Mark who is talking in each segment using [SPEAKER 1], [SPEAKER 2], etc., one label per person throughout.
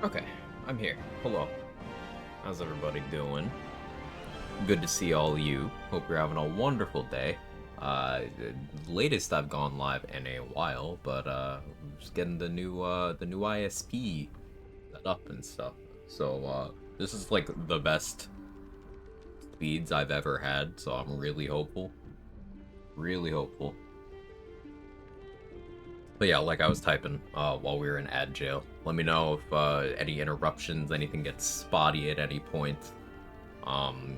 [SPEAKER 1] Okay, I'm here. Hello. How's everybody doing? Good to see all you. Hope you're having a wonderful day. The latest I've gone live in a while, but just getting the new ISP set up and stuff. So this is like the best speeds I've ever had, so I'm really hopeful. Really hopeful. But yeah, like I was typing while we were in ad jail. Let me know if any interruptions, anything gets spotty at any point. Um,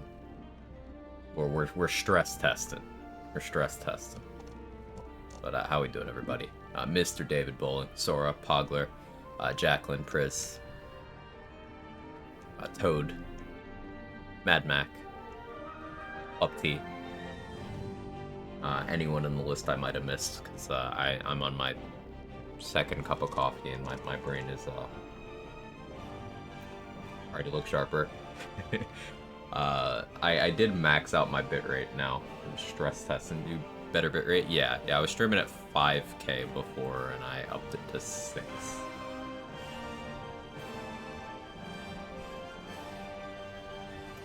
[SPEAKER 1] we're stress testing. We're stress testing. But how we doing, everybody? Mr. David Bowling, Sora, Pogler, Jacqueline, Pris, Toad, Mad Mac, Upti. Anyone in the list I might have missed, because I'm on my second cup of coffee and my brain is already look sharper. I did max out my bitrate now. Stress test and do better bitrate. Yeah, I was streaming at 5K before and I upped it to 6.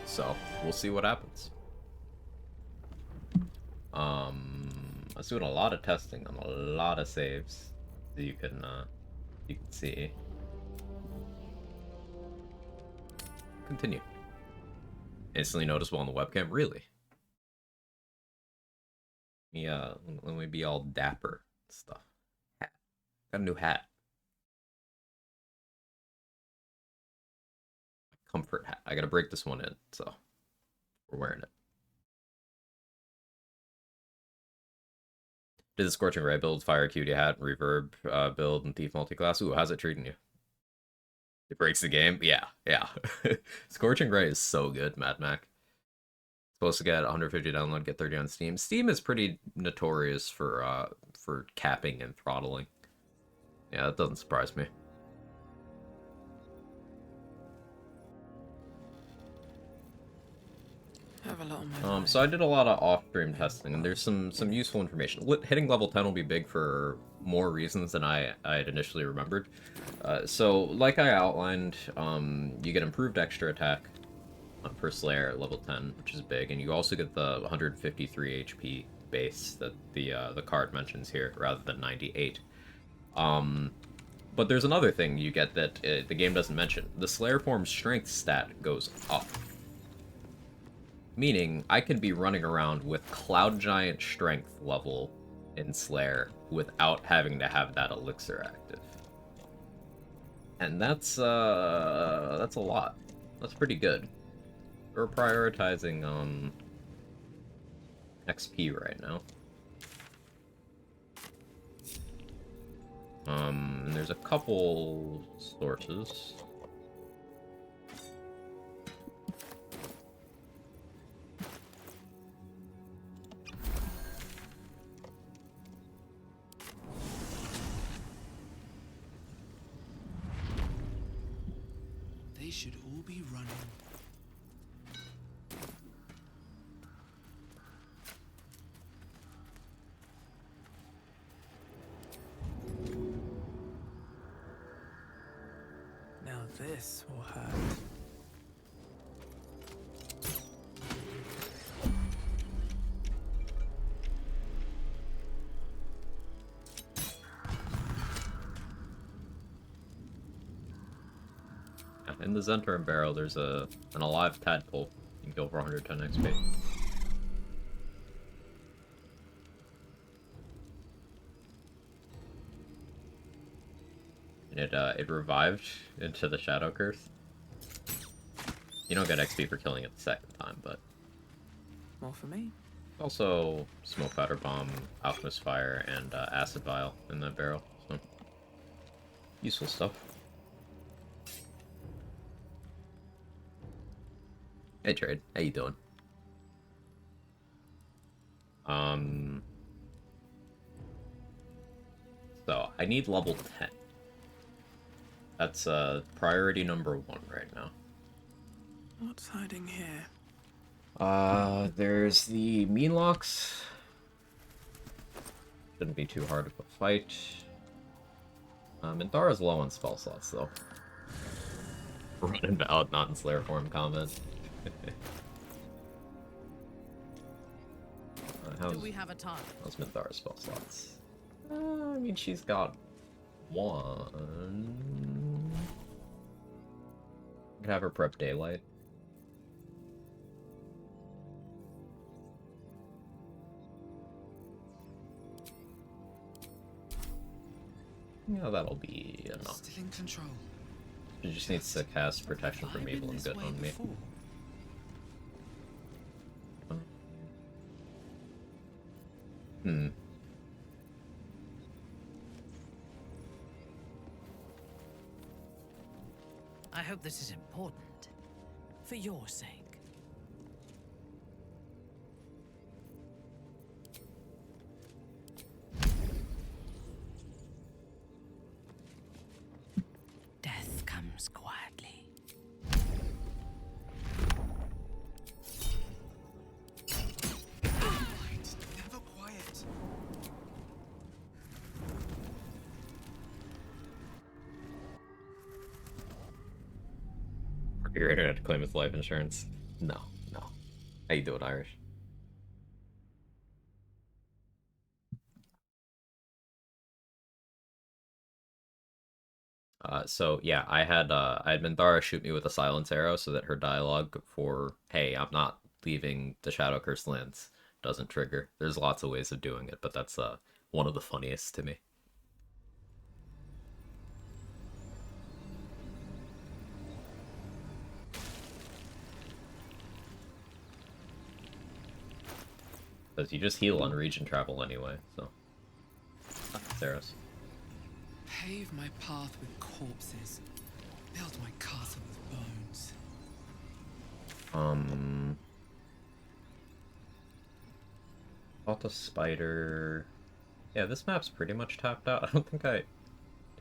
[SPEAKER 1] So we'll see what happens. I was doing a lot of testing on a lot of saves. So you can see. Continue. Instantly noticeable on the webcam. Really? Let me be all dapper and stuff. Hat. Got a new hat. Comfort hat. I gotta break this one in, so we're wearing it. Did the Scorching Ray build, Fire Cutie hat, Reverb build, and Thief multiclass? Ooh, how's it treating you? It breaks the game? Yeah. Scorching Ray is so good, Mad Mac. Supposed to get 150 download, get 30 on Steam. Steam is pretty notorious for capping and throttling. Yeah, that doesn't surprise me. So I did a lot of off-stream testing, and there's some useful information. Hitting level 10 will be big for more reasons than I had initially remembered. So, like I outlined, you get improved extra attack per Slayer at level 10, which is big, and you also get the 153 HP base that the card mentions here, rather than 98. But there's another thing you get that the game doesn't mention. The Slayer form's strength stat goes up. Meaning, I could be running around with Cloud Giant strength level in Slayer without having to have that elixir active. And that's a lot. That's pretty good. We're prioritizing XP right now. And there's a couple sources.
[SPEAKER 2] They should all be running. Now this will hurt.
[SPEAKER 1] In the Zentrum barrel, there's an alive tadpole. You can kill for 110 XP. And it revived into the Shadow Curse. You don't get XP for killing it the second time, but
[SPEAKER 2] More for me.
[SPEAKER 1] also Smoke Powder Bomb, Alchemist Fire, and Acid Vial in that barrel. So useful stuff. Hey Trade, how you doing? So I need level 10. That's priority number 1 right now.
[SPEAKER 2] What's hiding here?
[SPEAKER 1] There's the Mean Locks. Shouldn't be too hard of a fight. Minthara's low on spell slots though. Running out, not in Slayer form comment.
[SPEAKER 3] Do we have a target?
[SPEAKER 1] How's Minthara's spell slots? I mean, she's got one. Could have her prep daylight. Yeah, that'll be enough.
[SPEAKER 2] Still in control.
[SPEAKER 1] She just needs to cast Protection from Evil and Good on me. Hmm.
[SPEAKER 3] I hope this is important. For your sake. Death comes quietly.
[SPEAKER 2] Light, never quiet.
[SPEAKER 1] Your internet to claim its life insurance. No, no. How you doing, Irish? So yeah, I had Minthara shoot me with a silence arrow so that her dialogue for "Hey, I'm not leaving the Shadow Cursed Lands" doesn't trigger. There's lots of ways of doing it, but that's one of the funniest to me. Because you just heal on region travel anyway, so. Theros.
[SPEAKER 2] Pave my path with corpses. Build my castle with bones.
[SPEAKER 1] Fought the spider. Yeah, this map's pretty much tapped out. I don't think did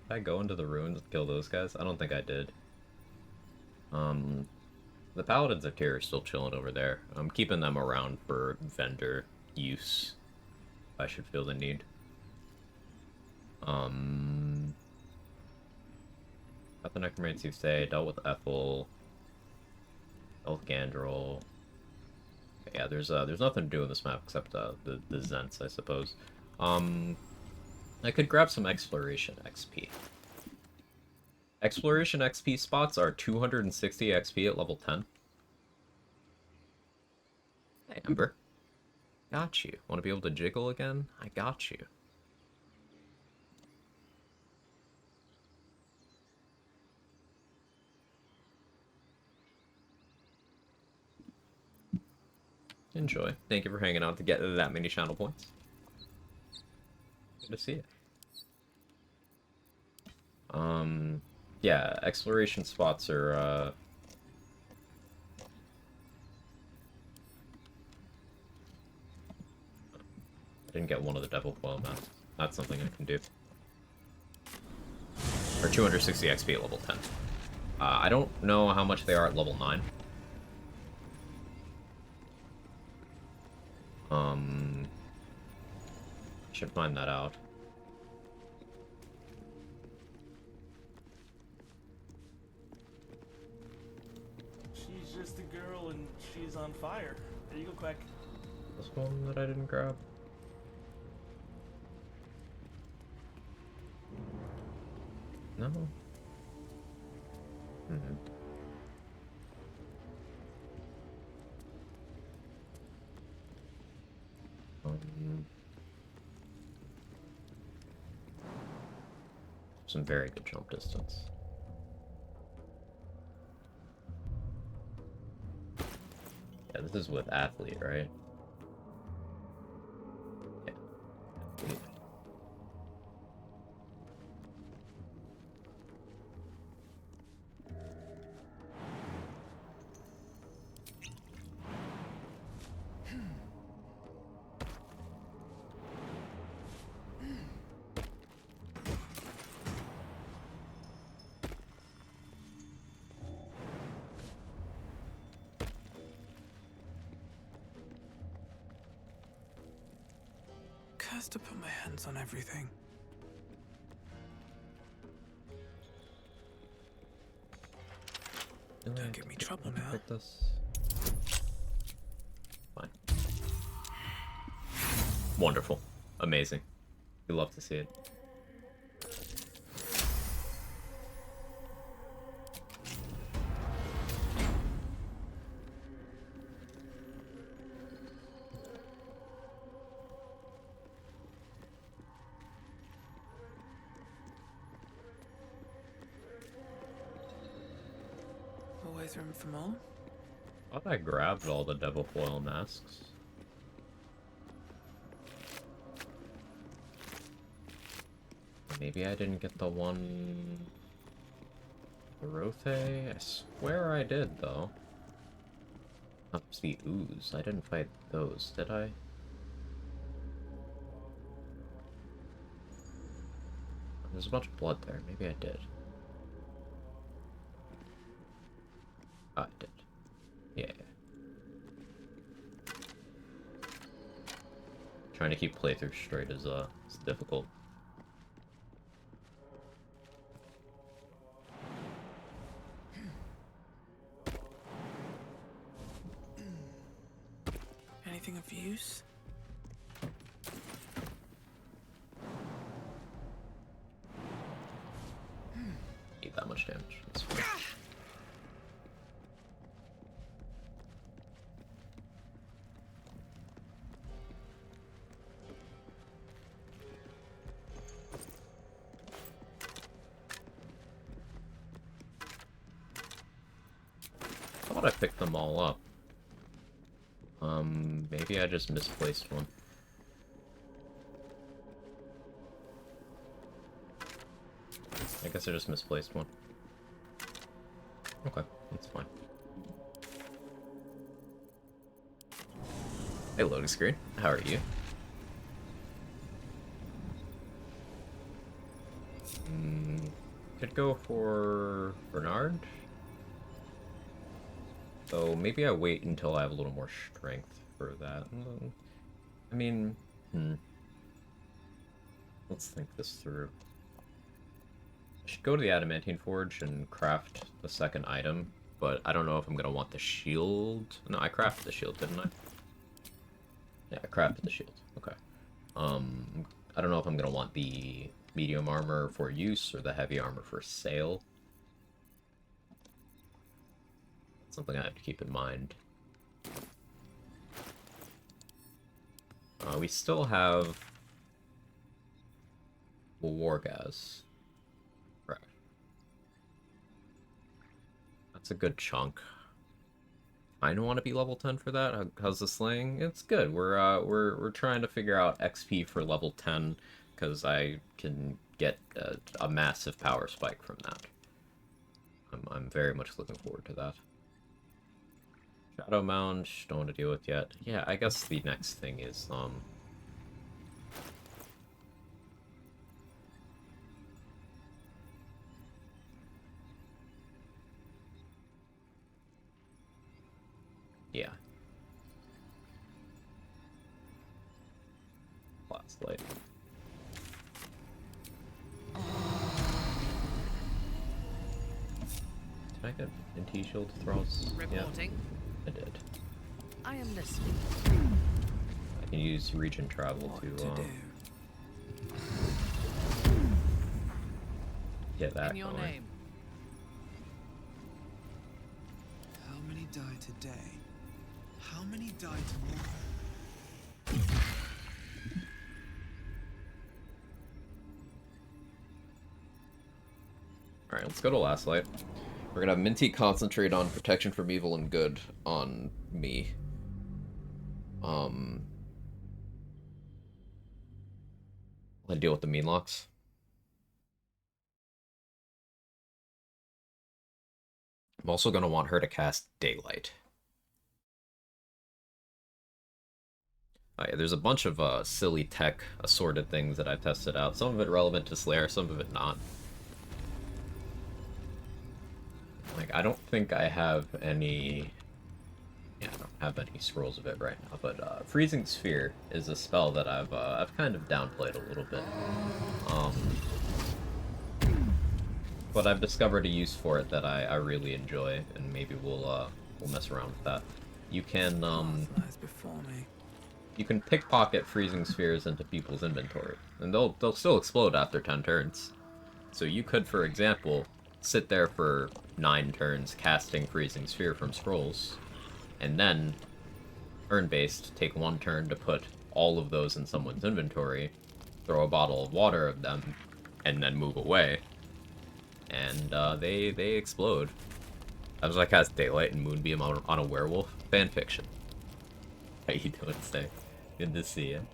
[SPEAKER 1] I go into the ruins and kill those guys? I don't think I did. The Paladins of Tyr are still chilling over there. I'm keeping them around for vendor use. I should feel the need. Got the Necromancy you say, dealt with Ethel. Dealt with Gandrel. Yeah, there's nothing to do in this map except the Zents, I suppose. I could grab some Exploration XP. Exploration XP spots are 260 XP at level 10. Hey, Ember. Got you. Want to be able to jiggle again? I got you. Enjoy. Thank you for hanging out to get that many channel points. Good to see it. Yeah, exploration spots are, I didn't get one of the Devil Coil maps. That's something I can do. Or 260 XP at level 10. I don't know how much they are at level 9. Should find that out.
[SPEAKER 4] She's just a girl and she's on fire. There you go, Quack.
[SPEAKER 1] This one that I didn't grab. No. Some very good jump distance. Yeah, this is with athlete, right? Yeah. Athlete.
[SPEAKER 2] Cursed to put my hands on everything. Don't give me trouble now.
[SPEAKER 1] Pick this. Fine. Wonderful. Amazing. We love to see it.
[SPEAKER 2] Always room for more.
[SPEAKER 1] I thought I grabbed all the devil foil masks. Maybe I didn't get the one... Rothe? I swear I did, though. That's the ooze. I didn't fight those, did I? There's a bunch of blood there. Maybe I did. Oh, I did. Yeah. Trying to keep playthrough straight is difficult.
[SPEAKER 2] Anything of use?
[SPEAKER 1] Need that much damage. That's fine. I thought I picked them all up. Maybe I just misplaced one. I guess I just misplaced one. Okay, that's fine. Hey, loading screen. How are you? Could go for Bernard. So maybe I wait until I have a little more strength for that. I mean, let's think this through. I should go to the Adamantine Forge and craft the second item, but I don't know if I'm gonna want the shield. No, I crafted the shield, didn't I? Yeah, I crafted the shield. Okay. I don't know if I'm gonna want the medium armor for use or the heavy armor for sale. Something I have to keep in mind. We still have Wargaz. Right. That's a good chunk. I don't want to be level 10 for that. How's the slaying? It's good. We're trying to figure out XP for level 10 because I can get a massive power spike from that. I'm very much looking forward to that. Shadow Mound, don't want to deal with yet. Yeah, I guess the next thing is, yeah. Last light. Did I get NT shield throws?
[SPEAKER 3] Reporting.
[SPEAKER 1] Yeah, I did.
[SPEAKER 3] I am listening.
[SPEAKER 1] I can use region travel
[SPEAKER 2] What
[SPEAKER 1] to
[SPEAKER 2] do?
[SPEAKER 1] get that
[SPEAKER 3] In your
[SPEAKER 1] going.
[SPEAKER 3] name.
[SPEAKER 2] How many die today? How many die tomorrow?
[SPEAKER 1] Alright, let's go to Last Light. We're gonna have Minty concentrate on protection from evil and good on me. I'll deal with the mean locks. I'm also gonna want her to cast Daylight. Oh yeah, there's a bunch of silly tech assorted things that I've tested out. Some of it relevant to Slayer, some of it not. Like, I don't think I have any... Yeah, I don't have any scrolls of it right now, but Freezing Sphere is a spell that I've kind of downplayed a little bit. But I've discovered a use for it that I really enjoy, and maybe we'll mess around with that. You can
[SPEAKER 2] Lies before me.
[SPEAKER 1] you can pickpocket freezing spheres into people's inventory, and they'll still explode after 10 turns. So you could, for example, sit there for 9 turns casting freezing sphere from scrolls, and then turn-based take 1 turn to put all of those in someone's inventory, throw a bottle of water at them, and then move away. And they explode. I was like, cast Daylight and Moonbeam on a werewolf fanfiction. How you doing, Stay? Good to see you.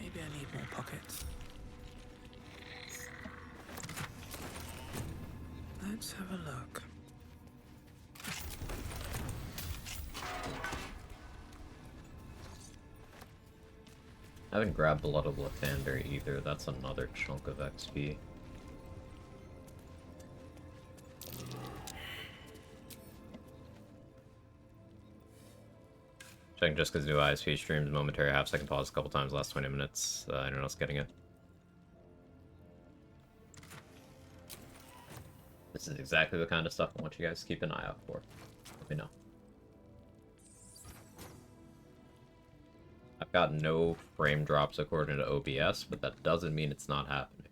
[SPEAKER 2] Maybe I need more pockets. Let's have a look.
[SPEAKER 1] I haven't grabbed Blood of Lathander either. That's another chunk of XP. Checking just because new ISP streams momentary half-second pause a couple times last 20 minutes. Anyone else getting it? This is exactly the kind of stuff I want you guys to keep an eye out for. Let me know. I've got no frame drops according to OBS, but that doesn't mean it's not happening.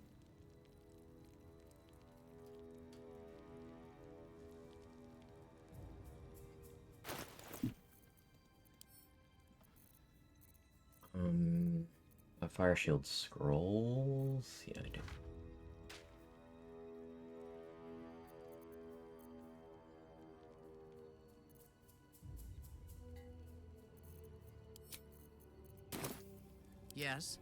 [SPEAKER 1] A Fire Shield scrolls? Yeah, I do.
[SPEAKER 3] Yes?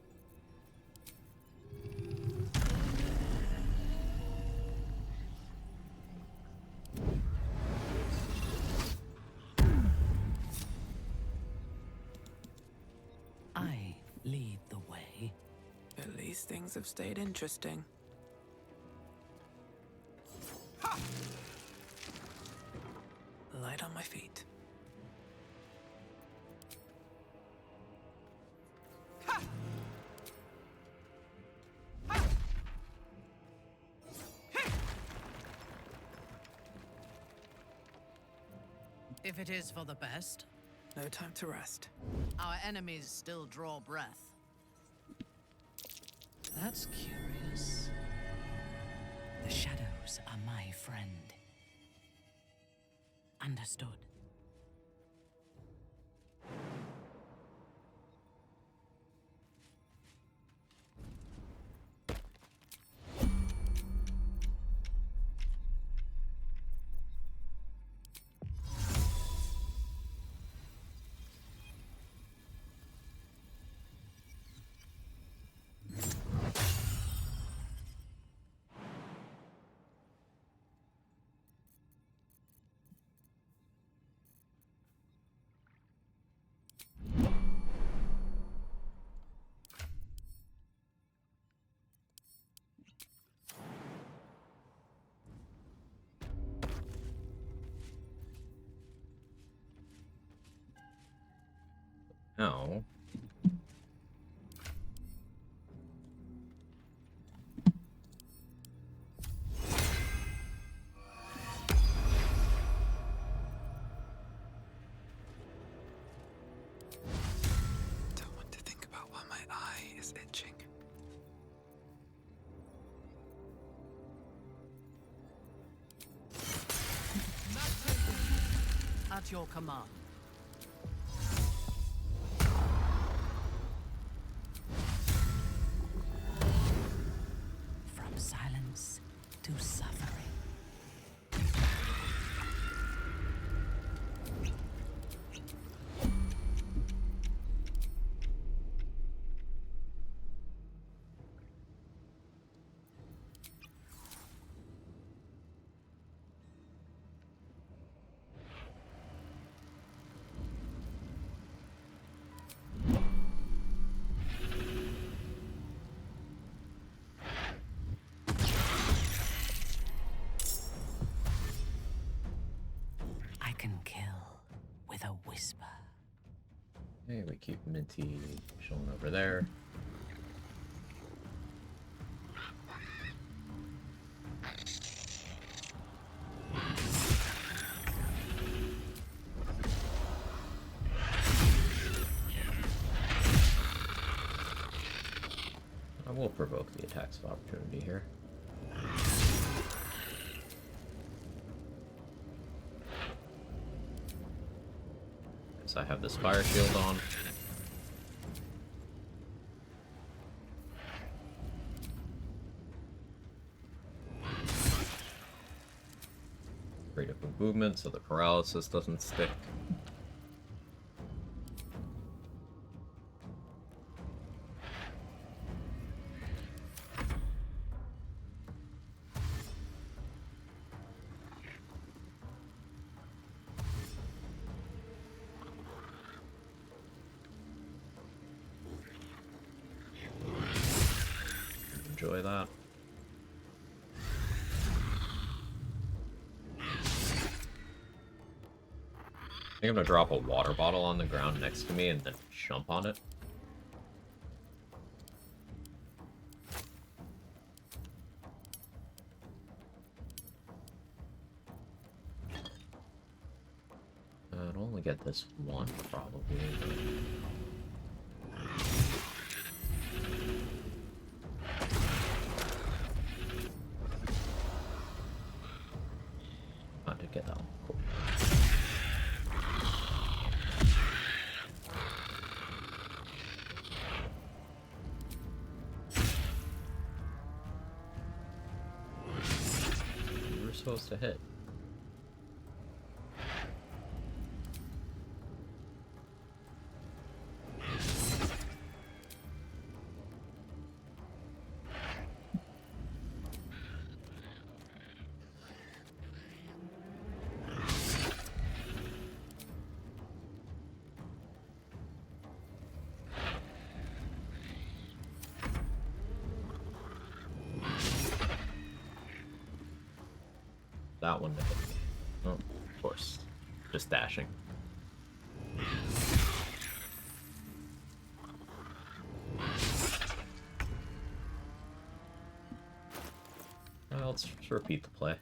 [SPEAKER 3] I lead the way.
[SPEAKER 2] At least things have stayed interesting. Light on my feet.
[SPEAKER 3] If it is for the best,
[SPEAKER 2] No time to rest.
[SPEAKER 3] our enemies still draw breath. That's curious. The shadows are my friend. Understood.
[SPEAKER 1] No.
[SPEAKER 2] Don't want to think about why my eye is itching.
[SPEAKER 3] At your command. From silence to suffering. can kill with a whisper.
[SPEAKER 1] Hey, we keep Minty chilling over there. I will provoke the attacks of opportunity here. So I have this fire shield on. Freedom of movement so the paralysis doesn't stick. Enjoy that. I think I'm gonna drop a water bottle on the ground next to me and then jump on it. I'd only get this one, probably. I did get that one. Cool. You were supposed to hit. That one to hit me. Oh, of course. Just dashing. Well, let's just repeat the play.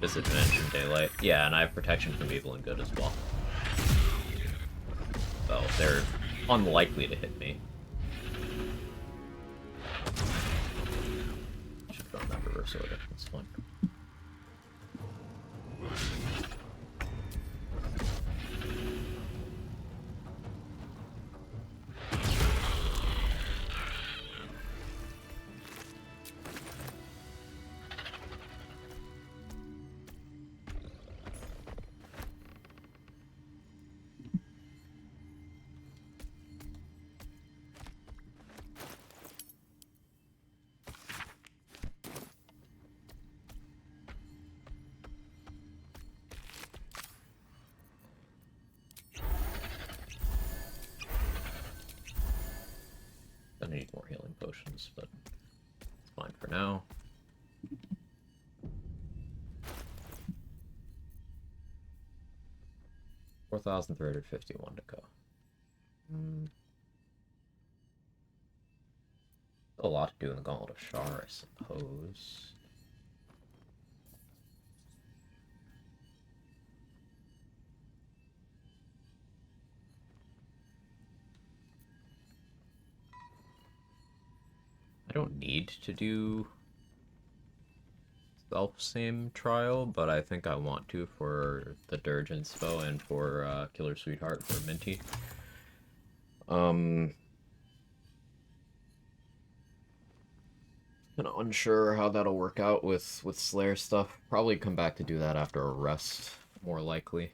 [SPEAKER 1] Disadvantage in daylight. Yeah, and I have protection from evil and good as well. So they're unlikely to hit me. Should have done that reverse order. That's fun. Gonna need more healing potions, but it's fine for now. $4,351 to go. A lot to do in the Gauntlet of Shar, I suppose. I don't need to do self-same trial, but I think I want to for the Dirge inspo and for Killer Sweetheart for Minty. Kind of unsure how that'll work out with Slayer stuff. Probably come back to do that after a rest, more likely.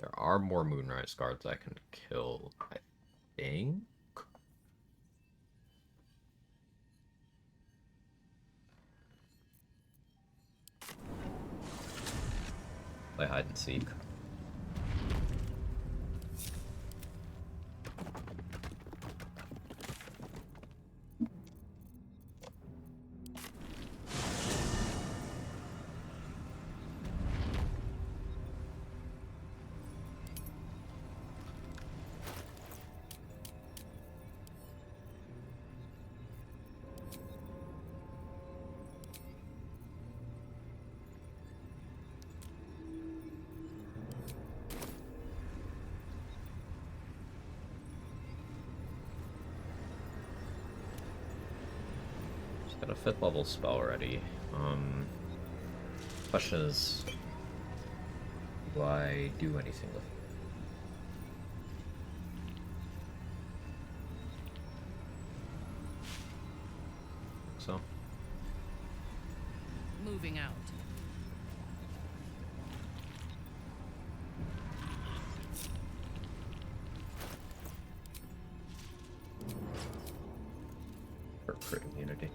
[SPEAKER 1] There are more Moonrise guards I can kill, I think? Play hide and seek. Got a 5th level spell ready. Question is, do I do anything with it? So.
[SPEAKER 3] Moving out.
[SPEAKER 1] For crit immunity.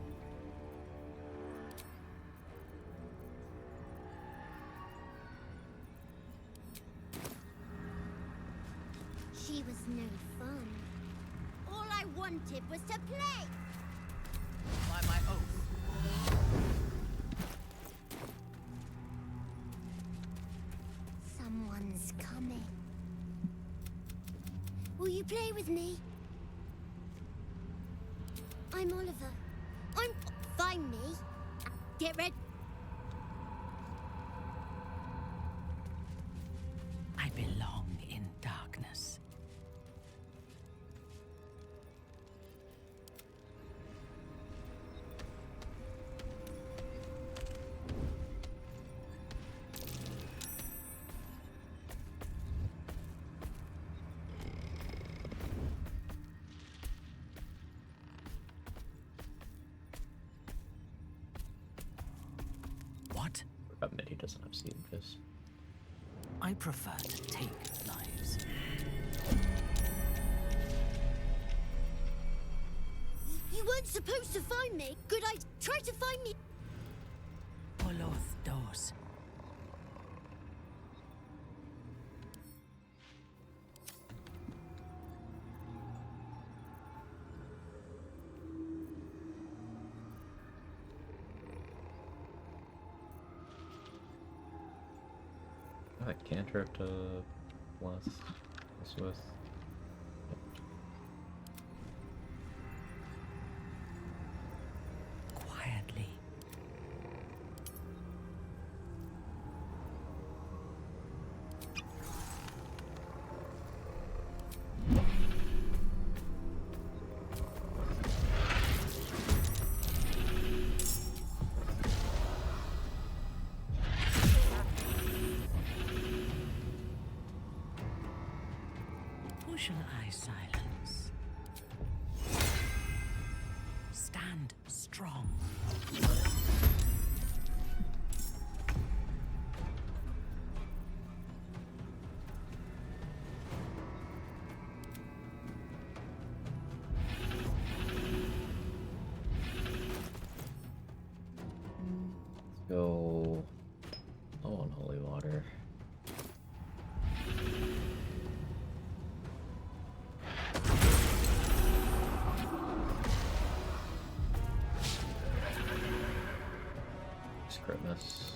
[SPEAKER 5] She was no fun. All I wanted was to play.
[SPEAKER 3] By my oath.
[SPEAKER 5] Someone's coming. Will you play with me? I'm Oliver. Find me. Get ready.
[SPEAKER 3] I belong in darkness. What?
[SPEAKER 1] Forgotten that he doesn't have Seed Fist.
[SPEAKER 3] I prefer to take lives.
[SPEAKER 5] You weren't supposed to find me. Good idea. Try to find me.
[SPEAKER 3] Oloth dos.
[SPEAKER 1] I cantrip to bless this with.
[SPEAKER 3] Quietly. Who shall I silence? Stand strong.
[SPEAKER 1] Go low on holy water. Crit miss.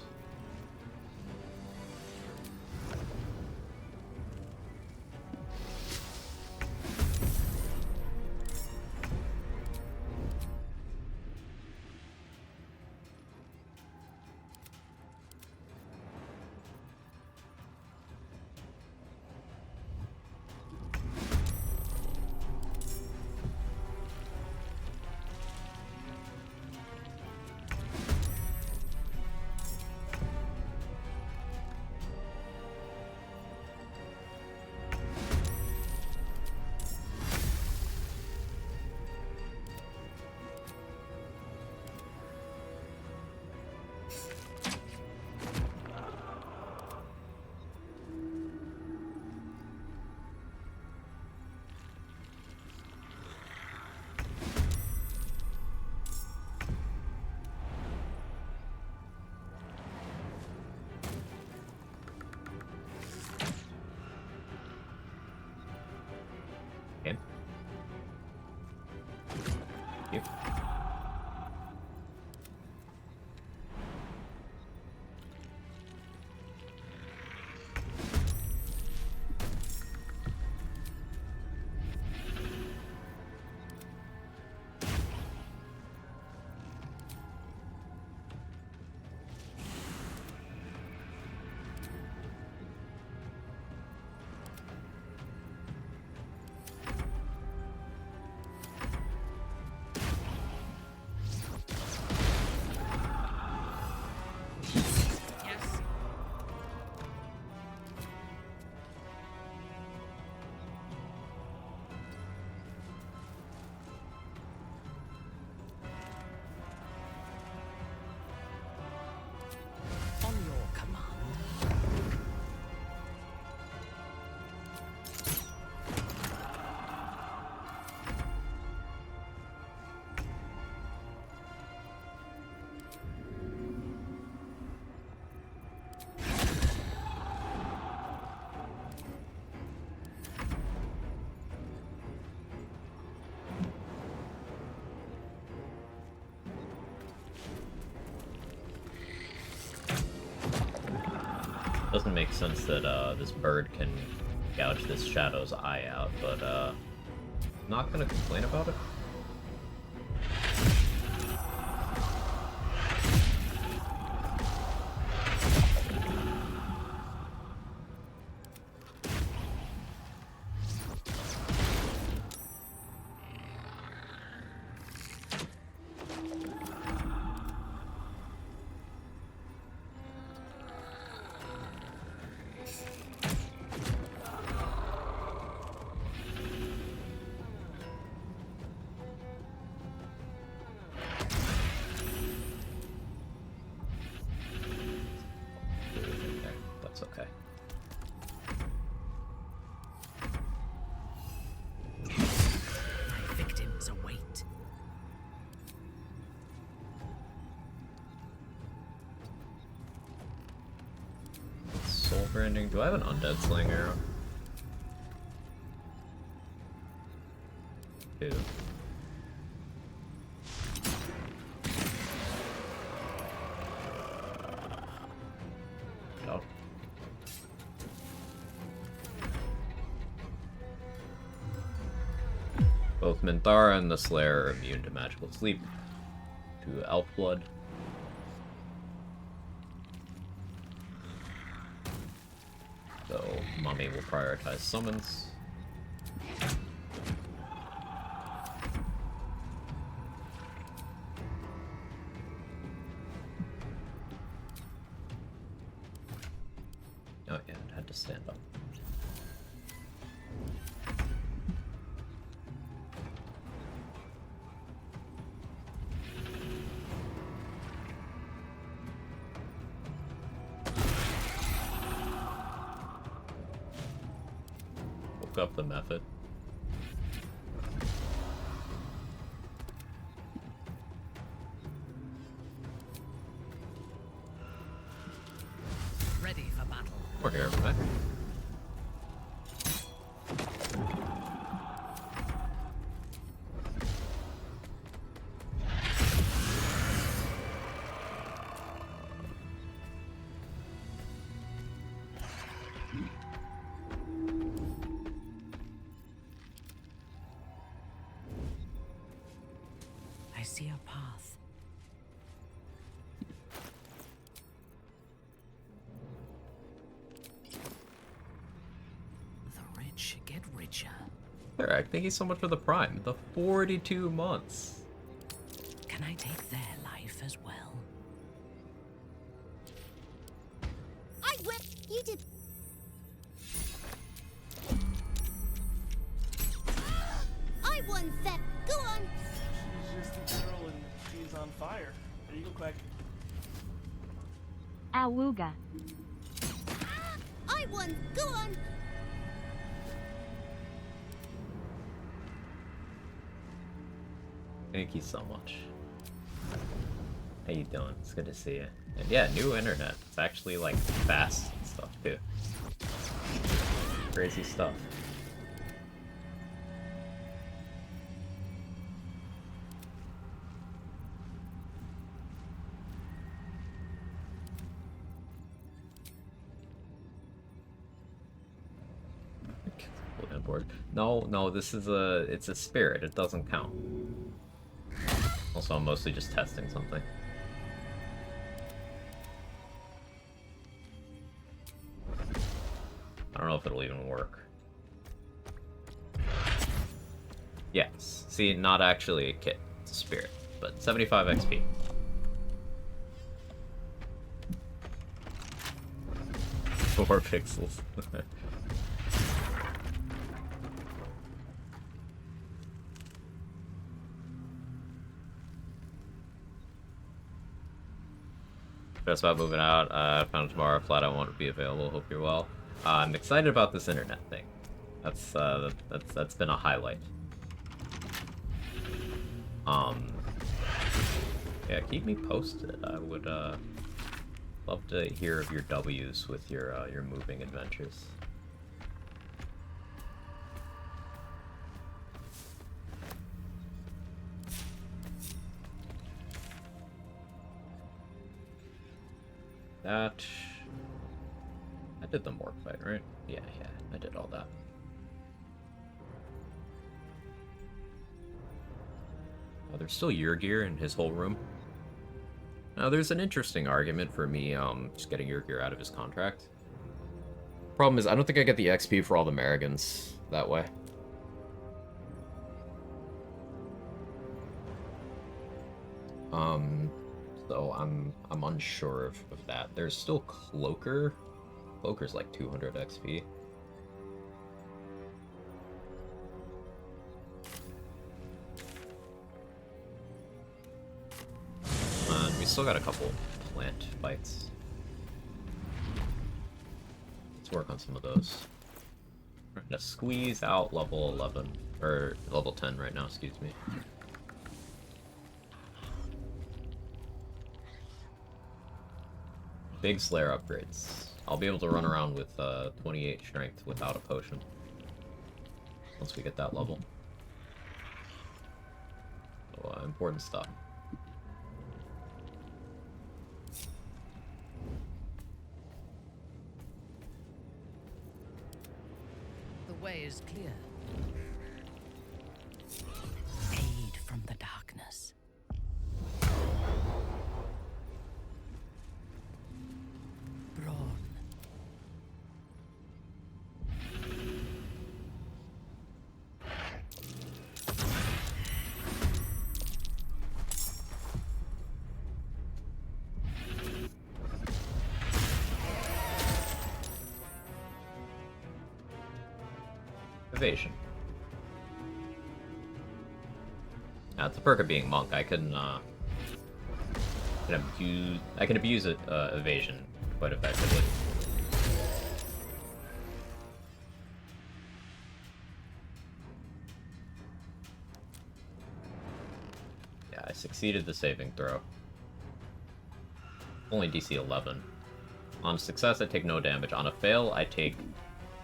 [SPEAKER 1] you.
[SPEAKER 3] Yes. On your command.
[SPEAKER 1] Doesn't make sense that this bird can gouge this shadow's eye out, but not gonna complain about it. That's okay.
[SPEAKER 3] My victims await.
[SPEAKER 1] Soul branding. Do I have an undead sling arrow? Two. Oh. Both Minthara and the Slayer are immune to magical sleep, to elf blood. So, Mummy will prioritize summons. Oh yeah, it had to stand up. Woke up the method.
[SPEAKER 3] Ready for battle.
[SPEAKER 1] We're here, right?
[SPEAKER 3] I see a path. The rich get richer.
[SPEAKER 1] There, thank you so much for the prime. The 42 months.
[SPEAKER 3] Can I take their life as well?
[SPEAKER 5] I will. You did. I won that. Go on.
[SPEAKER 4] She's just a girl and she's on fire. There you go, Quack.
[SPEAKER 6] Awooga.
[SPEAKER 5] I won. Go on.
[SPEAKER 1] Thank you so much. How you doing? It's good to see you. And yeah, new internet. It's actually like fast and stuff too. Crazy stuff. Discord. No, this is it's a spirit. It doesn't count. Also, I'm mostly just testing something. I don't know if it'll even work. Yes. See, not actually a kit. It's a spirit. But 75 XP. Four pixels. Just about moving out. Found tomorrow. Flat out won't be available. Hope you're well. I'm excited about this internet thing. That's been a highlight. Yeah, keep me posted. I would love to hear of your W's with your moving adventures. That I did the morgue fight, right? Yeah, I did all that. Oh, there's still Yurgir in his whole room. Now, there's an interesting argument for me just getting Yurgir out of his contract. Problem is, I don't think I get the XP for all the Marigans that way. So I'm unsure of that. There's still Cloaker. Cloaker's like 200 XP. We still got a couple plant fights. Let's work on some of those. We're gonna squeeze out level 11, or level 10 right now, excuse me. Big Slayer upgrades. I'll be able to run around with 28 strength without a potion. Once we get that level. So, important stuff.
[SPEAKER 3] The way is clear. Aid from the darkness. Brawn.
[SPEAKER 1] Evasion. Now, it's a perk of being monk. I can abuse evasion quite effectively. Yeah, I succeeded the saving throw. Only DC 11. On success, I take no damage. On a fail, I take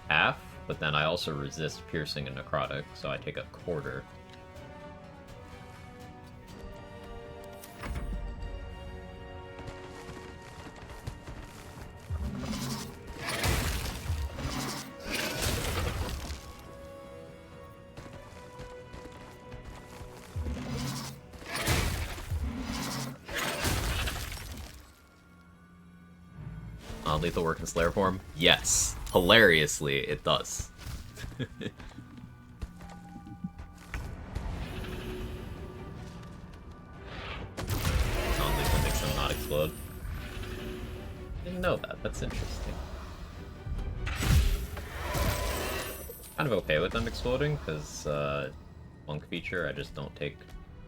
[SPEAKER 1] half, but then I also resist piercing and necrotic, so I take a quarter. Lethal work in Slayer form? Yes. Hilariously, it does. Non-lethal makes them not explode. Didn't know that. That's interesting. Kind of okay with them exploding, because monk feature, I just don't take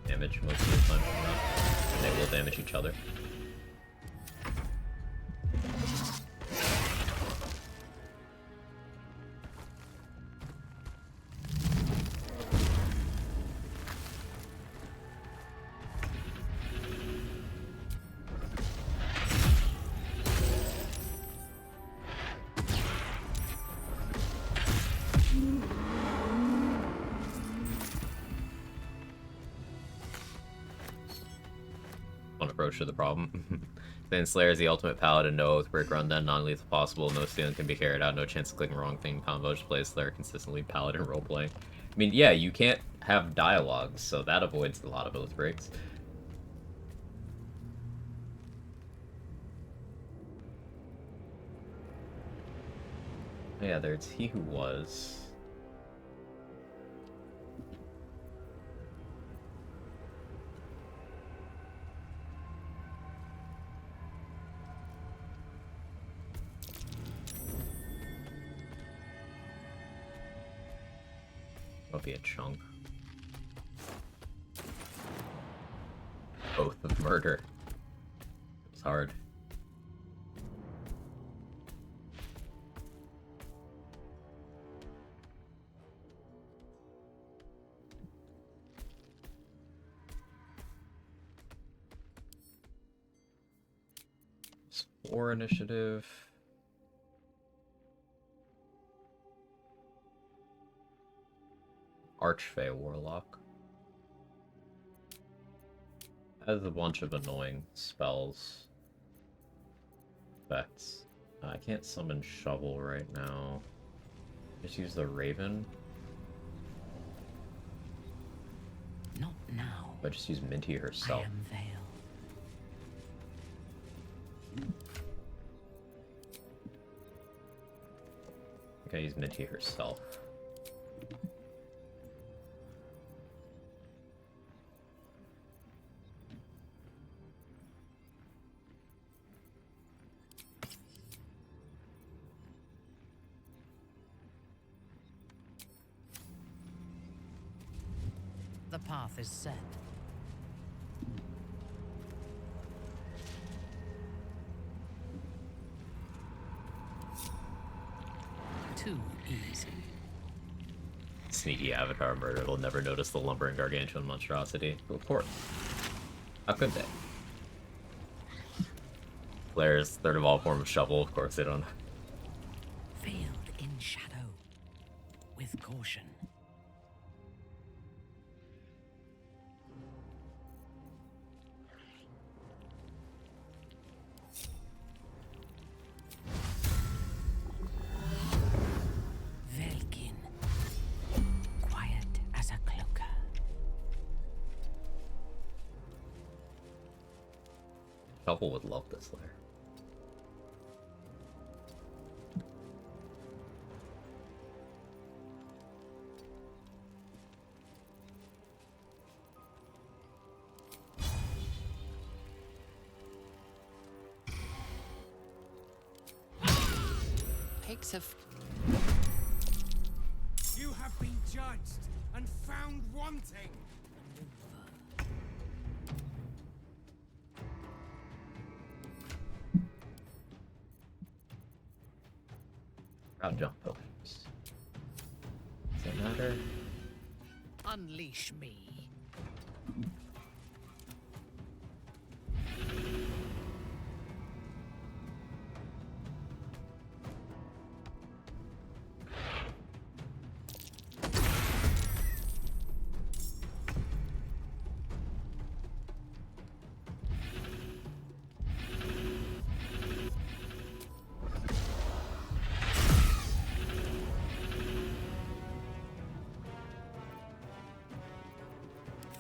[SPEAKER 1] damage most of the time from that. And they will damage each other. Approach to the problem. Then Slayer is the ultimate paladin, no Oathbreaker undead, non-lethal possible, no stealing can be carried out, no chance of clicking wrong thing combo, just play Slayer consistently, paladin roleplay. I mean, yeah, you can't have dialogues, so that avoids a lot of Oathbreaks. Yeah, there's He Who Was. That'll be a chunk. Oath of Murder. It's hard. War initiative. Archfey Warlock. Has a bunch of annoying spells. Effects. I can't summon Shovel right now. Just use the Raven.
[SPEAKER 3] Not now.
[SPEAKER 1] But just use Minty herself.
[SPEAKER 3] I am Vale.
[SPEAKER 1] I can use Minty herself.
[SPEAKER 3] The path is set. Too easy.
[SPEAKER 1] Sneaky Avatar murder. They'll never notice the lumbering gargantuan monstrosity. Of course. How could they? Flare's third of all form of Shovel. Of course they don't.
[SPEAKER 3] Veiled in shadow. With caution. Velkin. Quiet as a cloaker.
[SPEAKER 1] Shovel would love this lair.
[SPEAKER 2] Pigs have...
[SPEAKER 6] You have been judged and found wanting.
[SPEAKER 1] Crowd jump potions. Does that matter?
[SPEAKER 3] Unleash me.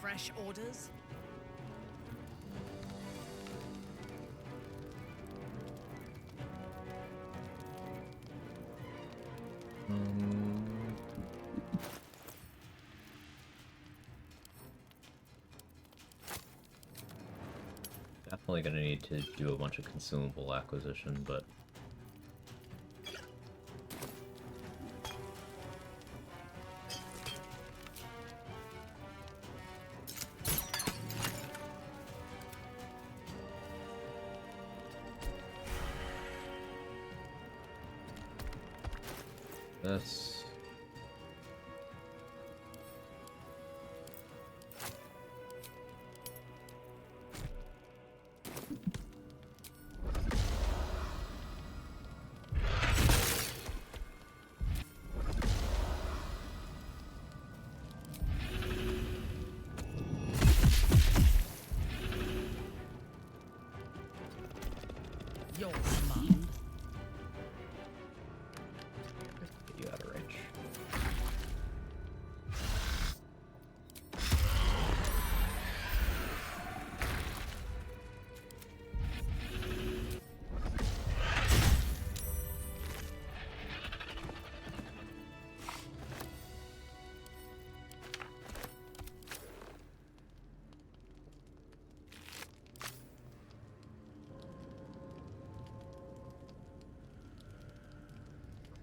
[SPEAKER 3] Fresh orders?
[SPEAKER 1] Definitely gonna need to do a bunch of consumable acquisition, but this.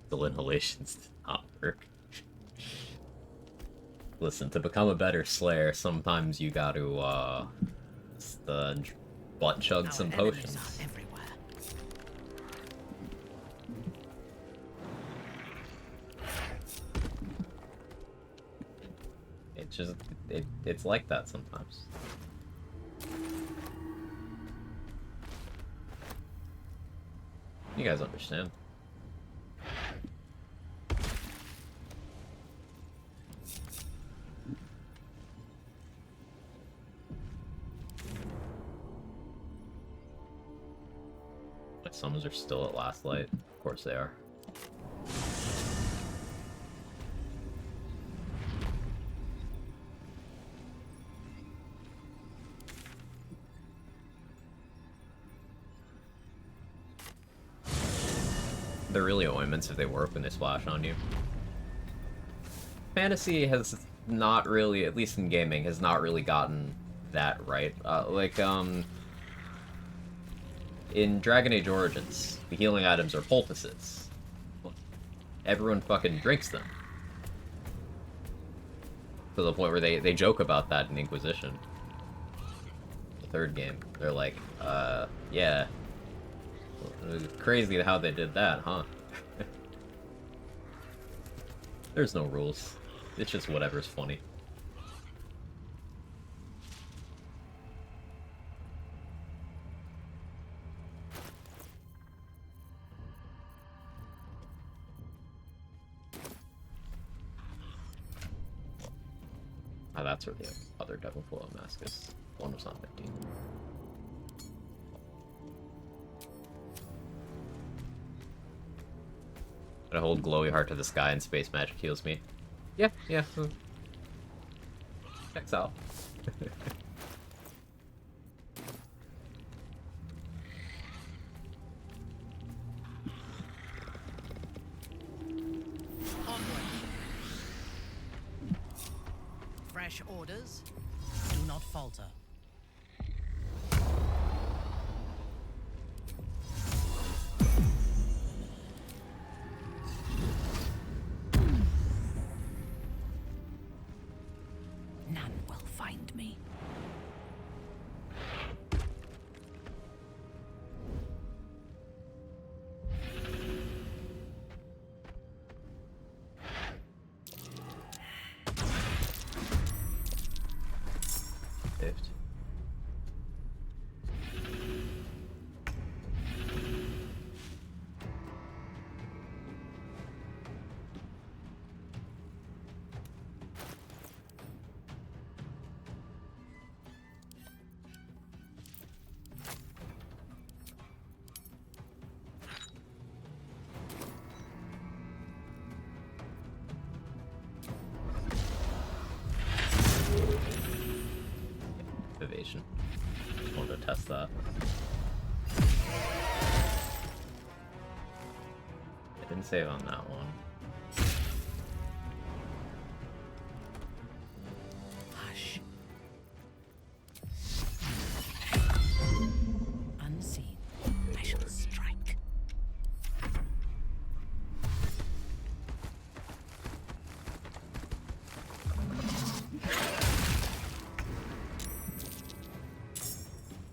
[SPEAKER 1] The inhalations did not work. Listen, to become a better Slayer, sometimes you gotta, butt chug some
[SPEAKER 3] Our enemies
[SPEAKER 1] potions.
[SPEAKER 3] are everywhere.
[SPEAKER 1] It just, it's like that sometimes. You guys understand. My summons are still at last light. Of course they are. They're really ointments if they work when they splash on you. Fantasy has not really, at least in gaming, has not really gotten that right. In Dragon Age Origins, the healing items are poultices. Everyone fucking drinks them. To the point where they joke about that in Inquisition. The third game. They're like, yeah. Crazy how they did that, huh? There's no rules. It's just whatever's funny. Ah, that's where the other Devil Flow mask is. One was not 15. I hold glowy heart to the sky and space magic heals me. Yeah. Checks out.
[SPEAKER 3] Onward. Fresh orders. Do not falter. None will find me.
[SPEAKER 1] Saved. Evasion. Just wanted to test that. I didn't save on that one.
[SPEAKER 3] Hush. Unseen, I shall strike.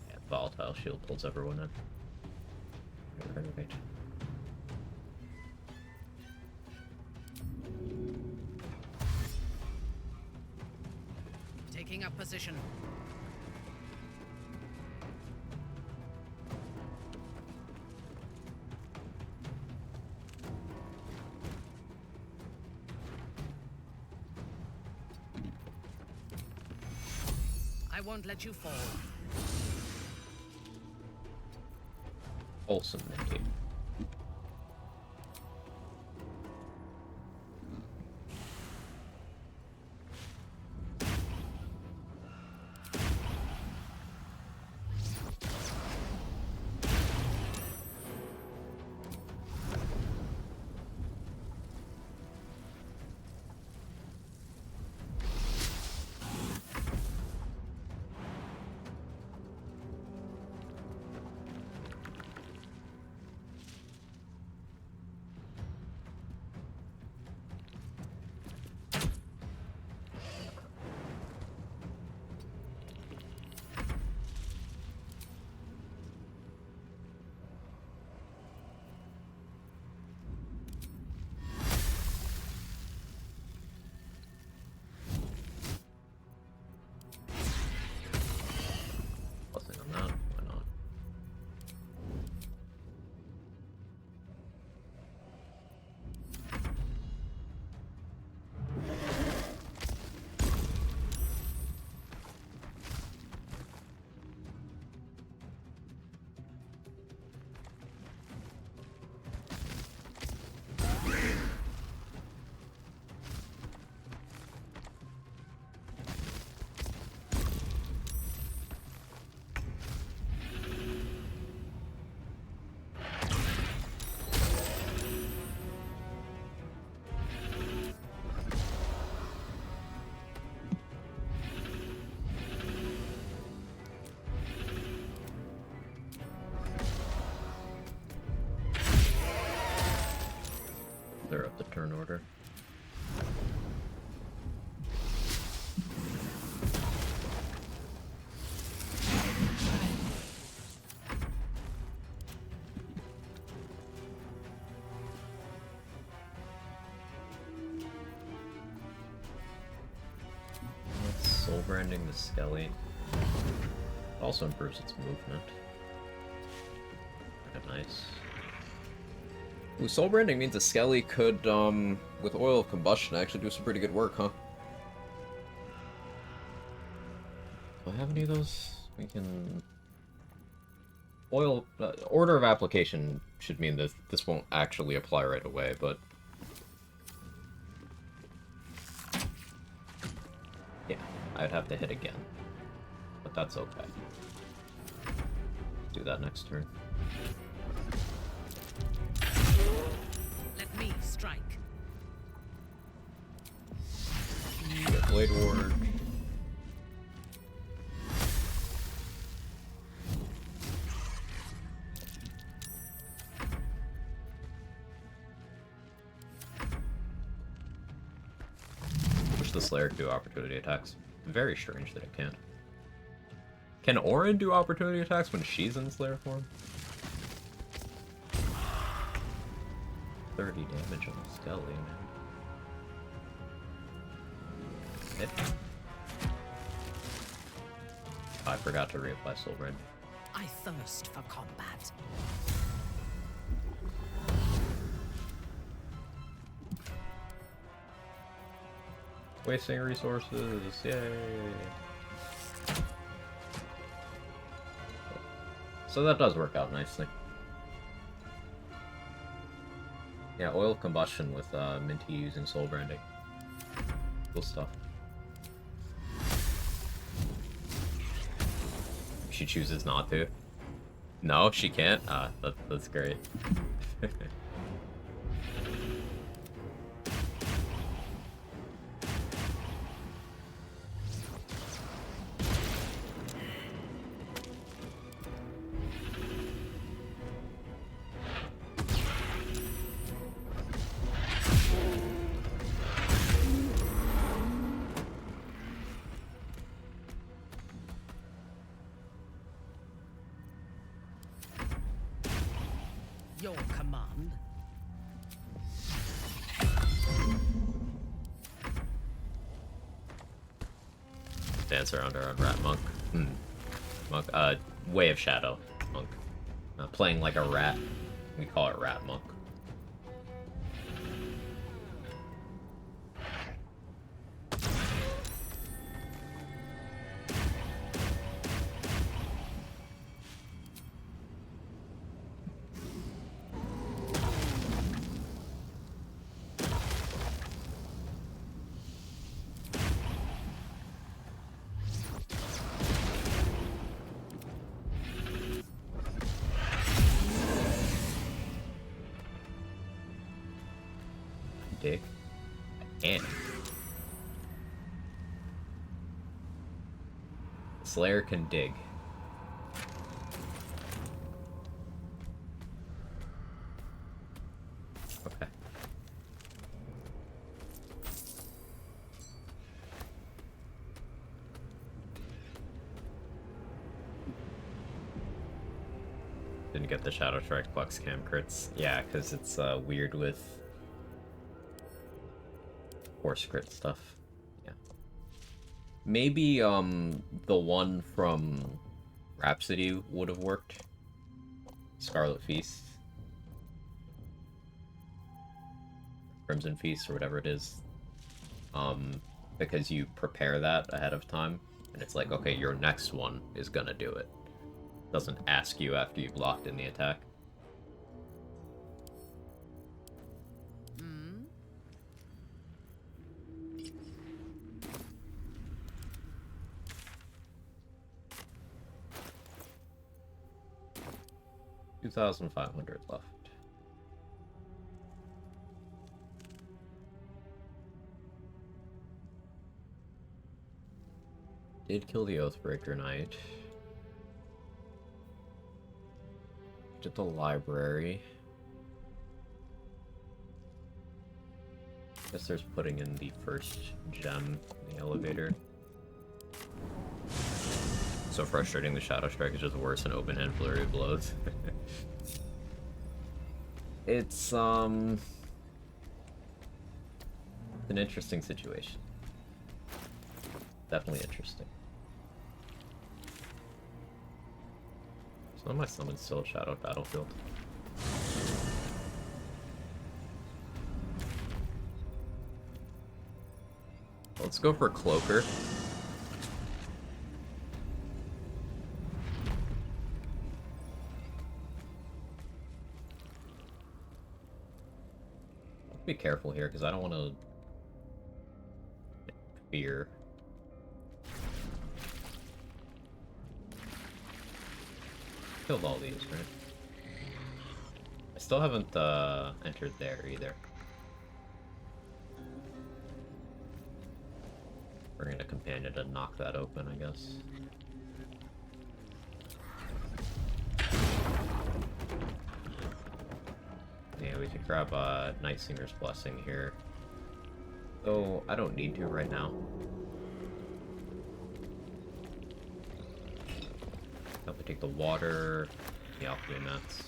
[SPEAKER 1] Yeah, volatile shield pulls everyone in. Right.
[SPEAKER 3] Taking up position. I won't let you fall.
[SPEAKER 1] Wholesome indeed. order. Soul branding the Skelly. Also improves its movement. Kinda nice. Ooh, soul branding means a Skelly could, with Oil of Combustion, actually do some pretty good work, huh? Do I have any of those? We can... Order of application should mean that this won't actually apply right away, but... yeah, I'd have to hit again. But that's okay. Do that next turn.
[SPEAKER 3] Let me strike.
[SPEAKER 1] Get Blade Ward. Wish the Slayer could do opportunity attacks. Very strange that it can't. Can Orin do opportunity attacks when she's in Slayer form? 30 damage on the Skelly, man. Hit. I forgot to reapply Soul Brand.
[SPEAKER 3] I thirst for combat.
[SPEAKER 1] Wasting resources, yay! So that does work out nicely. Yeah, Oil of Combustion with Minty using Soul Branding. Cool stuff. She chooses not to. No, she can't? Ah, that's great.
[SPEAKER 3] Your command.
[SPEAKER 1] Dance around our own rat monk. Monk, Way of Shadow monk. Playing like a rat. We call it rat monk. Dig. And Slayer can dig. Okay. Didn't get the Shadow Strike Flux Cam crits. Yeah, because it's weird with Force crit stuff. Yeah. Maybe the one from Rhapsody would have worked. Scarlet Feast. Crimson Feast or whatever it is. Because you prepare that ahead of time and it's like, okay, your next one is gonna do it. Doesn't ask you after you've locked in the attack.
[SPEAKER 3] Hmm?
[SPEAKER 1] 2,500 left. Did kill the Oathbreaker Knight. Did the library. Guess there's putting in the first gem in the elevator. So frustrating, the Shadow Strike is just worse than open hand flurry of blows. It's an interesting situation. Definitely interesting. Some of my summons still Shadow Battlefield. Let's go for Cloaker. Be careful here, because I don't want to fear. Killed all these, right? I still haven't entered there either. Bringing a companion to knock that open, I guess. Yeah, we could grab Night Singer's Blessing here. Though, I don't need to right now. Help me take the water, the alchemy mats.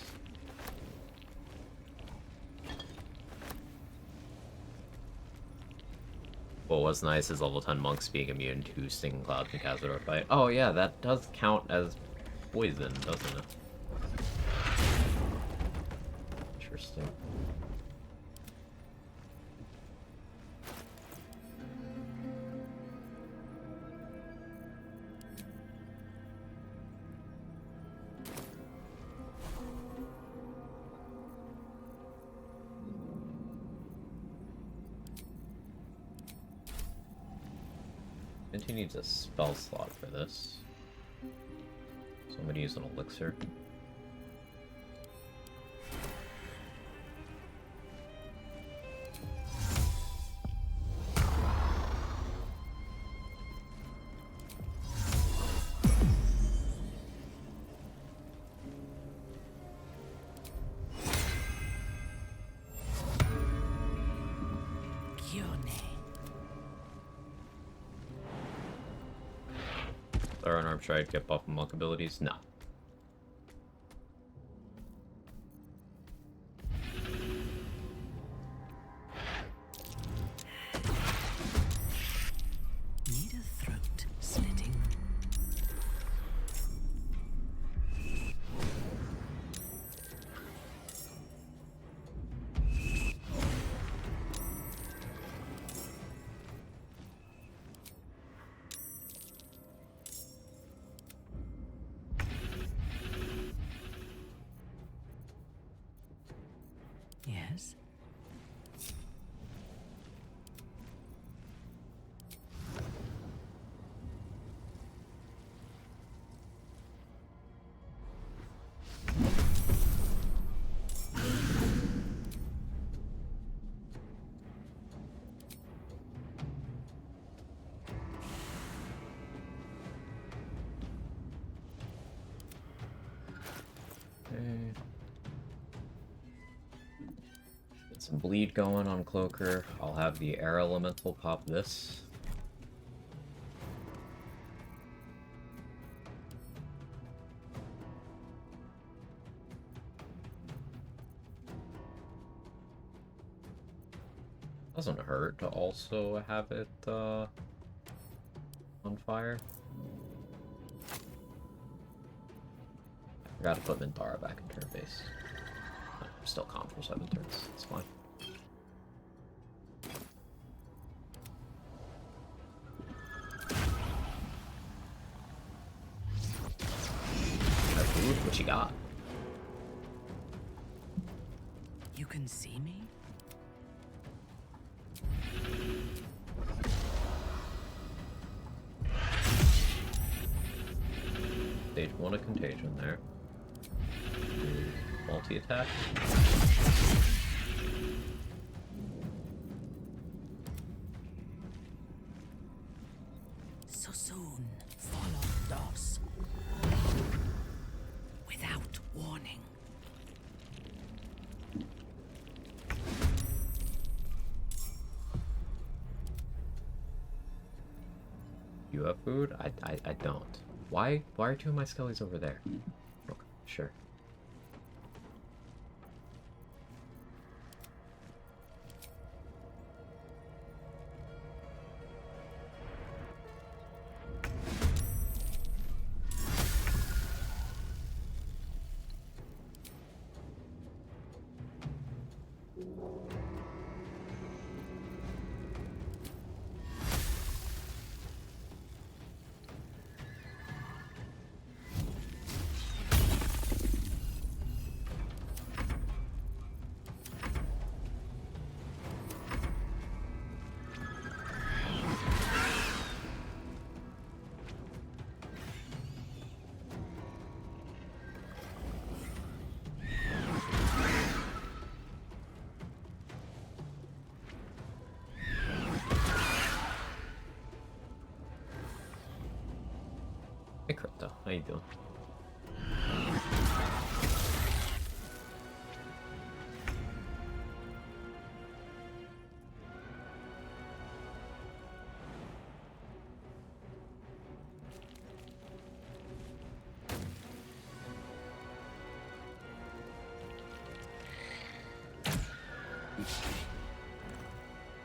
[SPEAKER 1] What was nice is level 10 monks being immune to Stinging Clouds and Cazador fight. Oh yeah, that does count as poison, doesn't it? Interesting. He needs a spell slot for this. So I'm gonna use an elixir. Our unarmed stride get buff and monk abilities? No.
[SPEAKER 3] Need a throat slitting. Yes.
[SPEAKER 1] Get some bleed going on Cloaker. I'll have the air elemental pop this. Doesn't hurt to also have it on fire. I forgot to put Minthara back in turn base. I'm still calm for 7 turns. It's fine. What you got?
[SPEAKER 3] You can see me?
[SPEAKER 1] Stage 1 of Contagion there. Multi-attack.
[SPEAKER 3] So soon, follow Dos. Without warning.
[SPEAKER 1] have food? I don't. Why are two of my skellies over there? Okay, sure. Hey Crypto, how you doing?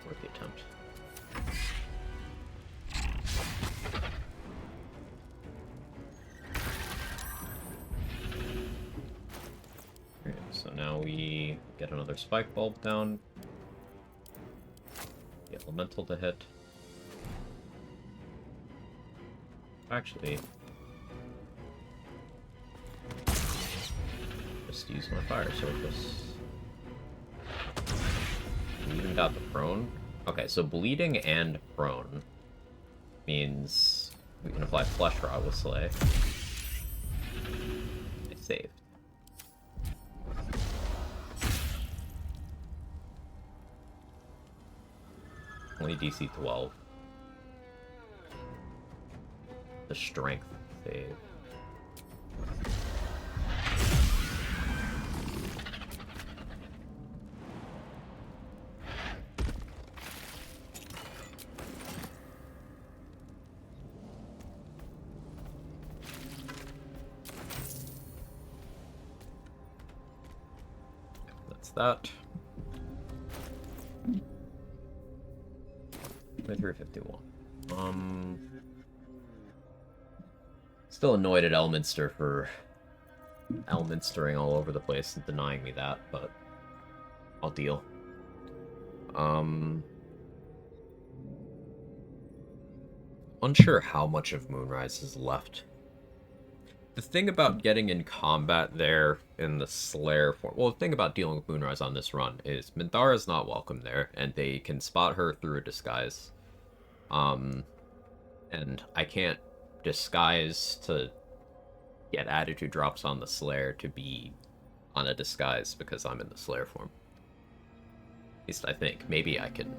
[SPEAKER 1] Worth the attempt. So now we get another spike bulb down. The elemental to hit. Actually, just use my fire surface. We even got the prone. Okay, so bleeding and prone means we can apply flesh rot with Slay. I saved. Only DC 12. The strength save. That's that. 351. Still annoyed at Elminster for Elminstering all over the place and denying me that, but I'll deal. Unsure how much of Moonrise is left. The thing about getting in combat there in the Slayer form... Well, the thing about dealing with Moonrise on this run is Minthara's not welcome there, and they can spot her through a disguise. And I can't disguise to get attitude drops on the Slayer to be on a disguise because I'm in the Slayer form. At least I think. Maybe I can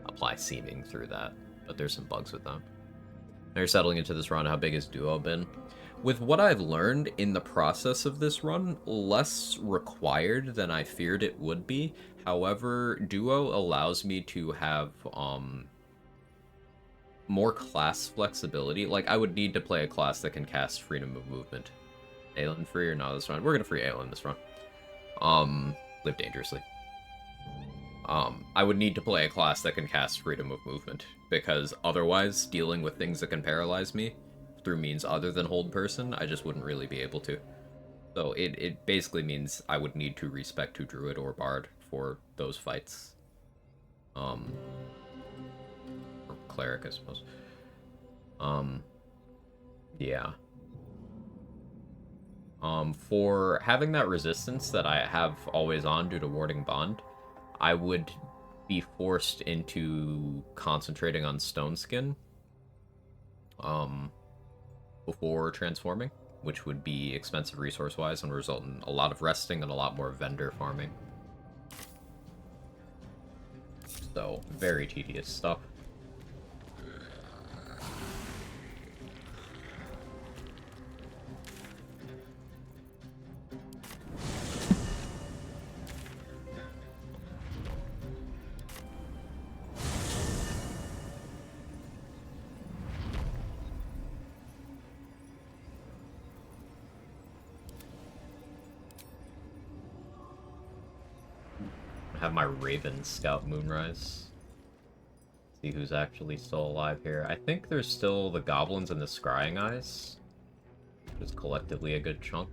[SPEAKER 1] apply seeming through that, but there's some bugs with them. Now you're settling into this run. How big has Duo been? With what I've learned in the process of this run, less required than I feared it would be. However, Duo allows me to have more class flexibility. Like, I would need to play a class that can cast Freedom of Movement. Aelin free or not this run? We're gonna free Aelin this run. Live dangerously. I would need to play a class that can cast Freedom of Movement, because otherwise, dealing with things that can paralyze me through means other than hold person, I just wouldn't really be able to. So it basically means I would need to respec to Druid or Bard for those fights. Or Cleric, I suppose. Yeah. For having that resistance that I have always on due to Warding Bond, I would be forced into concentrating on Stone Skin before transforming, which would be expensive resource-wise and result in a lot of resting and a lot more vendor farming. So, very tedious stuff. have my Raven scout Moonrise. See who's actually still alive here. I think there's still the goblins and the scrying eyes. Which is collectively a good chunk.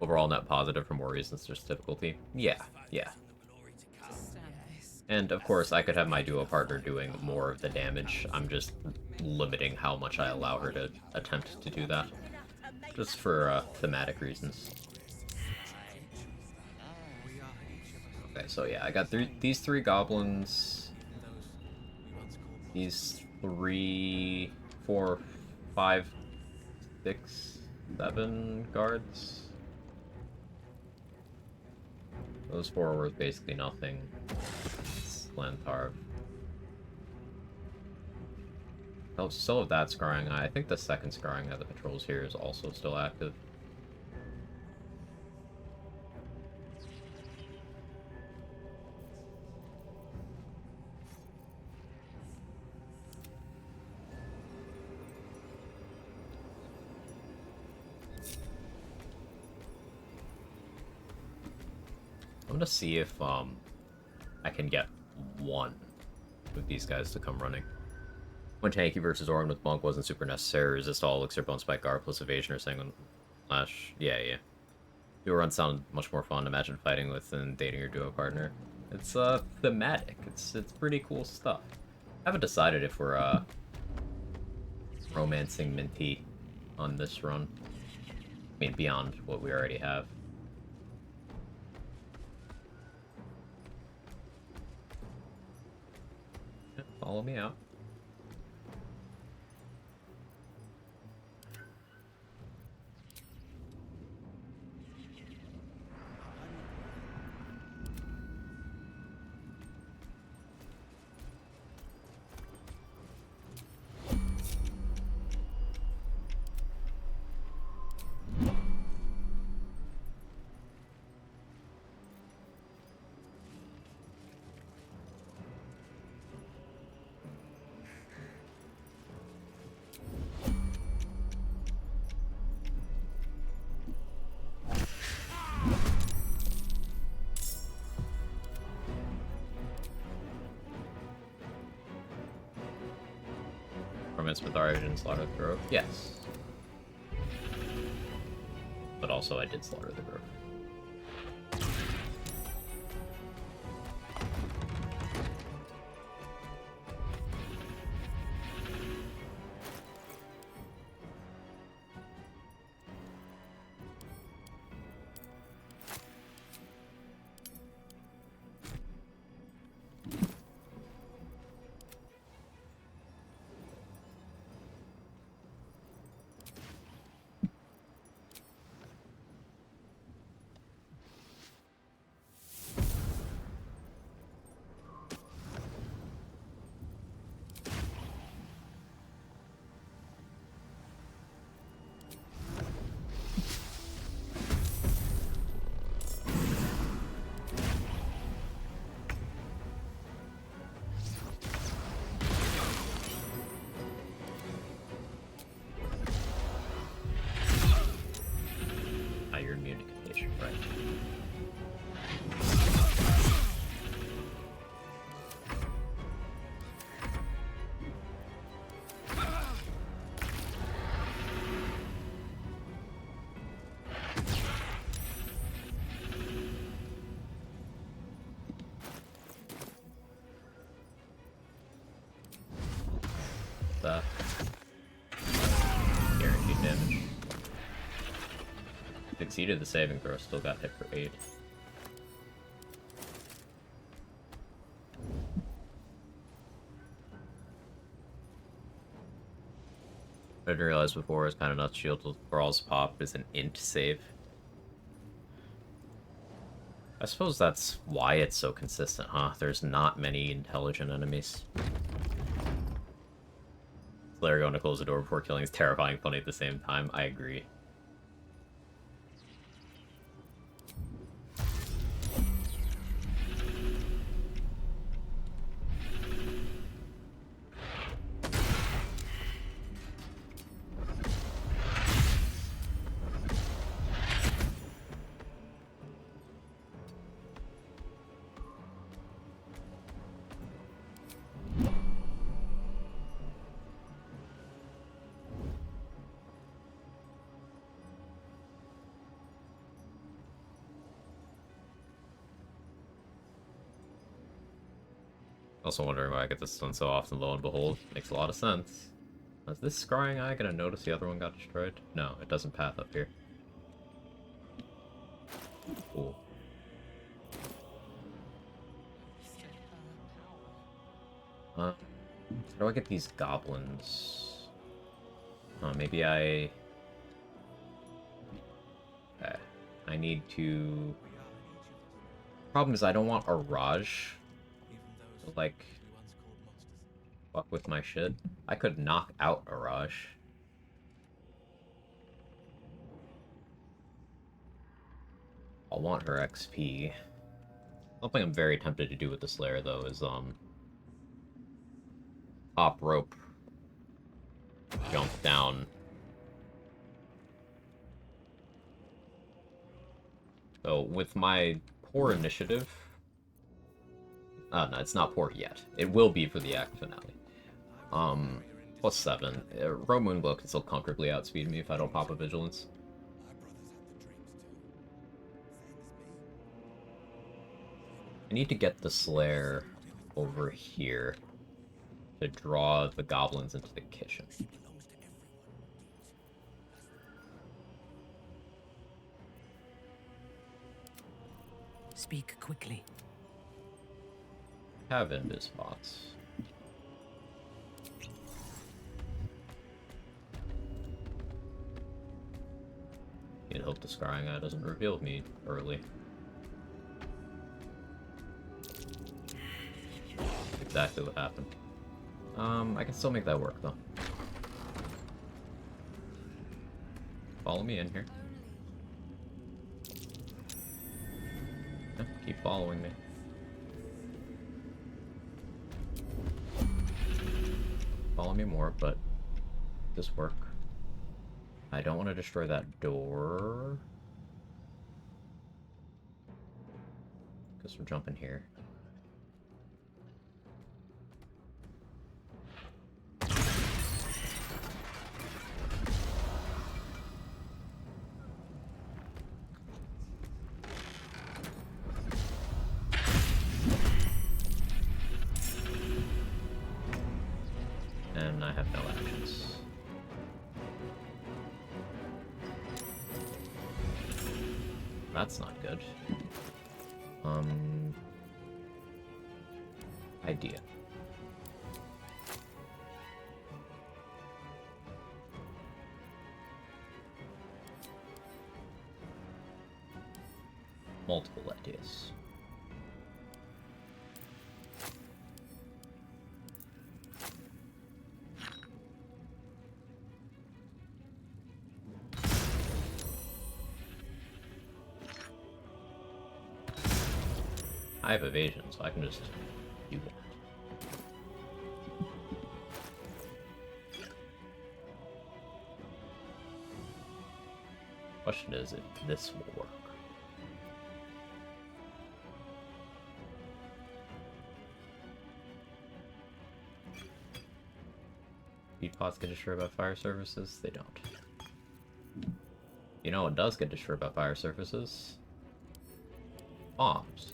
[SPEAKER 1] Overall net positive for more reasons, there's difficulty. Yeah. And of course, I could have my duo partner doing more of the damage. I'm just limiting how much I allow her to attempt to do that. Just for thematic reasons. Okay, so yeah, I got these three goblins. These 3, 4, 5, 6, 7 guards. Those 4 were worth basically nothing. Lantarv. Oh, still have that Scrying Eye. I think the second Scrying Eye that patrols here is also still active. I'm gonna see if I can get one of these guys to come running. When tanky versus Orin with Monk wasn't super necessary, resist all elixir, bone spike, guard plus evasion or sanguine lash. Yeah. Duo runs sound much more fun. Imagine fighting with and dating your duo partner. It's thematic. It's pretty cool stuff. I haven't decided if we're romancing Minty on this run. I mean, beyond what we already have. Follow me out. With Origin slaughter the Grove? Yes. But also I did slaughter the Grove. Guaranteed damage. Succeeded the saving throw, still got hit for 8. I didn't realize before, it's kind of nuts. Shield with Brawl's Pop is an int save. I suppose that's why it's so consistent, huh? There's not many intelligent enemies. Slayer going to close the door before killing is terrifying funny at the same time. I agree. Also wondering why I get this done so often, lo and behold. Makes a lot of sense. Is this scrying eye gonna notice the other one got destroyed? No, it doesn't path up here. Cool. How do I get these goblins? Maybe I... Okay. I need to... Problem is I don't want a Raj to, like, fuck with my shit. I could knock out a Raj. I'll want her XP. Something I'm very tempted to do with the Slayer, though, is, top rope. Jump down. So, with my poor initiative... no, it's not poor yet. It will be for the act finale. Plus 7. Row Moonglow can still comfortably outspeed me if I don't pop a Vigilance. I need to get the Slayer over here to draw the goblins into the kitchen.
[SPEAKER 3] Speak quickly.
[SPEAKER 1] Have invis bots. You'd hope the scrying eye doesn't reveal me early. Exactly what happened. I can still make that work though. Follow me in here. Yeah, keep following me. Follow me more, but this work. I don't want to destroy that door. Because we're jumping here. And I have no actions. That's not good. Idea. Multiple ideas. I have evasion, so I can just do that. Question is if this will work. Speed pots get destroyed by fire surfaces? They don't. You know what does get destroyed by fire surfaces? Bombs.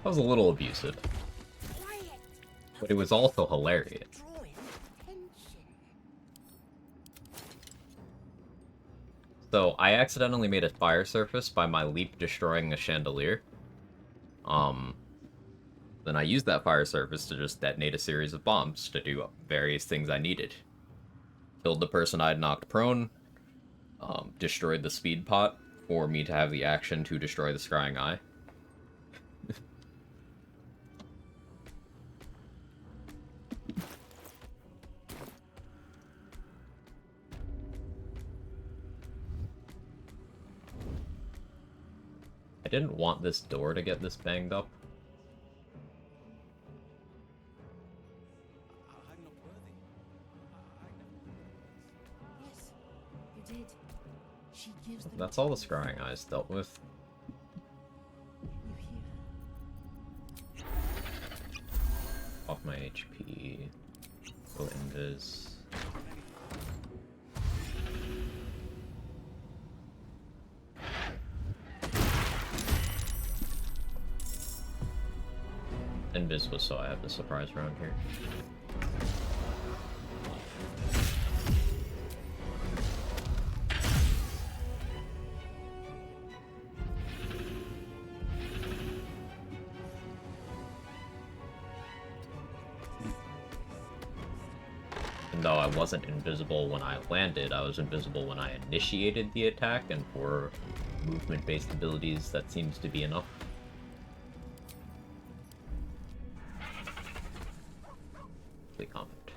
[SPEAKER 1] That was a little abusive, but it was also hilarious. So, I accidentally made a fire surface by my leap destroying a chandelier. Then I used that fire surface to just detonate a series of bombs to do various things I needed. Killed the person I'd knocked prone, destroyed the speed pot for me to have the action to destroy the scrying eye. I didn't want this door to get this banged up.
[SPEAKER 6] I'm not worthy.
[SPEAKER 7] Yes, you did. She gives them
[SPEAKER 1] That's all the scrying eyes dealt with.
[SPEAKER 7] you hear.
[SPEAKER 1] HP. Go invis. Invis was so I have the surprise round here. And though I wasn't invisible when I landed, I was invisible when I initiated the attack, and for movement-based abilities, that seems to be enough. Confident.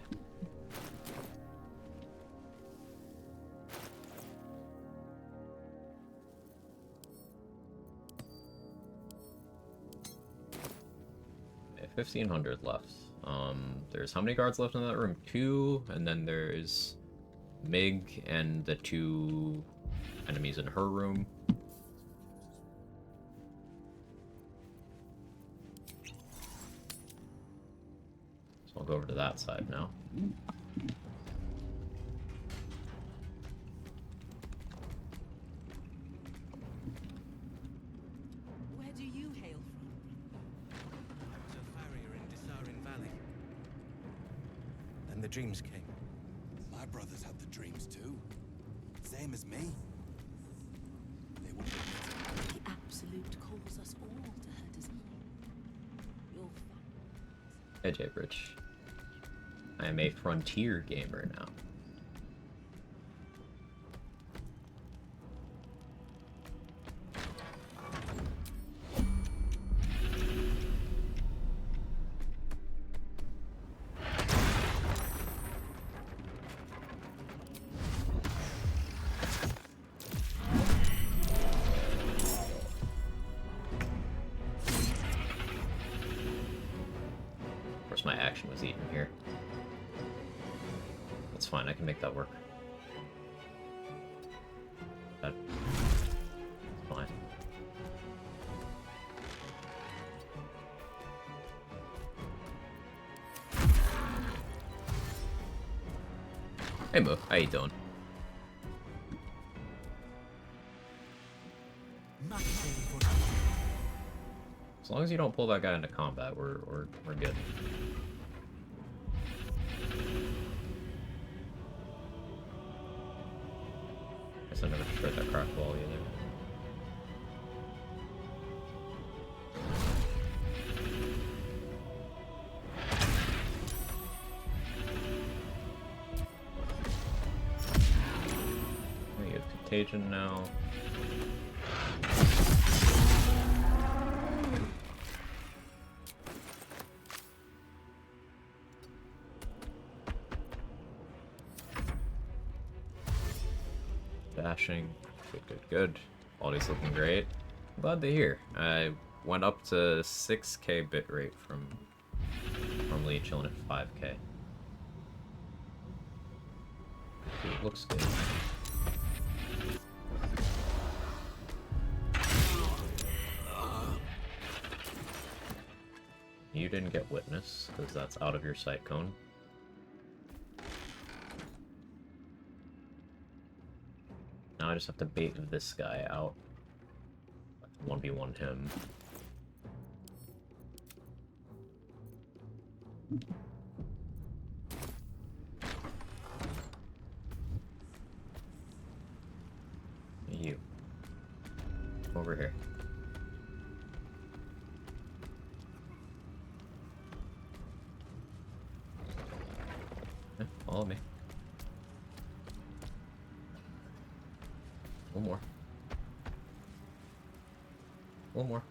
[SPEAKER 1] Okay, 1,500 left. There's how many guards left in that room? 2, and then there's Mig and the 2 enemies in her room. I'll go over to that side now.
[SPEAKER 7] Where do you hail from?
[SPEAKER 6] I was a farrier in Dissarin Valley. Then the dreams came.
[SPEAKER 8] My brothers had the dreams too. Same as me. They were
[SPEAKER 7] The Absolute calls us all to her design. Your
[SPEAKER 1] Hey, J-Bridge. I am a frontier gamer now. Of course, my action was eaten here. That's fine, I can make that work. That's fine. Hey Mo, how you doing? As long as you don't pull that guy into combat, we're good. Guess I never destroyed that crack wall either. We have Contagion now. Dashing. Good. Quality's looking great. Glad to hear. I went up to 6K bitrate from normally chilling at 5K. It looks good. You didn't get witness, because that's out of your sight cone. Now I just have to bait this guy out. 1v1 him. You. Over here. Follow me. One more. One more.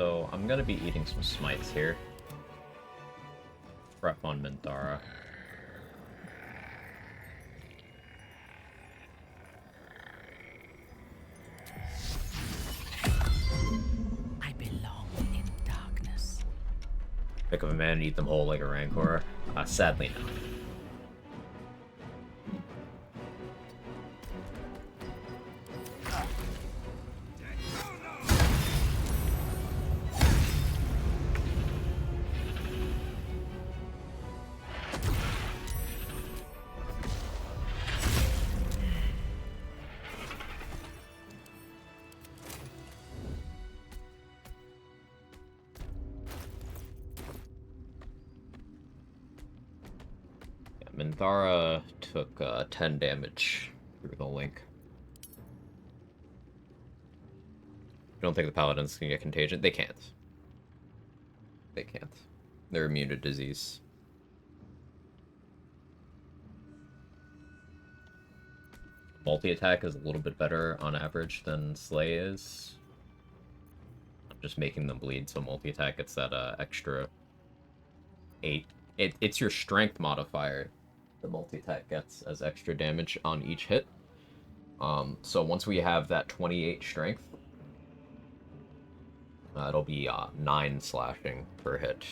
[SPEAKER 1] So I'm gonna be eating some smites here. Prep on Minthara.
[SPEAKER 3] I belong in darkness.
[SPEAKER 1] Pick up a man and eat them whole like a Rancor. Sadly no. Minthara took 10 damage through the link. I don't think the paladins can get contagion. They can't. They can't. They're immune to disease. Multi-attack is a little bit better on average than Slay is. I'm just making them bleed, so multi-attack gets that extra 8. It's your strength modifier the multi-attack gets as extra damage on each hit. So once we have that 28 strength, it'll be 9 slashing per hit.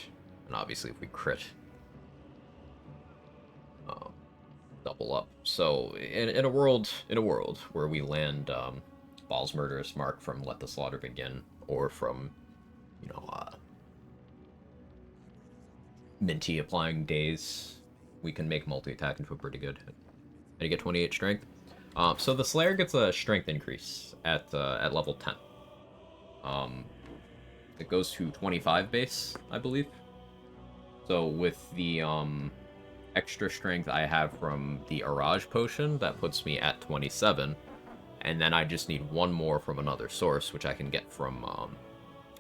[SPEAKER 1] And obviously if we crit, double up. So in a world where we land Baal's Murderous Mark from Let the Slaughter Begin, or from, you know, Minty applying Daze, we can make multi-attack into a pretty good hit. And you get 28 strength. So the Slayer gets a strength increase at level 10. It goes to 25 base, I believe. So with the extra strength I have from the Araj potion, that puts me at 27. And then I just need one more from another source, which I can get from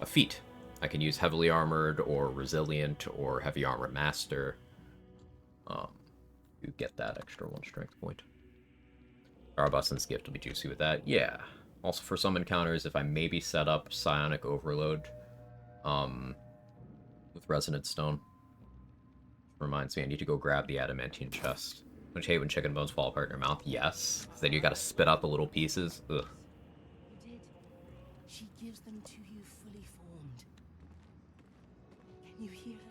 [SPEAKER 1] a feat. I can use Heavily Armored, or Resilient, or Heavy Armor Master. You get that extra 1 strength point. Arabassan's Gift will be juicy with that. Yeah. Also for some encounters, if I maybe set up Psionic Overload with Resonant Stone. Reminds me I need to go grab the Adamantine chest. Don't you hate when chicken bones fall apart in your mouth? Yes. So then you gotta spit out the little pieces. Ugh.
[SPEAKER 7] You did. She gives them to you fully formed. Can you hear her?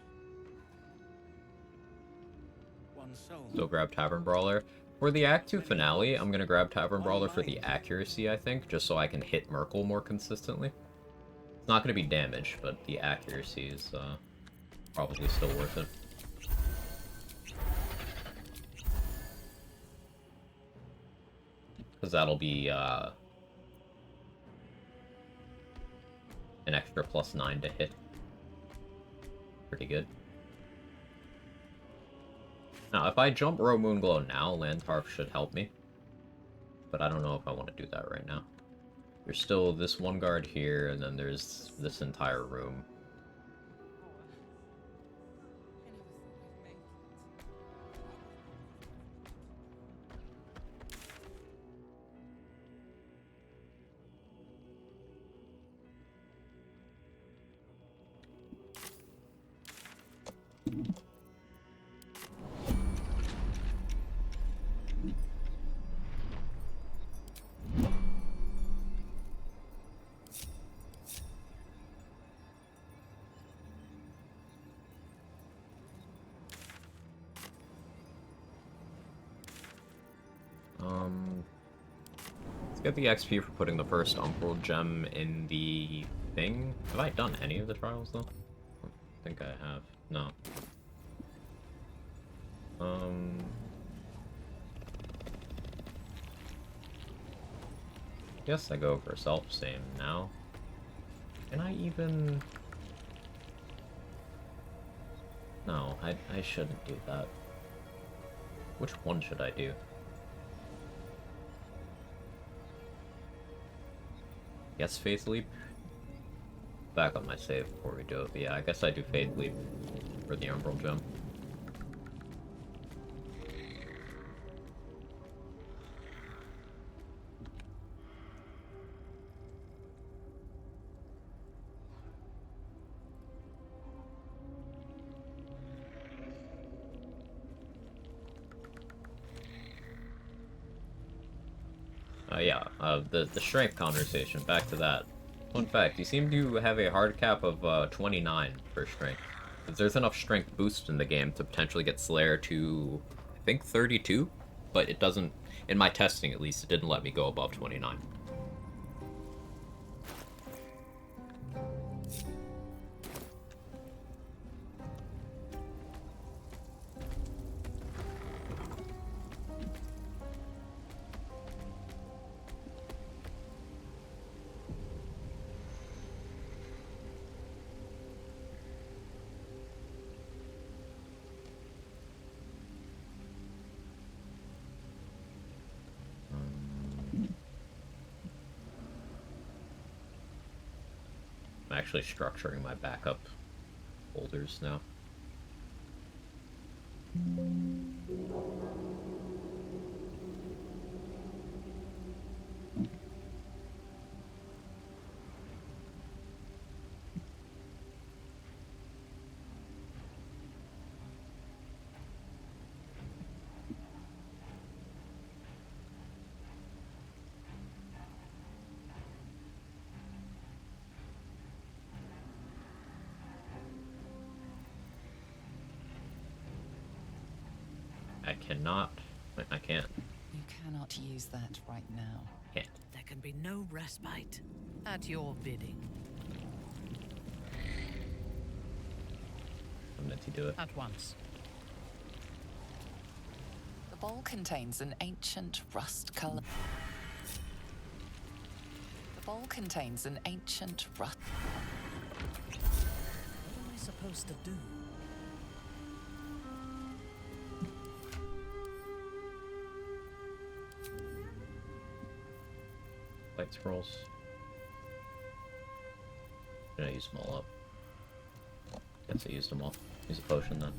[SPEAKER 8] One soul.
[SPEAKER 1] So grab Tavern Brawler. For the Act 2 finale, I'm gonna grab Tavern Brawler for the accuracy, I think, just so I can hit Merkel more consistently. It's not gonna be damage, but the accuracy is probably still worth it. Because that'll be an extra +9 to hit. Pretty good. Now, if I jump Row Moonglow now, Landtarf should help me. But I don't know if I want to do that right now. There's still this one guard here, and then there's this entire room. Let's get the XP for putting the first Umbral Gem in the thing. Have I done any of the trials, though? I don't think I have. No. Guess I go for self-same now. Can I even... No, I shouldn't do that. Which one should I do? Yes, Faith Leap. Back on my save before we do it. But yeah, I guess I do Faith Leap for the Umbral Gem. yeah, the strength conversation, back to that. Fun fact, you seem to have a hard cap of 29 for strength. If there's enough strength boost in the game to potentially get Slayer to, I think, 32, but it doesn't, in my testing at least, it didn't let me go above 29. I'm actually structuring my backup folders now. I can't.
[SPEAKER 9] You cannot use that right now.
[SPEAKER 1] Can't.
[SPEAKER 3] There can be no respite. At your bidding.
[SPEAKER 1] I'm meant to do it.
[SPEAKER 3] At once.
[SPEAKER 9] The bowl contains an ancient rust color. The bowl contains an ancient rust.
[SPEAKER 3] What am I supposed to do?
[SPEAKER 1] Light scrolls. Did I use them all up? Guess I used them all. Use a potion then.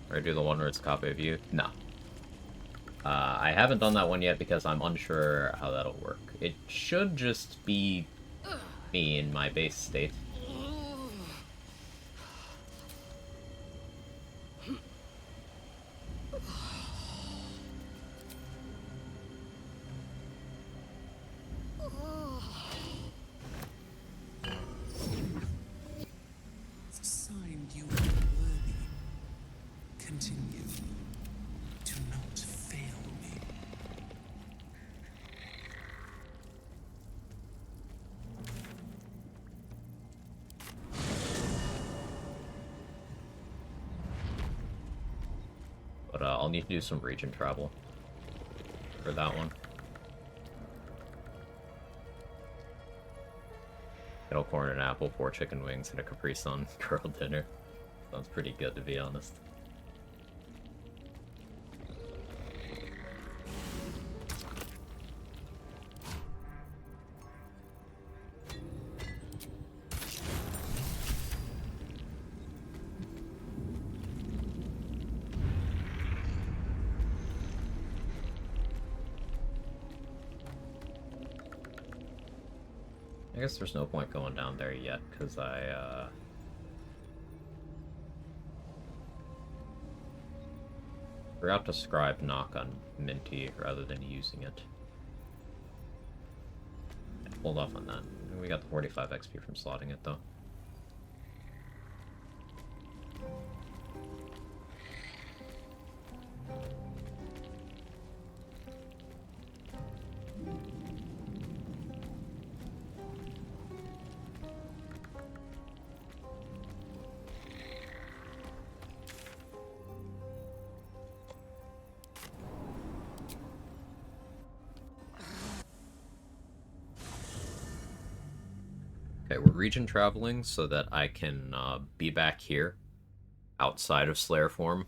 [SPEAKER 1] Or do the one where it's a copy of you? No. I haven't done that one yet because I'm unsure how that'll work. It should just be me in my base state.
[SPEAKER 2] It's a sign you are worthy. Continue. Do not fail me.
[SPEAKER 1] But I'll need to do some region travel for that one. Kettle corn and apple, 4 chicken wings, and a Capri Sun girl dinner. Sounds pretty good, to be honest. I guess there's no point going down there yet, because I, forgot to scribe knock on Minty rather than using it. Hold off on that. We got the 45 XP from slotting it, though. Okay, we're region traveling so that I can be back here outside of Slayer form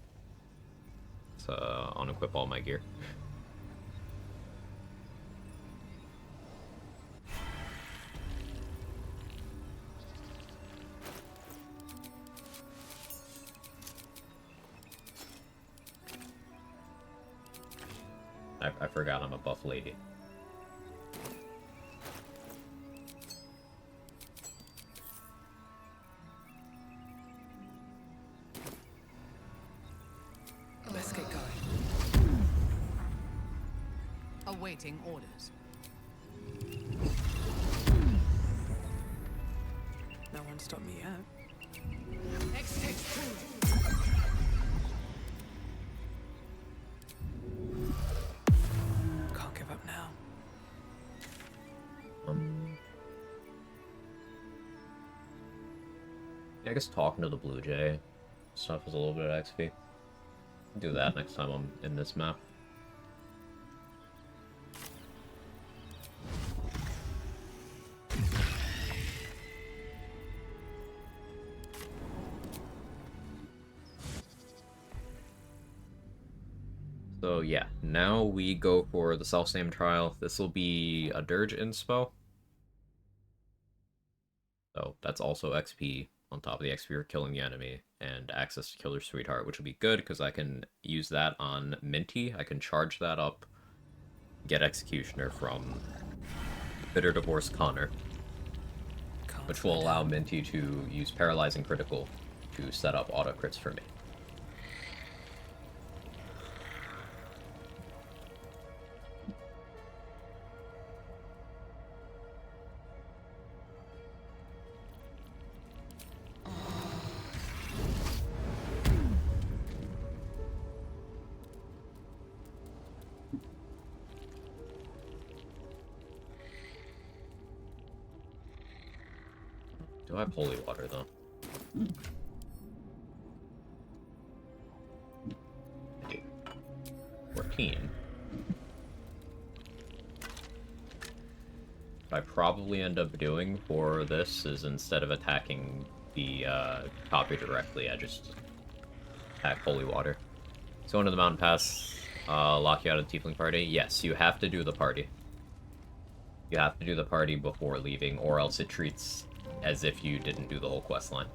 [SPEAKER 1] to unequip all my gear. I forgot I'm a buff lady.
[SPEAKER 3] Awaiting orders.
[SPEAKER 10] No one stopped me yet. Can't give up now.
[SPEAKER 1] Yeah, I guess talking to the Blue Jay stuff is a little bit of XP. Do that next time I'm in this map. So yeah, now we go for the self-same trial. This will be a Dirge inspo. So that's also XP on top of the XP for killing the enemy, and access to Killer Sweetheart, which will be good because I can use that on Minty. I can charge that up, get Executioner from Bitter Divorce Connor, which will allow Minty to use Paralyzing Critical to set up auto crits for me. Do I have holy water, though? I do. 14. What I probably end up doing for this is instead of attacking the copy directly, I just attack holy water. So into the mountain pass, lock you out of the Tiefling party. Yes, you have to do the party. You have to do the party before leaving, or else it treats as if you didn't do the whole quest line.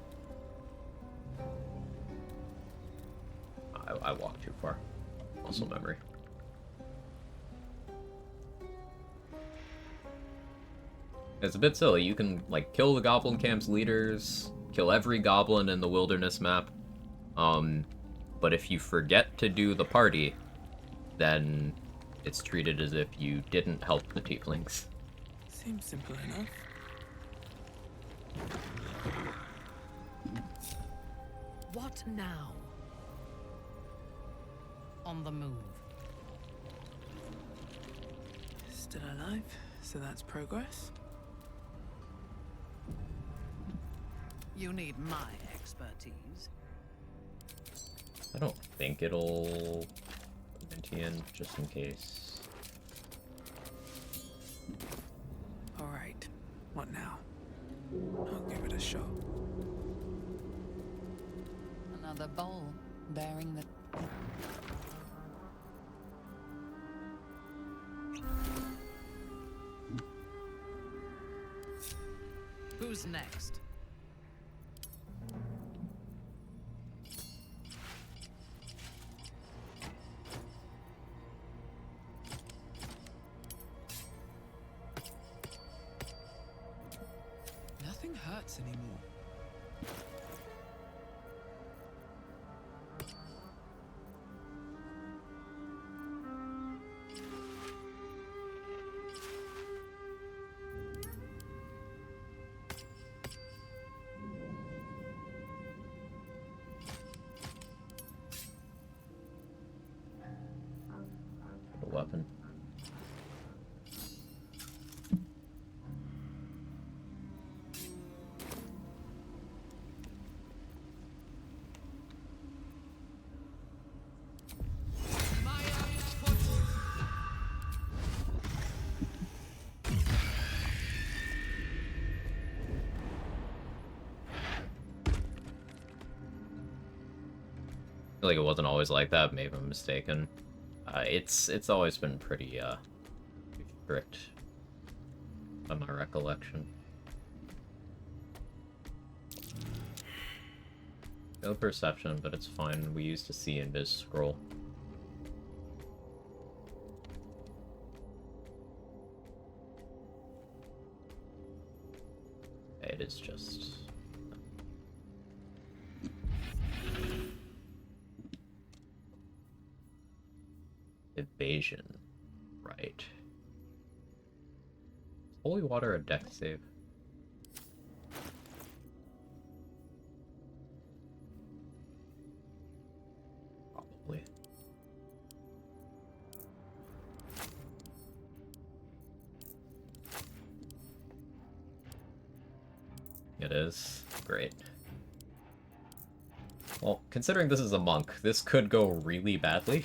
[SPEAKER 1] I walked too far. Muscle memory. It's a bit silly. You can, like, kill the Goblin Camp's leaders, kill every goblin in the wilderness map, but if you forget to do the party, then it's treated as if you didn't help the Tieflings.
[SPEAKER 10] Seems simple enough.
[SPEAKER 3] What now? On the move.
[SPEAKER 10] Still alive, so that's progress.
[SPEAKER 3] You need my expertise.
[SPEAKER 1] I don't think it'll Minty in, just in case.
[SPEAKER 10] Alright, what now? I'll give it a shot.
[SPEAKER 9] Another bowl bearing the...
[SPEAKER 3] Who's next?
[SPEAKER 10] Nothing hurts anymore.
[SPEAKER 1] A weapon. I feel like it wasn't always like that. Maybe I'm mistaken. It's always been pretty strict, by my recollection. No perception, but it's fine. We used to see Invis scroll. It is just... Evasion Right. Holy water a deck save? Probably. It is. Great. Well, considering this is a monk, this could go really badly.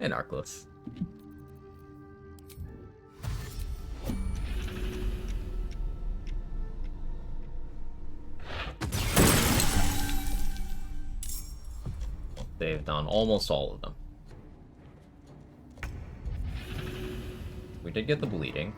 [SPEAKER 1] And Arclus. They've done almost all of them. We did get the bleeding.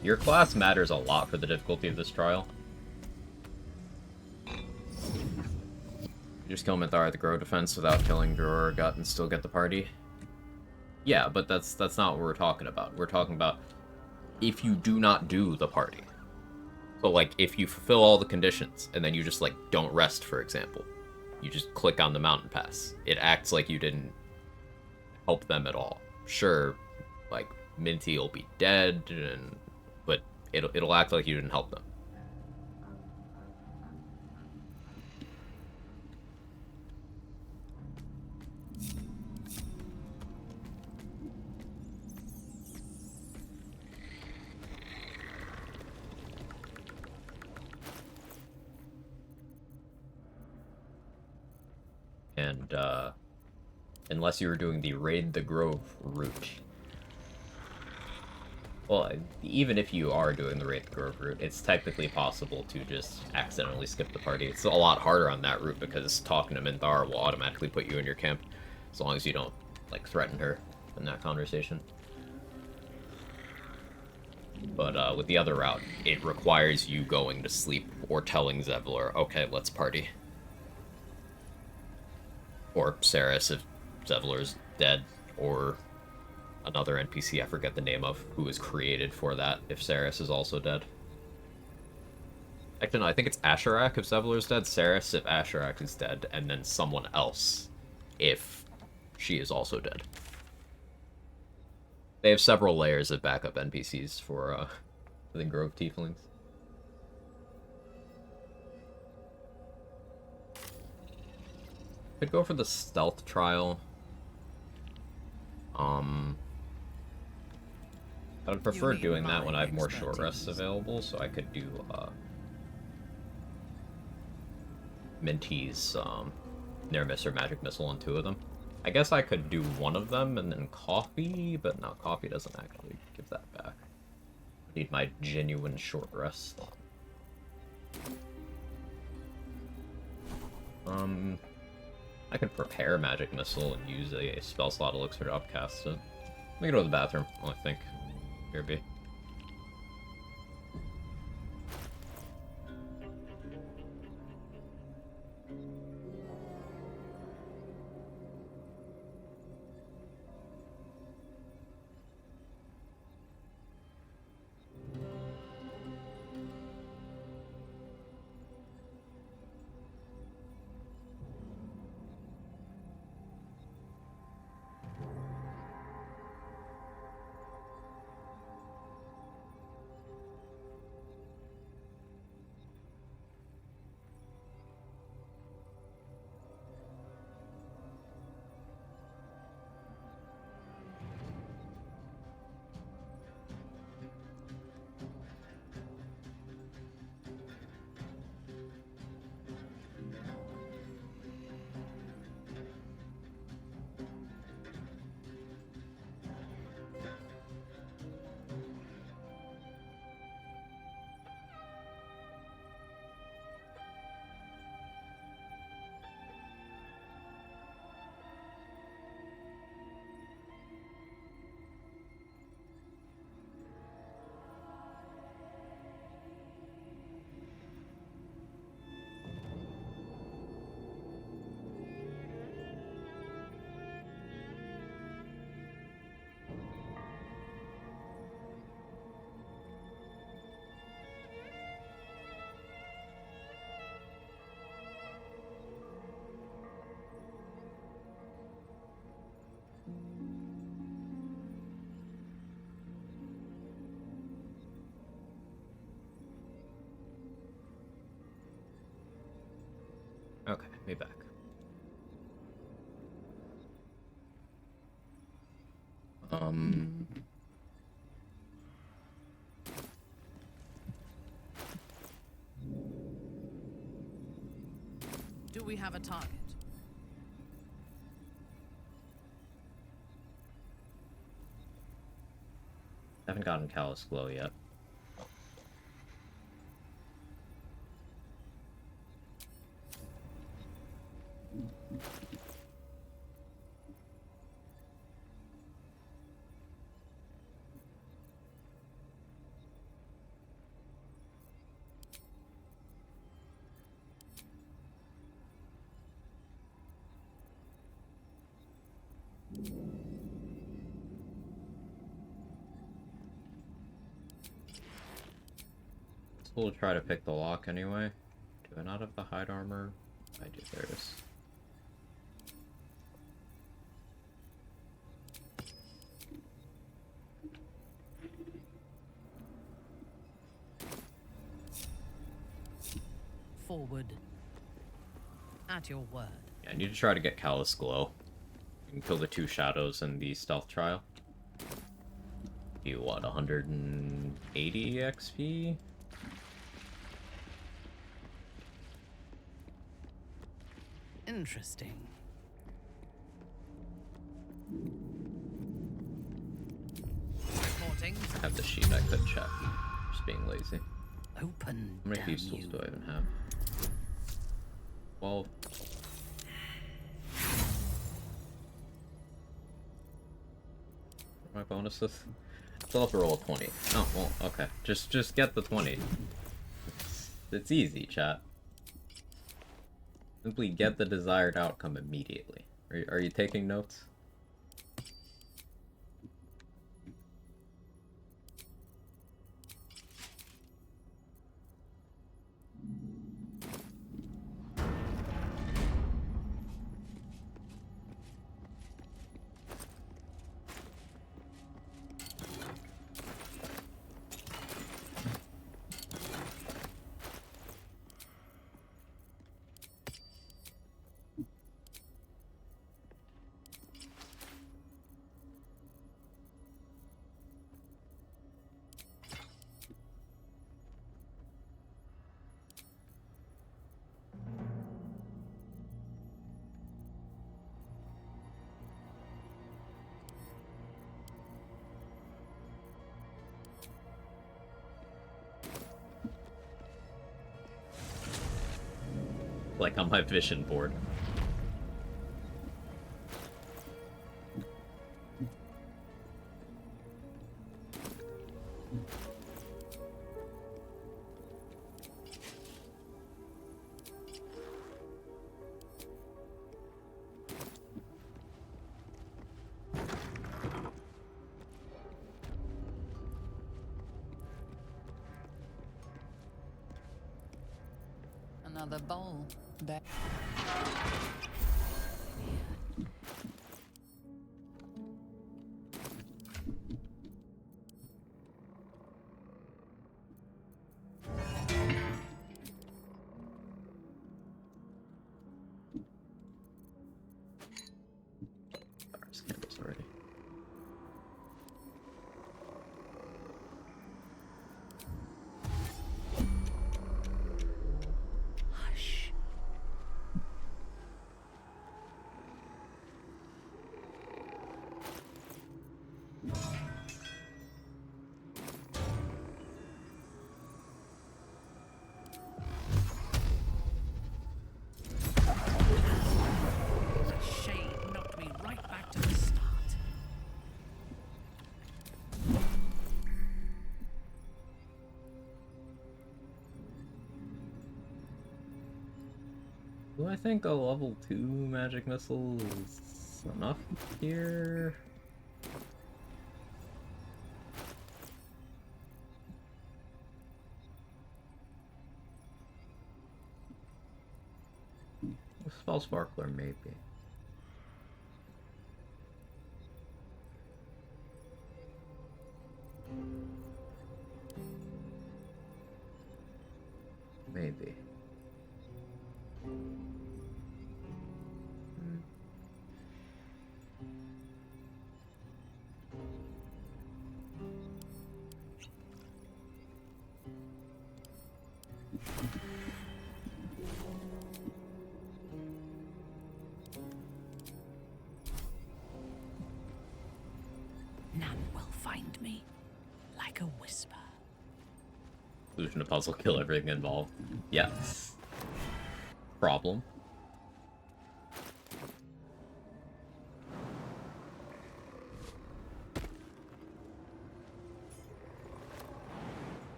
[SPEAKER 1] Your class matters a lot for the difficulty of this trial. You just kill Minthara at the Grove defense without killing Dror Gut and still get the party. Yeah, but that's not what we're talking about. We're talking about if you do not do the party. So, like, if you fulfill all the conditions, and then you just, like, don't rest, for example. You just click on the mountain pass. It acts like you didn't help them at all. Sure, like, Minty will be dead, but it'll act like you didn't help them. And, unless you were doing the Raid the Grove route. Well, even if you are doing the Raid the Grove route, it's technically possible to just accidentally skip the party. It's a lot harder on that route because talking to Minthara will automatically put you in your camp, as long as you don't, like, threaten her in that conversation. But with the other route, it requires you going to sleep or telling Zevlor, okay, let's party. Or Saris if Zevlor's dead, or another NPC I forget the name of, who was created for that if Saris is also dead. Actually, no, I think it's Asherak if Zevlor's dead, Saris if Asherak is dead, and then someone else if she is also dead. They have several layers of backup NPCs for the Grove Tieflings. Could go for the stealth trial. I would prefer doing that when I have more short rests available, so I could do Minty's Near-Miss or Magic Missile on 2 of them. I guess I could do one of them and then Coffee, but no, Coffee doesn't actually give that back. I need my genuine short rest. I could prepare Magic Missile and use a spell slot elixir to upcast it. Let me go to the bathroom, I think. Here be. Way back.
[SPEAKER 3] Do we have a target?
[SPEAKER 1] Haven't gotten Callous Glow yet. We'll try to pick the lock anyway. Do I not have the hide armor? I do. There it is.
[SPEAKER 3] Forward. At your word.
[SPEAKER 1] Yeah, I need to try to get Callous Glow. You can kill the 2 shadows in the stealth trial. You what, 180 XP?
[SPEAKER 3] Interesting. Reporting.
[SPEAKER 1] I have the sheet I could check. Just being lazy.
[SPEAKER 3] Open.
[SPEAKER 1] How many
[SPEAKER 3] damn
[SPEAKER 1] thieves tools
[SPEAKER 3] you.
[SPEAKER 1] do I even have? 12. What are my bonuses? Still have to roll a 20. Oh, well, okay. Just get the 20. It's easy, chat. Simply get the desired outcome immediately. Are you taking notes? Like on my vision board.
[SPEAKER 9] Another bowl. Back.
[SPEAKER 1] Already.
[SPEAKER 3] Hush. That shade knocked me right back to the start.
[SPEAKER 1] Do I think a level 2 magic missile is enough here? Spell Sparkler, maybe. Maybe.
[SPEAKER 7] eluded me like a whisper.
[SPEAKER 1] Solution to puzzle, kill everything involved. Yeah. Problem.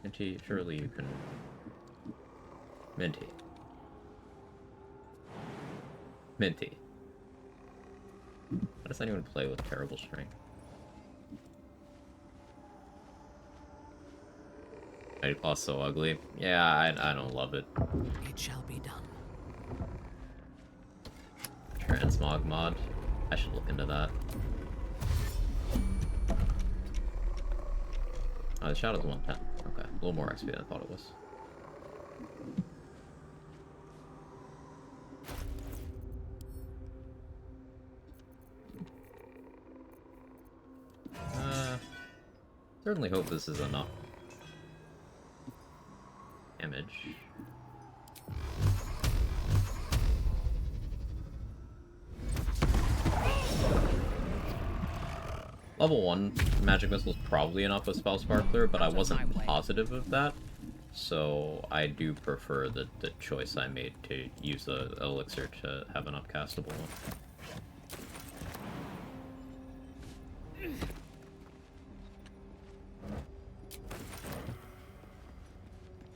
[SPEAKER 1] Minty, surely you can... Minty. Minty. How does anyone play with terrible strength? Mighty Claw's so ugly. Yeah, I don't love it.
[SPEAKER 3] It shall be done.
[SPEAKER 1] Transmog mod. I should look into that. Oh, the Shadow's 110. Okay, a little more XP than I thought it was. Certainly hope this is enough damage. Level 1 magic missile is probably enough with Spell Sparkler, but I wasn't positive of that, so I do prefer the choice I made to use the elixir to have an upcastable one.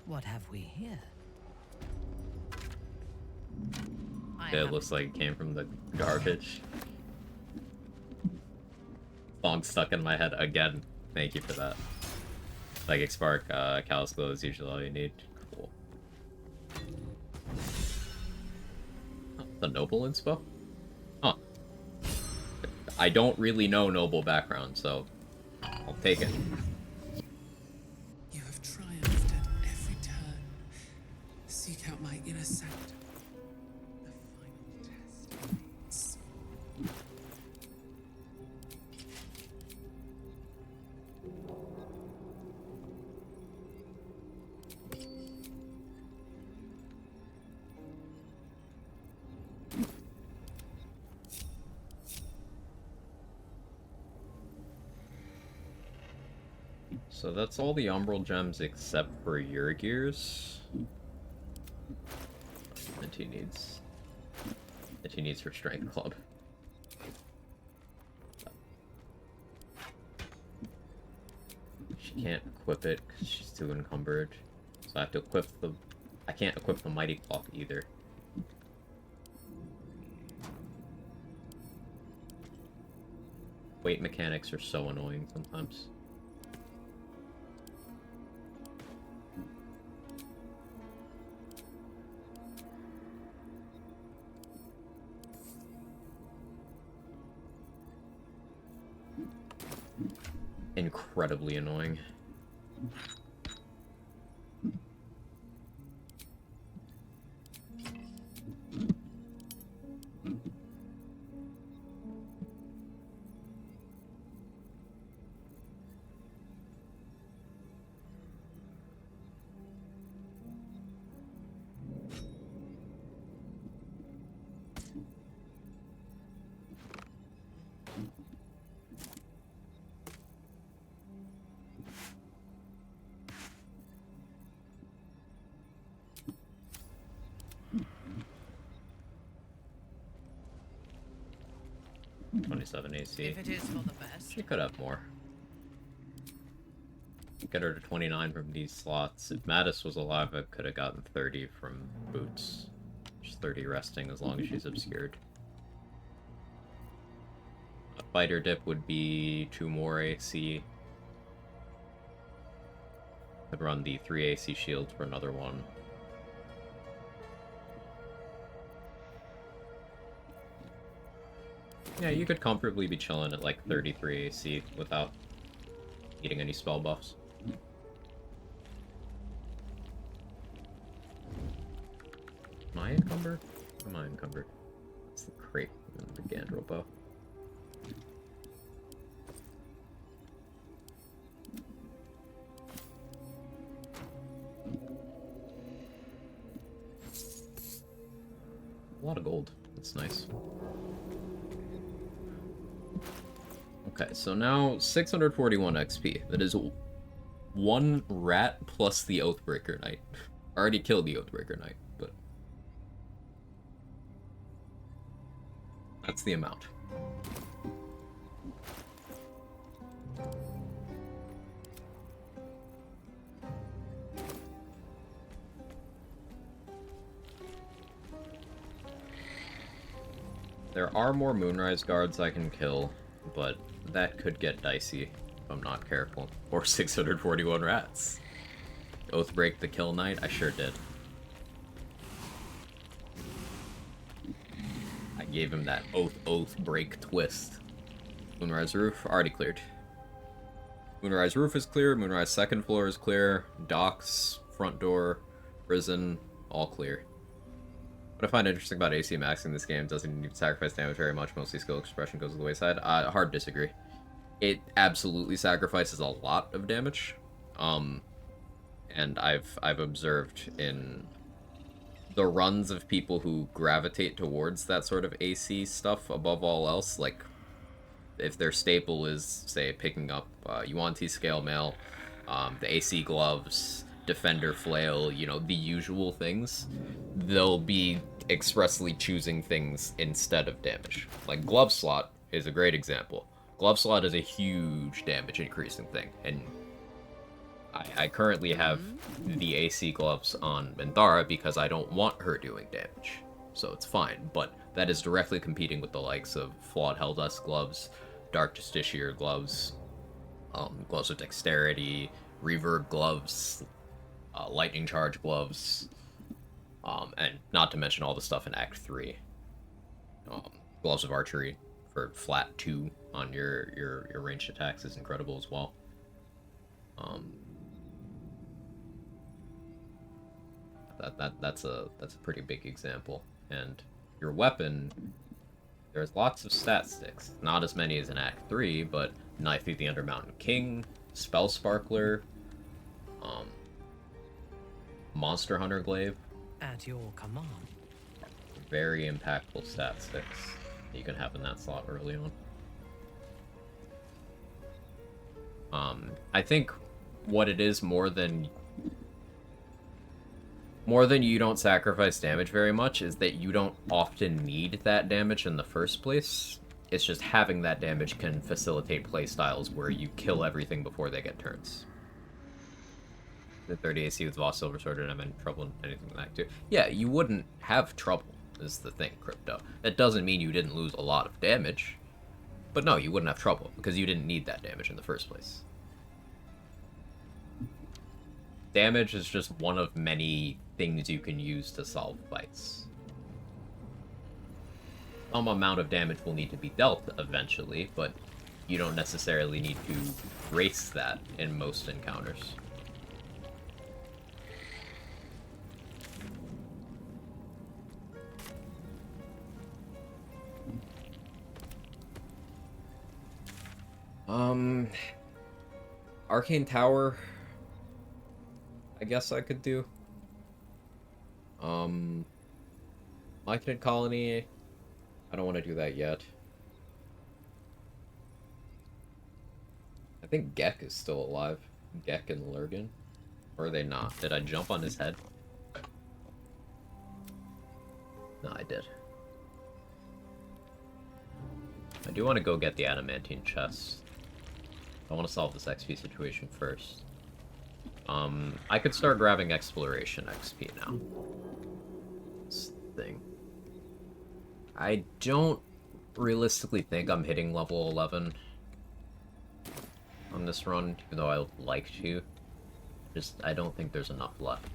[SPEAKER 3] What have we here?
[SPEAKER 1] It looks like it came from the garbage. Song stuck in my head again. Thank you for that. Psychic Spark, Callous Glow is usually all you need. Cool. Oh, the Noble inspo? Huh. I don't really know Noble background, so I'll take it.
[SPEAKER 2] You have triumphed at every turn. Seek out my inner sanctum. The final test awaits.
[SPEAKER 1] So that's all the Umbral Gems except for Urgears. Minty needs her Strength Club. She can't equip it because she's too encumbered. So I have to equip the... I can't equip the Mighty Clock either. Weight mechanics are so annoying sometimes. Incredibly annoying. AC.
[SPEAKER 3] If it is for the best.
[SPEAKER 1] She could have more. Get her to 29 from these slots. If Mattis was alive, I could have gotten 30 from Boots. Just 30 resting as long as she's obscured. A fighter dip would be 2 more AC. Could run the 3 AC shields for another one. Yeah, you could comfortably be chilling at like 33 AC without needing any spell buffs. Am I encumbered? Am I encumbered? It's the crate and the Gandrel bow. A lot of gold. That's nice. Okay, so now 641 XP. That is one rat plus the Oathbreaker Knight. I already killed the Oathbreaker Knight, but that's the amount. There are more Moonrise Guards I can kill, but that could get dicey if I'm not careful. Or 641 rats. Oathbreak the Kill Knight? I sure did. I gave him that Oathbreak twist. Moonrise Roof, already cleared. Moonrise Roof is clear, Moonrise second floor is clear, docks, front door, prison, all clear. What I find interesting about AC maxing this game doesn't need to sacrifice damage very much, mostly skill expression goes to the wayside. Hard disagree. It absolutely sacrifices a lot of damage. And I've observed in the runs of people who gravitate towards that sort of AC stuff above all else, like if their staple is, say, picking up Yuan-Ti Scale Mail, the AC gloves, Defender Flail, you know, the usual things, they'll be expressly choosing things instead of damage. Like Glove Slot is a great example. Glove Slot is a huge damage increasing thing, and I currently have the AC gloves on Minthara because I don't want her doing damage. So it's fine, but that is directly competing with the likes of Flawed Helldust gloves, Dark Justiciar gloves, gloves with dexterity, Reverb gloves, Lightning Charge gloves, and not to mention all the stuff in Act 3. Gloves of Archery for flat 2 on your ranged attacks is incredible as well. That's a pretty big example. And your weapon, there's lots of stat sticks. Not as many as in Act 3, but Knife Through the Undermountain King, Spell Sparkler, Monster Hunter Glaive.
[SPEAKER 3] At your command.
[SPEAKER 1] Very impactful stat sticks you can have in that slot early on. I think what it is more than you don't sacrifice damage very much is that you don't often need that damage in the first place. It's just having that damage can facilitate playstyles where you kill everything before they get turns. The 30 AC with Voss Silver Sword and I'm in trouble in anything like that too. Yeah, you wouldn't have trouble, is the thing, Crypto. That doesn't mean you didn't lose a lot of damage. But no, you wouldn't have trouble, because you didn't need that damage in the first place. Damage is just one of many things you can use to solve fights. Some amount of damage will need to be dealt eventually, but you don't necessarily need to race that in most encounters. Arcane Tower, I guess I could do. Myconid Colony, I don't want to do that yet. I think Gek is still alive. Gek and Lurgan. Or are they not? Did I jump on his head? No, I did. I do want to go get the adamantine chest. I want to solve this XP situation first. I could start grabbing exploration XP now. This thing. I don't realistically think I'm hitting level 11 on this run, even though I like to. Just, I don't think there's enough left.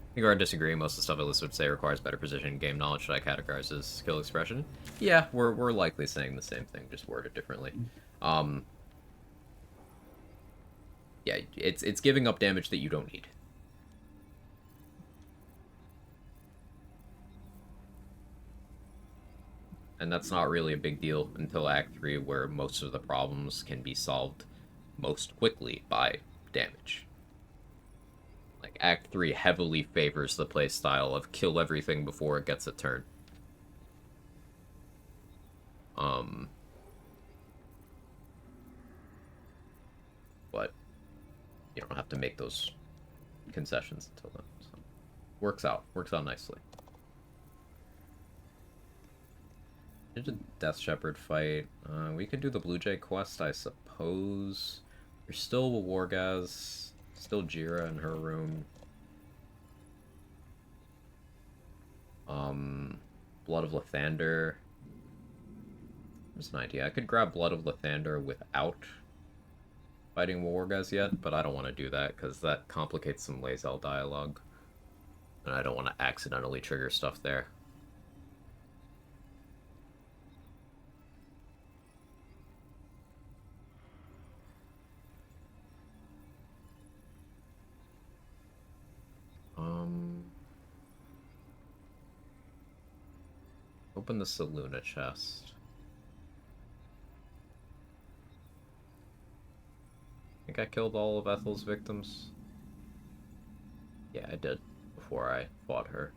[SPEAKER 1] I think I disagree. Most of the stuff I listed would say requires better precision game knowledge. Should I categorize as skill expression? Yeah, we're likely saying the same thing, just worded differently. Yeah, it's giving up damage that you don't need. And that's not really a big deal until Act 3, where most of the problems can be solved most quickly by damage. Like, Act 3 heavily favors the playstyle of kill everything before it gets a turn. But you don't have to make those concessions until then. So. Works out nicely. Did a Death Shepherd fight. We could do the Blue Jay quest, I suppose. There's still Wargaz, still Jira in her room. Blood of Lathander. There's an idea. I could grab Blood of Lathander without fighting Wargaz yet, but I don't want to do that because that complicates some Lae'zel dialogue. And I don't want to accidentally trigger stuff there. Open the Selûne chest. I think I killed all of Ethel's victims. Yeah, I did, before I fought her.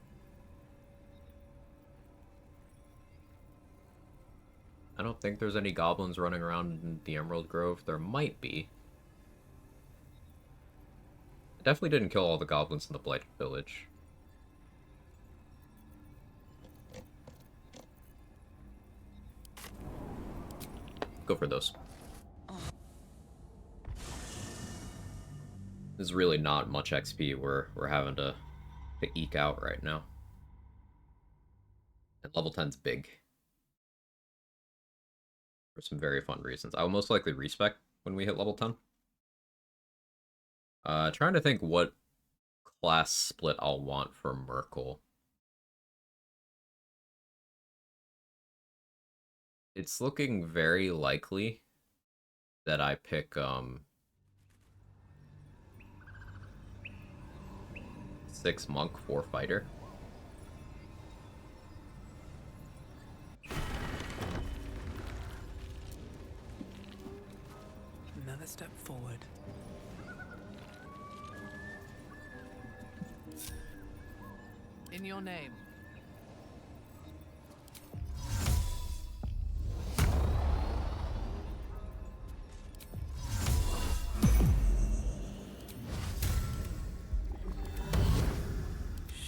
[SPEAKER 1] I don't think there's any goblins running around in the Emerald Grove. There might be. I definitely didn't kill all the goblins in the Blighted Village. Go for those. There's really not much XP we're having to eke out right now. And level 10's big. For some very fun reasons. I will most likely respec when we hit level 10. Trying to think what class split I'll want for Myrkul. It's looking very likely that I pick 6 monk, 4 fighter.
[SPEAKER 10] Another step forward.
[SPEAKER 3] In your name.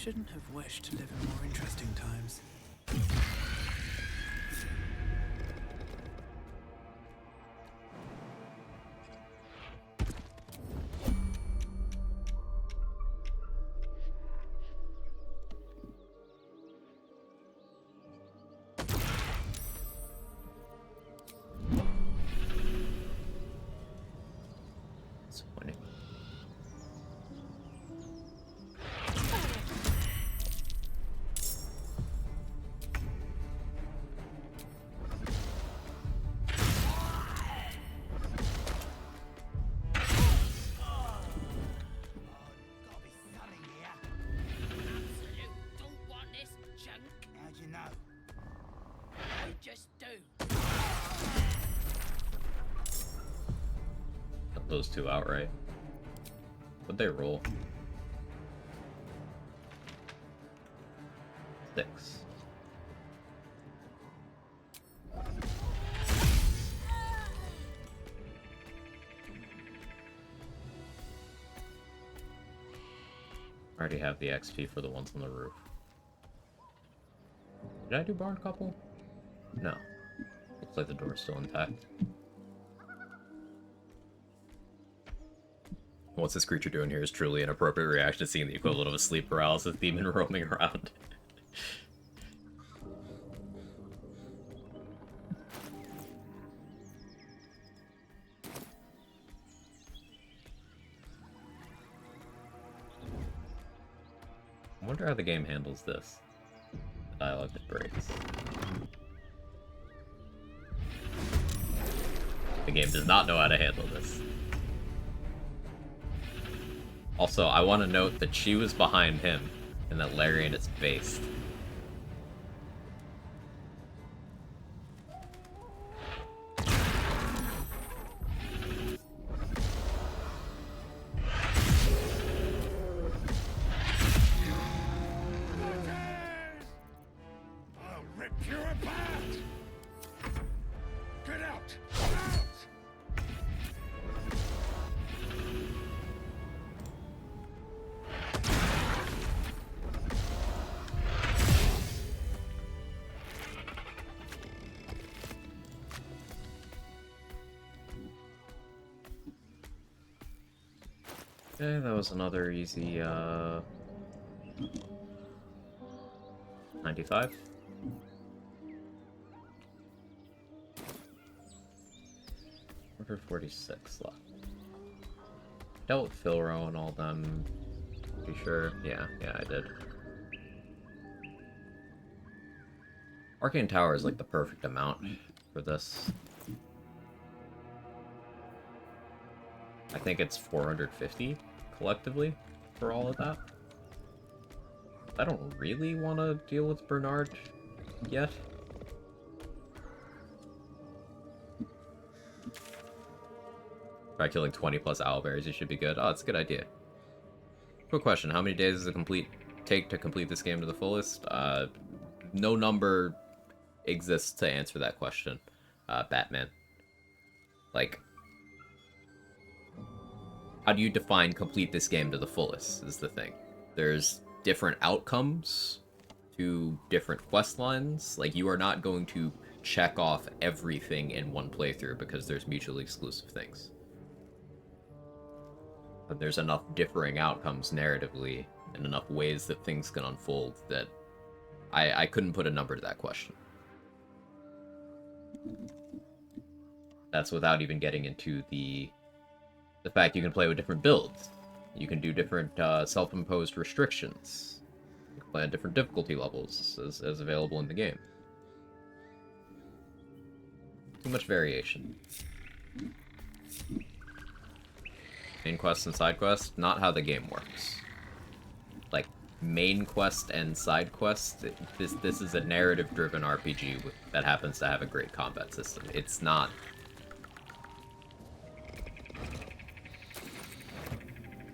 [SPEAKER 10] Shouldn't have wished to live in more interesting times.
[SPEAKER 1] Disappointing. Cut those two outright. What'd they roll? 6. I already have the XP for the ones on the roof. Did I do Barn Couple? No. Looks like the door's still intact. What's this creature doing here is truly an appropriate reaction to seeing the equivalent of a sleep paralysis demon roaming around. I wonder how the game handles this. The dialogue just breaks. The game does not know how to handle this. Also, I want to note that she was behind him, and that Larian is based. Okay, that was another easy, 95. Order 46 left. Dealt with Philro and all them. Pretty sure. Yeah, I did. Arcane Tower is like the perfect amount for this. I think it's 450 collectively for all of that. I don't really want to deal with Bernard yet. Try killing 20 plus owlbears, you should be good. Oh, that's a good idea. Quick question, how many days does it take to complete this game to the fullest? No number exists to answer that question, Batman. Like, how do you define complete this game to the fullest, is the thing. There's different outcomes to different quest lines. Like, you are not going to check off everything in one playthrough because there's mutually exclusive things. But there's enough differing outcomes narratively and enough ways that things can unfold that I couldn't put a number to that question. That's without even getting into the fact you can play with different builds. You can do different self-imposed restrictions. You can play on different difficulty levels as available in the game. Too much variation. Main quest and side quest, not how the game works. Like, main quest and side quest, this is a narrative-driven RPG that happens to have a great combat system. It's not...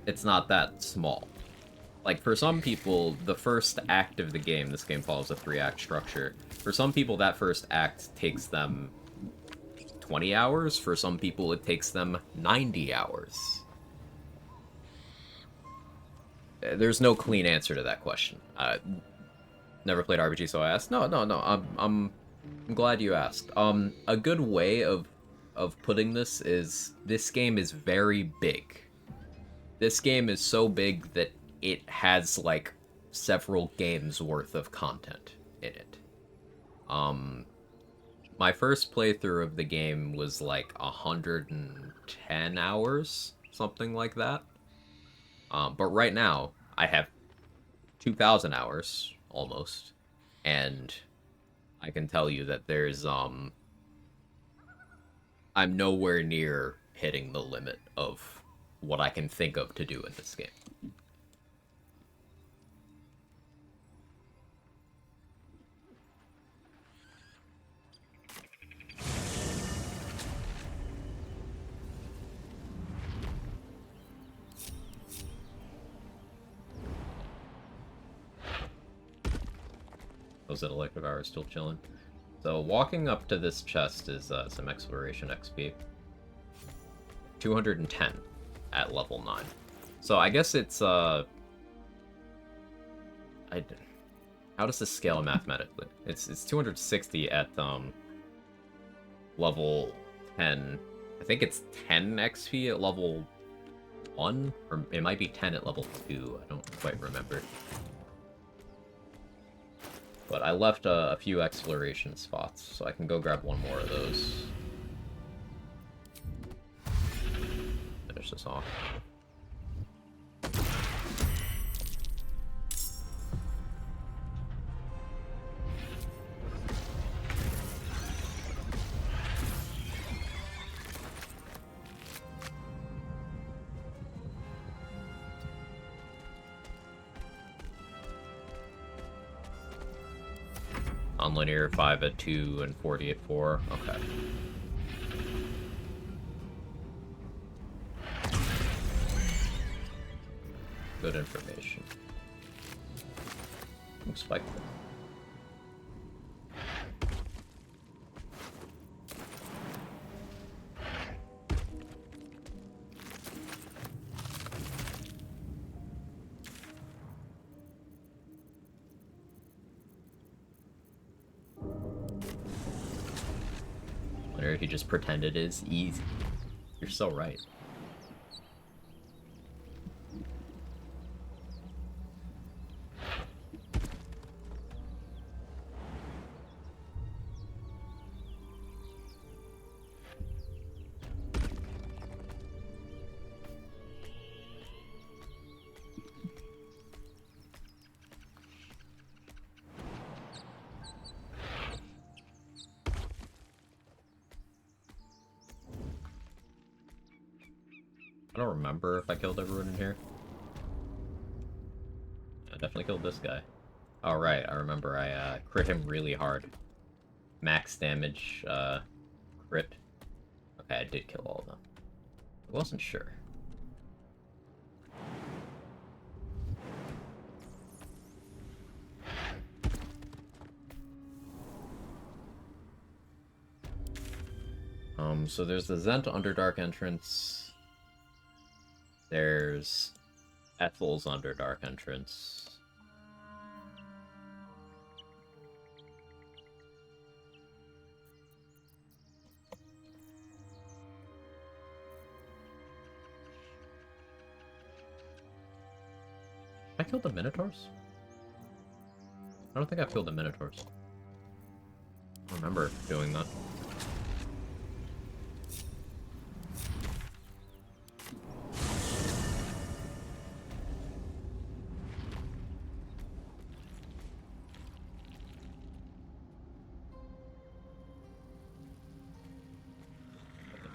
[SPEAKER 1] It's not that small. Like, for some people, the first act of the game, this game follows a 3-act structure, for some people that first act takes them 20 hours, for some people it takes them 90 hours. There's no clean answer to that question. Never played RPG, so I asked. No. I'm glad you asked. A good way of putting this is this game is very big. This game is so big that it has like several games worth of content in it. My first playthrough of the game was like 110 hours, something like that. But right now, I have 2,000 hours, almost, and I can tell you that there's, I'm nowhere near hitting the limit of what I can think of to do in this game. Those at Elective Hour are still chilling. So walking up to this chest is some exploration XP. 210 at level 9. So I guess it's how does this scale mathematically? It's 260 at level 10. I think it's 10 XP at level 1, or it might be 10 at level 2. I don't quite remember. But I left a few exploration spots, so I can go grab one more of those. Finish this off. Linear 5 at 2 and 40 at 4. Okay. Good information. Ooh, spike. If you just pretend it is easy. You're so right. I don't remember if I killed everyone in here. I definitely killed this guy. Oh, right, I remember I crit him really hard. Max damage, crit. Okay, I did kill all of them. I wasn't sure. So there's the Zent Underdark entrance. There's Ethel's Underdark entrance. I killed the Minotaurs? I don't think I've killed the Minotaurs. I don't remember doing that.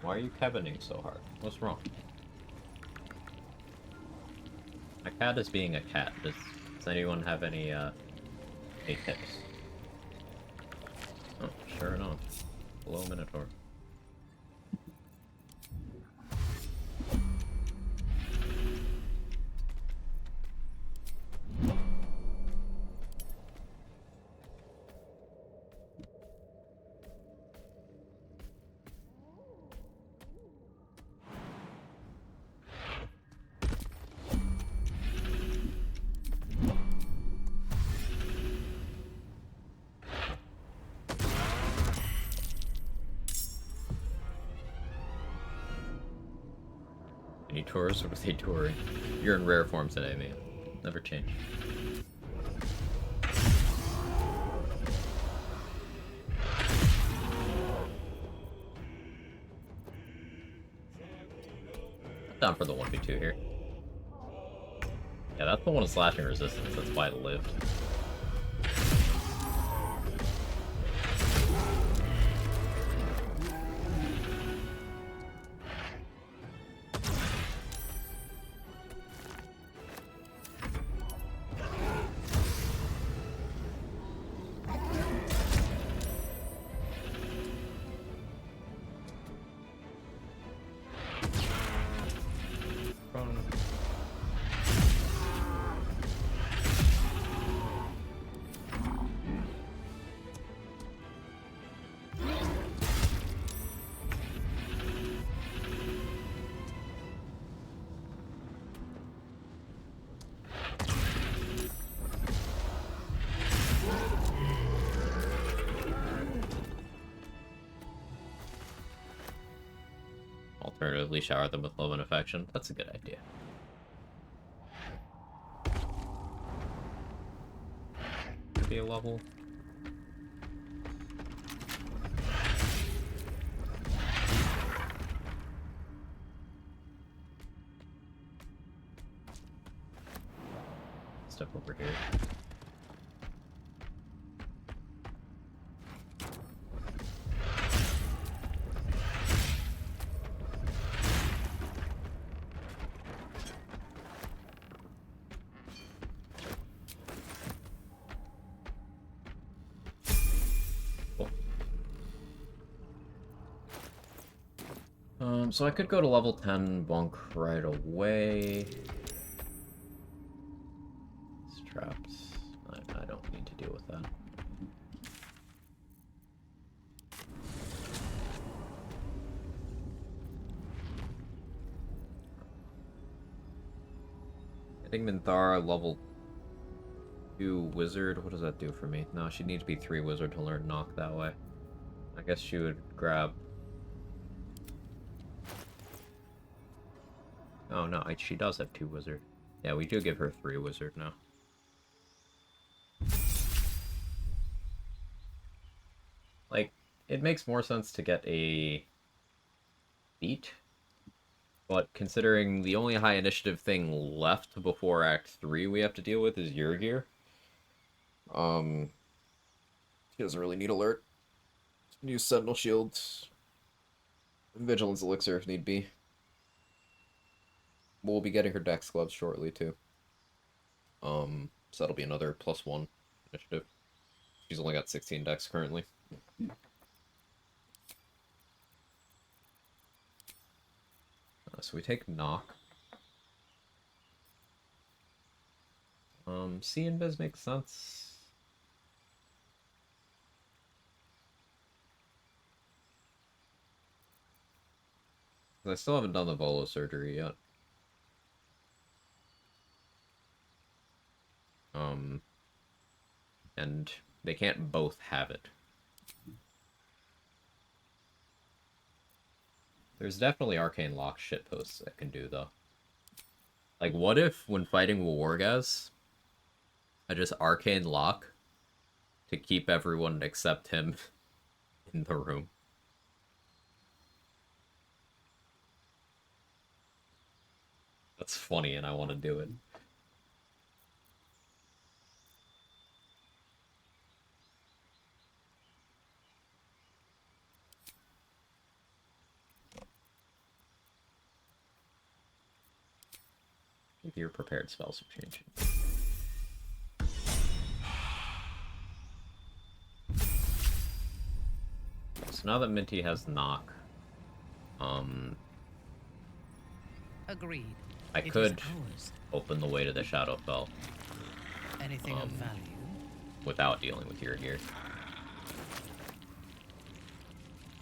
[SPEAKER 1] Why are you cabining so hard? What's wrong? My cat is being a cat. Does anyone have any tips? Oh, sure enough. Hello, Minotaur. Any tours? Or was they touring? You're in rare form today, man. Never change. Down for the 1v2 here. Yeah, that's the one with slashing resistance. That's why it lived. Alternatively, shower them with love and affection. That's a good idea. Could be a level. Step over here. So I could go to level 10 bunk right away. It's trapped. I don't need to deal with that. I think Minthara level 2 wizard. What does that do for me? No, she'd need to be 3 wizard to learn knock that way. I guess she would grab... Oh no, she does have 2 wizard. Yeah, we do give her 3 wizard now. Like, it makes more sense to get a beat, but considering the only high initiative thing left before Act 3 we have to deal with is Yrgir. She doesn't really need alert. Use Sentinel Shield and Vigilance Elixir if need be. We'll be getting her Dex gloves shortly too. So that'll be another +1 initiative. She's only got 16 Dex currently. So we take knock. C and Biz makes sense. I still haven't done the Volo surgery yet. And they can't both have it. There's definitely arcane lock shitposts that can do, though. Like, what if, when fighting Wargas, I just arcane lock to keep everyone except him in the room? That's funny, and I want to do it. If your prepared spells are changing. So now that Minty has knock,
[SPEAKER 3] Agreed.
[SPEAKER 1] I
[SPEAKER 3] It
[SPEAKER 1] could
[SPEAKER 3] is ours.
[SPEAKER 1] open the way to the Shadowfell
[SPEAKER 3] Anything of value?
[SPEAKER 1] without dealing with your gear.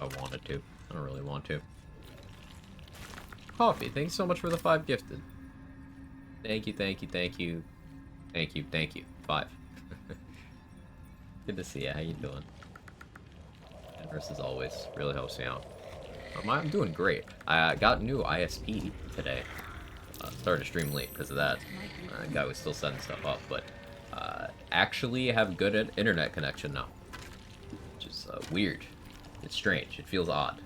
[SPEAKER 1] I wanted to. I don't really want to. Coffee, thanks so much for the 5 gifted. Thank you, thank you, thank you. Thank you, thank you. 5. Good to see you. How you doing? Generous as always. Really helps me out. I'm doing great. I got new ISP today. Started to stream late because of that. Guy was still setting stuff up, but actually have good internet connection now. Which is weird. It's strange. It feels odd.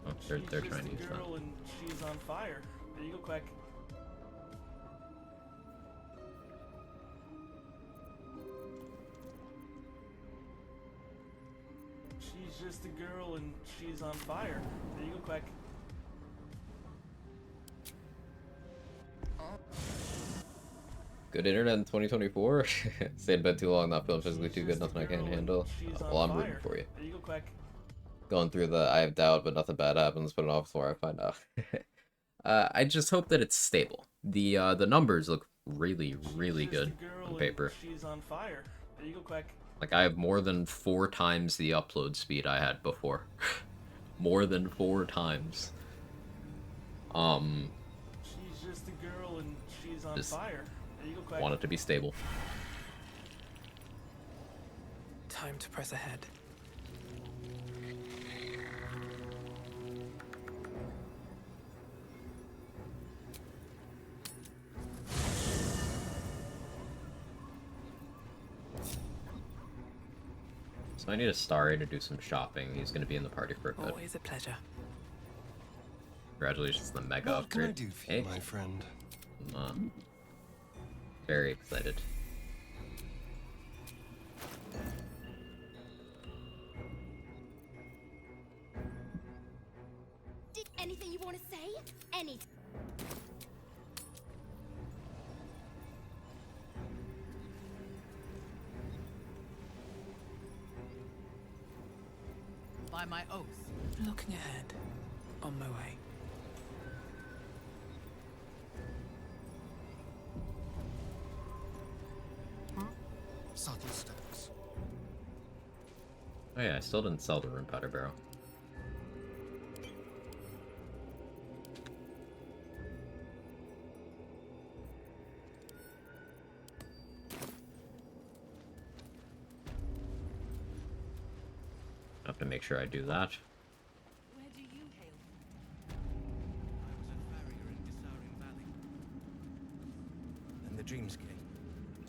[SPEAKER 1] Oh, they're trying to use that.
[SPEAKER 4] Girl and she's on fire. There you go, Quack. She's just a girl and she's on fire. There you go, Quack.
[SPEAKER 1] Good internet in 2024? Stayed in bed too long, not feeling physically too good, nothing I can't handle. Well, I'm rooting for you.
[SPEAKER 4] There you go, Quack.
[SPEAKER 1] Going through the I have doubt, but nothing bad happens, put it off before I find out. I just hope that it's stable. The numbers look really, really good on paper.
[SPEAKER 4] She's on fire. There you go, Quack.
[SPEAKER 1] Like, I have more than 4 times the upload speed I had before. More than 4 times.
[SPEAKER 4] She's just a girl and she's on
[SPEAKER 1] Just
[SPEAKER 4] fire. There you go, Quack.
[SPEAKER 1] want it to be stable.
[SPEAKER 10] Time to press ahead.
[SPEAKER 1] So I need a Starry to do some shopping. He's going to be in the party for a bit.
[SPEAKER 10] Always a pleasure.
[SPEAKER 1] Congratulations on the mega
[SPEAKER 11] What can I
[SPEAKER 1] upgrade.
[SPEAKER 11] do for you, my friend?
[SPEAKER 1] I'm very excited.
[SPEAKER 5] Did anything you want to say? Any.
[SPEAKER 3] By my oath.
[SPEAKER 10] Looking ahead. On my way.
[SPEAKER 11] Subtle steps.
[SPEAKER 1] Oh yeah, I still didn't sell the Rune Powder Barrel. I have to make sure I do that.
[SPEAKER 7] Where do you hail
[SPEAKER 11] And the Dreamscape.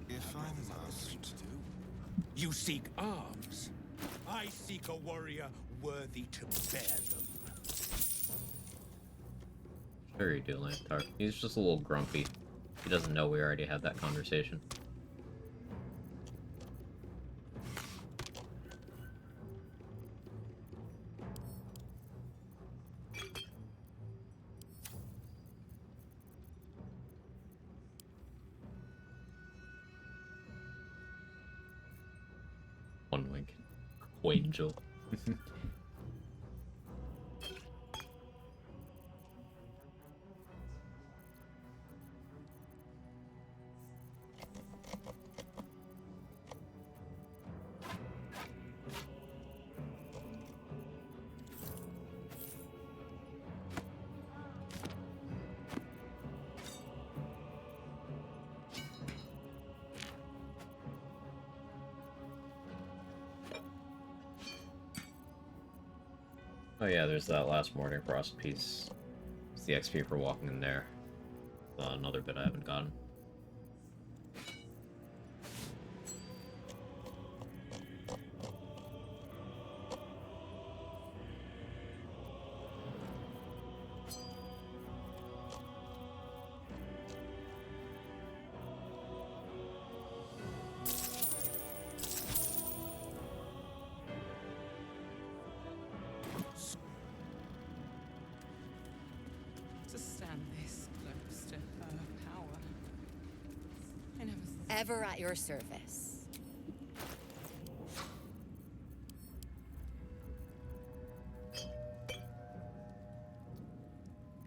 [SPEAKER 11] If I must.
[SPEAKER 12] You seek arms. I seek a warrior worthy to bear them.
[SPEAKER 1] Very do, Lantar. He's just a little grumpy. He doesn't know we already had that conversation. One wink. Angel. Oh yeah, there's that last Morning Frost piece. It's the XP for walking in there. Another bit I haven't gotten.
[SPEAKER 7] To stand this close to her power. I never
[SPEAKER 13] Ever at your service.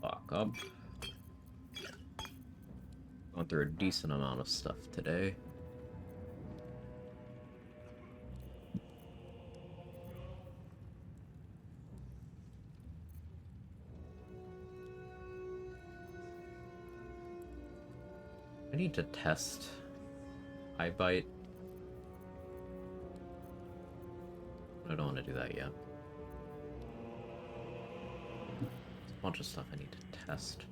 [SPEAKER 1] Fuck up. Gone through a decent amount of stuff today. I need to test iBite. I don't want to do that yet. There's a bunch of stuff I need to test.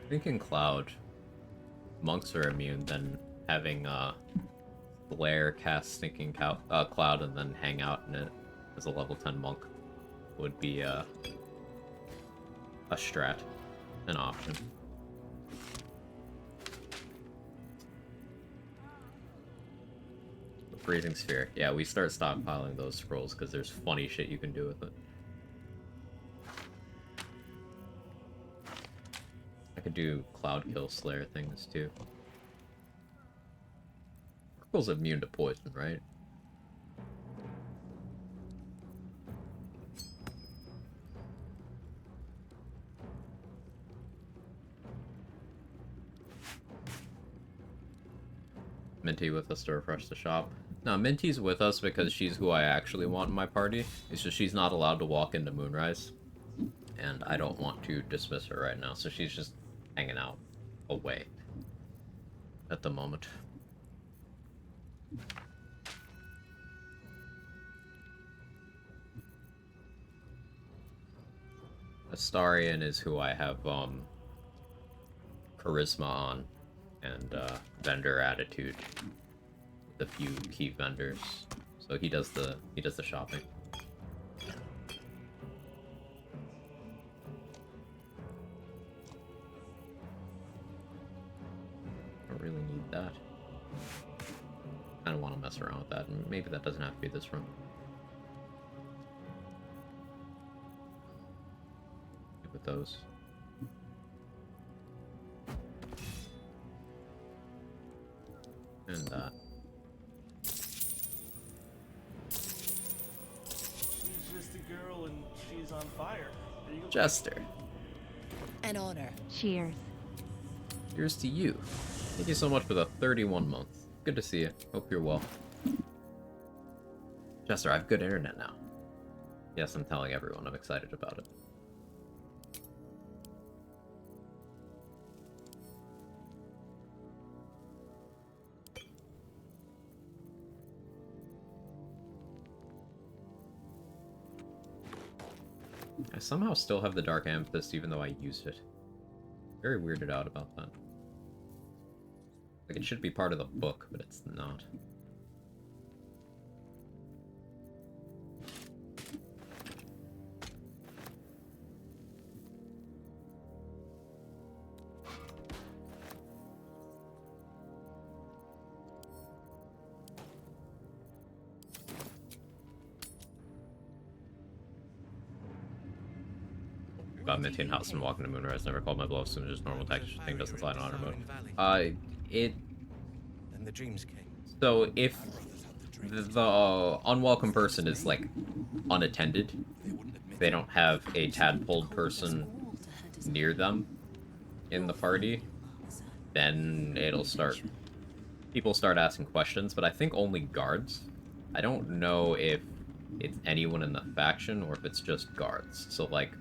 [SPEAKER 1] I think in Cloud, monks are immune, then having Blair cast Stinking Cloud and then hang out in it as a level 10 monk would be a strat, an option. The Freezing Sphere. Yeah, we start stockpiling those scrolls because there's funny shit you can do with it. I could do Cloud Kill Slayer things too. Purple's immune to poison, right? Minty with us to refresh the shop. No, Minty's with us because she's who I actually want in my party. It's just she's not allowed to walk into Moonrise. And I don't want to dismiss her right now, so she's just hanging out away at the moment. Astarion is who I have charisma on and vendor attitude with a few key vendors. So he does the shopping. Really need that. I don't want to mess around with that. Maybe that doesn't have to be this room. With those. And that.
[SPEAKER 4] She's just a girl and she's on fire. There you go.
[SPEAKER 1] Jester.
[SPEAKER 13] An honor.
[SPEAKER 5] Cheers.
[SPEAKER 1] Here's to you. Thank you so much for the 31 months. Good to see you. Hope you're well. Jester, I have good internet now. Yes, I'm telling everyone. I'm excited about it. I somehow still have the Dark Amethyst even though I used it. Very weirded out about that. Like, it should be part of the book, but it's not. About Minty House and walking to Moonrise. Never called my bluff, so just normal texture thing doesn't slide on auto mode.
[SPEAKER 11] And the dreams came.
[SPEAKER 1] So if the unwelcome person is like unattended, they don't have a tadpole person near them in the party, then it'll start. People start asking questions, but I think only guards. I don't know if it's anyone in the faction or if it's just guards. So like,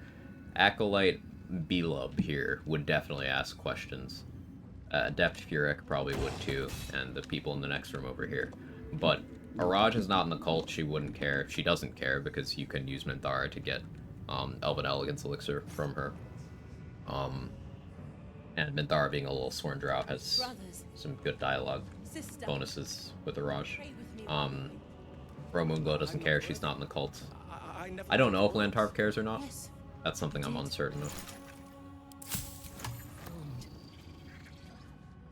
[SPEAKER 1] Acolyte Belub here would definitely ask questions. Adept Furek probably would too, and the people in the next room over here. But Araj is not in the cult, she wouldn't care. She doesn't care because you can use Minthara to get Elven Elegance Elixir from her. And Minthara being a little sworn drow has some good dialogue bonuses with Araj. Romunglo doesn't care, she's not in the cult. I don't know if Lantarp cares or not. That's something I'm uncertain of.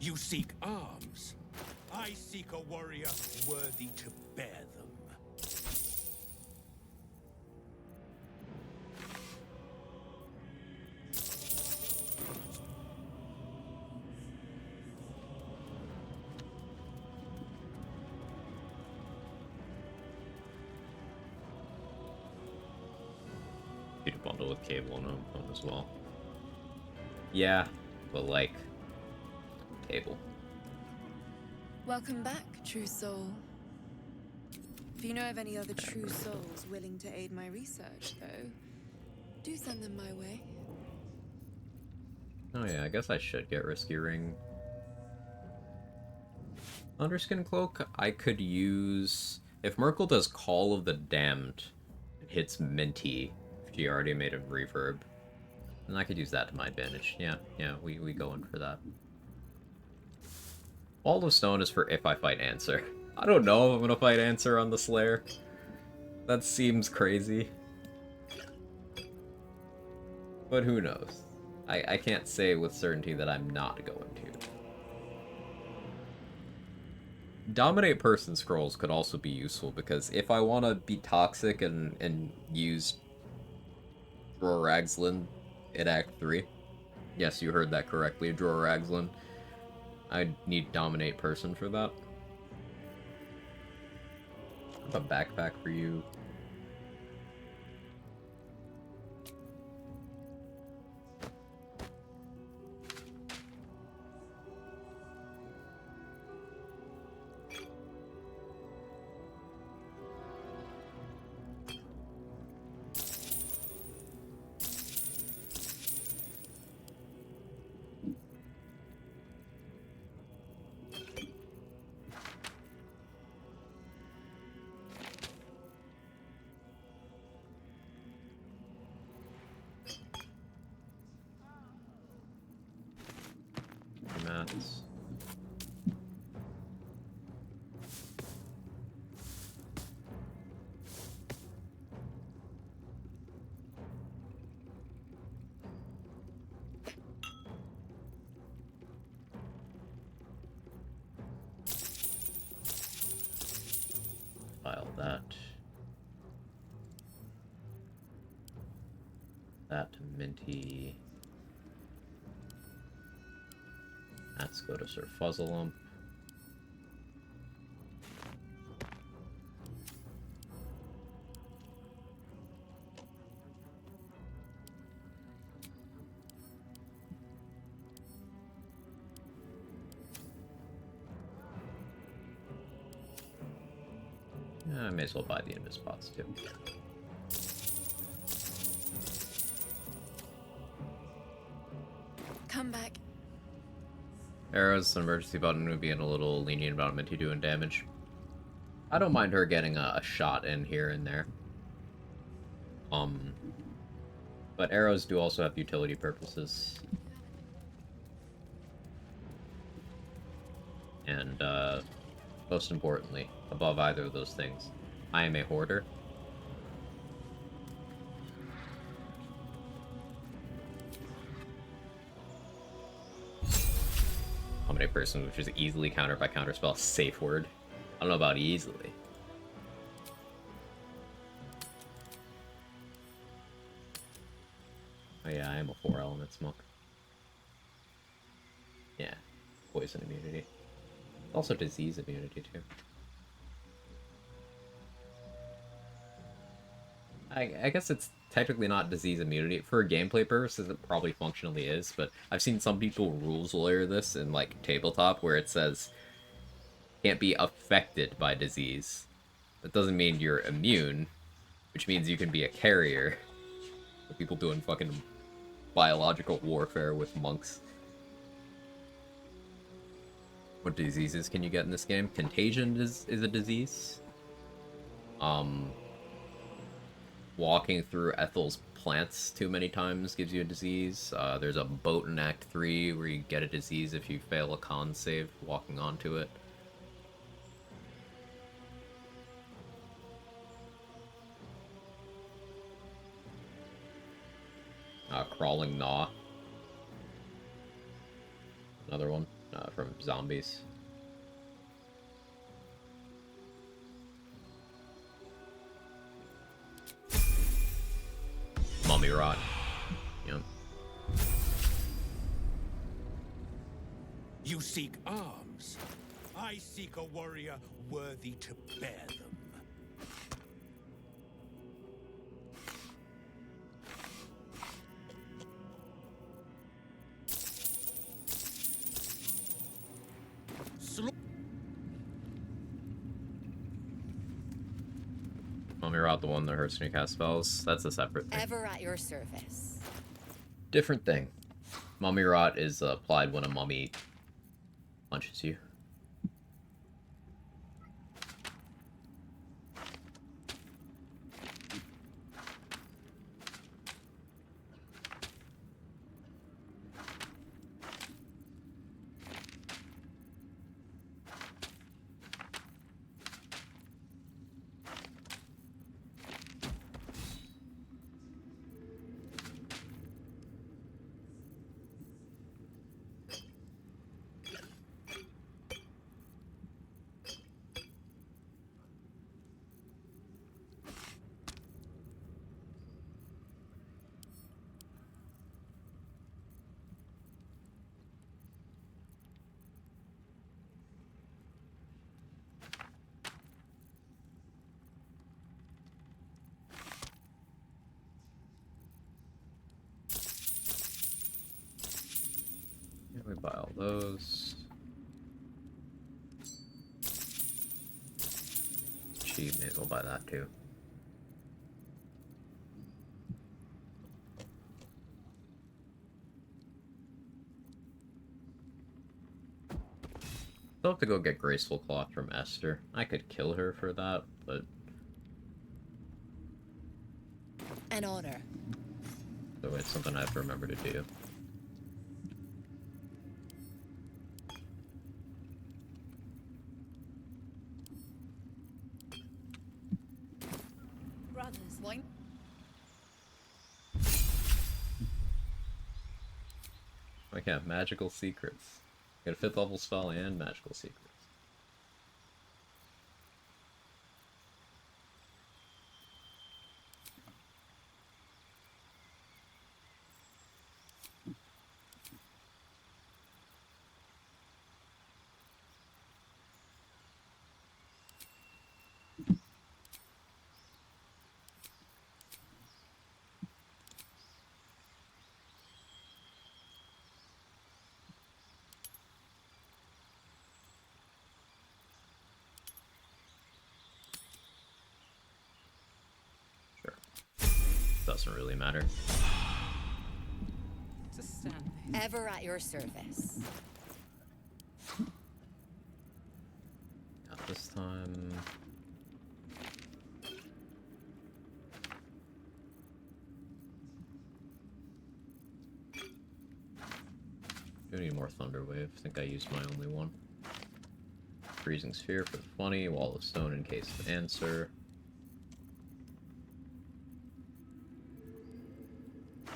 [SPEAKER 12] You seek arms. I seek a warrior worthy to bear them.
[SPEAKER 1] You to bundle with Cable and Home as well. Yeah, but like Cable.
[SPEAKER 14] Welcome back, true soul. If you know of any other true souls willing to aid my research, though, do send them my way.
[SPEAKER 1] Oh yeah, I guess I should get Risky Ring. Underskin Cloak, I could use... If Merkel does Call of the Damned, it hits Minty. She already made a reverb. And I could use that to my advantage. Yeah, we go in for that. Wall of Stone is for if I fight Answer. I don't know if I'm gonna fight Answer on the Slayer. That seems crazy. But who knows? I can't say with certainty that I'm not going to. Dominate Person Scrolls could also be useful, because if I want to be toxic and use Dror Ragzlin in Act 3. Yes, you heard that correctly, Dror Ragzlin. I need Dominate Person for that. I have a backpack for you. Mats. File that. That to Minty. Let's go to Sir Fuzzlump. I may as well buy the Invis pots too.
[SPEAKER 14] Come back.
[SPEAKER 1] Arrow's an emergency button would be a little lenient about Minty doing damage. I don't mind her getting a shot in here and there. But arrows do also have utility purposes. And, most importantly, above either of those things, I am a hoarder. I'm a person which is easily countered by counterspell. Safe word. I don't know about easily. Oh yeah, I am a 4-element monk. Yeah, poison immunity. Also disease immunity too. I guess it's technically not disease immunity. For gameplay purposes, it probably functionally is, but I've seen some people rules lawyer this in, like, tabletop, where it says can't be affected by disease. That doesn't mean you're immune, which means you can be a carrier. People doing fucking biological warfare with monks. What diseases can you get in this game? Contagion is a disease. Walking through Ethel's plants too many times gives you a disease. There's a boat in Act 3 where you get a disease if you fail a con save walking onto it. Crawling Gnaw. Another one from zombies. Mummy Rot. Yep.
[SPEAKER 12] You seek arms. I seek a warrior worthy to bear them.
[SPEAKER 1] Mummy Rot, the one that hurts when you cast spells. That's a separate thing.
[SPEAKER 13] Ever at your service.
[SPEAKER 1] Different thing. Mummy Rot is applied when a mummy punches you. We buy all those. Cheap, may as well buy that too. Still have to go get Graceful Cloth from Esther. I could kill her for that, but...
[SPEAKER 13] An honor.
[SPEAKER 1] So it's something I have to remember to do.
[SPEAKER 13] Brothers, why?
[SPEAKER 1] I can have magical secrets. Get a 5th level spell and magical secrets. Doesn't really matter.
[SPEAKER 9] Just stand there.
[SPEAKER 13] Ever at your service.
[SPEAKER 1] Not this time. Do need more Thunder Wave. I think I used my only one. Freezing Sphere for the funny. Wall of Stone in case of answer. I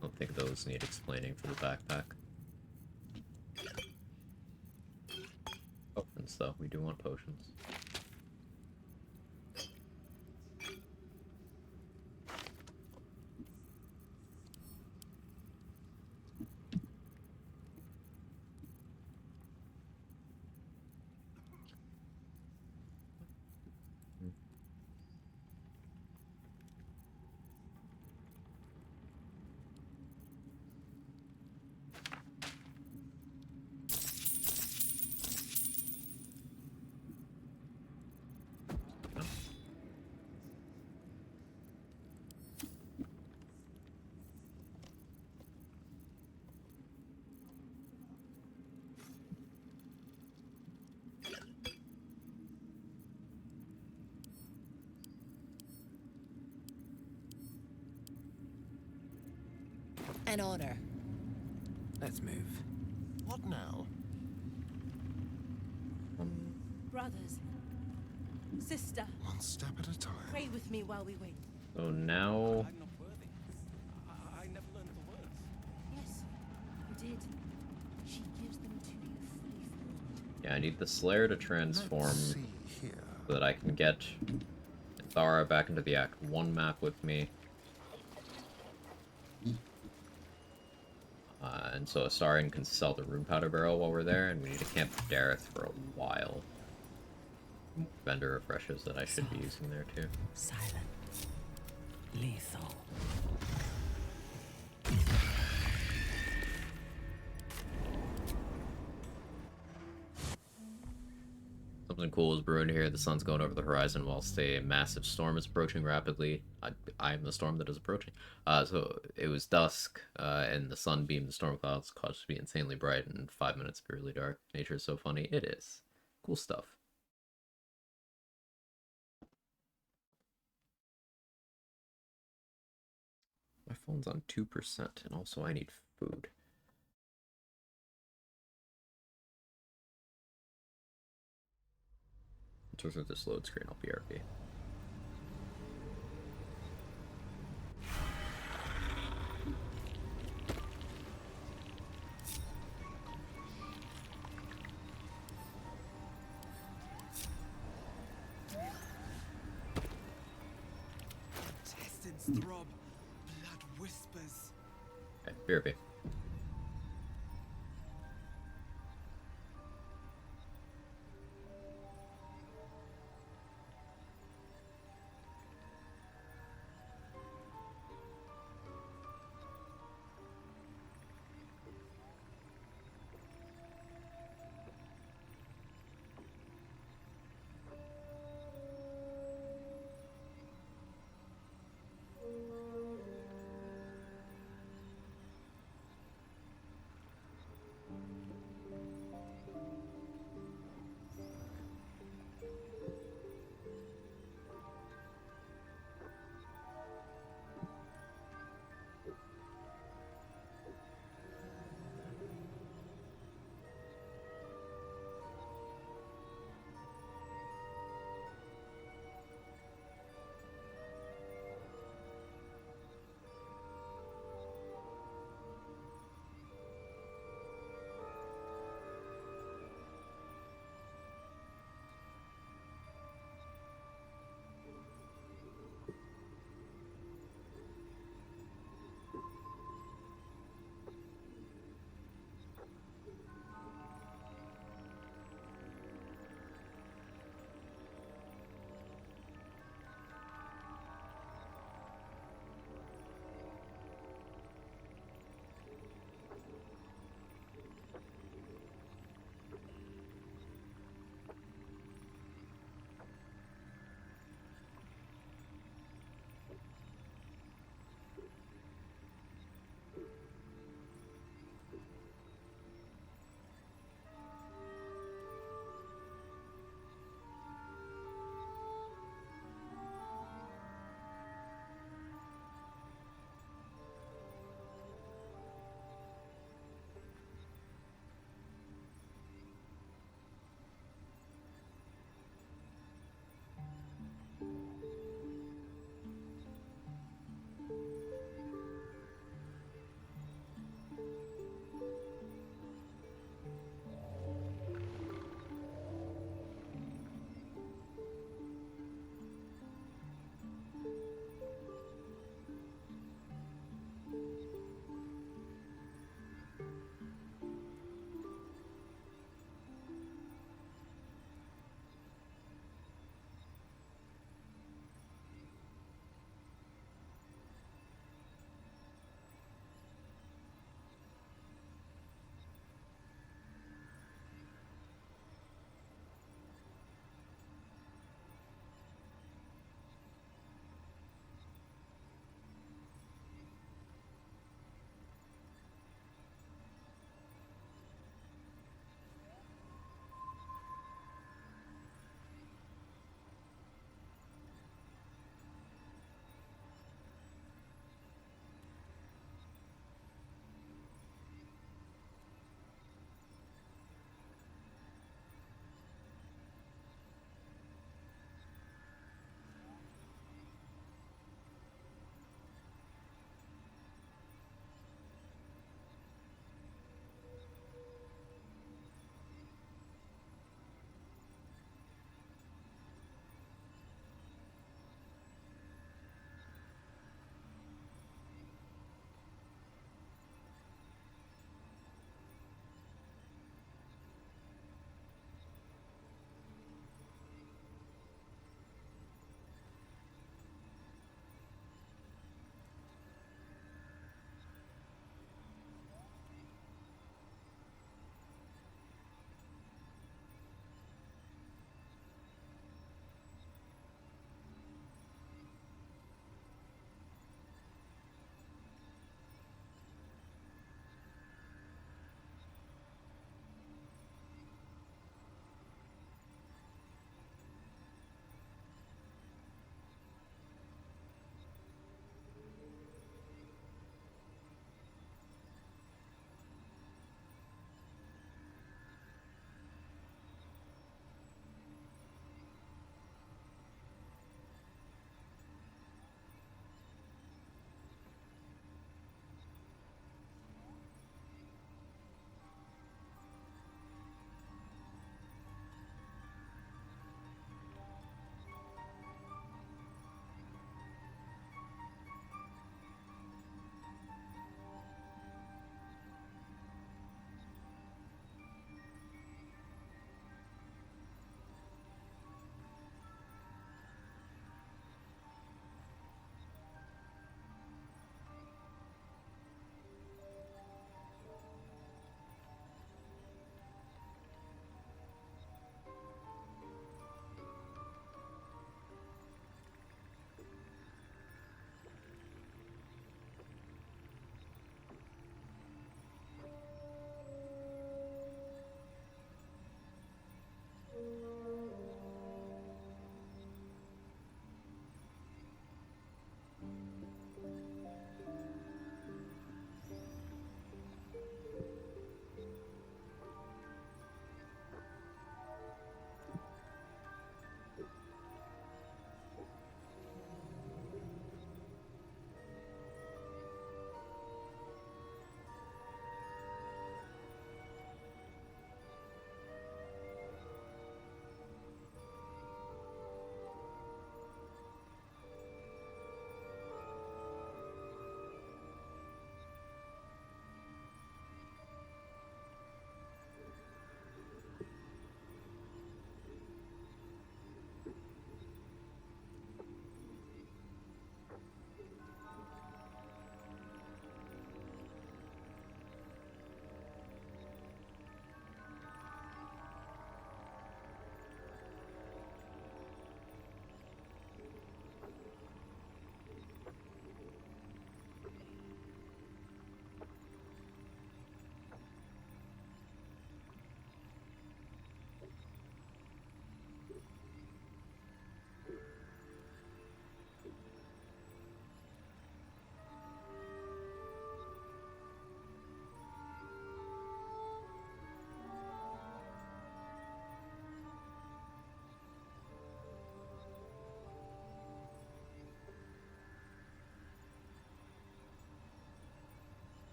[SPEAKER 1] don't think those need explaining for the backpack. Potions, though. We do want potions.
[SPEAKER 13] An honor.
[SPEAKER 10] Let's move.
[SPEAKER 11] What now?
[SPEAKER 7] Brothers. Sister.
[SPEAKER 11] One step at a time.
[SPEAKER 7] Pray with me while we wait.
[SPEAKER 1] So now...
[SPEAKER 4] I'm not worthy. I never learned the words.
[SPEAKER 7] Yes, you did. She gives them to you fully formed.
[SPEAKER 1] Yeah, I need the Slayer to transform
[SPEAKER 11] Let's see here.
[SPEAKER 1] so that I can get Thara back into the Act 1 map with me. And so Astarion can sell the Rune Powder Barrel while we're there, and we need to camp Dareth for a while. Vendor refreshes that I should be using there too.
[SPEAKER 3] Silent. Lethal.
[SPEAKER 1] Something cool is brewing here. The sun's going over the horizon whilst a massive storm is approaching rapidly. I'm the storm that is approaching. So it was dusk, and the sun beamed the storm clouds, caused it to be insanely bright, and 5 minutes be really dark. Nature is so funny. It is. Cool stuff. My phone's on 2%, and also I need food. Through this load screen, I'll BRB.
[SPEAKER 2] Intestines throb, blood whispers.
[SPEAKER 1] Okay, BRB.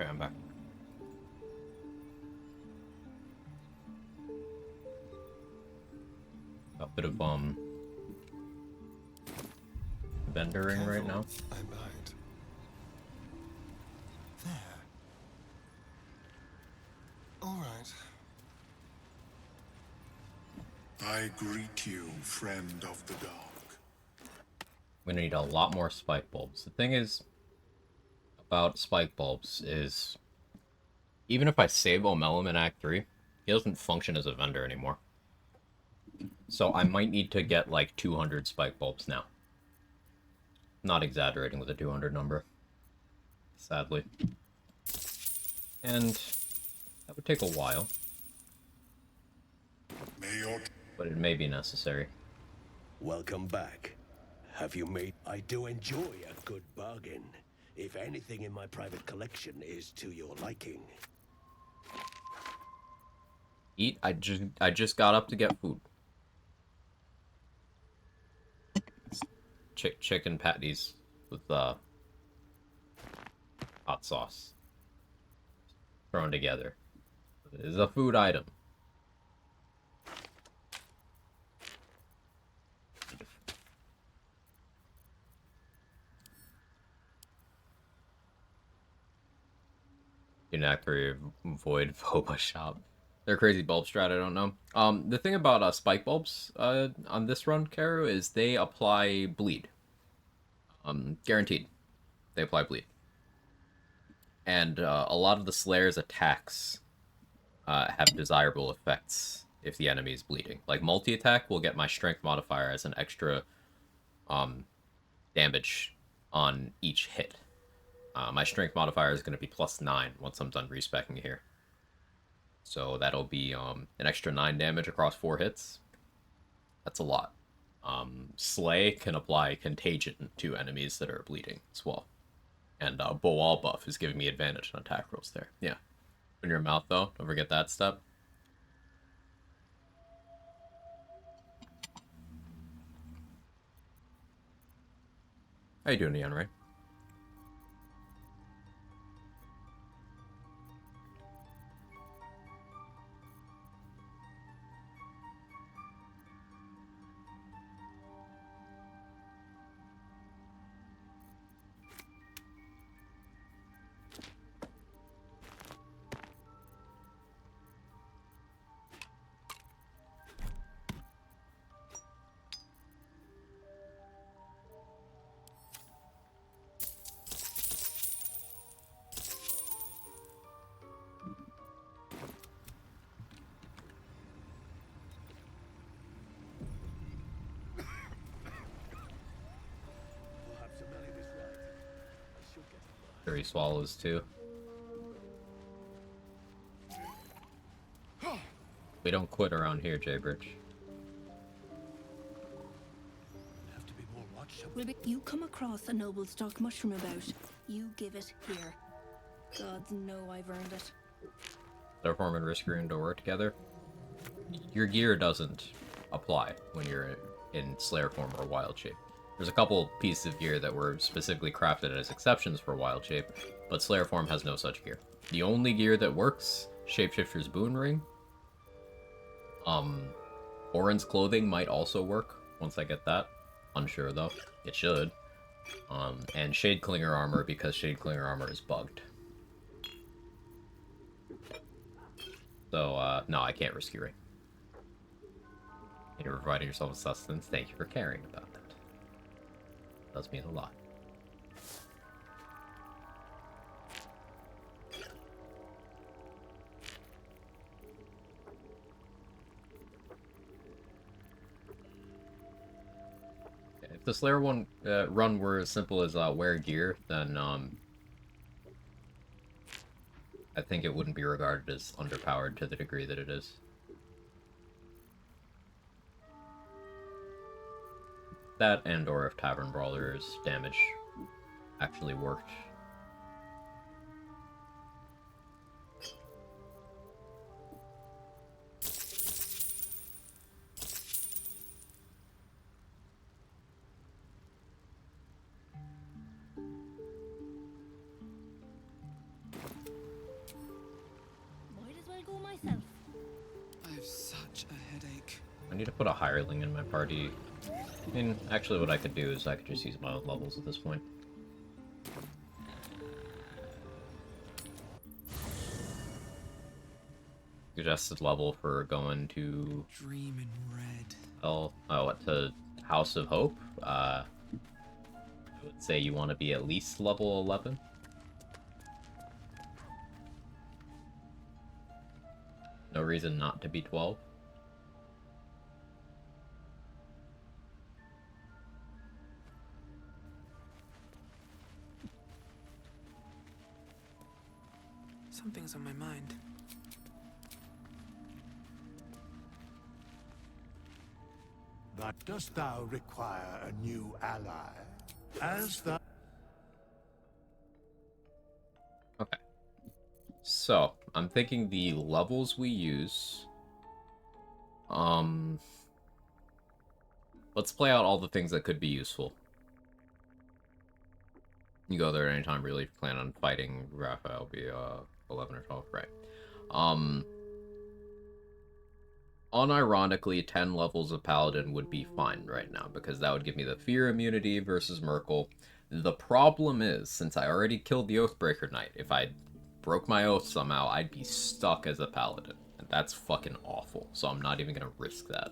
[SPEAKER 1] Okay, I'm back. A bit of vendoring right now.
[SPEAKER 11] I'm behind. There. All right.
[SPEAKER 15] I greet you, friend of the dark.
[SPEAKER 1] We're gonna need a lot more spike bulbs. The thing is about spike bulbs is even if I save Omelum in Act 3, he doesn't function as a vendor anymore. So I might need to get like 200 spike bulbs now. Not exaggerating with a 200 number. Sadly. And that would take a while. But it may be necessary.
[SPEAKER 12] Welcome back. Have you made... I do enjoy a good bargain. If anything in my private collection is to your liking.
[SPEAKER 1] Eat? I just got up to get food. Chicken patties with hot sauce thrown together. It is a food item. In Act 3, avoid Boba Shop. They're crazy bulb strat, I don't know. The thing about spike bulbs on this run, Karu, is they apply bleed. Guaranteed. They apply bleed. And a lot of the Slayer's attacks have desirable effects if the enemy is bleeding. Like, multi-attack will get my strength modifier as an extra damage on each hit. My strength modifier is going to be +9 once I'm done respecking here. So that'll be an extra 9 damage across 4 hits. That's a lot. Slay can apply Contagion to enemies that are bleeding as well. And Boal buff is giving me advantage on attack rolls there. Yeah. In your mouth, though. Don't forget that step. How you doing, Ian, right? He swallows too. We don't quit around here, Jaybridge.
[SPEAKER 7] You come across a noble stock mushroom about, you give it here. Gods know I've earned it.
[SPEAKER 1] Terraform and Risk Rune to work together. Your gear doesn't apply when you're in Slayer form or Wild Shape. There's a couple pieces of gear that were specifically crafted as exceptions for Wild Shape, but Slayer form has no such gear. The only gear that works, Shapeshifter's Boon Ring. Orin's clothing might also work once I get that. Unsure though. It should. And Shadeclinger armor because Shadeclinger armor is bugged. So, no, I can't risk your ring. You're providing yourself with sustenance. Thank you for caring about that. Does mean a lot. If the Slayer run were as simple as wear gear, then I think it wouldn't be regarded as underpowered to the degree that it is. That and or if Tavern Brawler's damage actually worked.
[SPEAKER 2] such a headache.
[SPEAKER 1] I need to put a hireling in my party. I mean, actually what I could do is I could just use my own levels at this point. Suggested level for going to...
[SPEAKER 2] Dream in red.
[SPEAKER 1] what, to House of Hope? I would say you want to be at least level 11. No reason not to be 12.
[SPEAKER 10] Something's on my mind.
[SPEAKER 16] But dost thou require a new ally? As thou...
[SPEAKER 1] Okay. So, I'm thinking the levels we use... Let's play out all the things that could be useful. You go there at any time, really, if you plan on fighting Raphael, be 11 or 12, right. Unironically, 10 levels of Paladin would be fine right now, because that would give me the fear immunity versus Merkel. The problem is, since I already killed the Oathbreaker Knight, if I broke my oath somehow, I'd be stuck as a Paladin. And that's fucking awful, so I'm not even gonna risk that.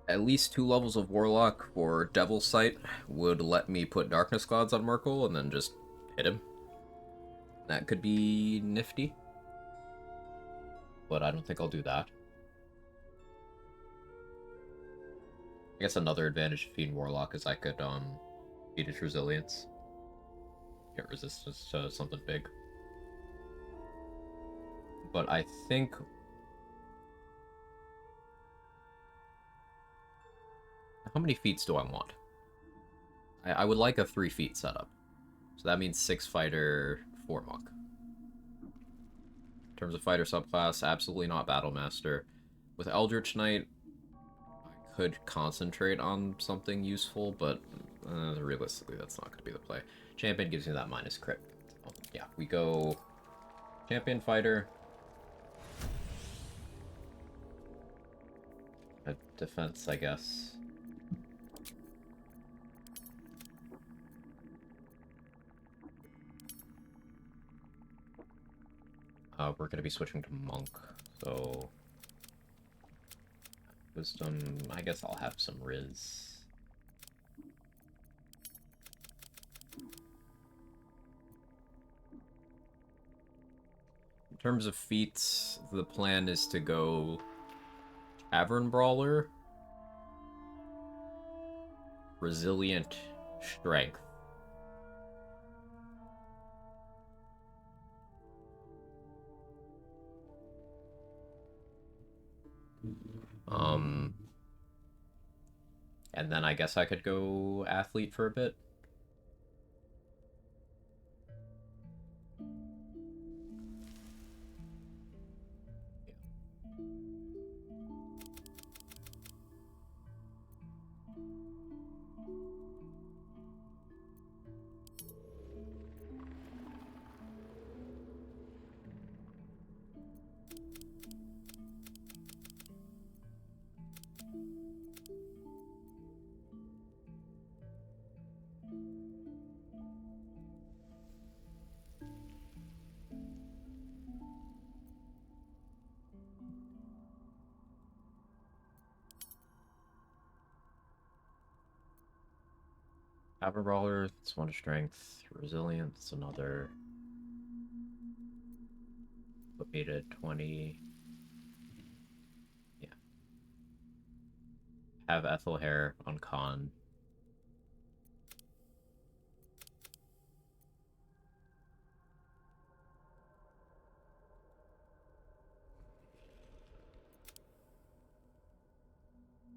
[SPEAKER 1] At least 2 levels of Warlock for Devil's Sight would let me put Darkness Clouds on Merkel and then just hit him. That could be nifty. But I don't think I'll do that. I guess another advantage of Fiend Warlock is I could beat its resilience. Get resistance to something big. But I think... How many feats do I want? I would like a 3 feat setup. So that means 6 fighter, 4 monk. In terms of fighter subclass, absolutely not Battlemaster. With Eldritch Knight, I could concentrate on something useful, but realistically that's not going to be the play. Champion gives me that minus crit. Yeah, we go Champion Fighter. A defense, I guess. We're going to be switching to Monk, so... Wisdom, I guess I'll have some Riz. In terms of feats, the plan is to go Tavern Brawler, Resilient Strength, and then I guess I could go Athlete for a bit. Tavern Brawler, it's 1 strength. Resilience, another. Put me to 20. Yeah. Have Ethelhair on con.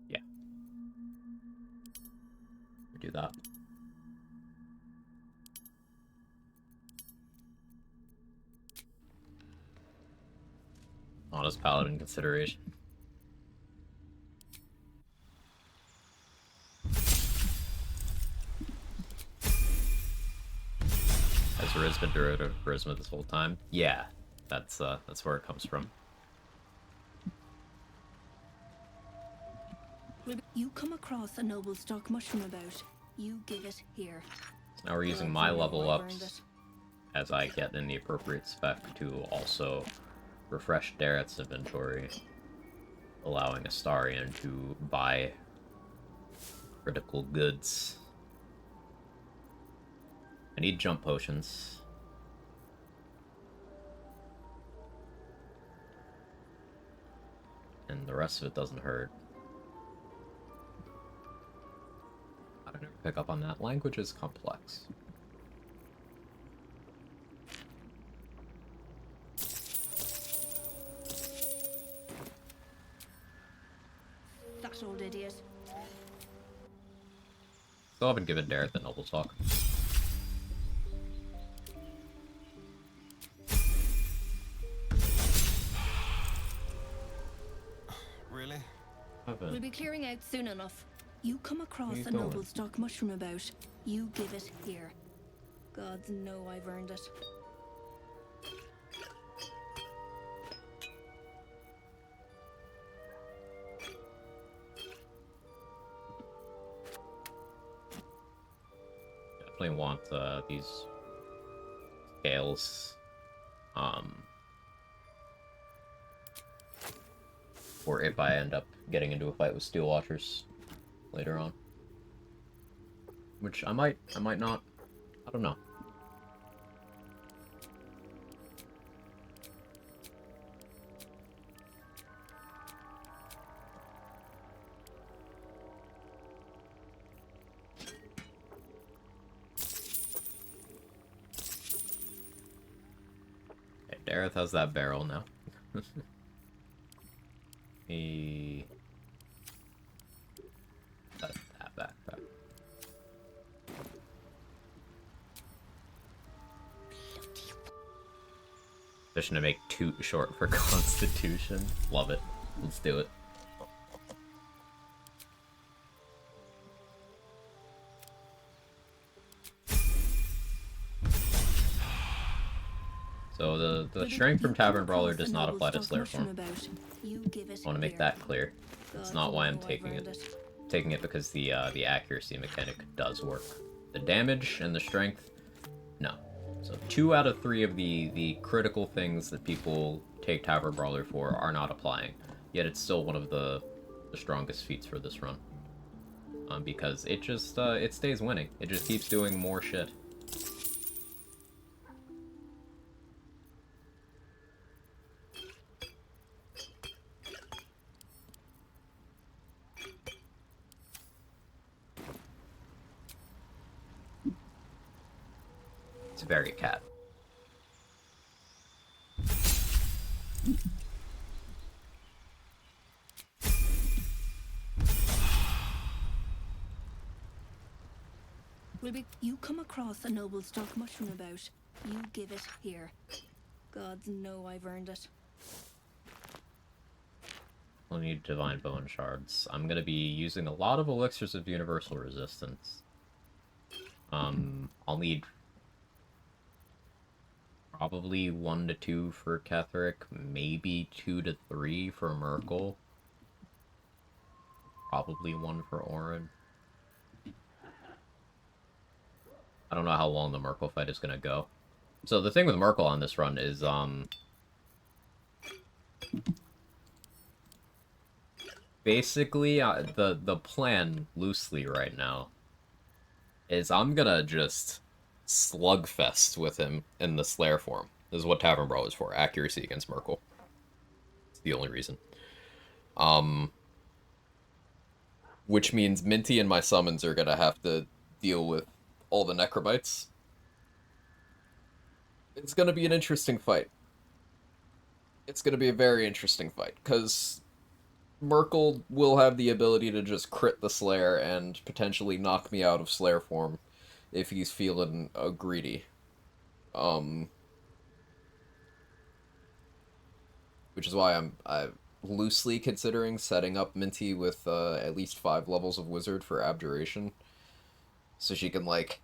[SPEAKER 1] Yeah. We do that. Honest Paladin consideration. charisma derivative of charisma this whole time? Yeah, that's where it comes from.
[SPEAKER 7] You come across a noble stock mushroom about. You give it here.
[SPEAKER 1] So now we're using my level ups as I get in the appropriate spec to also refresh Dareth's inventory, allowing Astarion to buy critical goods. I need jump potions. And the rest of it doesn't hurt. I don't ever pick up on that. Language is complex.
[SPEAKER 7] That old idiot.
[SPEAKER 1] Still haven't given Dareth the noble talk.
[SPEAKER 11] Really?
[SPEAKER 7] We'll be clearing out soon enough. You come across a noble stock mushroom about. You give it here. Gods know I've earned it.
[SPEAKER 1] Definitely want these scales. Or if I end up getting into a fight with Steel Watchers later on. Which I might not. I don't know. Okay, Dareth has that barrel now. That backpack. Fishing to make toot short for Constitution. Love it. Let's do it. So the strength from Tavern Brawler does not apply to Slayer form. I want to make that clear. That's not why I'm taking it. I'm taking it because the accuracy mechanic does work. The damage and the strength, no. So 2 out of 3 of the critical things that people take Tavern Brawler for are not applying. Yet it's still one of the strongest feats for this run. Because it just it stays winning. It just keeps doing more shit. It's very cat.
[SPEAKER 7] You come across a noble stock mushroom about. You give it here. Gods know I've earned it.
[SPEAKER 1] We'll need Divine Bone Shards. I'm gonna be using a lot of Elixirs of Universal Resistance. I'll need probably 1 to 2 for Ketheric, maybe 2 to 3 for Merkel. Probably 1 for Orin. I don't know how long the Merkel fight is gonna go. So the thing with Merkel on this run is, basically, the plan, loosely right now, is I'm gonna just slugfest with him in the Slayer form. This is what Tavern Brawl is for, accuracy against Merkel. It's the only reason. Which means Minty and my summons are gonna have to deal with all the Necrobites. It's gonna be an interesting fight. It's gonna be a very interesting fight, because Merkel will have the ability to just crit the Slayer and potentially knock me out of Slayer form if he's feeling greedy. Which is why I'm loosely considering setting up Minty with at least 5 levels of Wizard for Abjuration. So she can, like,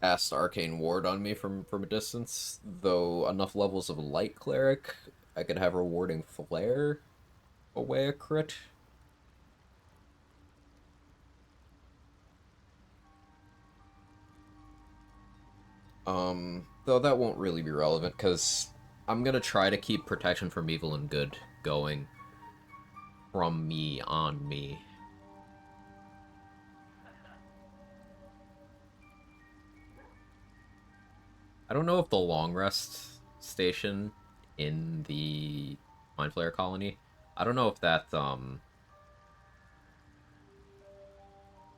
[SPEAKER 1] cast Arcane Ward on me from a distance, though enough levels of Light Cleric, I could have Rewarding Flare away a crit. Though that won't really be relevant, because I'm gonna try to keep Protection from Evil and Good going from me on me. I don't know if the long rest station in the Mind Flayer colony, I don't know if that,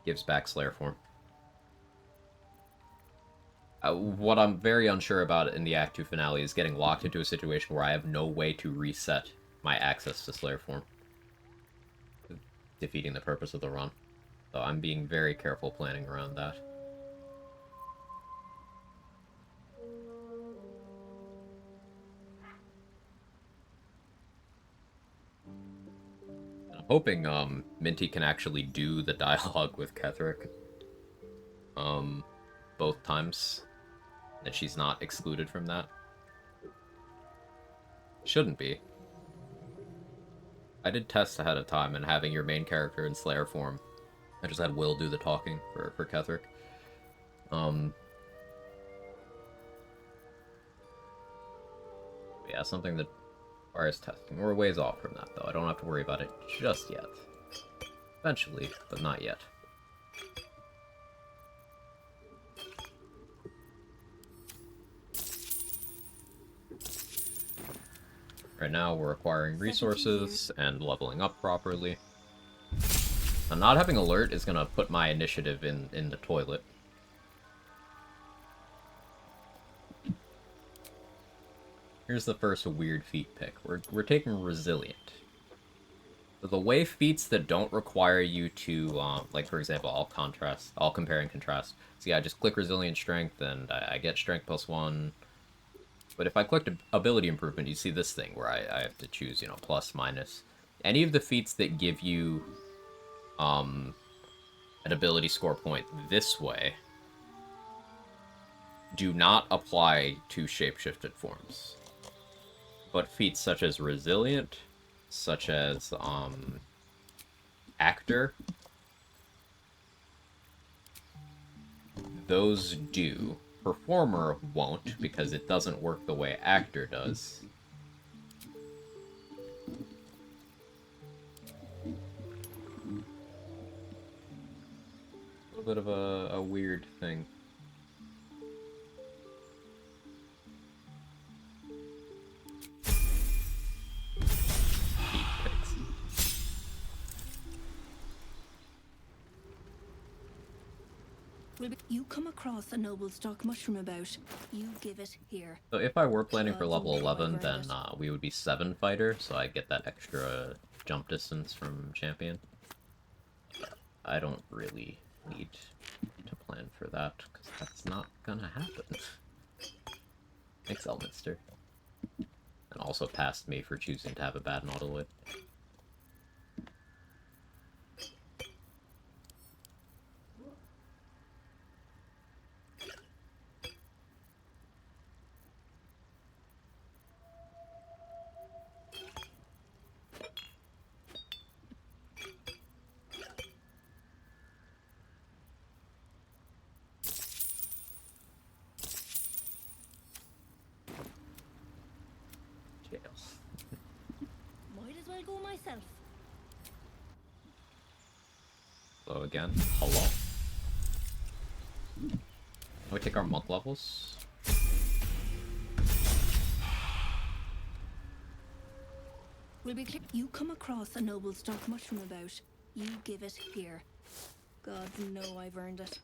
[SPEAKER 1] gives back Slayer form. What I'm very unsure about in the Act 2 finale is getting locked into a situation where I have no way to reset my access to Slayer form, defeating the purpose of the run. So I'm being very careful planning around that. I'm hoping Minty can actually do the dialogue with Ketherick both times, that she's not excluded from that. Shouldn't be. I did test ahead of time, and having your main character in Slayer form, I just had Will do the talking for Ketherick. Yeah, something that requires testing. We're a ways off from that, though. I don't have to worry about it just yet. Eventually, but not yet. Right now, we're acquiring resources and leveling up properly. And not having alert is going to put my initiative in the toilet. Here's the first weird feat pick. We're taking Resilient. So the way feats that don't require you to, like for example, I'll compare and contrast. So yeah, I just click Resilient Strength and I get Strength +1. But if I clicked Ability Improvement, you see this thing where I have to choose, you know, plus, minus. Any of the feats that give you an ability score point this way do not apply to shapeshifted forms. But feats such as Resilient, such as Actor, those do. Performer won't, because it doesn't work the way Actor does. A little bit of a weird thing.
[SPEAKER 7] You come across a noble stock mushroom about, you give it here.
[SPEAKER 1] So if I were planning for level 11, then we would be 7 fighter, so I get that extra jump distance from champion. I don't really need to plan for that, because that's not gonna happen. Thanks, Elminster. And also past me for choosing to have a bad Nautiloid.
[SPEAKER 7] Might as well go myself.
[SPEAKER 1] So again, hello. We take our monk levels.
[SPEAKER 7] You come across a noble stock mushroom about, you give it here. Gods know I've earned it.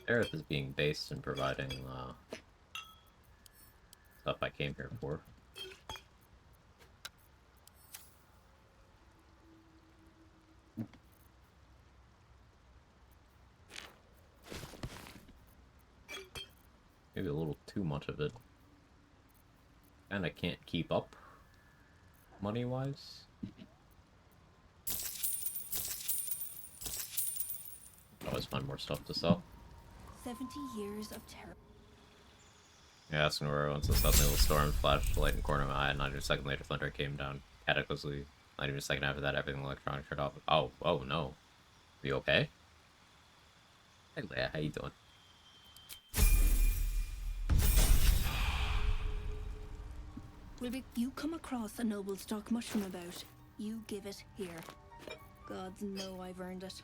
[SPEAKER 1] Aerith is being based in providing stuff I came here for. Maybe a little too much of it. And I can't keep up money-wise. always find more stuff to sell.
[SPEAKER 7] 70 years of terror.
[SPEAKER 1] Yeah, asking where once a suddenly little storm flashed light in the corner of my eye, and not even a second later, thunder came down cataclysmically. Not even a second after that, everything electronic turned off. Oh no. Are you okay? Hey Leia, how you doing?
[SPEAKER 7] You come across a noble stock mushroom about. You give it here. Gods know I've earned it.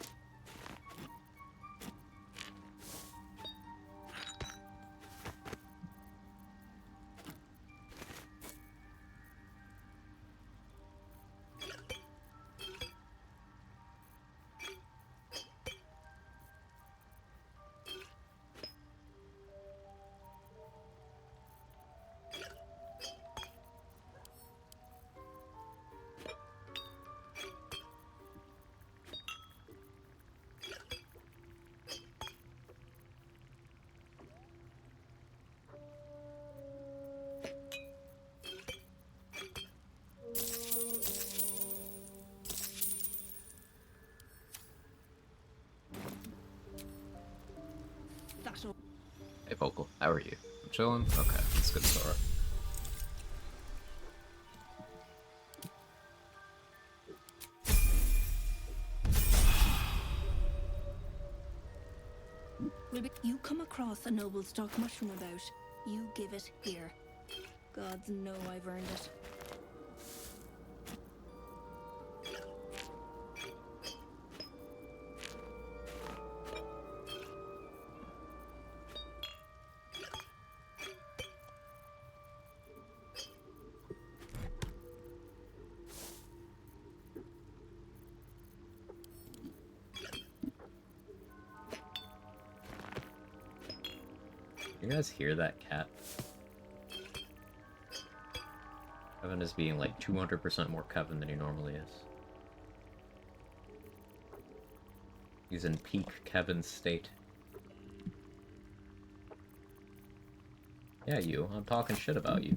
[SPEAKER 1] Hey Vocal, how are you? I'm chilling? Okay, that's good, Sora.
[SPEAKER 7] You come across a noble stock mushroom about. You give it here. Gods know I've earned it.
[SPEAKER 1] You guys hear that cat? Kevin is being like 200% more Kevin than he normally is. He's in peak Kevin state. Yeah, you. I'm talking shit about you.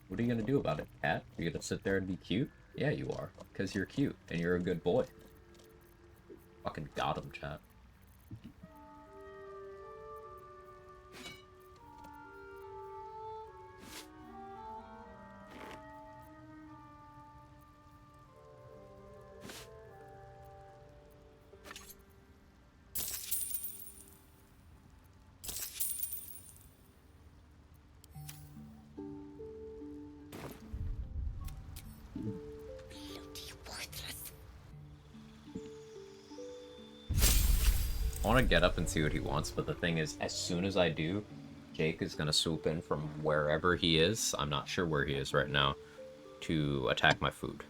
[SPEAKER 1] What are you gonna do about it, cat? Are you gonna sit there and be cute? Yeah, you are. Because you're cute, and you're a good boy. Fucking got him, chat. I want to get up and see what he wants, but the thing is, as soon as I do, Jake is going to swoop in from wherever he is, I'm not sure where he is right now, to attack my food.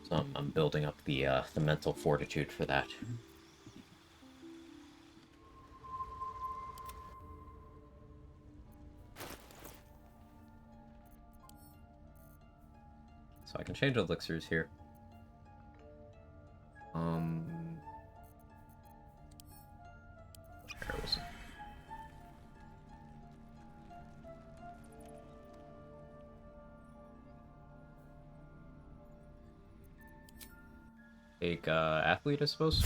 [SPEAKER 1] So I'm building up the mental fortitude for that. So I can change elixirs here. Heroism. Take athlete, I suppose.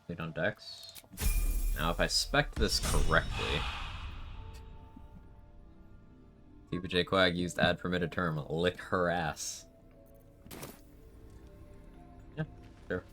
[SPEAKER 1] Athlete on Dex. Now, if I spec this correctly, Tifa J Quag used ad permitted term, lick her ass. Yeah, sure.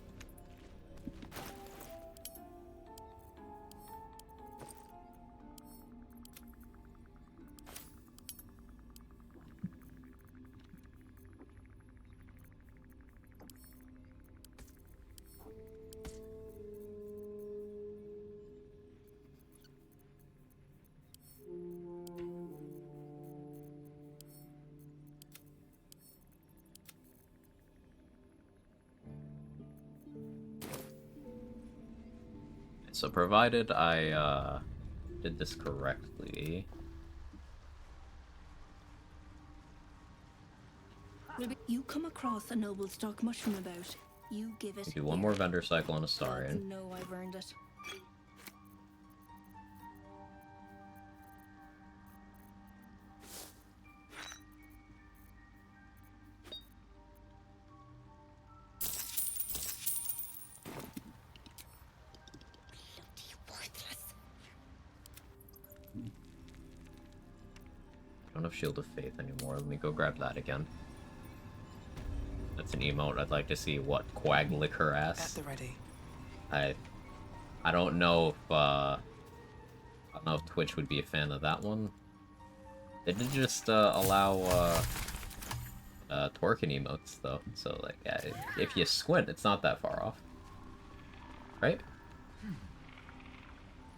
[SPEAKER 1] So provided I did this correctly.
[SPEAKER 7] You come across a noble stock mushroom about. You give it.
[SPEAKER 1] Do one more vendor cycle on Astarion.
[SPEAKER 7] No, I've earned it.
[SPEAKER 1] don't have Shield of Faith anymore. Let me go grab that again. That's an emote I'd like to see. What? Quag lick her ass?
[SPEAKER 10] At the ready.
[SPEAKER 1] I don't know if I don't know if Twitch would be a fan of that one. They did just allow twerking emotes though, so like yeah, if you squint, it's not that far off, right?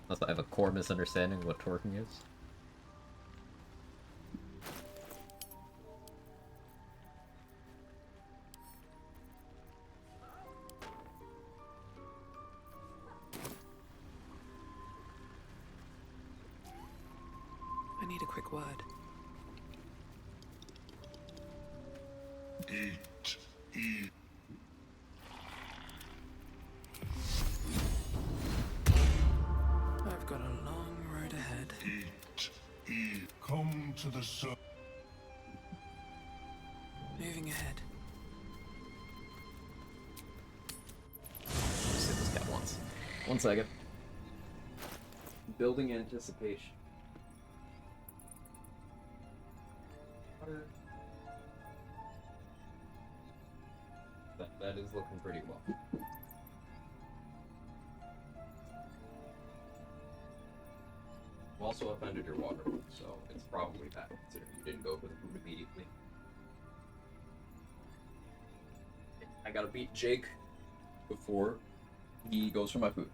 [SPEAKER 1] Unless I have a core misunderstanding of what twerking is.
[SPEAKER 10] I need a quick word.
[SPEAKER 15] Eat.
[SPEAKER 10] I've got a long road ahead.
[SPEAKER 15] Eat. Come to the sun.
[SPEAKER 10] Moving ahead.
[SPEAKER 1] Just hit this guy once. 1 second. Building anticipation. That is looking pretty well. Also offended your water, so it's probably bad considering you didn't go for the food immediately. I gotta beat Jake before he goes for my food.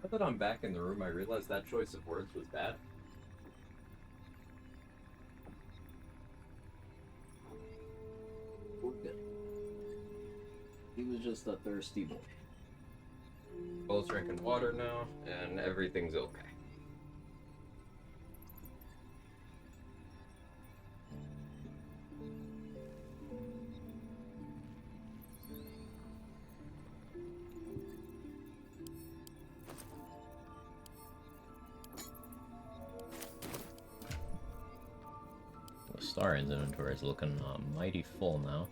[SPEAKER 1] Now that I'm back in the room, I realized that choice of words was bad. We're good. He was just a thirsty boy. Both drinking water now, and everything's okay. Starion's inventory is looking mighty full now.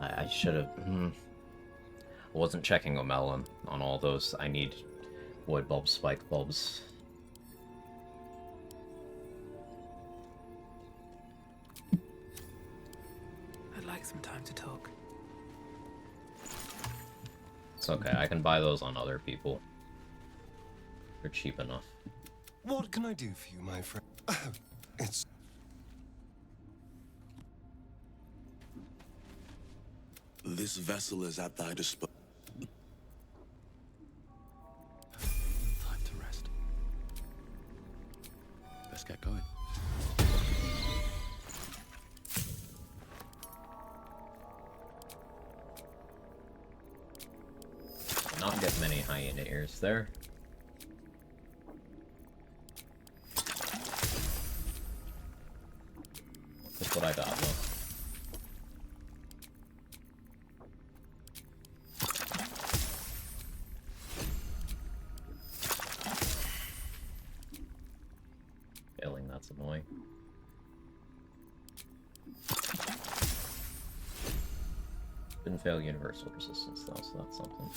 [SPEAKER 1] I should have. I wasn't checking Omelon on all those. I need wood bulbs, spike bulbs.
[SPEAKER 10] I'd like some time to talk.
[SPEAKER 1] It's okay, I can buy those on other people. They're cheap enough.
[SPEAKER 11] What can I do for you, my friend? It's...
[SPEAKER 8] This vessel is at thy disposal.
[SPEAKER 17] Time to rest. Let's get going.
[SPEAKER 1] Not get many hyena ears there. That's what I got though. Failing, that's annoying. Didn't fail universal resistance though, so that's something.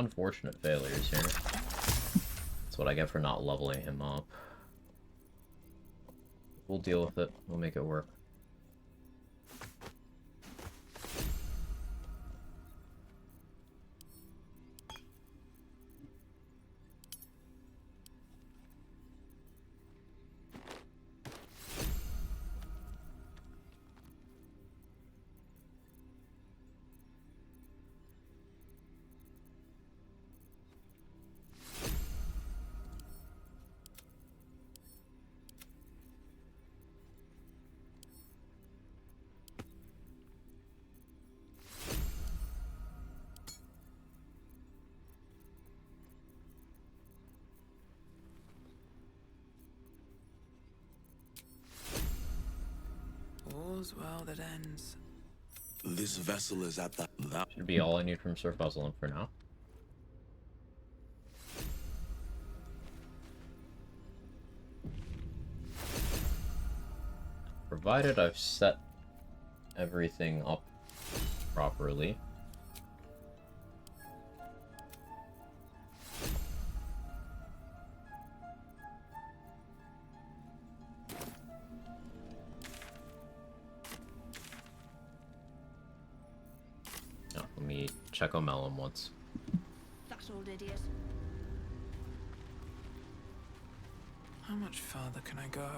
[SPEAKER 1] unfortunate failures here. That's what I get for not leveling him up. We'll deal with it. We'll make it work.
[SPEAKER 10] All's well that ends.
[SPEAKER 8] This vessel is at the...
[SPEAKER 1] Should be all I need from Sir Fuzzlin for now. Provided I've set everything up properly. Oh, let me check on Melon once.
[SPEAKER 7] That old idiot.
[SPEAKER 10] How much farther can I go?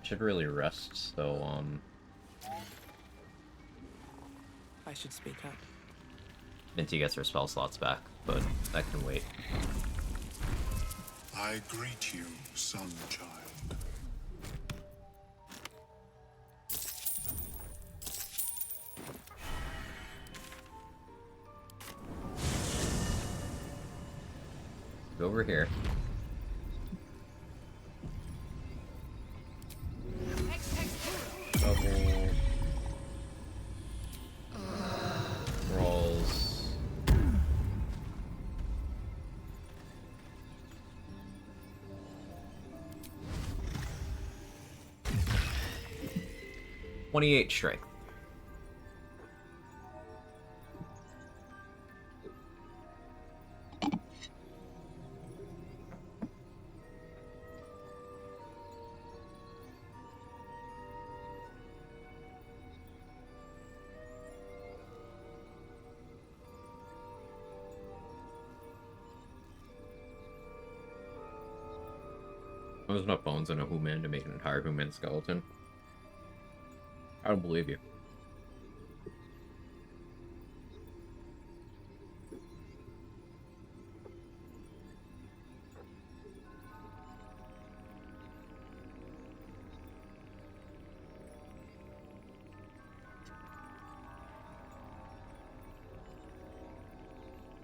[SPEAKER 1] Should really rest, so,
[SPEAKER 10] I should speak up.
[SPEAKER 1] Minty gets her spell slots back, but that can wait.
[SPEAKER 15] I greet you, son child.
[SPEAKER 1] Go over here. Double rolls. .28 strength. There's enough bones in a human to make an entire human skeleton. I don't believe you.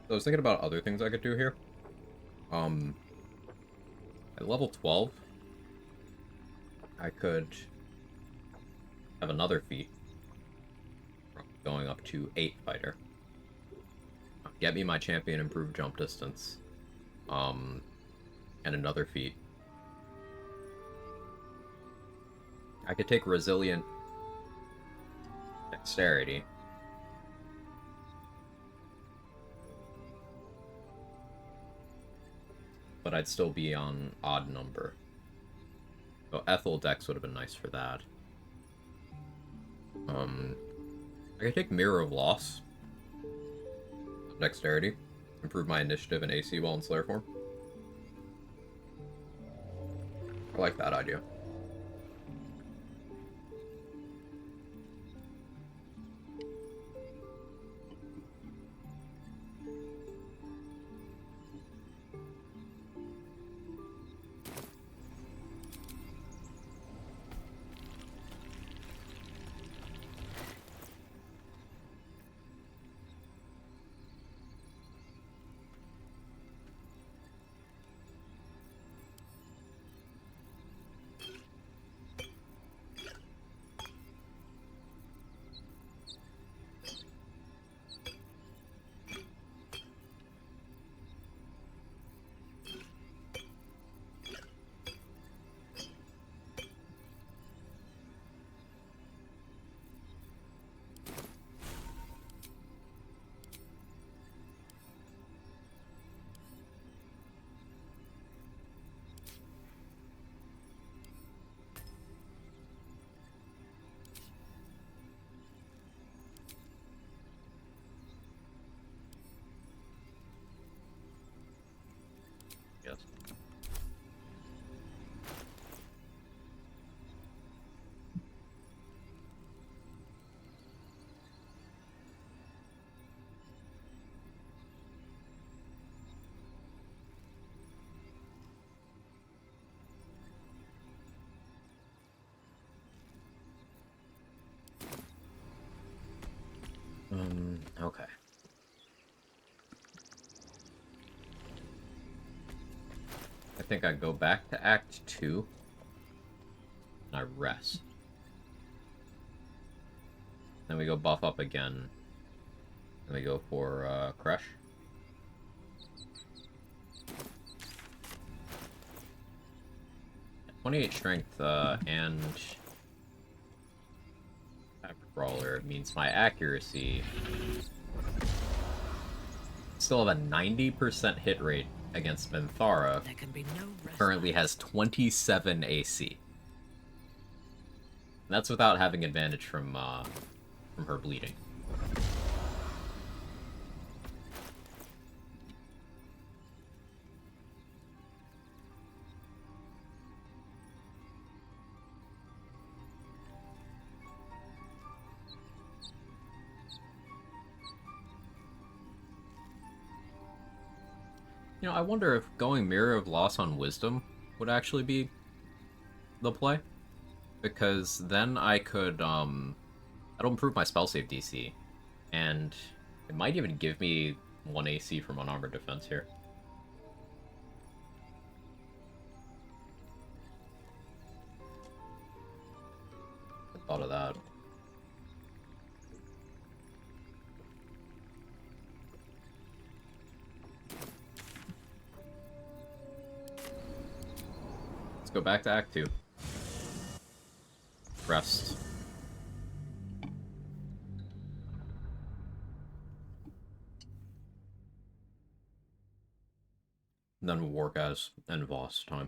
[SPEAKER 1] So I was thinking about other things I could do here. At level 12, I could have another feat going up to 8 fighter. Get me my champion improved jump distance. And another feat. I could take resilient dexterity. But I'd still be on odd number. So Ethel Dex would have been nice for that. I could take Mirror of Loss. Dexterity. Improve my initiative and AC while in Slayer form. I like that idea. think I go back to Act 2, and I rest. Then we go buff up again, and we go for Crush. .28 strength and Brawler means my accuracy still have a 90% hit rate against Minthara.
[SPEAKER 3] There can be no rest.
[SPEAKER 1] Currently has 27 AC. That's without having advantage from her bleeding. You know, I wonder if going Mirror of Loss on Wisdom would actually be the play. Because then I could, that'll improve my spell save DC. And it might even give me 1 AC from unarmored defense here. I thought of that. Go back to Act 2. Rest. And then we'll work as and Voss time.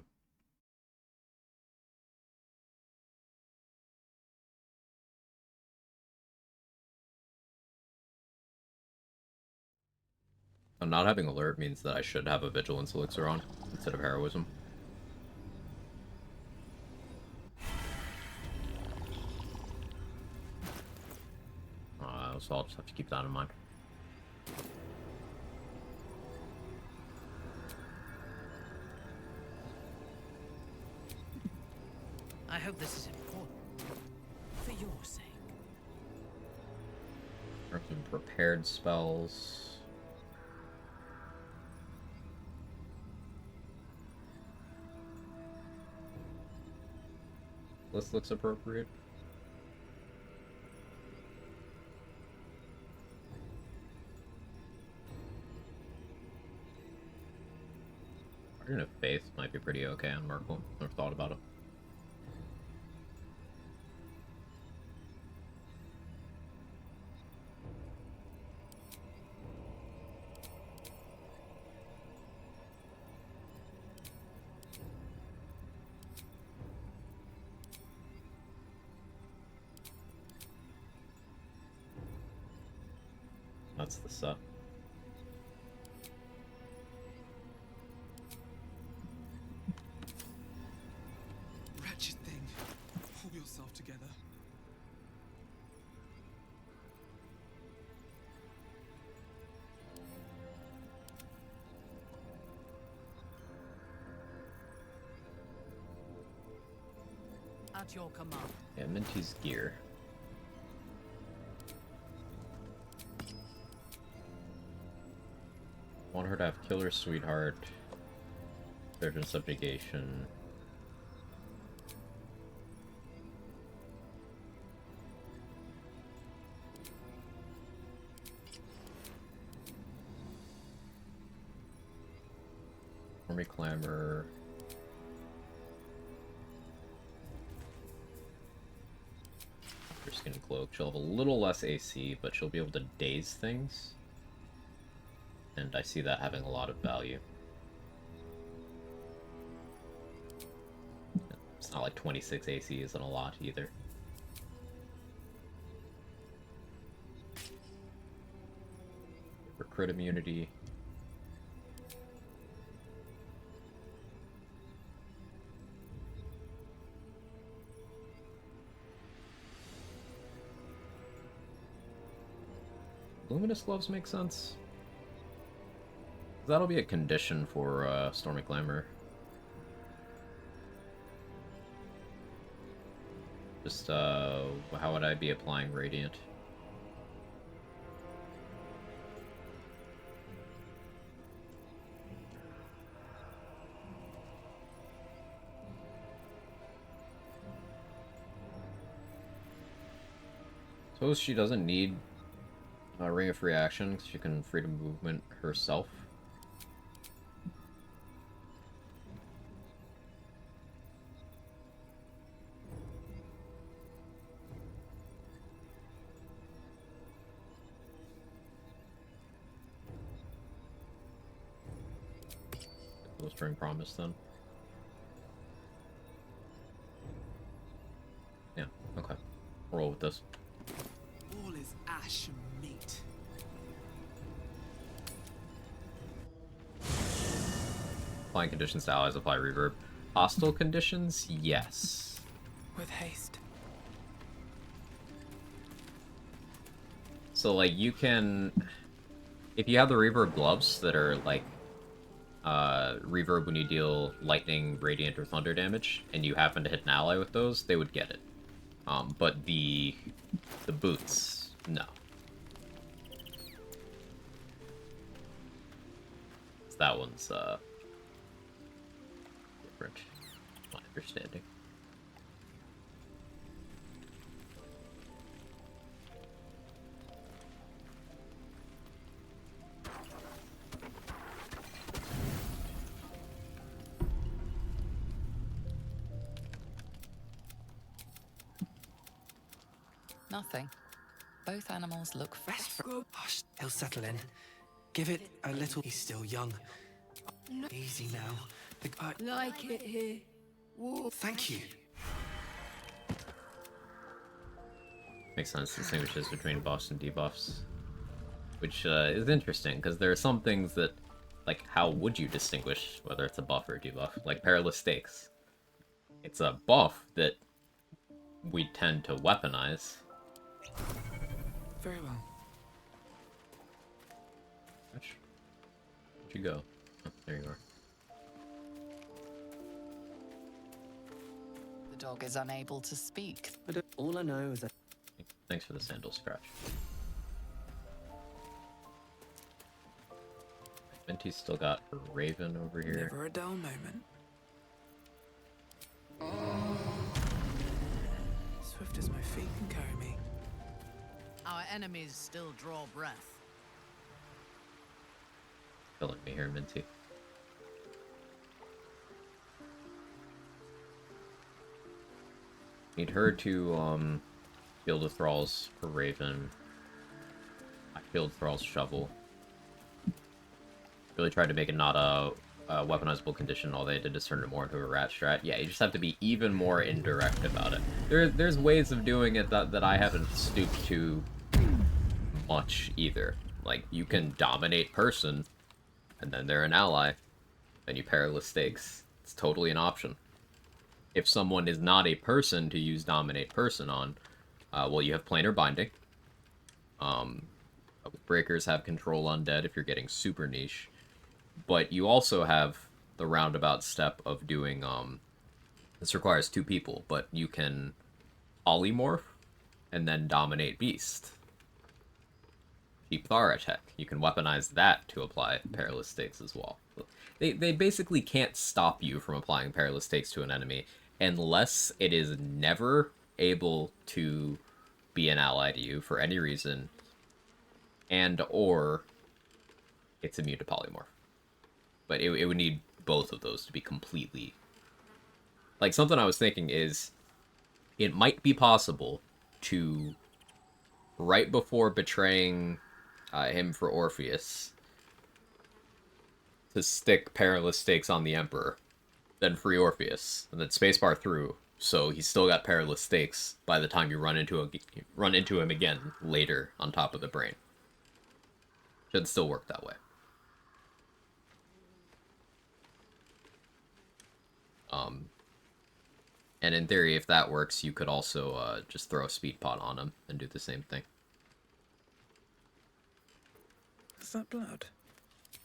[SPEAKER 1] And not having alert means that I should have a vigilance elixir on instead of heroism. So I'll just have to keep that in mind.
[SPEAKER 3] I hope this is important. For your sake.
[SPEAKER 1] Or some prepared spells. This looks appropriate. Garden of Faith might be pretty okay on Merkle. Never thought about it. That's the set.
[SPEAKER 2] Wretched thing. Pull yourself together.
[SPEAKER 3] At your command.
[SPEAKER 1] Yeah, Minty's gear. Want her to have Killer Sweetheart, Surgeon Subjugation. Army Clamor. Her Skinny Cloak. She'll have a little less AC, but she'll be able to daze things. And I see that having a lot of value. It's not like 26 AC isn't a lot either. For crit immunity. Luminous Gloves make sense. That'll be a condition for Stormy Glamour. Just, how would I be applying Radiant? Suppose she doesn't need a Ring of Free Action, 'cause she can freedom movement herself. Spring Promise then. Yeah, okay. Roll with this.
[SPEAKER 2] All is ash and meat.
[SPEAKER 1] Applying conditions to allies apply reverb. Hostile conditions? Yes.
[SPEAKER 10] With haste.
[SPEAKER 1] So, like, you can... If you have the reverb gloves that are, like, reverb when you deal lightning, radiant, or thunder damage, and you happen to hit an ally with those, they would get it. But the boots, no. So that one's different, my understanding.
[SPEAKER 9] Nothing. Both animals look fresh.
[SPEAKER 18] Hush, he'll settle in. Give it a little. He's still young. Easy now.
[SPEAKER 7] Like it here.
[SPEAKER 18] Whoa. Thank you.
[SPEAKER 1] Makes sense. Distinguishes between buffs and debuffs, which is interesting because there are some things that, like, how would you distinguish whether it's a buff or a debuff? Like Perilous Stakes. It's a buff that we tend to weaponize.
[SPEAKER 10] Very well.
[SPEAKER 1] Where'd you go? Oh, there you are.
[SPEAKER 9] The dog is unable to speak.
[SPEAKER 18] All I know is that...
[SPEAKER 1] Thanks for the sandal scratch. Minty's still got her Raven over here.
[SPEAKER 10] Never a dull moment. Swift as my feet can carry me.
[SPEAKER 3] Our enemies still draw breath.
[SPEAKER 1] Killing me here, Minty. Need her to, Field of Thrall's for Raven. I Field of Thrall's Shovel. Really tried to make it not a weaponizable condition. All they did is turn it more into a rat strat. Yeah, you just have to be even more indirect about it. There's ways of doing it that I haven't stooped to much either. Like, you can dominate person, and then they're an ally. Then you Perilous Stakes. It's totally an option. If someone is not a person to use dominate person on, well, you have planar binding. Breakers have control undead if you're getting super niche. But you also have the roundabout step of doing, this requires 2 people, but you can polymorph and then dominate beast. Cheap Thara tech. You can weaponize that to apply Perilous Stakes as well. They basically can't stop you from applying Perilous Stakes to an enemy unless it is never able to be an ally to you for any reason, and or it's immune to polymorph. But it would need both of those to be completely... Like, something I was thinking is, it might be possible to, right before betraying him for Orpheus, to stick Perilous Stakes on the Emperor, then free Orpheus, and then spacebar through, so he's still got Perilous Stakes by the time you run into him again later on top of the brain. Should still work that way. And in theory, if that works, you could also just throw a speed pot on him and do the same thing.
[SPEAKER 10] Is that blood?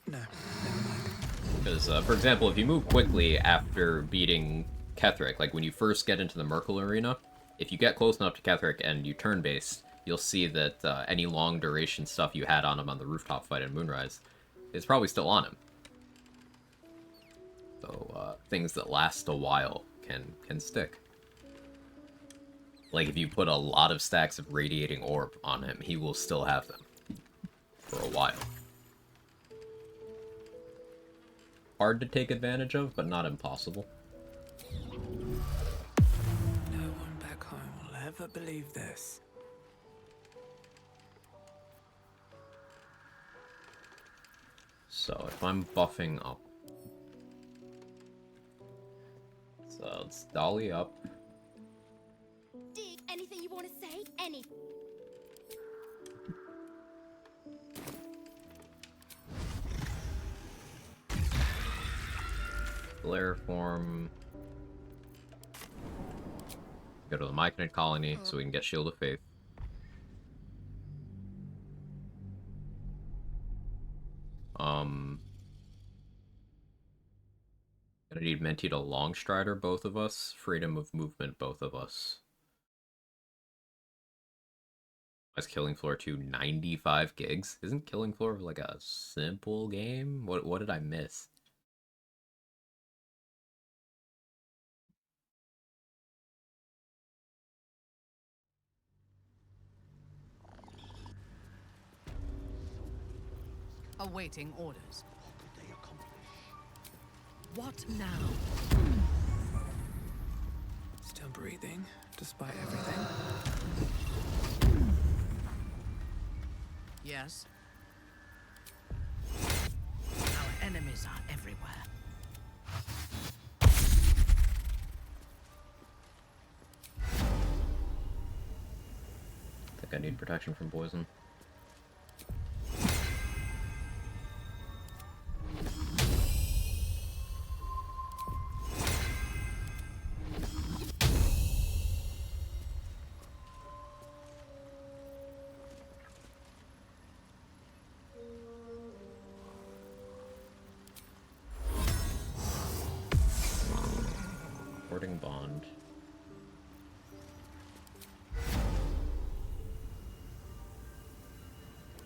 [SPEAKER 10] No, never mind.
[SPEAKER 1] Because, for example, if you move quickly after beating Ketheric, like when you first get into the Merkle Arena, if you get close enough to Ketheric and you turn-based, you'll see that any long-duration stuff you had on him on the rooftop fight in Moonrise is probably still on him. So, things that last a while can stick. Like, if you put a lot of stacks of Radiating Orb on him, he will still have them. For a while. Hard to take advantage of, but not impossible.
[SPEAKER 10] No one back home will ever believe this.
[SPEAKER 1] So, if I'm buffing up... So, let's dolly up.
[SPEAKER 5] Dig, anything you want to say? Any.
[SPEAKER 1] Flare form. Go to the Myconid colony so we can get Shield of Faith. Gonna need Menti to Longstrider, both of us. Freedom of Movement, both of us. Is Killing Floor 2 95 gigs? Isn't Killing Floor like a simple game? What did I miss?
[SPEAKER 3] Awaiting orders. What now?
[SPEAKER 10] Still breathing, despite everything.
[SPEAKER 3] Yes. Our enemies are everywhere.
[SPEAKER 1] I think I need protection from poison. Bond.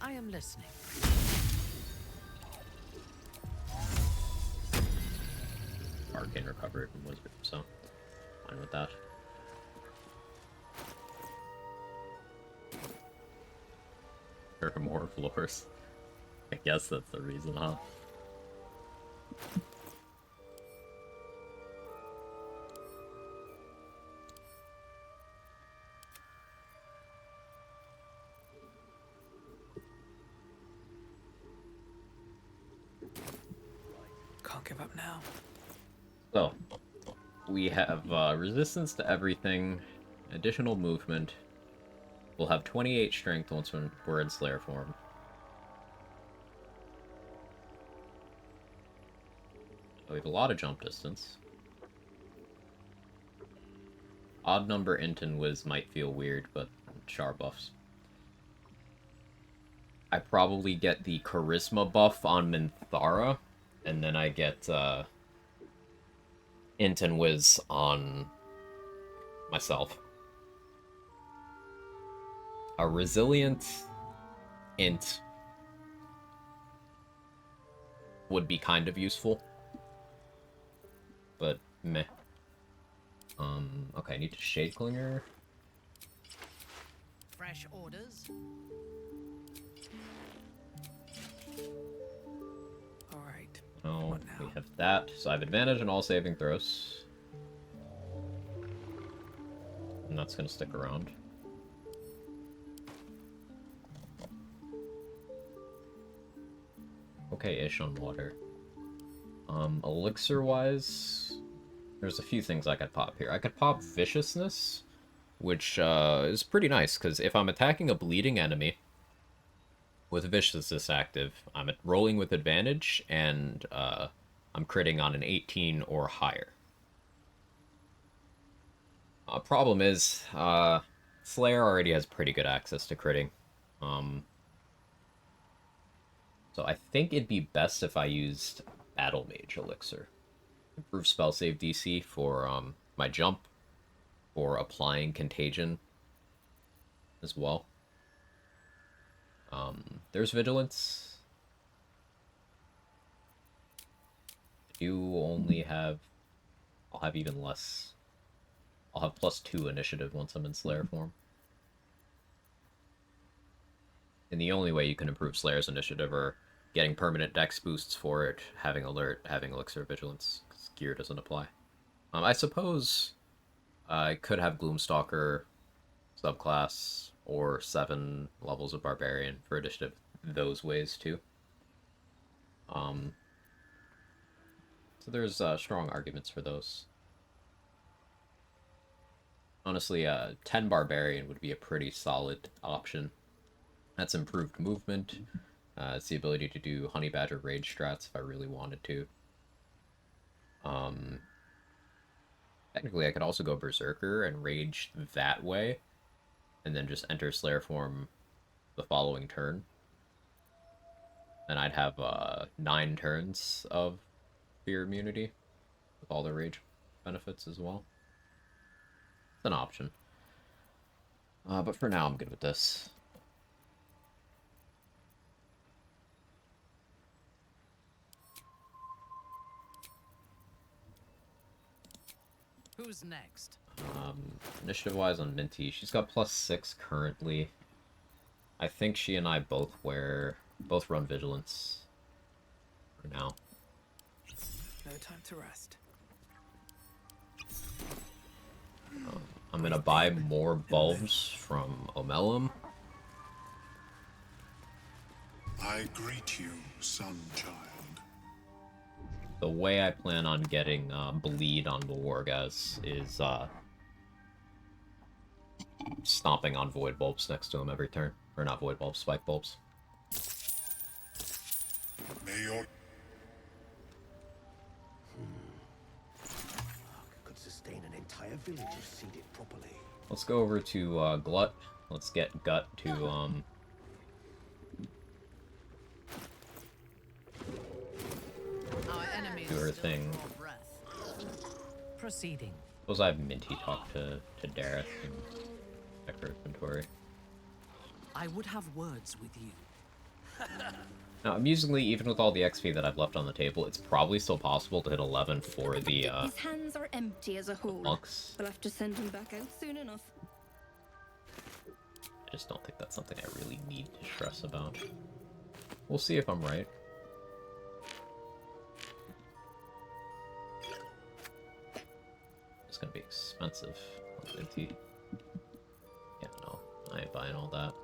[SPEAKER 3] I am listening.
[SPEAKER 1] Arcane recovery from Wizard, so fine with that. There are more floors. I guess that's the reason, huh?
[SPEAKER 10] Can't give up now.
[SPEAKER 1] So, we have resistance to everything, additional movement. We'll have 28 strength once we're in Slayer form. We have a lot of jump distance. Odd number Int and Wiz might feel weird, but char buffs. I probably get the Charisma buff on Minthara, and then I get Int and Wiz on myself. A Resilient Int would be kind of useful, but meh. Okay, I need to Shade Clinger.
[SPEAKER 3] Fresh orders.
[SPEAKER 10] Alright.
[SPEAKER 1] Oh, we have that, so I have advantage on all saving throws. And that's gonna stick around. Okay-ish on water. Elixir-wise, there's a few things I could pop here. I could pop Viciousness, which is pretty nice, because if I'm attacking a bleeding enemy with Viciousness active, I'm rolling with advantage, and I'm critting on an 18 or higher. Problem is, Slayer already has pretty good access to critting. So I think it'd be best if I used Battle Mage Elixir. Improve spell save DC for my jump, or applying Contagion as well. There's Vigilance. You only have... I'll have even less I'll have +2 initiative once I'm in Slayer form. And the only way you can improve Slayer's initiative are getting permanent dex boosts for it, having alert, having elixir of vigilance, because gear doesn't apply. I suppose I could have Gloomstalker subclass or 7 levels of Barbarian for initiative those ways too. So there's strong arguments for those. Honestly, 10 Barbarian would be a pretty solid option. That's improved movement. It's the ability to do Honey Badger Rage strats if I really wanted to. Technically, I could also go Berserker and Rage that way, and then just enter Slayer form the following turn. And I'd have 9 turns of Fear Immunity, with all the Rage benefits as well. It's an option. But for now, I'm good with this.
[SPEAKER 3] Who's next?
[SPEAKER 1] Initiative-wise on Minty, she's got +6 currently. I think she and I both run Vigilance for now.
[SPEAKER 10] No time to rest.
[SPEAKER 1] I'm gonna buy more bulbs from Omelum.
[SPEAKER 15] I greet you, son child.
[SPEAKER 1] The way I plan on getting bleed on the Wargas is stomping on void bulbs next to him every turn. Or not void bulbs, spike bulbs.
[SPEAKER 15] May your
[SPEAKER 12] Could sustain an entire village if seeded properly.
[SPEAKER 1] Let's go over to Glut. Let's get Gut to do her thing.
[SPEAKER 3] Proceeding.
[SPEAKER 1] Suppose I have Minty talk to Dareth and check her inventory.
[SPEAKER 3] I would have words with you.
[SPEAKER 1] Now, amusingly, even with all the XP that I've left on the table, it's probably still possible to hit 11 for the
[SPEAKER 7] His hands are empty as a whole.
[SPEAKER 1] monks.
[SPEAKER 7] We'll have to send him back out soon enough.
[SPEAKER 1] I just don't think that's something I really need to stress about. We'll see if I'm right. It's gonna be expensive. Minty. Yeah, no, I ain't buying all that.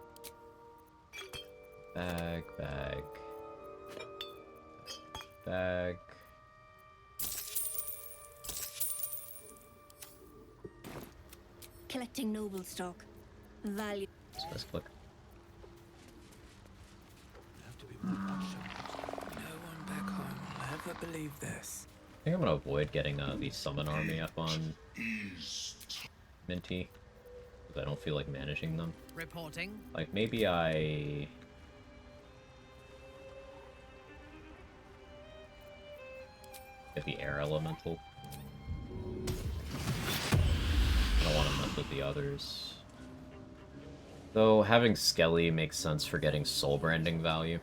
[SPEAKER 1] Bag.
[SPEAKER 7] Collecting noble stock. Value.
[SPEAKER 1] Let's click.
[SPEAKER 10] No one back home will ever believe this.
[SPEAKER 1] I think I'm gonna avoid getting the summon army up on Minty, because I don't feel like managing them.
[SPEAKER 3] Reporting.
[SPEAKER 1] Like, maybe I... get the air elemental. I don't want to mess with the others. Though, having Skelly makes sense for getting soul branding value.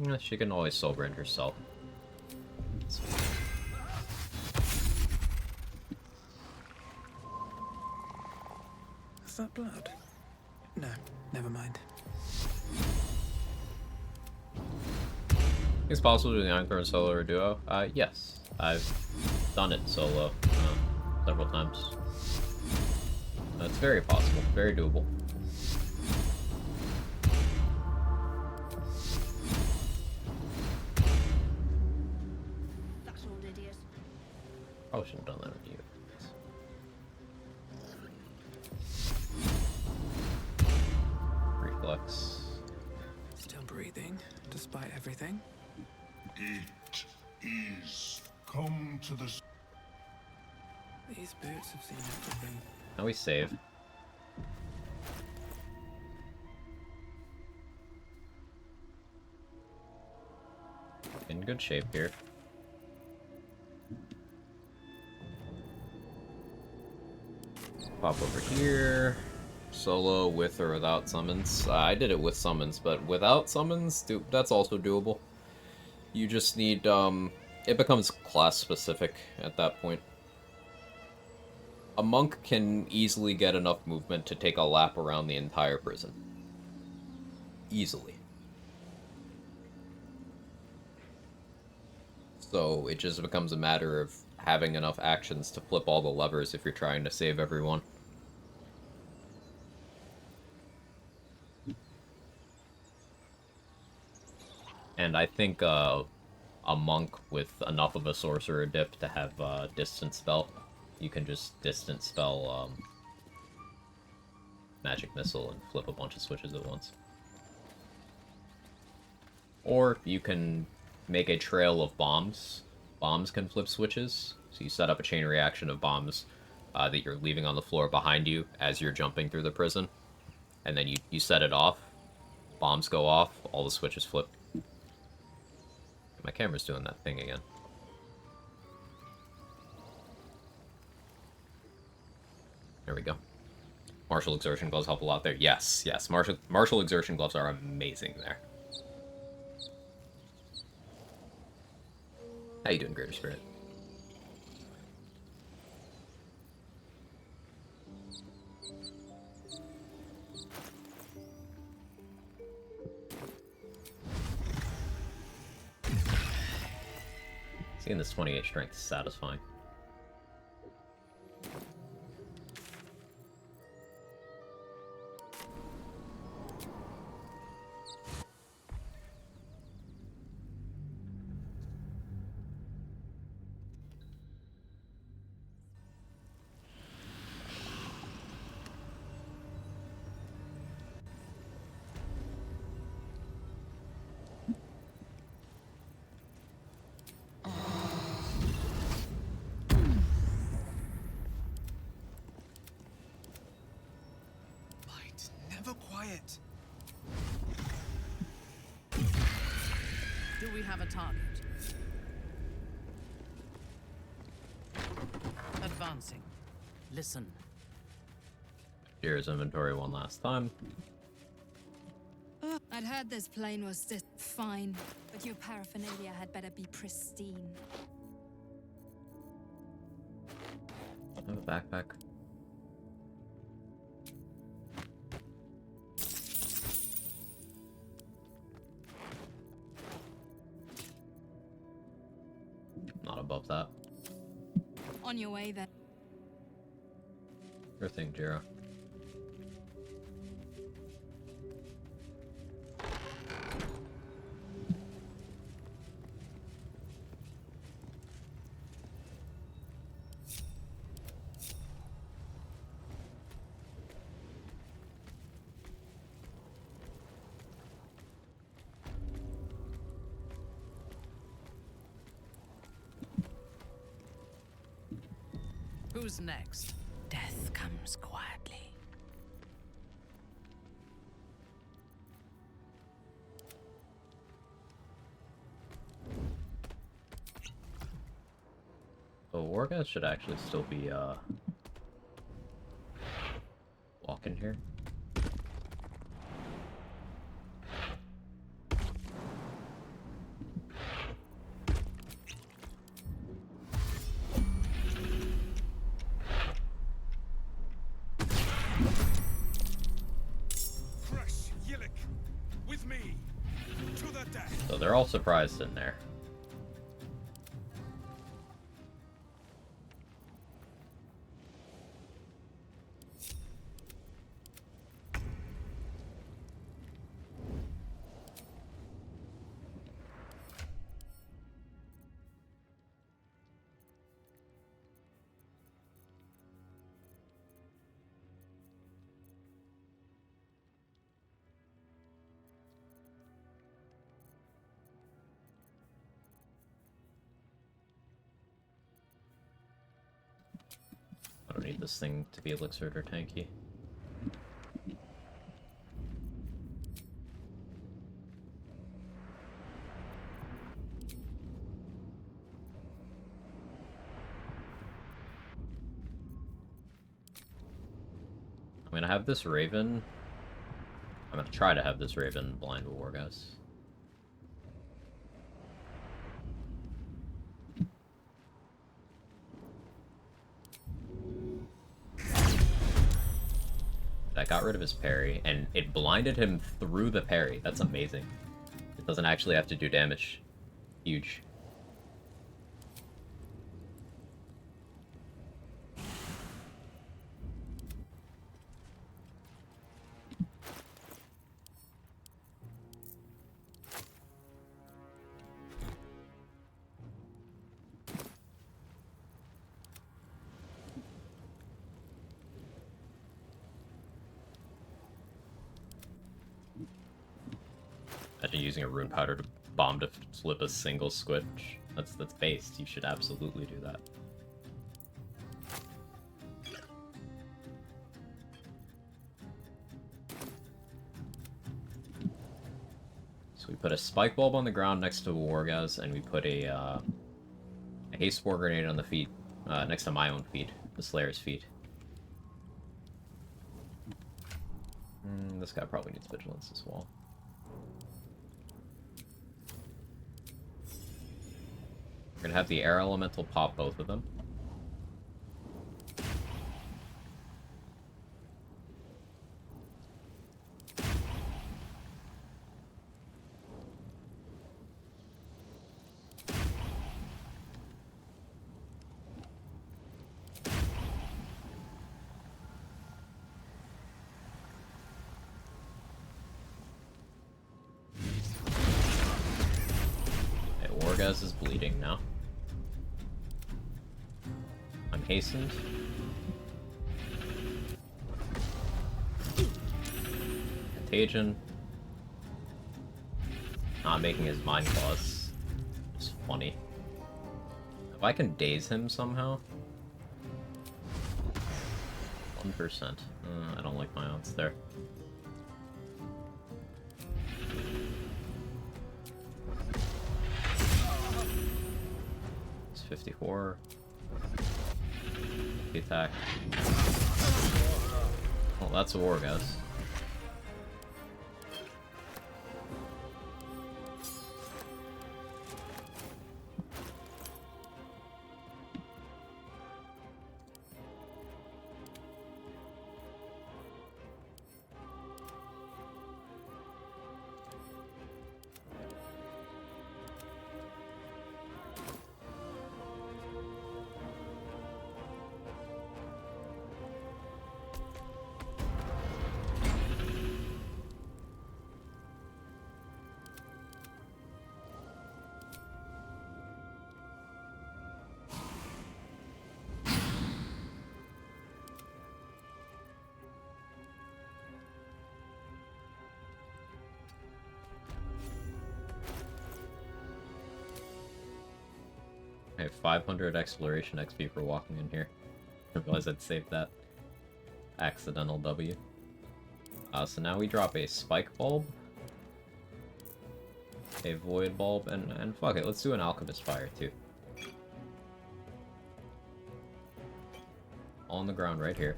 [SPEAKER 1] Yeah, she can always soul brand herself.
[SPEAKER 10] Is that blood? No, never mind.
[SPEAKER 1] It's possible to do the Encore solo or duo? Yes. I've done it solo several times. It's very possible, very doable.
[SPEAKER 7] That old idiot.
[SPEAKER 1] Probably shouldn't have done that with you. Reflex.
[SPEAKER 10] Still breathing, despite everything.
[SPEAKER 15] It is come to the...
[SPEAKER 10] These boots have seen everything.
[SPEAKER 1] Now we save. In good shape here. Pop over here. Solo with or without summons. I did it with summons, but without summons, that's also doable. You just need, it becomes class specific at that point. A monk can easily get enough movement to take a lap around the entire prison. Easily. So it just becomes a matter of having enough actions to flip all the levers if you're trying to save everyone. And I think a monk with enough of a sorcerer dip to have distance spell, you can just distance spell magic missile and flip a bunch of switches at once. Or you can make a trail of bombs. Bombs can flip switches, so you set up a chain reaction of bombs that you're leaving on the floor behind you as you're jumping through the prison, and then you set it off, bombs go off, all the switches flip. My camera's doing that thing again. There we go. Martial exertion gloves help a lot there. Yes, yes, martial exertion gloves are amazing there. How you doing, Greater Spirit? Seeing this 28 strength is satisfying.
[SPEAKER 6] Never quiet.
[SPEAKER 3] Do we have a target? Advancing. Listen.
[SPEAKER 1] Here's inventory one last time.
[SPEAKER 7] I'd heard this plane was just fine, but your paraphernalia had better be pristine.
[SPEAKER 1] I have a backpack. Not above that.
[SPEAKER 7] On your way then.
[SPEAKER 1] Sure thing, Jiro.
[SPEAKER 3] Who's next?
[SPEAKER 13] Death comes quietly.
[SPEAKER 1] So Wargas should actually still be walking here. So they're all surprised in there. I don't need this thing to be elixired or tanky. I'm gonna have this Raven. I'm gonna try to have this Raven blind Wargas. That got rid of his parry, and it blinded him through the parry. That's amazing. It doesn't actually have to do damage. Huge. Imagine using a rune powder to bomb to flip a single switch. That's based. You should absolutely do that. So we put a spike bulb on the ground next to Wargaz, and we put a haste spore grenade on the feet, next to my own feet, the Slayer's feet. This guy probably needs vigilance as well. We're gonna have the air elemental pop both of them. Okay, Wargaz is bleeding now. I'm hastened. Contagion. Not making his mind claws. It's funny. If I can daze him somehow. 1%. I don't like my odds there. It's 54. The attack. Well, that's a Wargaz. I have 500 exploration XP for walking in here. I realized I'd saved that. Accidental W. So now we drop a spike bulb, a void bulb, and fuck it, let's do an alchemist fire too. On the ground right here.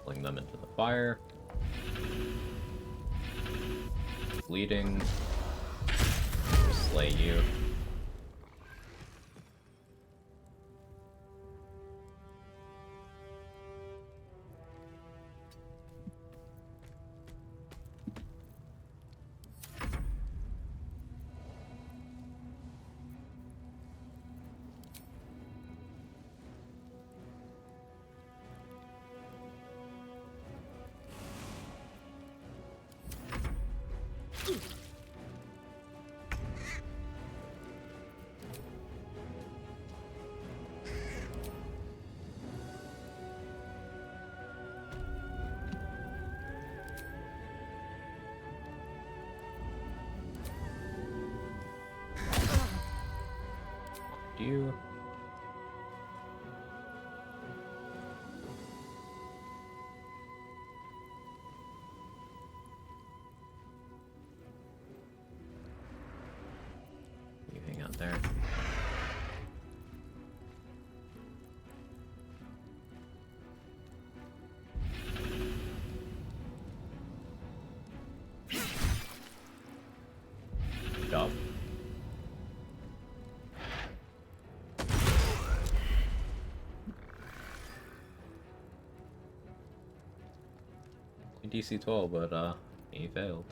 [SPEAKER 1] Fling them into the fire. Bleeding. Slay you. You. there. Good job. DC 12, but he failed.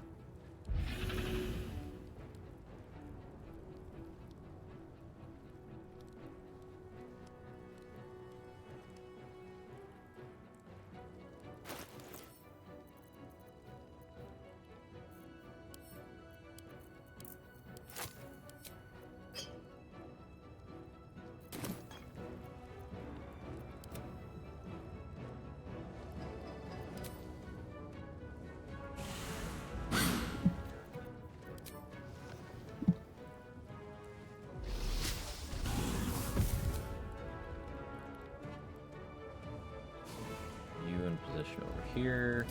[SPEAKER 1] Position over here.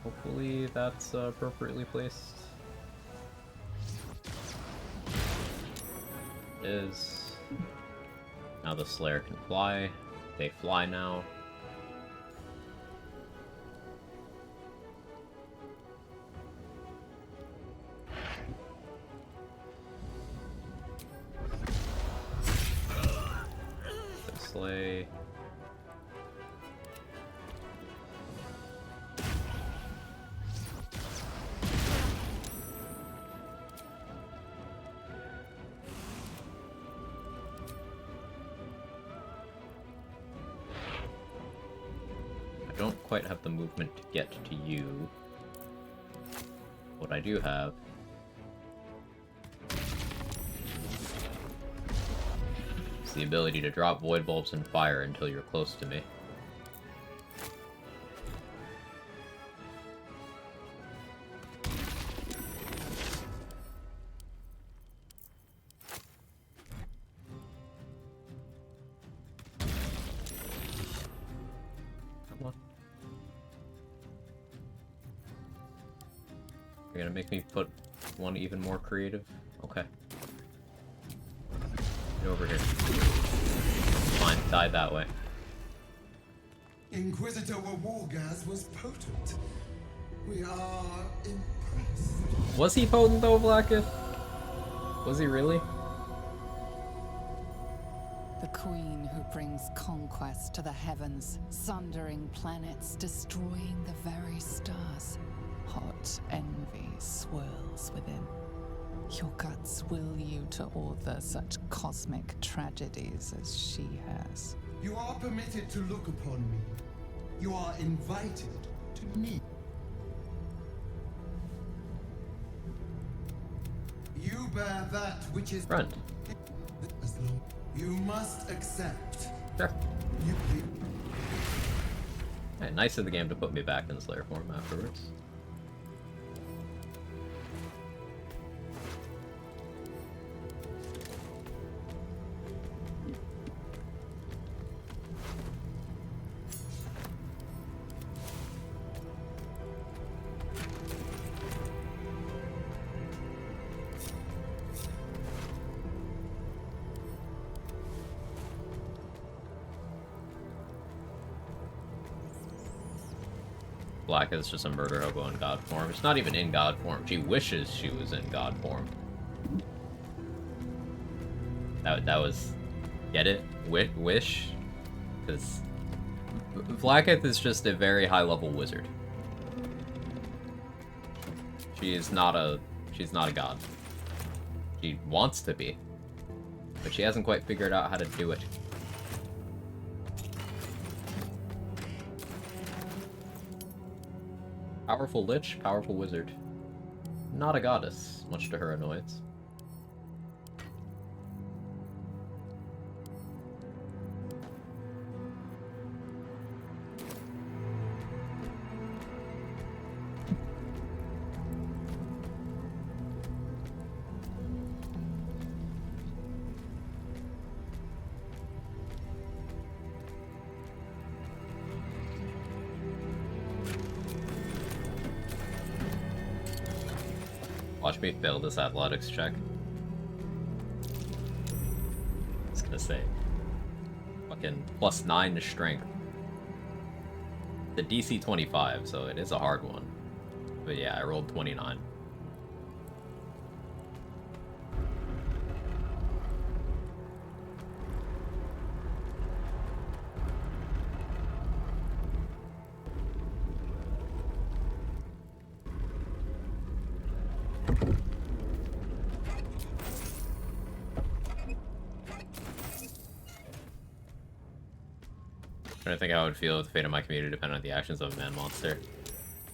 [SPEAKER 1] Hopefully that's appropriately placed. It is. Now the Slayer can fly. They fly now. The Slay. Don't quite have the movement to get to you. What I do have is the ability to drop void bulbs and fire until you're close to me. You're gonna make me put one even more creative? Okay. Get over here. Fine, die that way.
[SPEAKER 11] Inquisitor Wargaz was potent. We are impressed.
[SPEAKER 1] Was he potent though, Blacketh? Was he really?
[SPEAKER 9] The queen who brings conquest to the heavens, sundering planets, destroying the very stars. Hot envy swirls within. Your guts will you to author such cosmic tragedies as she has.
[SPEAKER 11] You are permitted to look upon me. You are invited to me. You bear that which is...
[SPEAKER 1] Run.
[SPEAKER 11] As long you must accept.
[SPEAKER 1] Sure.
[SPEAKER 11] You...
[SPEAKER 1] Hey, nice of the game to put me back in Slayer form afterwards. Black is just a murder hobo in god form. It's not even in god form. She wishes she was in god form. That was... Get it? Wish? Because... Blacketh is just a very high-level wizard. She's not a god. She wants to be. But she hasn't quite figured out how to do it. Powerful lich, powerful wizard. Not a goddess, much to her annoyance. Watch me fail this athletics check. I was gonna say. Fucking +9 to strength. The DC 25, so it is a hard one. But yeah, I rolled 29. Trying to think how I would feel if the fate of my community depended on the actions of a man monster.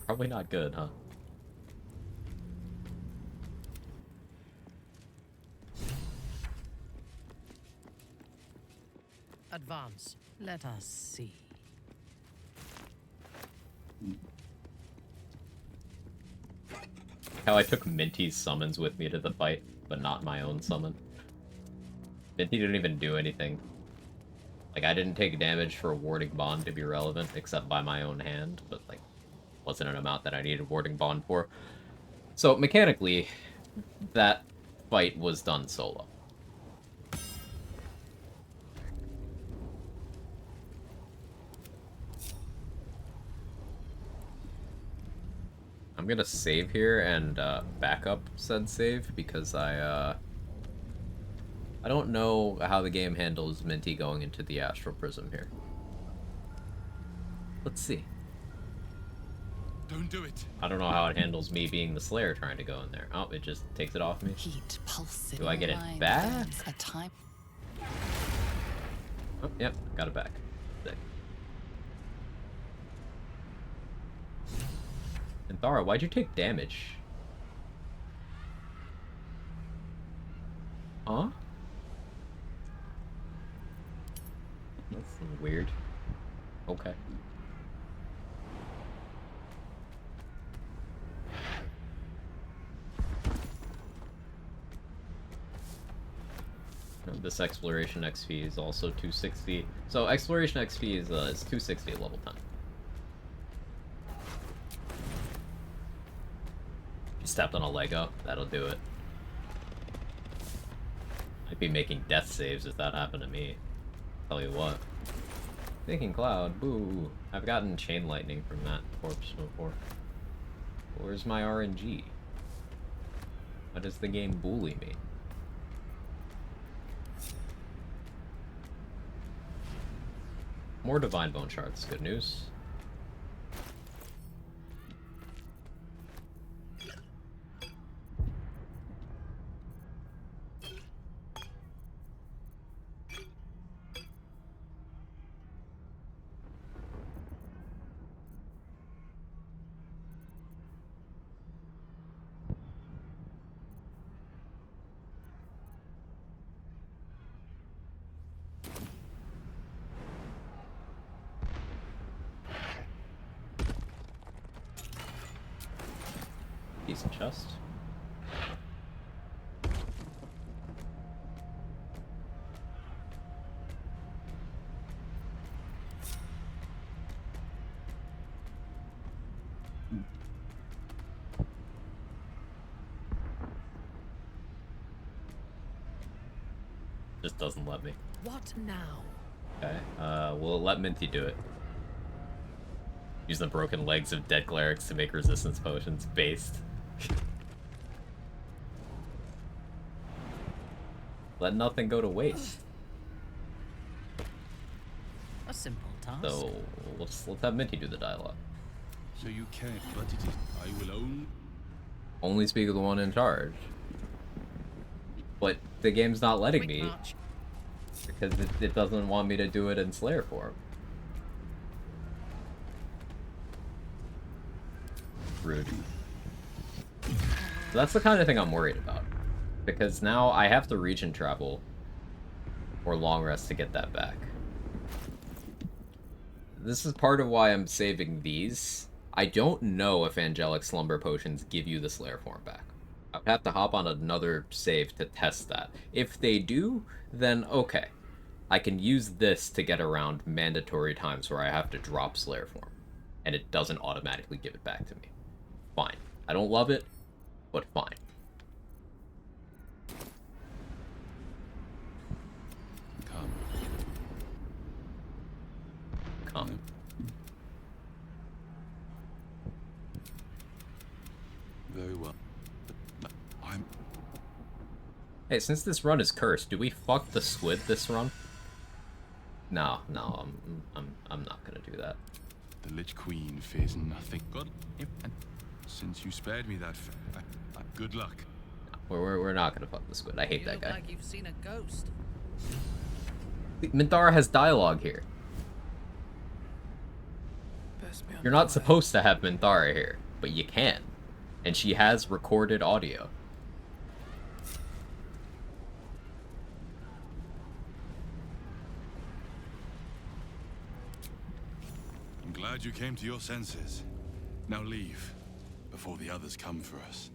[SPEAKER 1] Probably not good, huh?
[SPEAKER 3] Advance. Let us see.
[SPEAKER 1] How I took Minty's summons with me to the fight, but not my own summon. Minty didn't even do anything. Like, I didn't take damage for a warding bond to be relevant, except by my own hand, but, like, wasn't an amount that I needed warding bond for. So, mechanically, that fight was done solo. I'm gonna save here and back up said save, because I don't know how the game handles Minty going into the Astral Prism here. Let's see.
[SPEAKER 8] Don't do it.
[SPEAKER 1] I don't know how it handles me being the Slayer trying to go in there. Oh, it just takes it off me.
[SPEAKER 9] Heat pulsing.
[SPEAKER 1] Do I get it back?
[SPEAKER 9] A time.
[SPEAKER 1] Oh, yep, got it back. Sick. And Thara, why'd you take damage? Huh? That's weird. Okay. This Exploration XP is also 260. So Exploration XP is 260 at level 10. You stepped on a Lego, that'll do it. I'd be making death saves if that happened to me. Tell you what. Thinking Cloud, boo. I've gotten Chain Lightning from that corpse before. Where's my RNG? Why does the game bully me? More Divine Bone Shards, good news. Decent chest. Just doesn't let me.
[SPEAKER 3] What now?
[SPEAKER 1] Okay, we'll let Minty do it. Use the broken legs of dead clerics to make resistance potions. Based. Let nothing go to waste.
[SPEAKER 3] A simple task.
[SPEAKER 1] So let's have Minty do the dialogue.
[SPEAKER 8] So you can't, but it is. I will
[SPEAKER 1] only speak of the one in charge. But the game's not letting me because it doesn't want me to do it in Slayer form. Rude. That's the kind of thing I'm worried about. Because now I have to region travel or long rest to get that back. This is part of why I'm saving these. I don't know if Angelic Slumber Potions give you the Slayer form back. I'd have to hop on another save to test that. If they do, then okay. I can use this to get around mandatory times where I have to drop Slayer form. And it doesn't automatically give it back to me. Fine. I don't love it, but fine.
[SPEAKER 17] Very well. I'm...
[SPEAKER 1] Hey, since this run is cursed, do we fuck the squid this run? No, I'm not gonna do that.
[SPEAKER 17] The Lich Queen fears nothing. God, since you spared me that, good luck.
[SPEAKER 1] We're not gonna fuck the squid. I hate
[SPEAKER 3] You
[SPEAKER 1] that
[SPEAKER 3] look
[SPEAKER 1] guy.
[SPEAKER 3] like you've seen a ghost.
[SPEAKER 1] Minthara has dialogue here. You're not supposed to have Minthara here, but you can. And she has recorded audio.
[SPEAKER 17] I'm glad you came to your senses. Now leave, before the others come for us.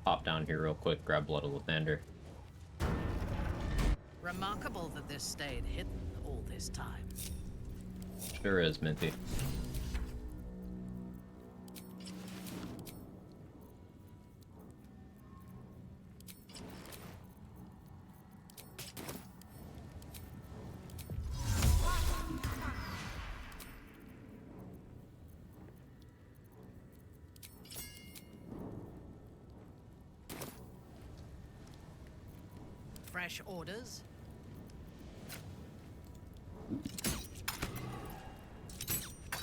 [SPEAKER 1] Pop down here real quick, grab Blood of Lathander.
[SPEAKER 3] Remarkable that this stayed hidden all this time.
[SPEAKER 1] Sure is, Minty.
[SPEAKER 3] Fresh orders?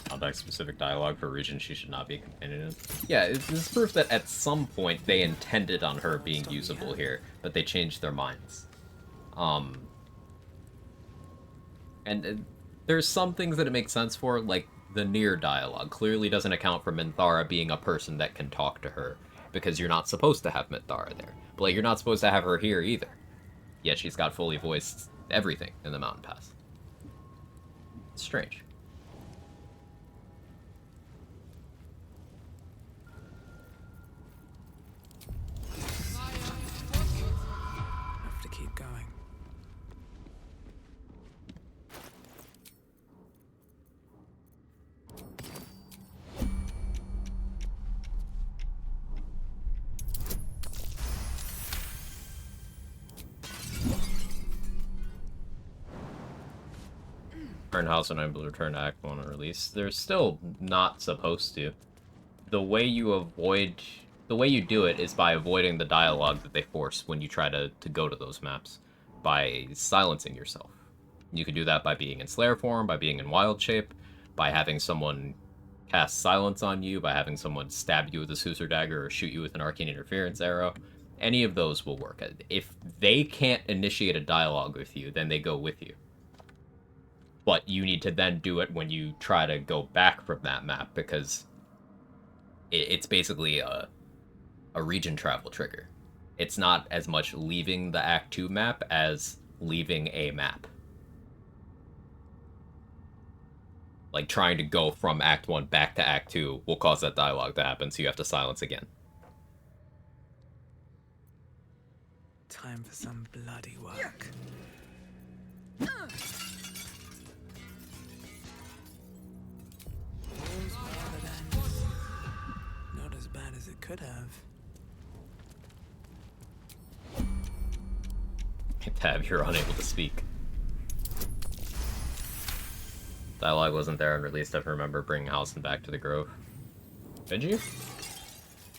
[SPEAKER 1] Context-specific dialogue for a region she should not be companion in. Yeah, it's proof that at some point they intended on her being usable here, but they changed their minds. And there's some things that it makes sense for, like the Nier dialogue clearly doesn't account for Minthara being a person that can talk to her, because you're not supposed to have Minthara there. But like, you're not supposed to have her here either. Yet she's got fully voiced everything in the Mountain Pass. It's strange.
[SPEAKER 10] Have to keep going.
[SPEAKER 1] House and I'm able to return to Act 1 on release. They're still not supposed to. The way you do it is by avoiding the dialogue that they force when you try to go to those maps, by silencing yourself. You can do that by being in Slayer form, by being in Wild Shape, by having someone cast silence on you, by having someone stab you with a Susur Dagger or shoot you with an Arcane Interference arrow. Any of those will work. If they can't initiate a dialogue with you, then they go with you. But you need to then do it when you try to go back from that map, because it's basically a region travel trigger. It's not as much leaving the Act 2 map as leaving a map. Like, trying to go from Act 1 back to Act 2 will cause that dialogue to happen, so you have to silence again.
[SPEAKER 10] Time for some bloody work. Not as bad as it could have.
[SPEAKER 1] Tab, you're unable to speak. Dialogue wasn't there and released. I remember bringing Halsin back to the Grove. Did you?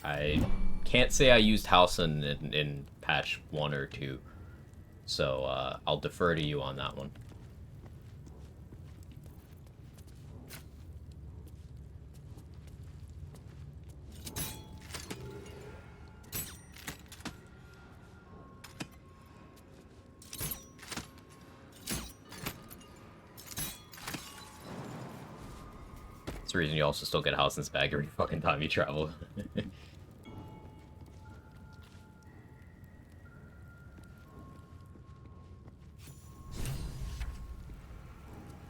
[SPEAKER 1] I can't say I used Halsin in patch 1 or 2, so I'll defer to you on that one. That's the reason you also still get Halsin's bag every fucking time you travel.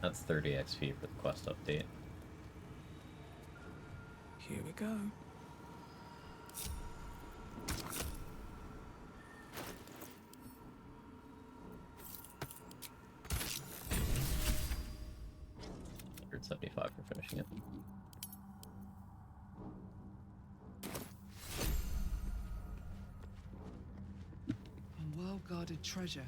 [SPEAKER 1] That's 30 XP for the quest update.
[SPEAKER 10] Here we go. $175 for finishing it. guarded treasure.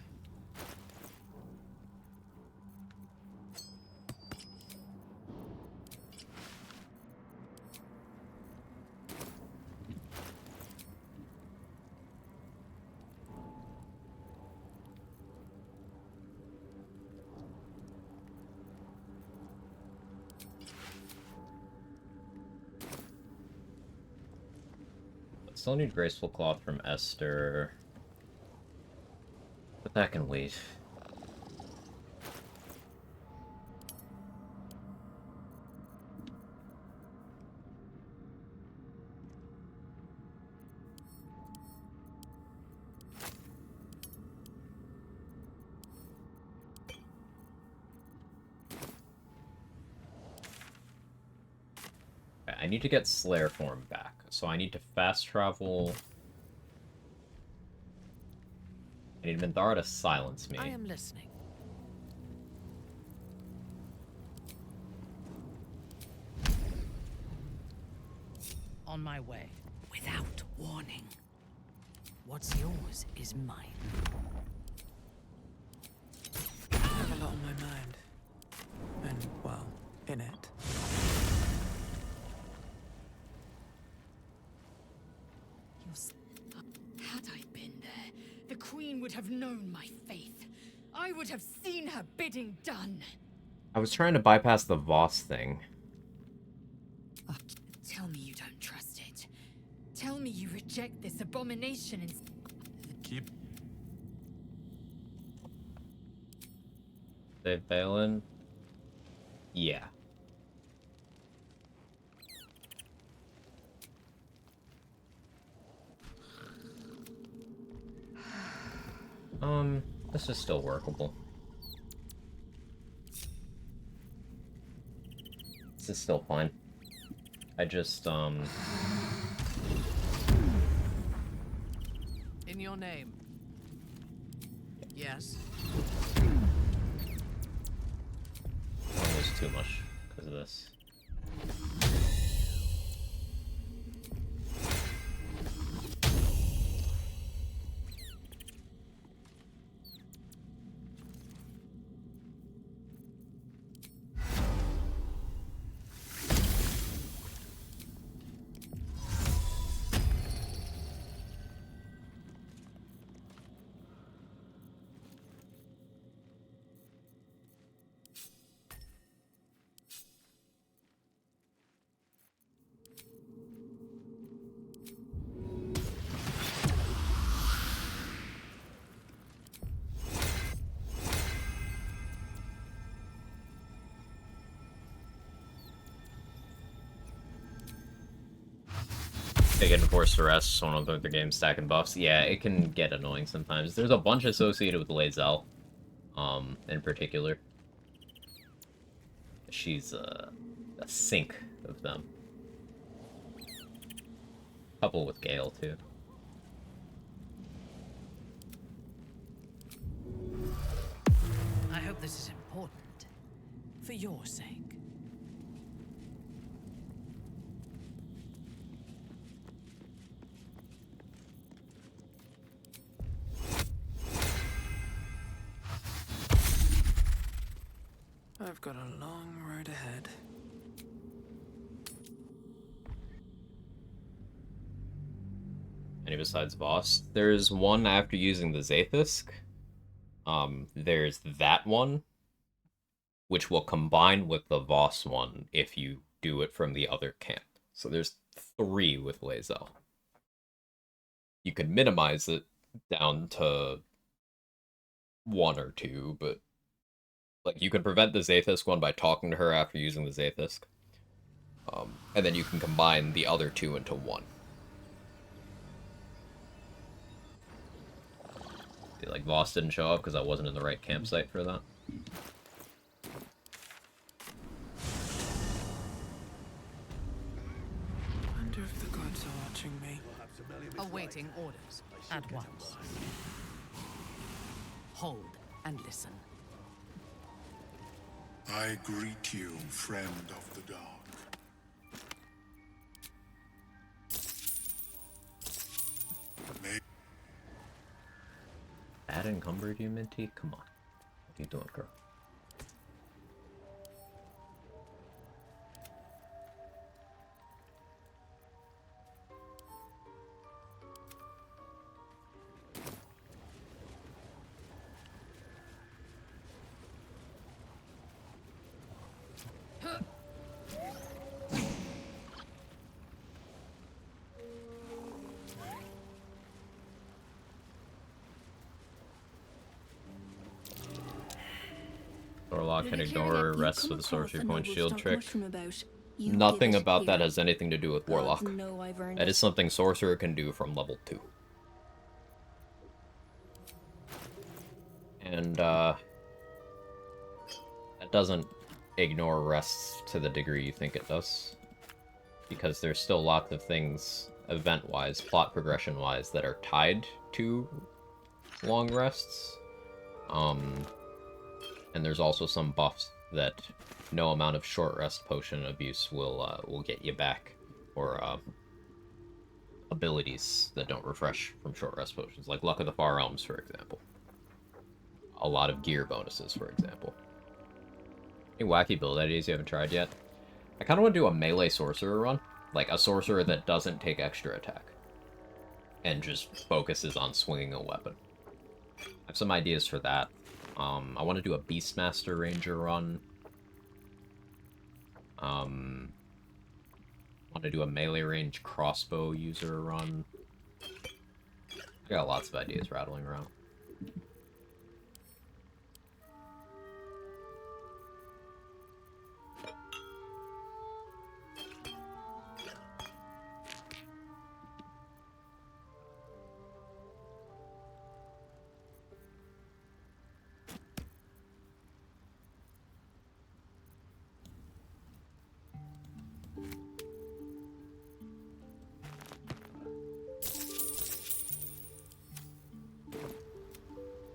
[SPEAKER 1] Still need Graceful Cloth from Esther. But that can wait. I need to get Slayer form back, so I need to fast travel. I need Minthara to silence me.
[SPEAKER 3] I am listening. On my way, without warning. What's yours is mine.
[SPEAKER 10] I have a lot on my mind. And, well, in it.
[SPEAKER 19] Had I been there, the Queen would have known my faith. I would have seen her bidding done.
[SPEAKER 1] I was trying to bypass the Voss thing.
[SPEAKER 19] Tell me you don't trust it. Tell me you reject this abomination and...
[SPEAKER 17] Keep...
[SPEAKER 1] Save Balin? Yeah. This is still workable. This is still fine. I just,
[SPEAKER 3] In your name. Yes.
[SPEAKER 1] Almost too much because of this. They get Enforced Arrest, one of the game's stacking buffs. Yeah, it can get annoying sometimes. There's a bunch associated with Lae'zel, in particular. She's a sink of them. Couple with Gale too.
[SPEAKER 3] I hope this is important. For your sake.
[SPEAKER 10] I've got a long road ahead.
[SPEAKER 1] Any besides Voss? There's one after using the Zaith'isk. There's that one, which will combine with the Voss one if you do it from the other camp. So there's 3 with Lae'zel. You could minimize it down to 1 or 2, but like you can prevent the Zaith'isk one by talking to her after using the Zaith'isk. And then you can combine the other 2 into 1. Like Voss didn't show up because I wasn't in the right campsite for that.
[SPEAKER 10] I wonder if the gods are watching me.
[SPEAKER 3] Awaiting orders at once. Hold and listen.
[SPEAKER 15] I greet you, friend of the dark.
[SPEAKER 1] Bad that encumbered you, Minty? Come on. What are you doing, girl? Warlock can ignore arrests with a sorcery point shield trick. Nothing about that has anything to do with Warlock. That is something Sorcerer can do from level 2. And, that doesn't ignore arrests to the degree you think it does. Because there's still lots of things, event-wise, plot progression-wise, that are tied to long rests. And there's also some buffs that no amount of short rest potion abuse will get you back, or abilities that don't refresh from short rest potions, like Luck of the Far Realms, for example. A lot of gear bonuses, for example. Any wacky build ideas you haven't tried yet? I kind of want to do a melee sorcerer run, like a sorcerer that doesn't take extra attack, and just focuses on swinging a weapon. I have some ideas for that. I want to do a Beastmaster Ranger run. I want to do a melee range crossbow user run. I got lots of ideas rattling around.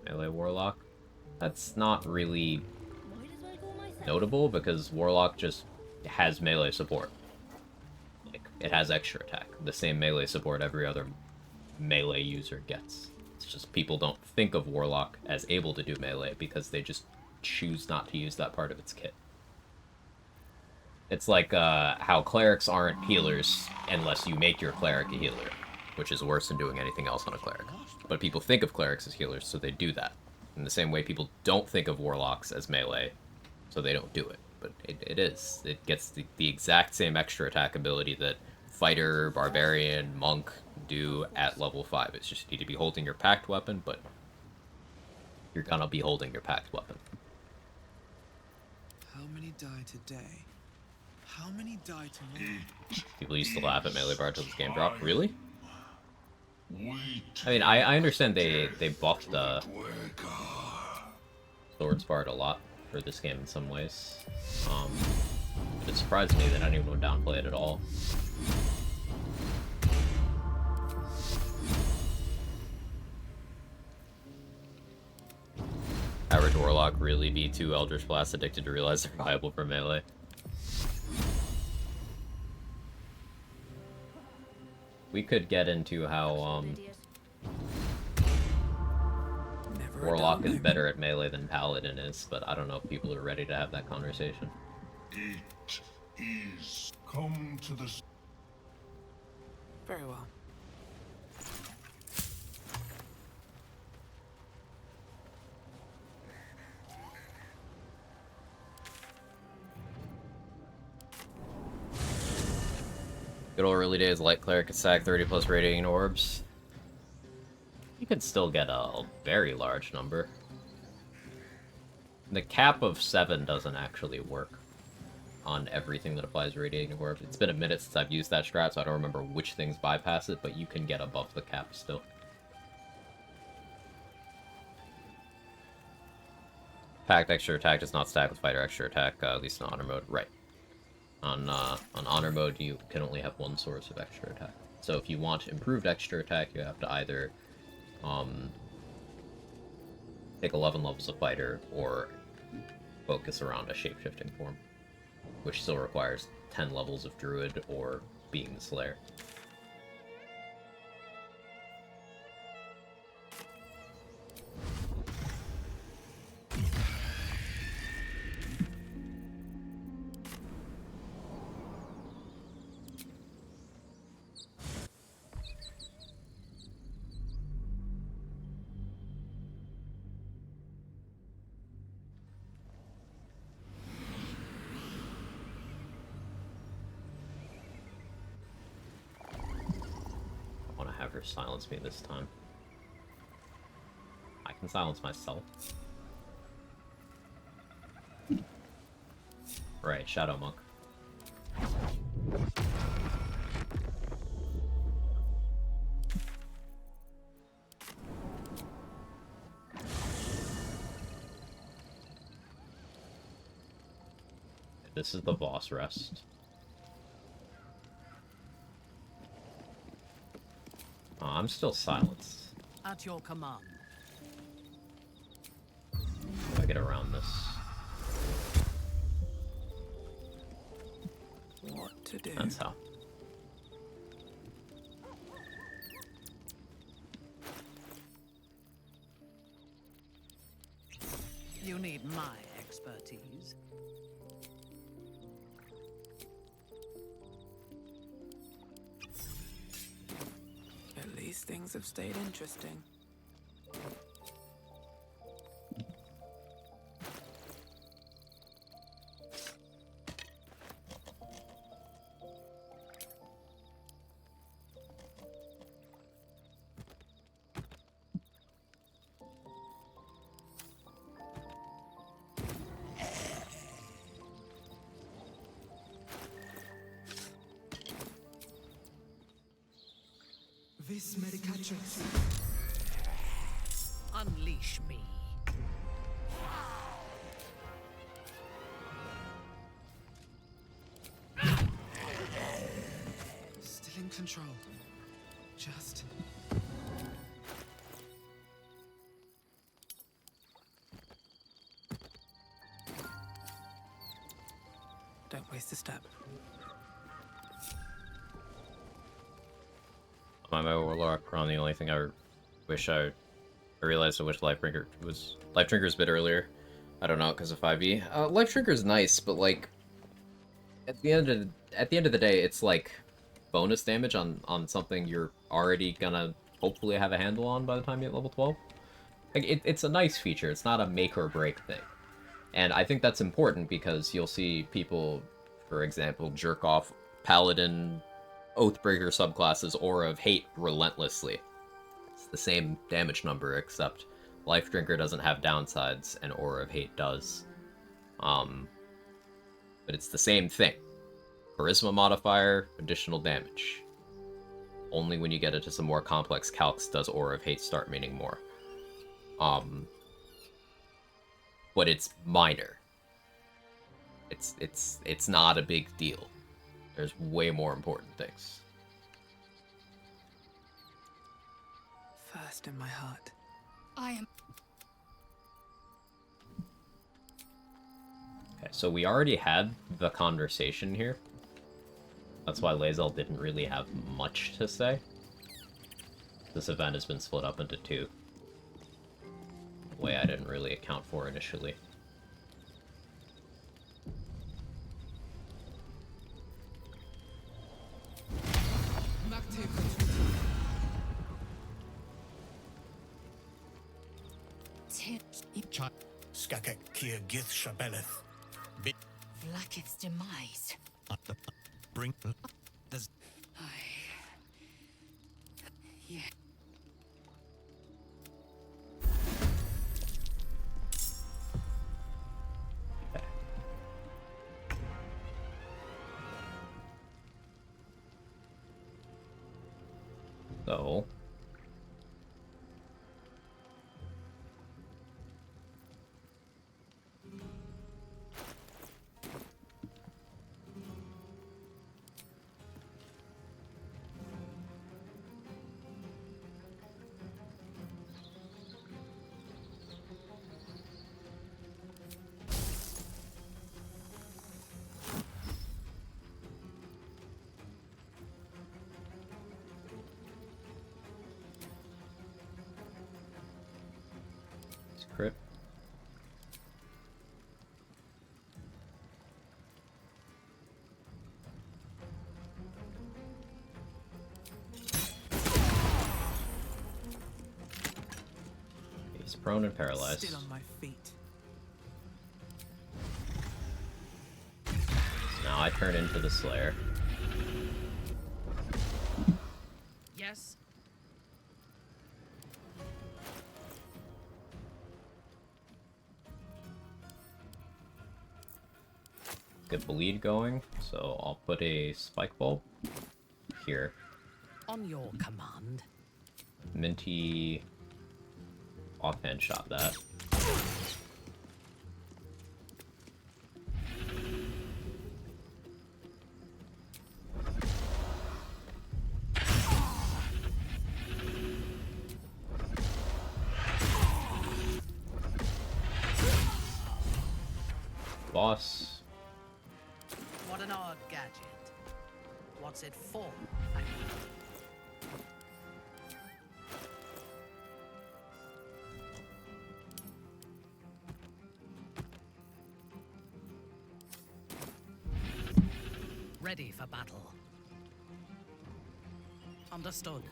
[SPEAKER 1] Melee Warlock. That's not really notable because Warlock just has melee support. Like, it has extra attack. The same melee support every other melee user gets. It's just people don't think of Warlock as able to do melee because they just choose not to use that part of its kit. It's like how clerics aren't healers unless you make your cleric a healer, which is worse than doing anything else on a cleric. But people think of clerics as healers, so they do that. In the same way people don't think of warlocks as melee, so they don't do it. But it is. It gets the exact same extra attack ability that fighter, barbarian, monk do at level 5. It's just you need to be holding your packed weapon, but you're gonna be holding your packed weapon.
[SPEAKER 2] How many die today? How many die tomorrow?
[SPEAKER 1] People used to laugh at melee bar till this game dropped. Really? I mean, I understand they buffed the Swords Bard a lot for this game in some ways. But it surprised me that anyone would downplay it at all. Average Warlock really be too Eldritch Blast addicted to realize they're viable for melee. We could get into how, Warlock is better at melee than Paladin is, but I don't know if people are ready to have that conversation.
[SPEAKER 15] It is. Come to the...
[SPEAKER 18] Very well.
[SPEAKER 1] Good old early days, Light Cleric could stack 30 plus radiating orbs. You can still get a very large number. The cap of 7 doesn't actually work on everything that applies radiating orbs. It's been a minute since I've used that strat, so I don't remember which things bypass it, but you can get above the cap still. Packed extra attack does not stack with fighter extra attack, at least in honor mode. Right. On honor mode, you can only have one source of extra attack. So if you want improved extra attack, you have to either take 11 levels of fighter or focus around a shape-shifting form, which still requires 10 levels of druid or being the slayer. her silence me this time. I can silence myself. Right, Shadow Monk. This is the boss rest. Oh, I'm still silenced.
[SPEAKER 3] At your command.
[SPEAKER 1] How do I get around this?
[SPEAKER 10] What to do?
[SPEAKER 1] That's how.
[SPEAKER 3] You need my expertise.
[SPEAKER 10] At least things have stayed interesting.
[SPEAKER 6] This medicatrix.
[SPEAKER 3] Unleash me.
[SPEAKER 2] Still in control. Just...
[SPEAKER 10] Don't waste a step.
[SPEAKER 1] My Warlock Ron, the only thing I wish I realized I wish Lifebreaker was a bit earlier. I don't know, because of 5e. Lifebreaker's nice, but like at the end of the day, it's like bonus damage on something you're already gonna hopefully have a handle on by the time you hit level 12. Like it's a nice feature. It's not a make or break thing, and I think that's important because you'll see people, for example, jerk off Paladin Oathbreaker subclasses Aura of Hate relentlessly. It's the same damage number, except Life Drinker doesn't have downsides and Aura of Hate does. But it's the same thing. Charisma modifier, additional damage. Only when you get into some more complex calcs does Aura of Hate start meaning more. But it's minor. It's not a big deal. There's way more important things.
[SPEAKER 10] First in my heart.
[SPEAKER 19] I am.
[SPEAKER 1] Okay, so we already had the conversation here. That's why Lae'zel didn't really have much to say. This event has been split up into two. A way I didn't really account for initially.
[SPEAKER 20] Skakek Kier Gith Shabeleth.
[SPEAKER 19] Vlakith's demise.
[SPEAKER 20] Bring. There's.
[SPEAKER 19] Yeah.
[SPEAKER 1] So crit. He's prone and paralyzed.
[SPEAKER 10] Still on my feet.
[SPEAKER 1] Now I turn into the Slayer.
[SPEAKER 3] Yes.
[SPEAKER 1] get bleed going, so I'll put a spike bulb here.
[SPEAKER 3] On your command.
[SPEAKER 1] Minty offhand shot that. Boss.
[SPEAKER 3] What an odd gadget. What's it for? Ready for battle. Understood.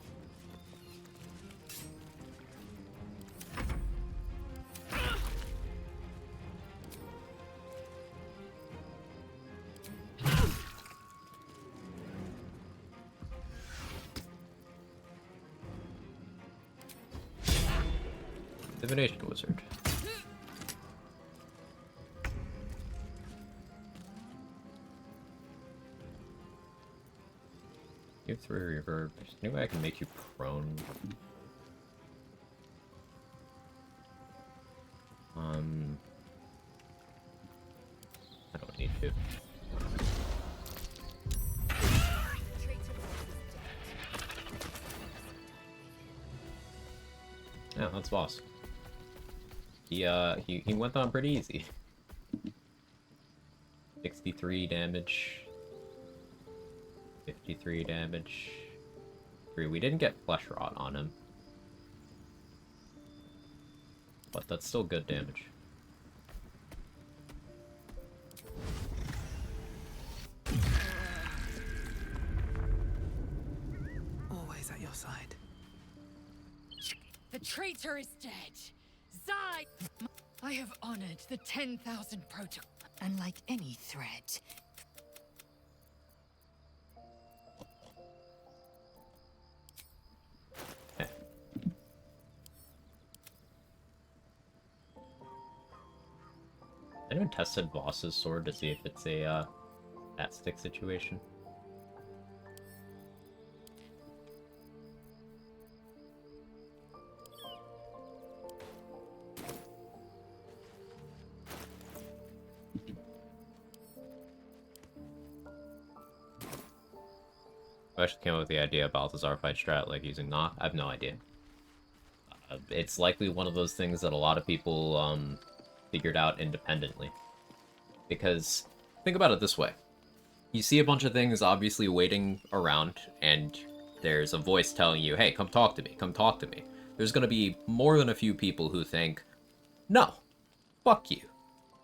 [SPEAKER 1] Divination Wizard. Give 3 reverb. There's no way I can make you prone. I don't need to. Yeah, that's boss. He went on pretty easy. 63 damage. 53 damage. 3. We didn't get Flesh Rot on him. But that's still good damage.
[SPEAKER 18] Always at your side.
[SPEAKER 19] The traitor is dead. Zai! I have honored the 10,000 protocol.
[SPEAKER 13] Unlike any threat,
[SPEAKER 1] Anyone tested Voss's sword to see if it's a bat stick situation? I actually came up with the idea of Balthazar fight strat, like using Knock. I have no idea. It's likely one of those things that a lot of people figured out independently. Because, think about it this way. You see a bunch of things obviously waiting around, and there's a voice telling you, hey, come talk to me, come talk to me. There's gonna be more than a few people who think, no, fuck you.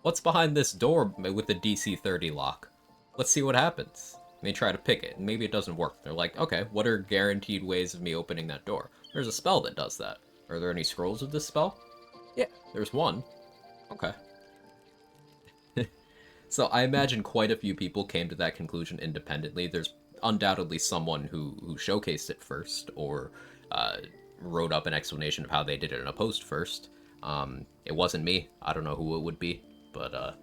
[SPEAKER 1] What's behind this door with the DC 30 lock? Let's see what happens. They try to pick it, and maybe it doesn't work. They're like, okay, what are guaranteed ways of me opening that door? There's a spell that does that. Are there any scrolls of this spell? Yeah, there's one. Okay. So I imagine quite a few people came to that conclusion independently. There's undoubtedly someone who showcased it first, or wrote up an explanation of how they did it in a post first. It wasn't me. I don't know who it would be, but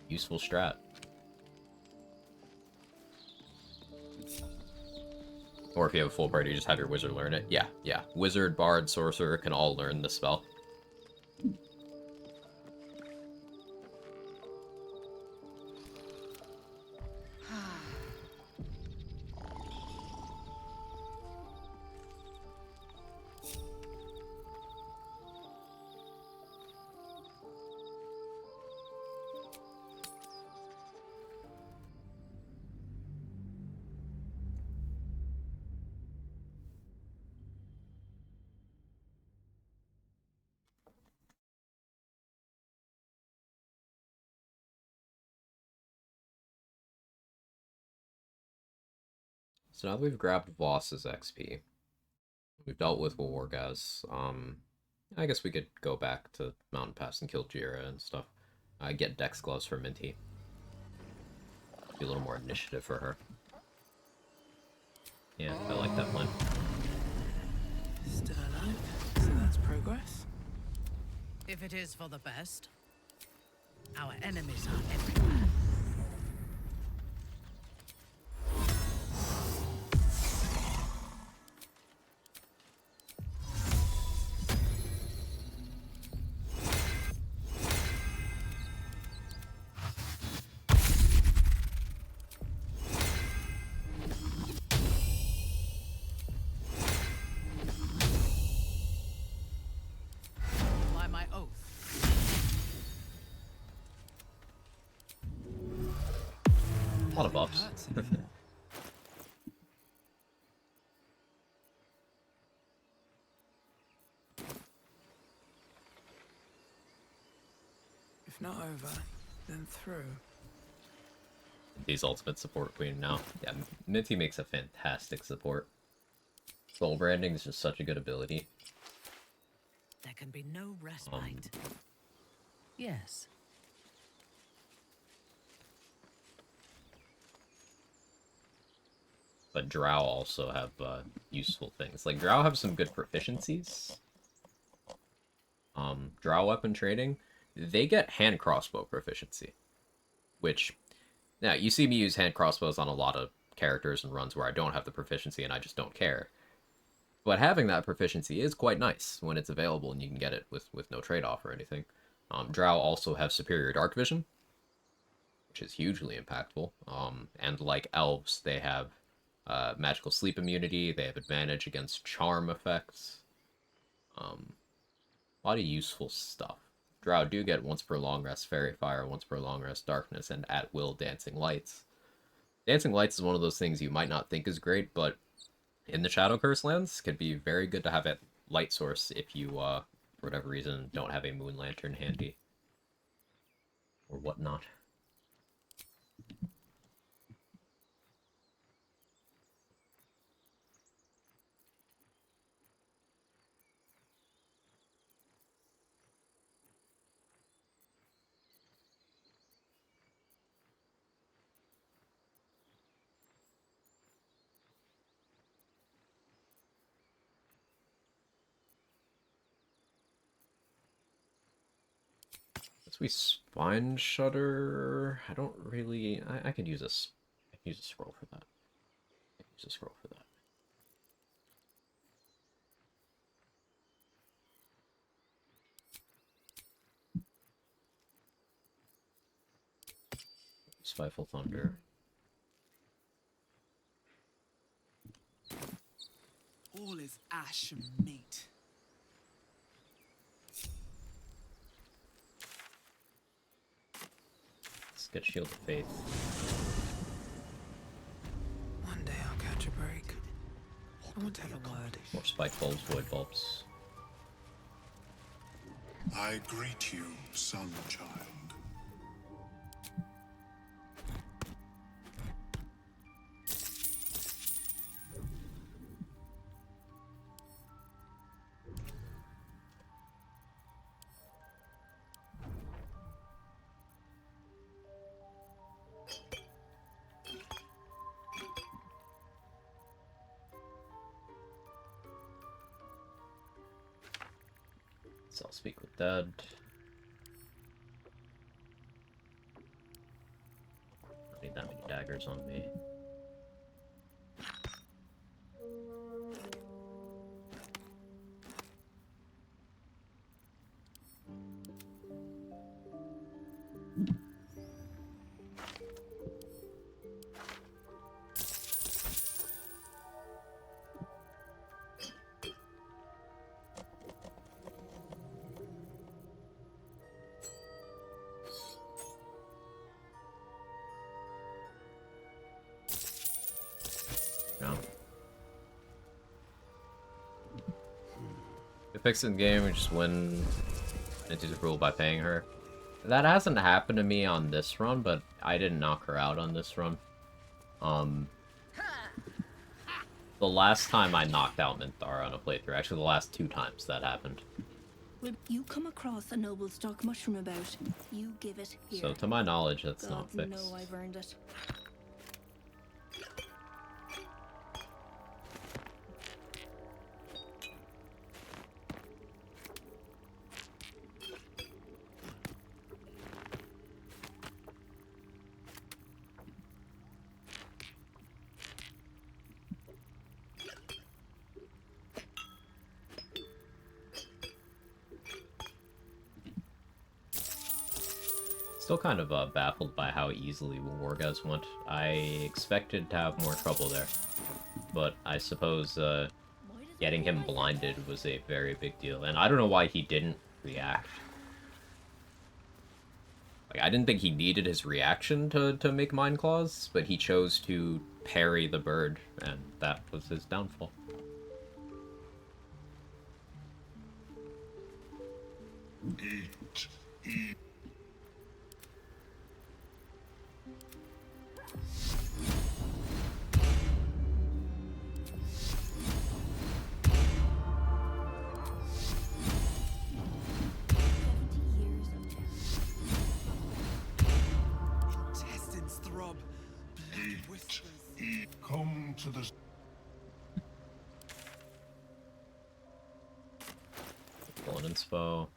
[SPEAKER 1] useful strat. Or if you have a full party, you just have your wizard learn it. Yeah, yeah. Wizard, bard, sorcerer can all learn the spell. So now that we've grabbed Voss's XP, we've dealt with Wargaz, I guess we could go back to Mountain Pass and kill Jira and stuff. Get Dex Gloves for Minty. Be a little more initiative for her. Yeah, I like that plan.
[SPEAKER 10] Still alive, so that's progress.
[SPEAKER 3] If it is for the best, our enemies are everywhere.
[SPEAKER 1] lot of buffs.
[SPEAKER 10] If not over, then through.
[SPEAKER 1] These ultimate support queen now. Yeah, Minty makes a fantastic support. Soul branding is just such a good ability.
[SPEAKER 3] There can be no respite. Yes.
[SPEAKER 1] But Drow also have useful things. Like, Drow have some good proficiencies. Drow weapon trading, they get hand crossbow proficiency. Which, now, you see me use hand crossbows on a lot of characters and runs where I don't have the proficiency and I just don't care. But having that proficiency is quite nice when it's available and you can get it with no trade-off or anything. Drow also have superior dark vision, which is hugely impactful. And like elves, they have magical sleep immunity, they have advantage against charm effects. A lot of useful stuff. Drow do get once per long rest Fairy Fire, once per long rest Darkness, and at will Dancing Lights. Dancing Lights is one of those things you might not think is great, but in the Shadow Curse lands, could be very good to have a light source if you, for whatever reason, don't have a Moon Lantern handy. Or whatnot. We Spine Shudder. I don't really. I could use I could use a scroll for that. I could use a scroll for that. Spiteful Thunder.
[SPEAKER 2] All is ash and meat.
[SPEAKER 1] Get Shield of Faith.
[SPEAKER 10] One day I'll catch a break. I want to have a word.
[SPEAKER 1] More Spike Bulbs, Void Bulbs.
[SPEAKER 15] I greet you, son child.
[SPEAKER 1] So I'll speak with Dead. Don't need that many daggers on me. Picks in game, we just win into the rule by paying her. That hasn't happened to me on this run, but I didn't knock her out on this run. The last time I knocked out Minthara on a playthrough, actually the last 2 times that happened.
[SPEAKER 7] You come across a noble stock mushroom about, you give it here.
[SPEAKER 1] So to my knowledge, that's not
[SPEAKER 7] Gods
[SPEAKER 1] fixed.
[SPEAKER 7] know I've earned it.
[SPEAKER 1] Still kind of baffled by how easily Wargaz went. I expected to have more trouble there, but I suppose getting him blinded was a very big deal, and I don't know why he didn't react. Like, I didn't think he needed his reaction to make Mind Claws, but he chose to parry the bird, and that was his downfall.
[SPEAKER 8] Intestines throb. Blood whispers.
[SPEAKER 15] Come to the...
[SPEAKER 1] Pulling inspo.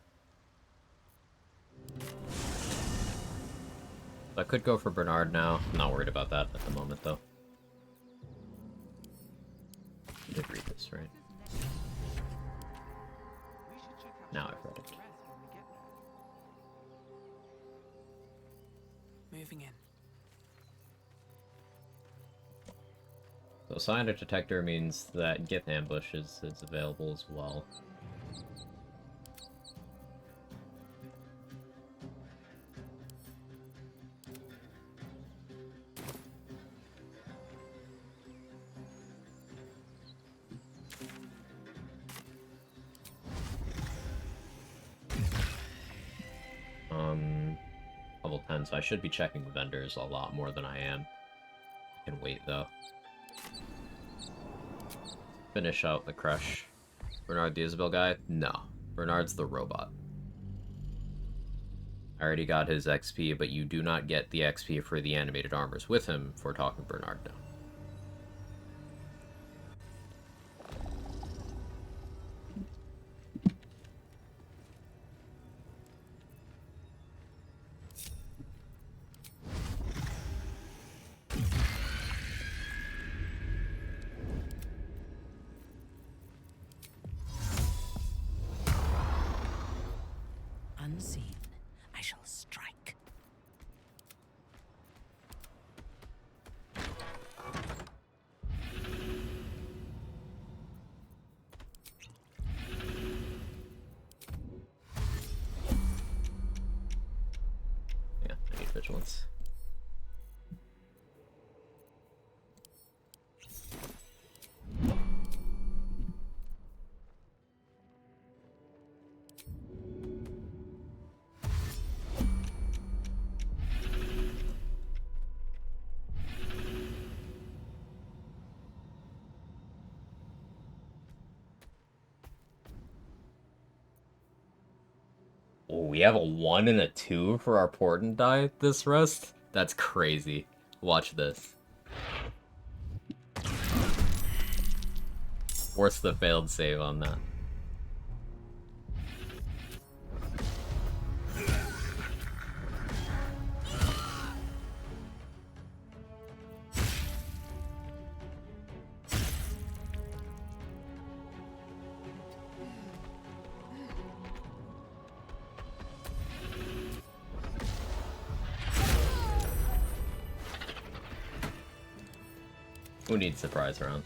[SPEAKER 1] I could go for Bernard now. I'm not worried about that at the moment, though. I did read this, right? Now I've read it.
[SPEAKER 18] Moving in.
[SPEAKER 1] So Cyanide Detector means that Gith Ambush is available as well. Level 10, so I should be checking the vendors a lot more than I am. I can wait, though. Finish out the crush. Bernard the Isabel guy? No. Bernard's the robot. I already got his XP, but you do not get the XP for the animated armors with him for talking Bernard now.
[SPEAKER 3] Unseen, I shall strike.
[SPEAKER 1] Yeah, I need vigilance. Oh, we have a 1 and a 2 for our Portent die this rest? That's crazy. Watch this. What's the failed save on that? Who needs surprise round?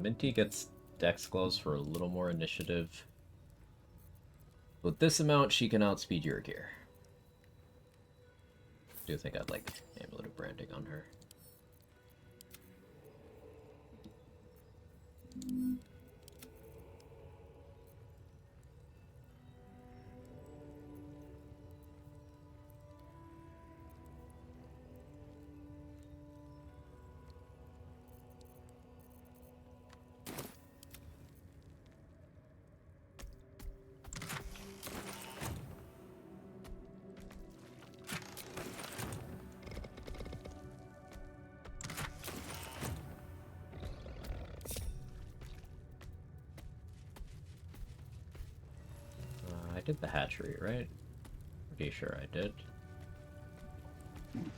[SPEAKER 1] Minty gets Dex Gloves for a little more initiative. With this amount, she can outspeed your gear. I do think I'd like Amulet of Branding on her. I did the hatchery, right? Pretty sure I did.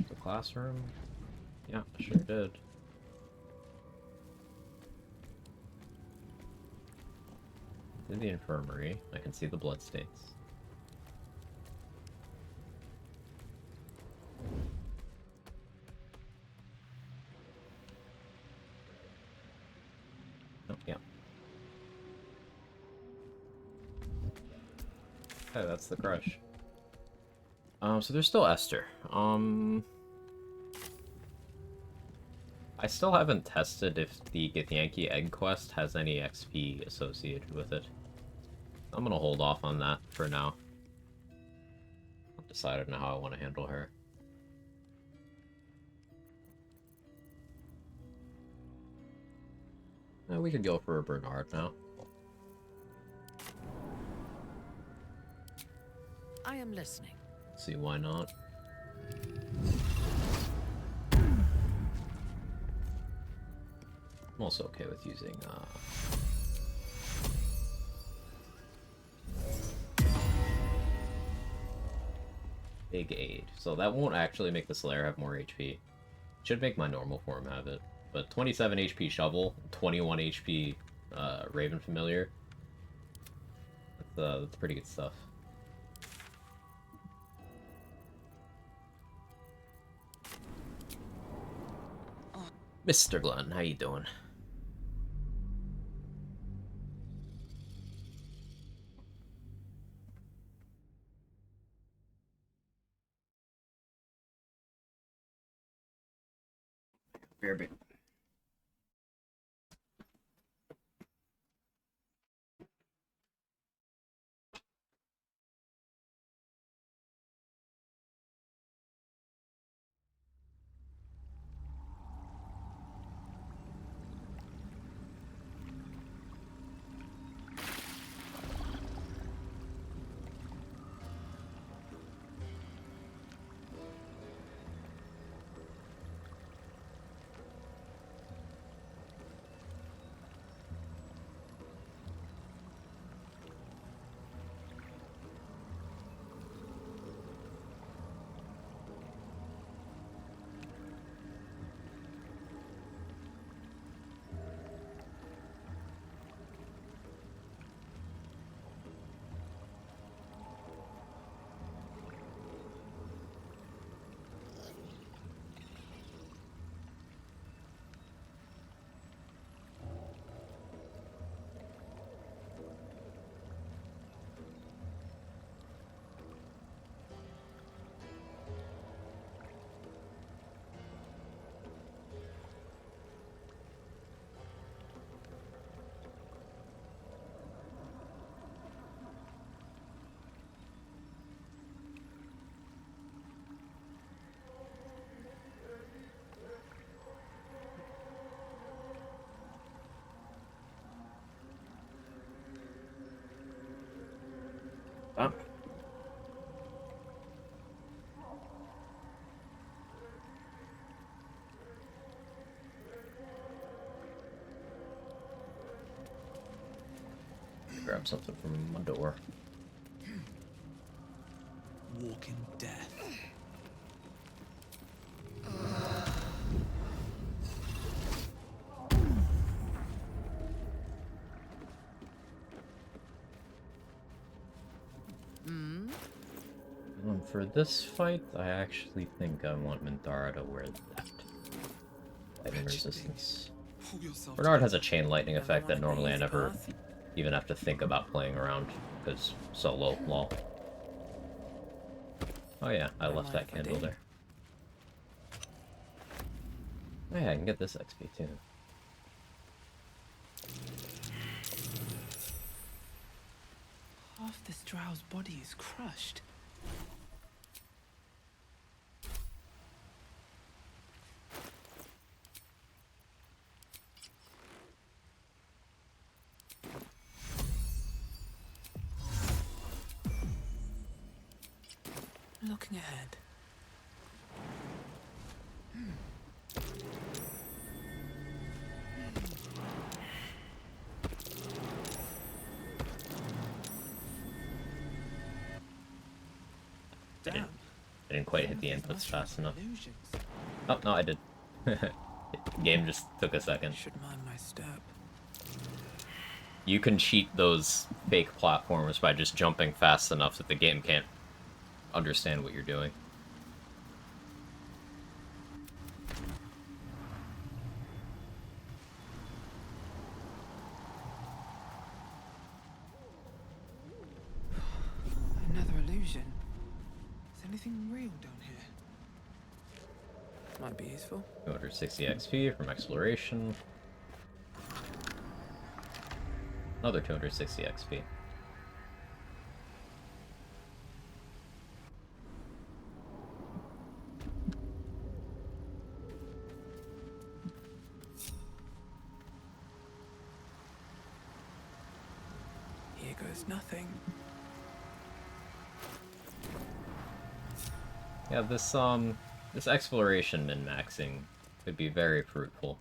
[SPEAKER 1] So classroom? Yeah, I sure did. In the infirmary, I can see the bloodstains. Oh, yeah. Hey, that's the crush. So there's still Esther. I still haven't tested if the Githyanki Egg quest has any XP associated with it. I'm gonna hold off on that for now. I've decided now how I want to handle her. We could go for a Bernard now.
[SPEAKER 3] I am listening.
[SPEAKER 1] See why not. I'm also okay with using Big Aid. So that won't actually make the Slayer have more HP. Should make my normal form have it. But 27 HP Shovel, 21 HP Raven Familiar. That's pretty good stuff. Mr. Glenn, how you doing? Fair bit. Huh? Grab something from my door.
[SPEAKER 18] Walking death.
[SPEAKER 1] For this fight, I actually think I want Minthara to wear that. Lightning resistance. Bernard has a chain lightning effect that normally I never even have to think about playing around, because solo, lol. Oh yeah, I left that candle there. Oh yeah, I can get this XP too.
[SPEAKER 2] Half this drow's body is crushed. Looking ahead.
[SPEAKER 18] Damn.
[SPEAKER 1] I didn't quite hit the inputs fast enough. Oh, no, I did. The game just took a second.
[SPEAKER 10] Should mind my step.
[SPEAKER 1] You can cheat those fake platformers by just jumping fast enough that the game can't understand what you're doing.
[SPEAKER 10] Another illusion. Is anything real down here? Might be useful.
[SPEAKER 1] 260 XP from exploration. Another 260 XP.
[SPEAKER 10] Here goes nothing.
[SPEAKER 1] Yeah, this exploration min-maxing could be very fruitful.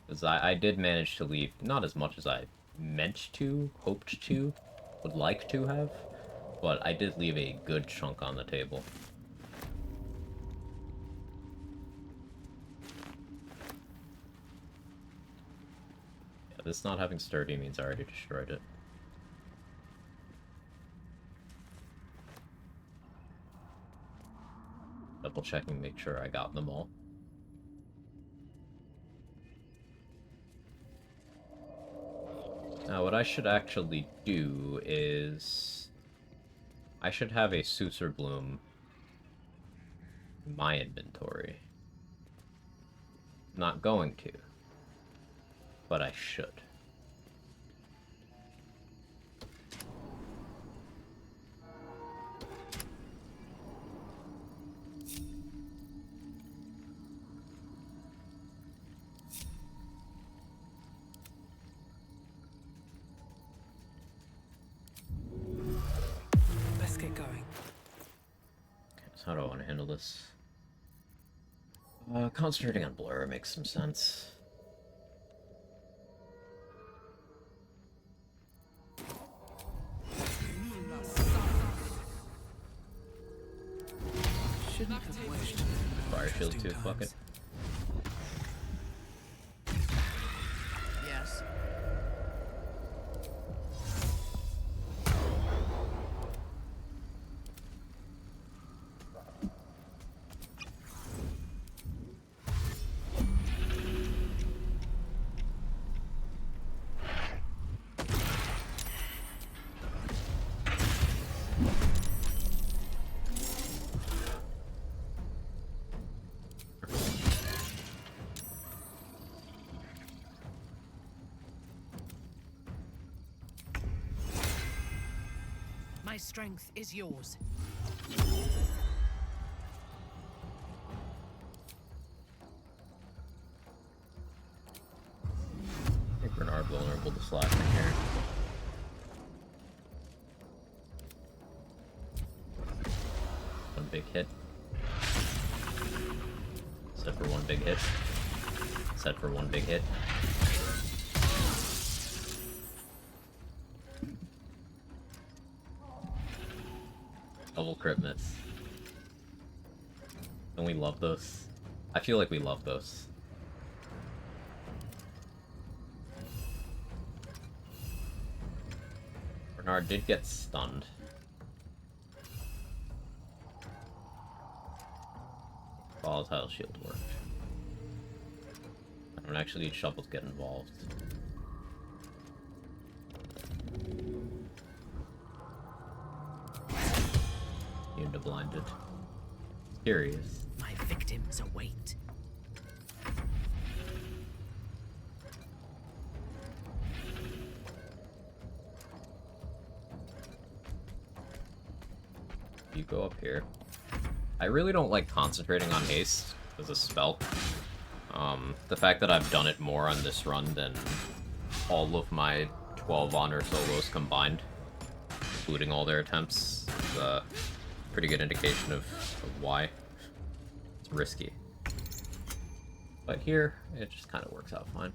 [SPEAKER 1] Because I did manage to leave not as much as I meant to, hoped to, would like to have, but I did leave a good chunk on the table. Yeah, this not having sturdy means I already destroyed it. Double checking, make sure I got them all. Now, what I should actually do is... I should have a Susur Bloom in my inventory. Not going to. But I should.
[SPEAKER 10] Let's get going.
[SPEAKER 1] So how do I want to handle this? Concentrating on Blur makes some sense.
[SPEAKER 10] Shouldn't have wished.
[SPEAKER 1] Fire shield too, fuck it.
[SPEAKER 3] Yes. My strength is yours.
[SPEAKER 1] I think Bernard vulnerable to slashing here. One big hit. Set for one big hit. Set for one big hit. Double crit miss. Don't we love those? I feel like we love those. Bernard did get stunned. Volatile shield worked. I don't actually need Shovel to get involved. Unit blinded. Curious.
[SPEAKER 3] My victims await.
[SPEAKER 1] You go up here. I really don't like concentrating on haste as a spell. The fact that I've done it more on this run than all of my 12 honor solos combined, including all their attempts, is a pretty good indication of why. It's risky. But here, it just kind of works out fine.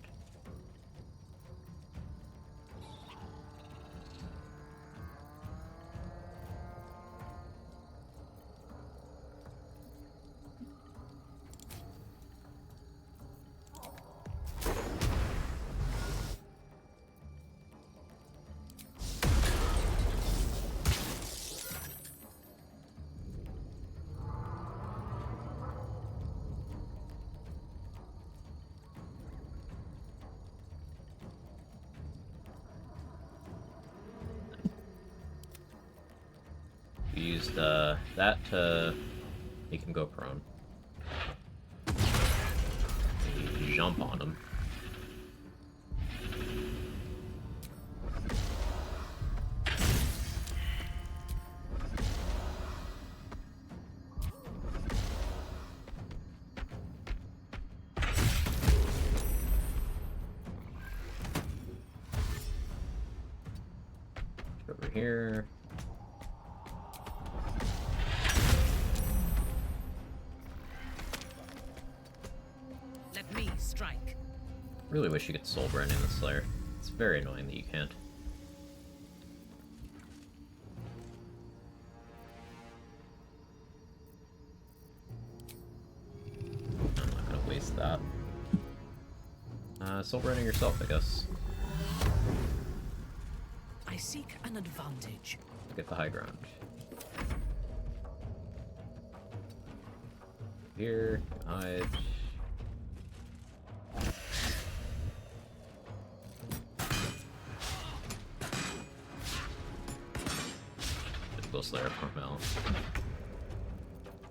[SPEAKER 1] used that to make him go prone. You jump on him. Over here.
[SPEAKER 3] Let me strike.
[SPEAKER 1] Really wish you could soul burn in the Slayer. It's very annoying that you can't. I'm not gonna waste that. Soul burning yourself, I guess.
[SPEAKER 3] I seek an advantage.
[SPEAKER 1] Get the high ground. Here, hide. Typical Slayer Carmel.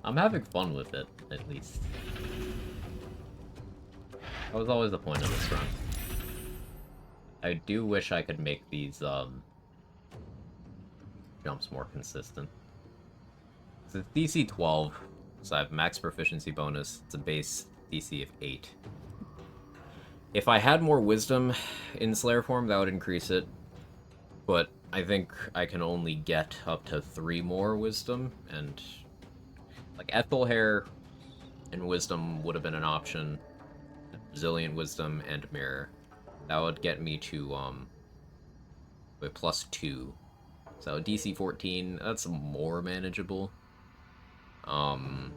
[SPEAKER 1] I'm having fun with it, at least. That was always the point of this run. I do wish I could make these, jumps more consistent. So it's DC 12, so I have max proficiency bonus. It's a base DC of 8. If I had more wisdom in Slayer form, that would increase it. But I think I can only get up to 3 more wisdom, and like Ethelhair and wisdom would have been an option. Zillion wisdom and mirror. That would get me to with +2. So DC 14, that's more manageable. And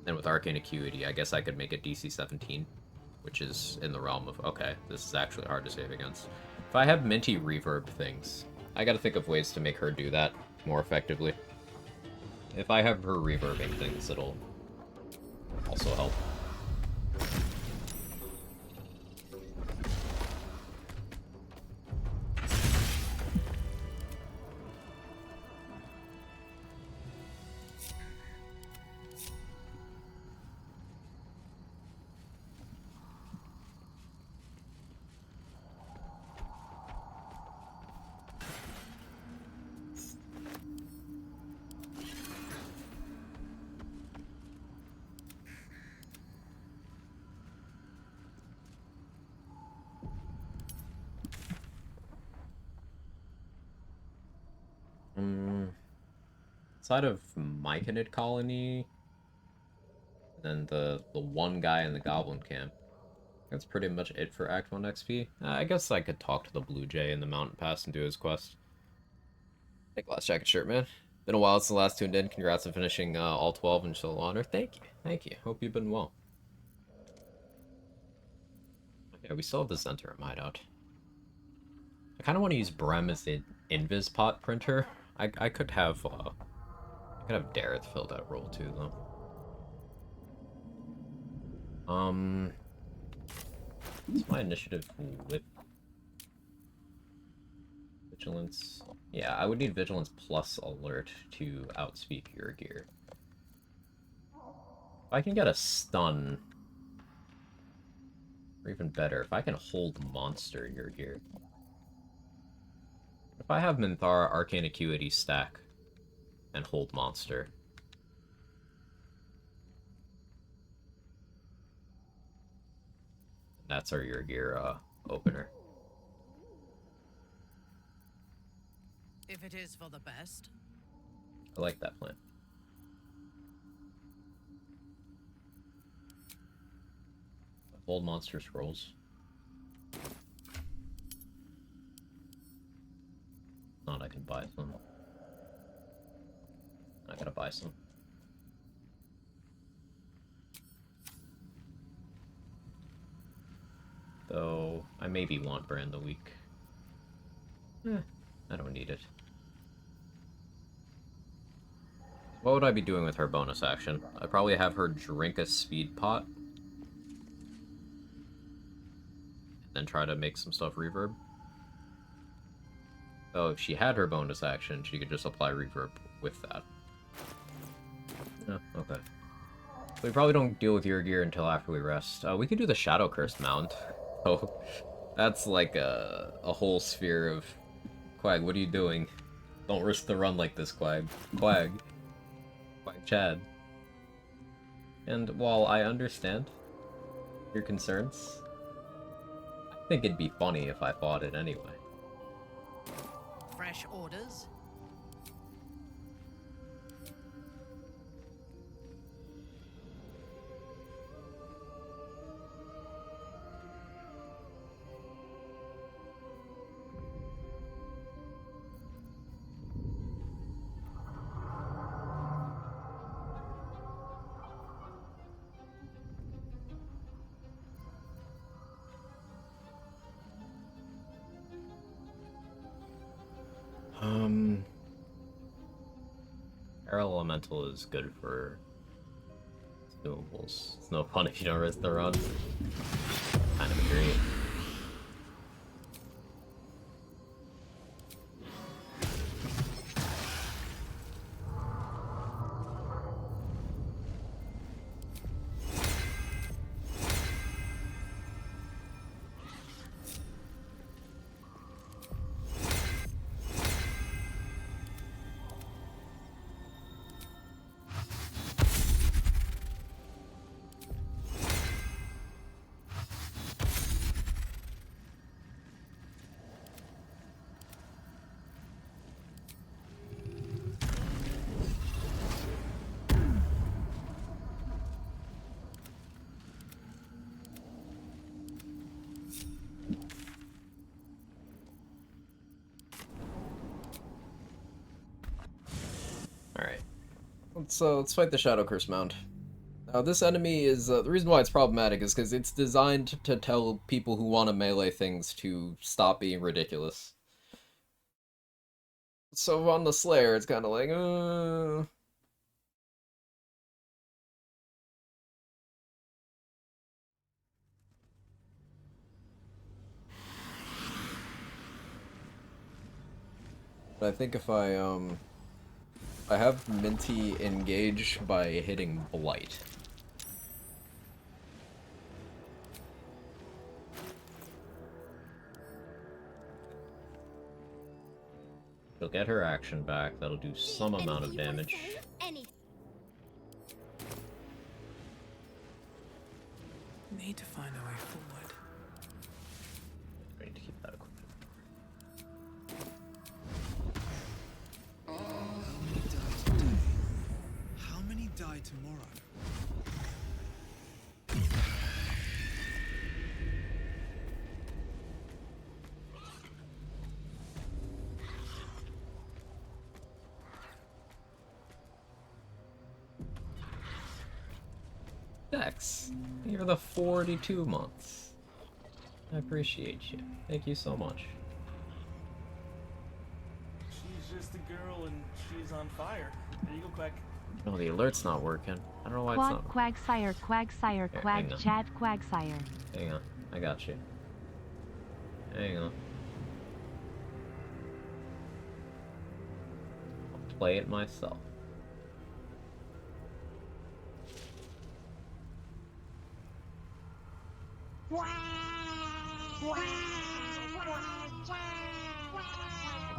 [SPEAKER 1] with Arcane Acuity, I guess I could make it DC 17, which is in the realm of, okay, this is actually hard to save against. If I have Minty reverb things, I gotta think of ways to make her do that more effectively. If I have her reverbing things, it'll also help. Outside of Myconid Colony, and then the one guy in the Goblin Camp, that's pretty much it for Act 1 XP. I guess I could talk to the Blue Jay in the Mountain Pass and do his quest. Hey, Glass Jacket Shirt, man. Been a while since the last tuned in. Congrats on finishing all 12 in Soul Honor. Thank you. Thank you. Hope you've been well. Okay, we still have the Zentarum hideout. I kind of want to use Brem as the Invis pot printer. I could have Dareth fill that role too, though. What's my initiative with Vigilance? Yeah, I would need Vigilance plus Alert to outspeed your gear. If I can get a stun, or even better, if I can hold Monster your gear. If I have Minthara Arcane Acuity stack and hold Monster. That's our your gear opener.
[SPEAKER 3] If it is for the best.
[SPEAKER 1] I like that plan. Hold Monster Scrolls. Not, I can buy some. I gotta buy some. Though, I maybe want Brand the Week. I don't need it. What would I be doing with her bonus action? I'd probably have her drink a speed pot. And then try to make some stuff reverb. Oh, if she had her bonus action, she could just apply reverb with that. Oh, okay. We probably don't deal with your gear until after we rest. We could do the Shadow Curse mount. Oh, that's like a whole sphere of... Quag, what are you doing? Don't risk the run like this, Quag. Quag. Quag Chad. And while I understand your concerns, I think it'd be funny if I fought it anyway.
[SPEAKER 3] Fresh orders?
[SPEAKER 1] Air Elemental is good for consumables. It's no fun if you don't risk the run. Kind of agree. Alright. Let's fight the Shadow Curse Mound. Now, this enemy is... the reason why it's problematic is because it's designed to tell people who want to melee things to stop being ridiculous. So on the Slayer, it's kind of like, But I think if I have Minty engage by hitting Blight. She'll get her action back, that'll do some amount of damage.
[SPEAKER 10] Need to find a way forward.
[SPEAKER 1] I need to keep that equipped.
[SPEAKER 6] How many die tomorrow?
[SPEAKER 1] Dex, thank you for the 42 months. I appreciate you. Thank you so much.
[SPEAKER 4] She's just a girl and she's on fire. There you go, Quack.
[SPEAKER 1] No, the alert's not working. I don't know why it's not.
[SPEAKER 21] Quagsire, Quagsire,
[SPEAKER 1] Here,
[SPEAKER 21] Quag
[SPEAKER 1] hang on.
[SPEAKER 21] Chad, Quagsire.
[SPEAKER 1] Hang on, I got you. Hang on. I'll play it myself. I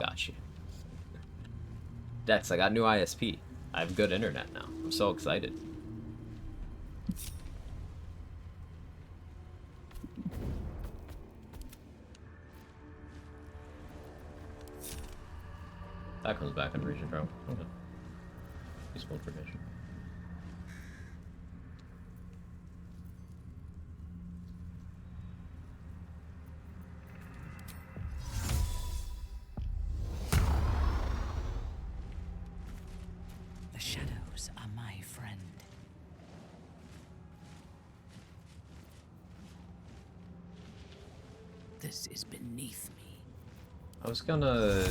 [SPEAKER 1] got you. Dex, I got new ISP. I have good internet now. I'm so excited. That comes back in region pro. Okay. Useful information.
[SPEAKER 3] The shadows are my friend. This is beneath me.
[SPEAKER 1] I was gonna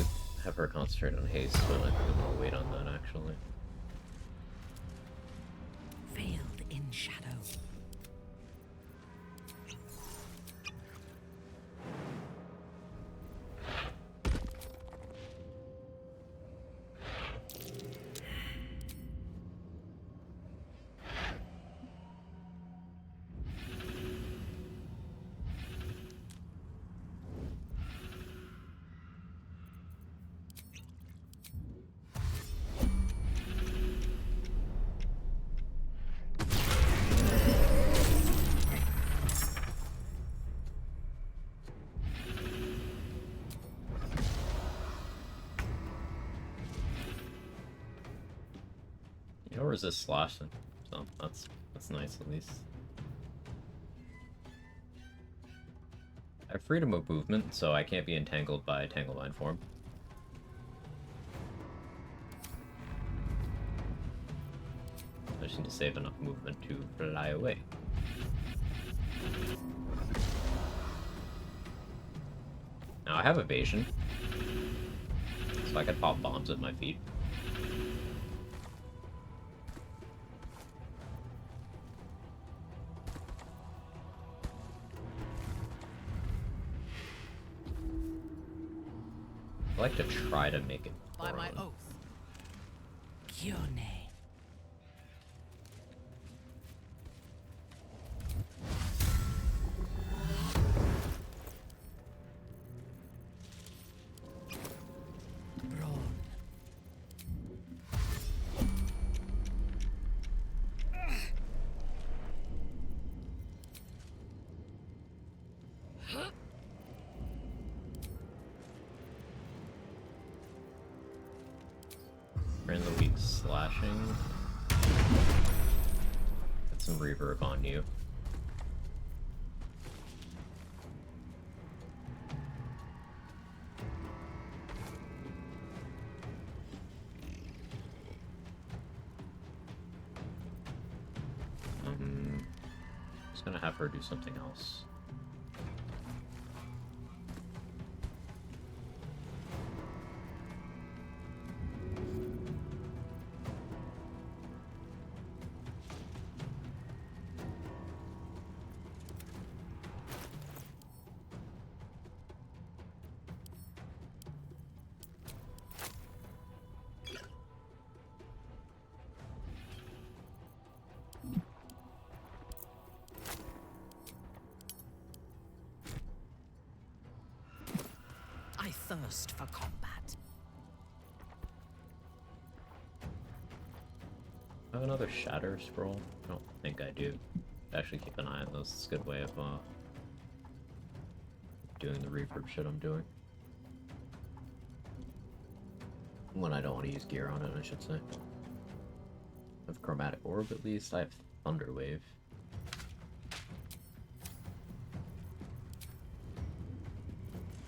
[SPEAKER 1] have her concentrate on haste, but I think I'll wait on that actually.
[SPEAKER 3] Veiled in shadow.
[SPEAKER 1] resist slashing, so that's nice at least. I have freedom of movement, so I can't be entangled by Tanglevine form. I just need to save enough movement to fly away. Now I have evasion, so I could pop bombs at my feet. I like to try to make it
[SPEAKER 3] By my
[SPEAKER 1] prone.
[SPEAKER 3] oath. Kyone.
[SPEAKER 1] Ran the weak slashing. Get some reverb on you. Just gonna have her do something else.
[SPEAKER 3] I thirst for combat.
[SPEAKER 1] I have another Shatter Scroll? I don't think I do. Actually keep an eye on those. It's a good way of doing the reverb shit I'm doing. When I don't want to use gear on it, I should say. I have Chromatic Orb at least. I have Thunder Wave.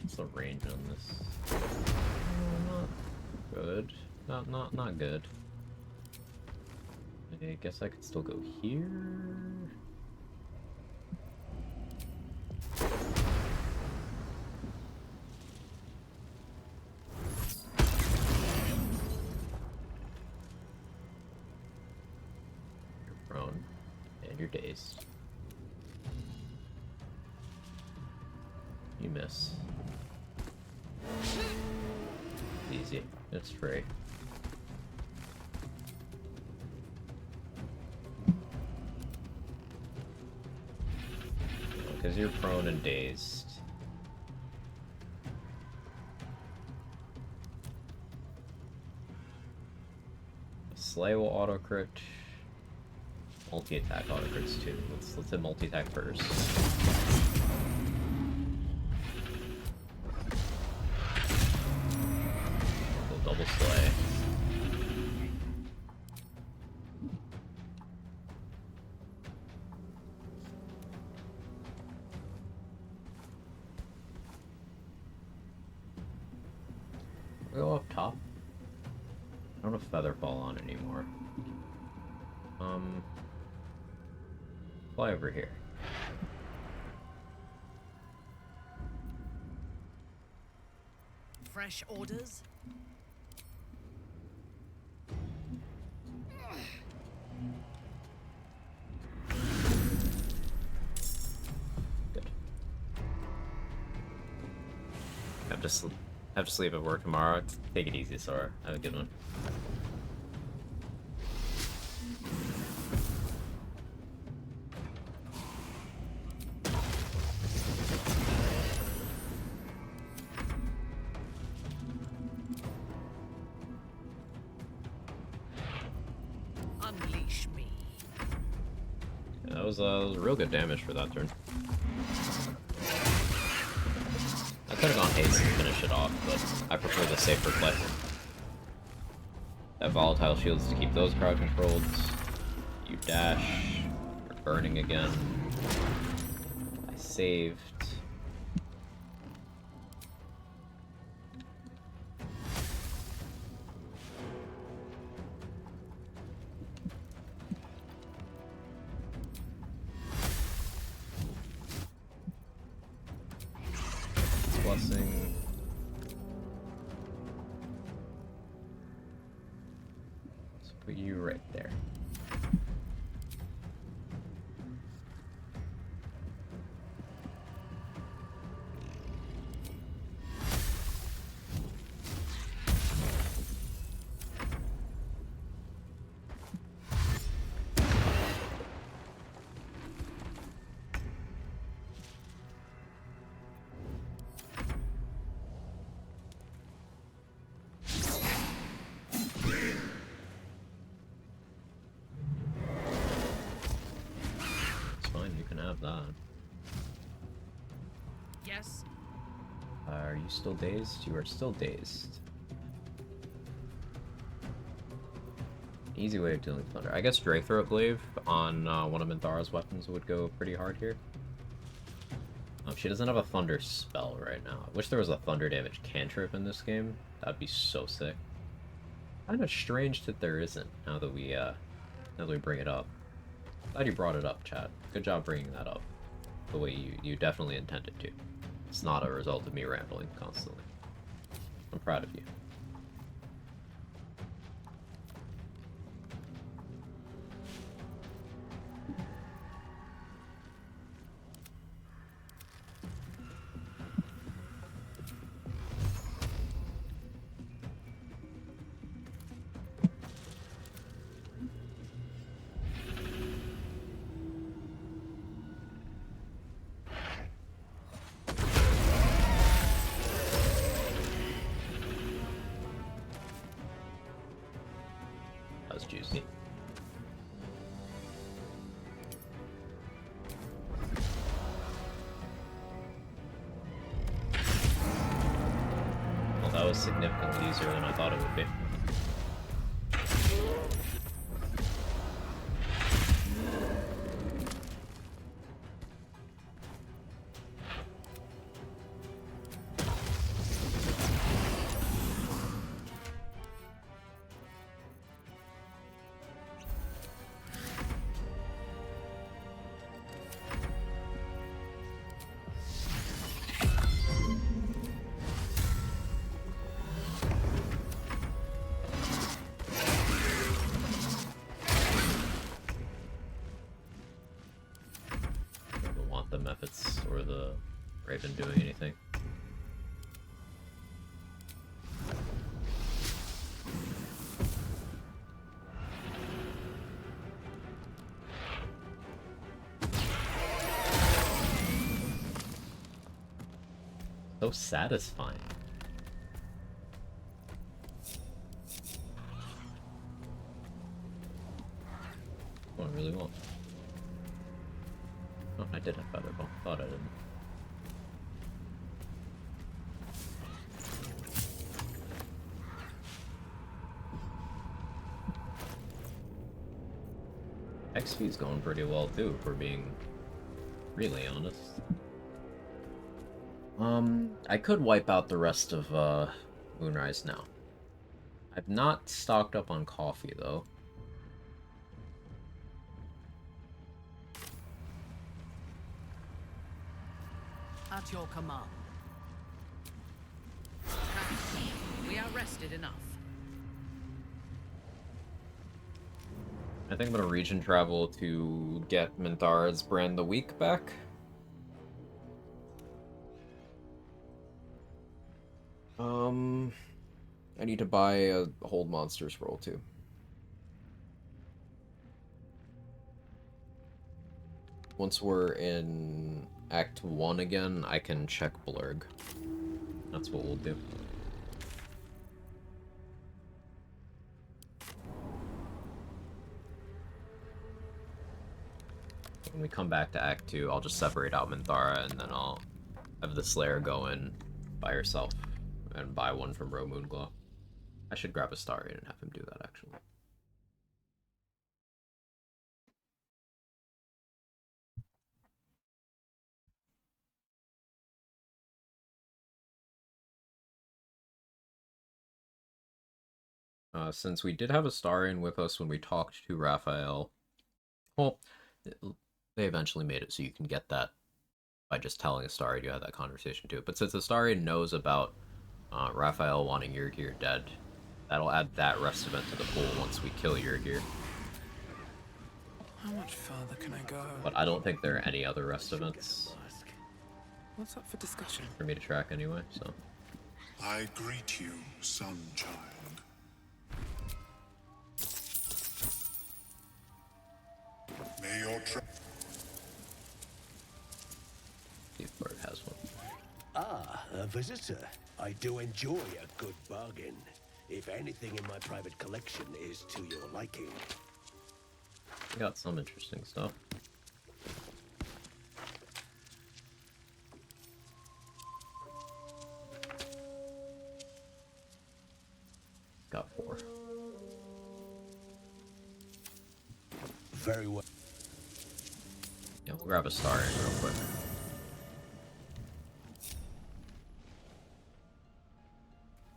[SPEAKER 1] What's the range on this? Not good. Not good. I guess I could still go here. You're prone, and you're dazed. You miss. Easy. It's free. Because you're prone and dazed. Slay will auto crit. Multi-attack auto crits too. Let's hit multi-attack first. We'll double slay. Go up top. I don't have Featherfall on anymore. Fly over here.
[SPEAKER 3] Fresh orders?
[SPEAKER 1] Good. Have to sleep at work tomorrow. Take it easy, Sora. Have a good one.
[SPEAKER 3] Unleash me.
[SPEAKER 1] Yeah, that was real good damage for that turn. I could have gone haste and finish it off, but I prefer the safer play. That volatile shields to keep those crowd controlled. You dash. You're burning again. I saved. Blessing. Let's put you right there. That.
[SPEAKER 3] Yes.
[SPEAKER 1] Are you still dazed? You are still dazed. Easy way of dealing with thunder. I guess Draythroat Glaive on one of Minthara's weapons would go pretty hard here. She doesn't have a thunder spell right now. I wish there was a thunder damage cantrip in this game. That'd be so sick. Kind of strange that there isn't. Now that we bring it up. Glad you brought it up, chat. Good job bringing that up. The way you definitely intended to. It's not a result of me rambling constantly. I'm proud of you. Juicy. Well, that was significantly easier than I thought it would be. Or the Raven doing anything. So satisfying. What I really want. Oh, I did have Featherball. Thought I didn't. XP's going pretty well too, if we're being really honest. I could wipe out the rest of Moonrise now. I've not stocked up on coffee though.
[SPEAKER 3] At your command. We are rested enough.
[SPEAKER 1] I think I'm gonna region travel to get Minthara's Brand the Week back. I need to buy a Hold Monster scroll too. Once we're in Act 1 again, I can check Blurg. That's what we'll do. When we come back to Act 2, I'll just separate out Minthara, and then I'll have the Slayer go in by herself and buy one from Ro Moonglow. I should grab Astarion and have him do that, actually. Since we did have Astarion with us when we talked to Raphael, well, they eventually made it so you can get that by just telling Astarion you had that conversation too. But since Astarion knows about Raphael wanting Yurgir dead, that'll add that rest event to the pool once we kill Yurgir.
[SPEAKER 10] How much further can I go?
[SPEAKER 1] But I don't think there are any other rest events
[SPEAKER 10] What's up for discussion?
[SPEAKER 1] for me to track anyway, so...
[SPEAKER 15] I greet you, son child. May your
[SPEAKER 1] See if Bert has one.
[SPEAKER 12] Ah, a visitor. I do enjoy a good bargain. If anything in my private collection is to your liking.
[SPEAKER 1] We got some interesting stuff. Got 4.
[SPEAKER 12] Very well.
[SPEAKER 1] Yeah, we'll grab Astarion real quick.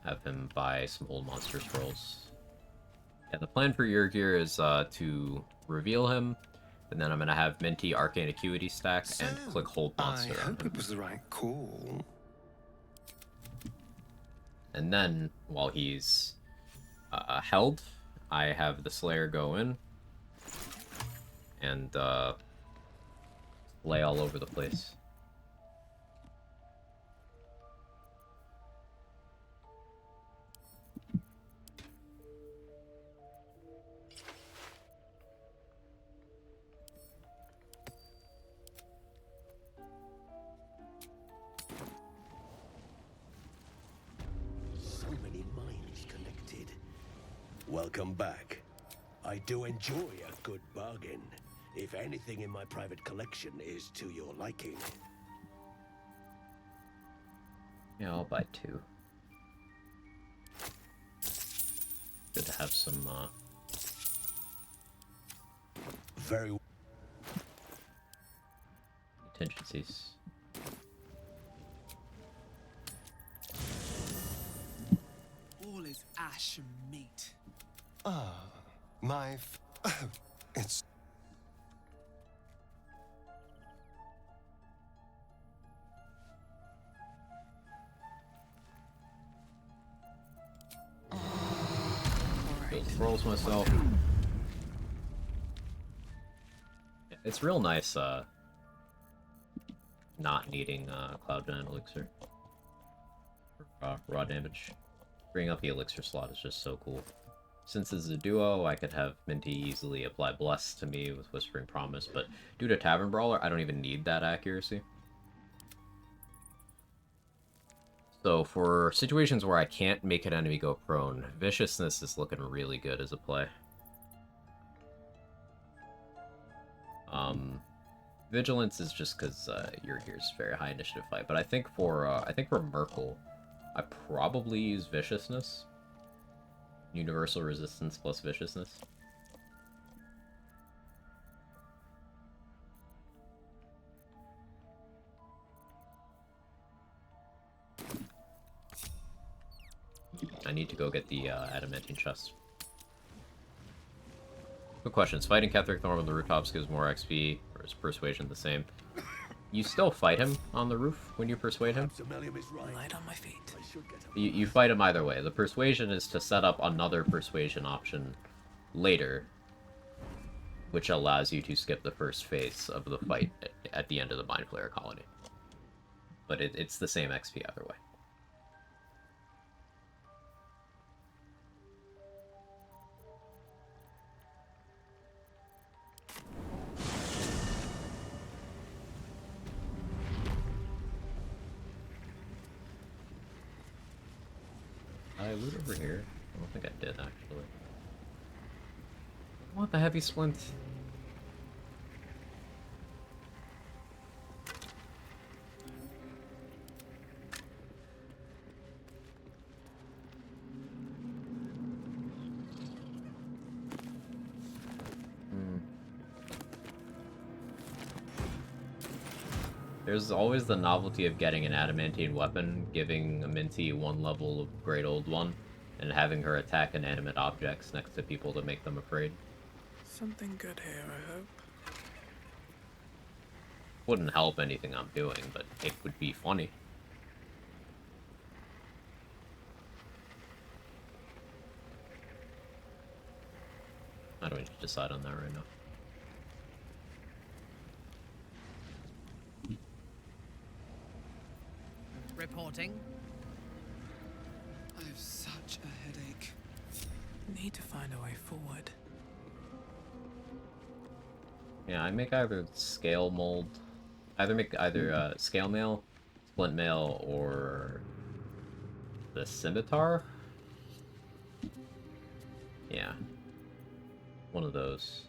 [SPEAKER 1] Have him buy some old monster scrolls. Yeah, the plan for Yurgir is to reveal him, and then I'm gonna have Minty Arcane Acuity stack and click hold monster.
[SPEAKER 14] I hope it was the right call.
[SPEAKER 1] And then, while he's held, I have the Slayer go in and lay all over the place.
[SPEAKER 12] So many minds connected. Welcome back. I do enjoy a good bargain. If anything in my private collection is to your liking.
[SPEAKER 1] Yeah, I'll buy 2. Good to have some,
[SPEAKER 12] Very
[SPEAKER 1] contingencies.
[SPEAKER 2] All is ash and meat.
[SPEAKER 14] Ah, my it's...
[SPEAKER 1] Build scrolls myself. Yeah, it's real nice, not needing, Cloud Giant Elixir. Raw damage. Bringing up the Elixir slot is just so cool. Since it's a duo, I could have Minty easily apply Bless to me with Whispering Promise, but due to Tavern Brawler, I don't even need that accuracy. So for situations where I can't make an enemy go prone, Viciousness is looking really good as a play. Vigilance is just because Yurgir's very high initiative fight, but I think for Merkle, I probably use Viciousness. Universal Resistance plus Viciousness. I need to go get the adamantine chest. Quick questions. Fighting Ketheric Thorn on the rooftops gives more XP, or is Persuasion the same? You still fight him on the roof when you persuade him?
[SPEAKER 10] Light on my feet.
[SPEAKER 1] You fight him either way. The Persuasion is to set up another Persuasion option later, which allows you to skip the first phase of the fight at the end of the Mind Flayer colony. But it's the same XP either way. I loot over here. I don't think I did, actually. I want the heavy splint. There's always the novelty of getting an adamantine weapon, giving a Minty one level of Great Old One, and having her attack inanimate objects next to people to make them afraid.
[SPEAKER 10] Something good here, I hope.
[SPEAKER 1] Wouldn't help anything I'm doing, but it would be funny. I don't need to decide on that right now.
[SPEAKER 3] Reporting.
[SPEAKER 2] I have such a headache.
[SPEAKER 10] Need to find a way forward.
[SPEAKER 1] Yeah, I make either scale mold, scale mail, splint mail, or the scimitar. Yeah, one of those.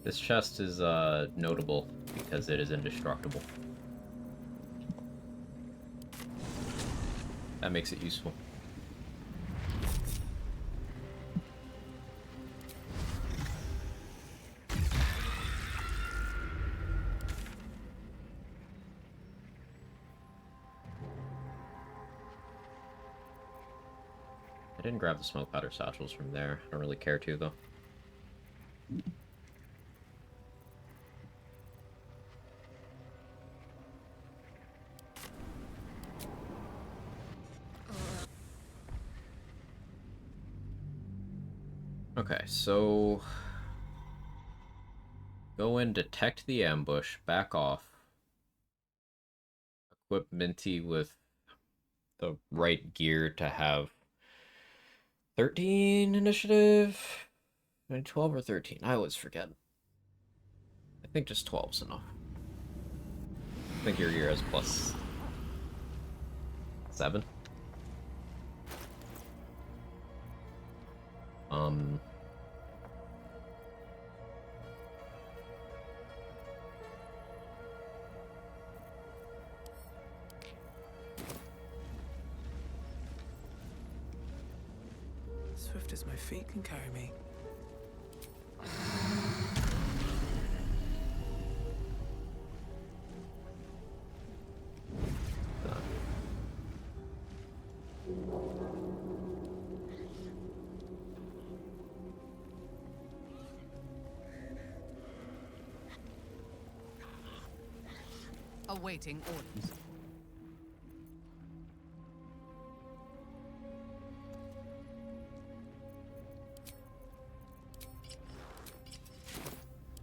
[SPEAKER 1] This chest is notable because it is indestructible. That makes it useful. I didn't grab the smoke powder satchels from there. I don't really care to, though. Okay, so go in, detect the ambush, back off, equip Minty with the right gear to have 13 initiative, 12 or 13, I always forget. I think just 12's enough. I think your gear has plus 7.
[SPEAKER 10] Swift as my feet can carry me.
[SPEAKER 3] Awaiting orders.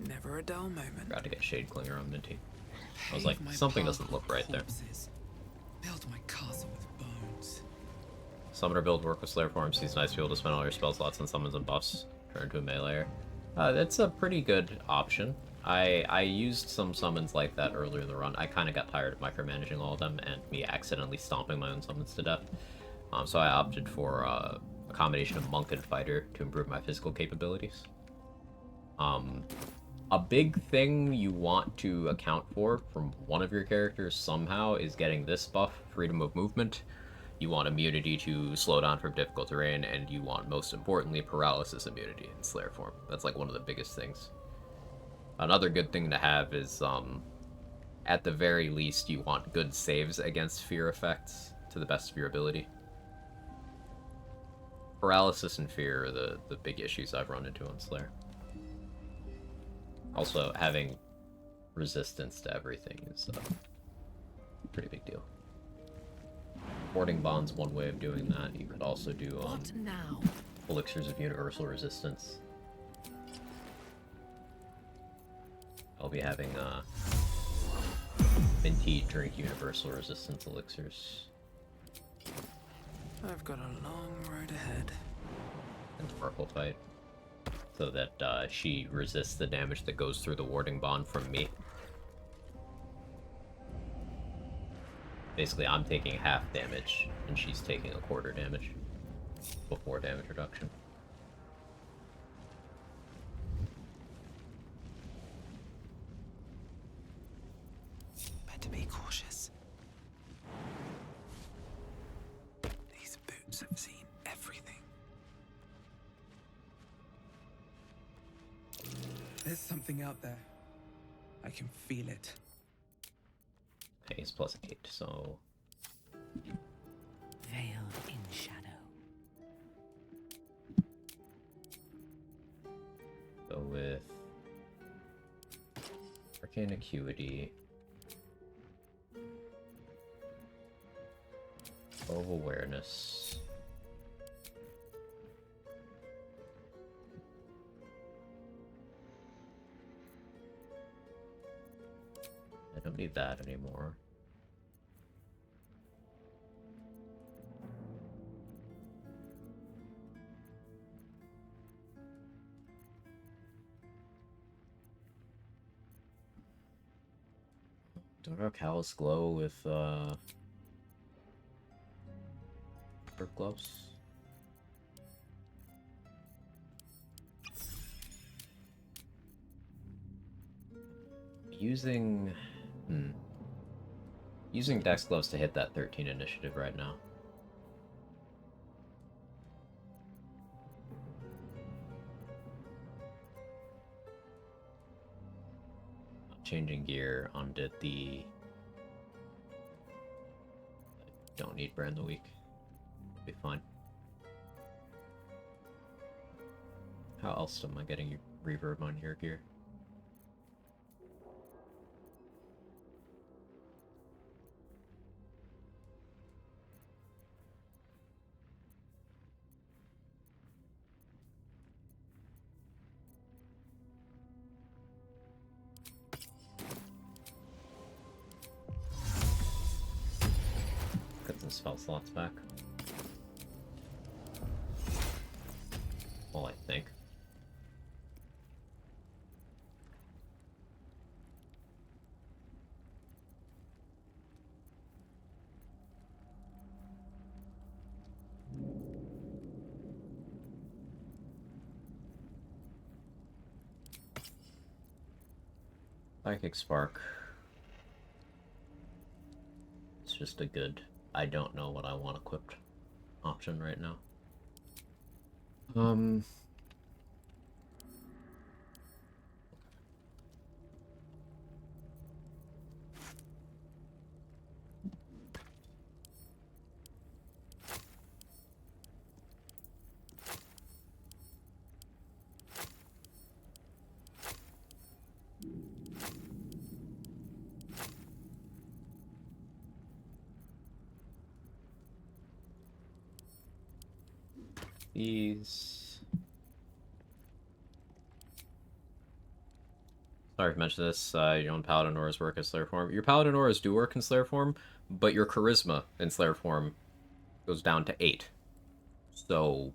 [SPEAKER 10] Never a dull moment.
[SPEAKER 1] Got to get Shade Clinger on Minty. I was like, something doesn't look right there.
[SPEAKER 2] Build my castle with bones.
[SPEAKER 1] Summoner build work with Slayer form. Seems nice to be able to spend all your spell slots and summons and buffs. Turn to a meleeer. That's a pretty good option. I used some summons like that earlier in the run. I kind of got tired of micromanaging all of them and me accidentally stomping my own summons to death. So I opted for a combination of monk and fighter to improve my physical capabilities. A big thing you want to account for from one of your characters somehow is getting this buff, freedom of movement. You want immunity to slow down from difficult terrain, and you want, most importantly, paralysis immunity in Slayer form. That's like one of the biggest things. Another good thing to have is, at the very least, you want good saves against fear effects to the best of your ability. Paralysis and fear are the big issues I've run into on Slayer. Also, having resistance to everything is a pretty big deal. Warding Bond's one way of doing that. You could also do
[SPEAKER 3] What now?
[SPEAKER 1] Elixirs of Universal Resistance. I'll be having Minty drink Universal Resistance elixirs.
[SPEAKER 10] I've got a long road ahead.
[SPEAKER 1] And Sparkle fight. So that she resists the damage that goes through the warding bond from me. Basically, I'm taking half damage, and she's taking a quarter damage before damage reduction.
[SPEAKER 2] Better be cautious.
[SPEAKER 6] There's something out there. I can feel it.
[SPEAKER 1] Okay, he's +8, so...
[SPEAKER 3] Veiled in shadow.
[SPEAKER 1] Go with Arcane Acuity, Bow of Awareness, I don't need that anymore. Dark Callous Glow with Dark Gloves. Using Dex Gloves to hit that 13 initiative right now. Changing gear, undid the... Don't need Brand the Week. Be fine. How else am I getting reverb on your gear? Spell slots back. Well, I think. Psychic Spark. It's just a good... I don't know what I want equipped option right now. These... Sorry to mention this, your own Paladin Auras work in Slayer form. Your Paladin Auras do work in Slayer form, but your Charisma in Slayer form goes down to 8. So,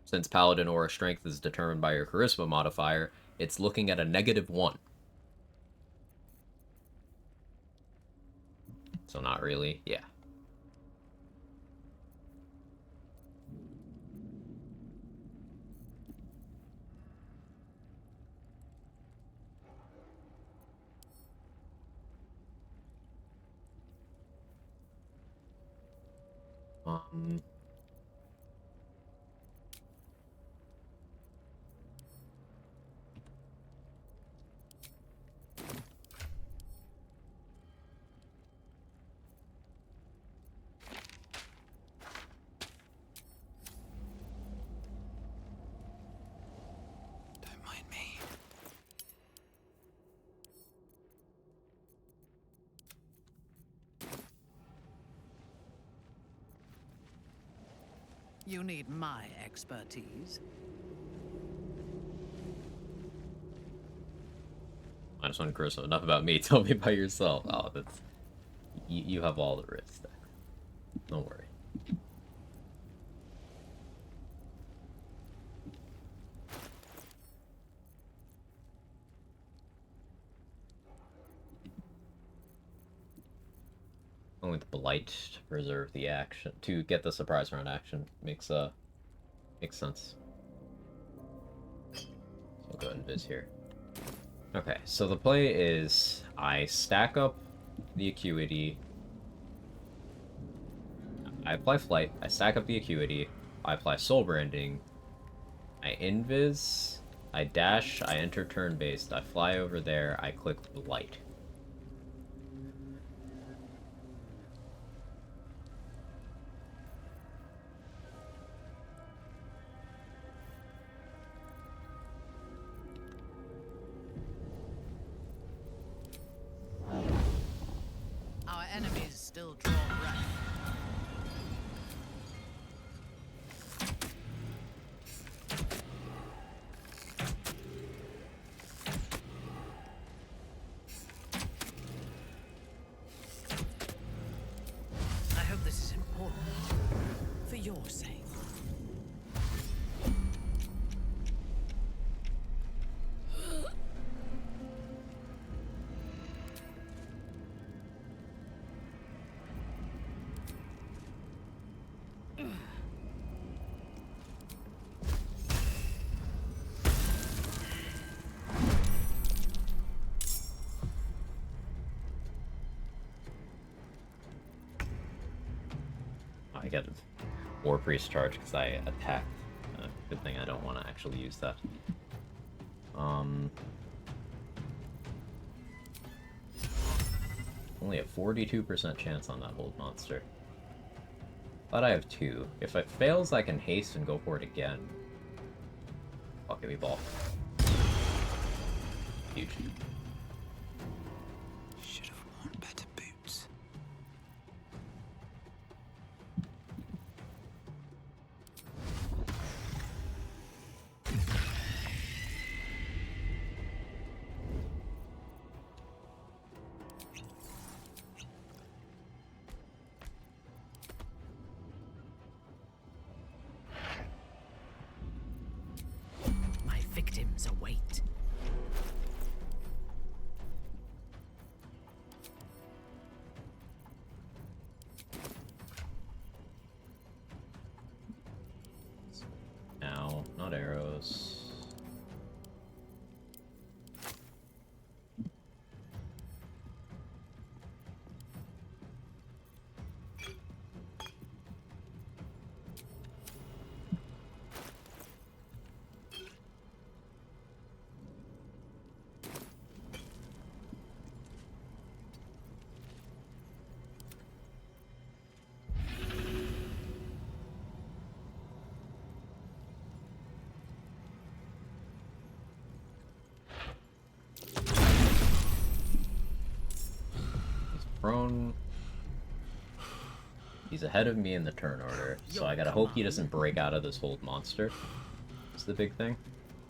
[SPEAKER 1] since Paladin Aura Strength is determined by your Charisma modifier, it's looking at a -1. So not really, yeah.
[SPEAKER 18] Don't mind me.
[SPEAKER 3] You need my expertise.
[SPEAKER 1] -1 charisma. Enough about me. Tell me about yourself. Oh, that's... You have all the risks. Don't worry. Only the Blight to preserve the action, to get the surprise round action makes sense. So we'll go ahead and viz here. Okay, so the play is I stack up the Acuity, I apply Flight, I stack up the Acuity, I apply Soul Branding, I Invis, I dash, I enter turn-based, I fly over there, I click light.
[SPEAKER 3] Our enemies still draw breath. I hope this is important. For your sake.
[SPEAKER 1] I get War Priest charge because I attacked. Good thing I don't want to actually use that. Only a 42% chance on that hold monster. But I have 2. If it fails, I can haste and go for it again. Fuck, give me ball. Huge.
[SPEAKER 10] Should have worn better boots.
[SPEAKER 3] My victims await.
[SPEAKER 1] Now, not arrows. Prone. He's ahead of me in the turn order, so I gotta hope he doesn't break out of this hold monster. That's the big thing.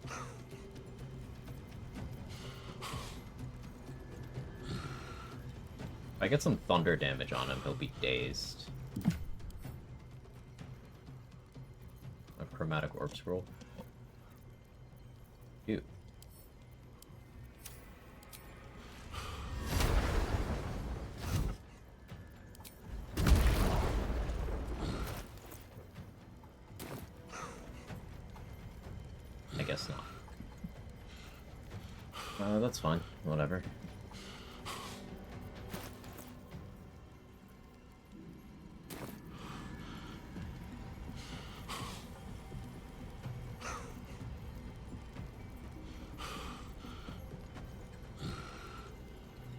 [SPEAKER 1] If I get some thunder damage on him, he'll be dazed. A chromatic orb scroll. Ew. I guess not. That's fine. Whatever.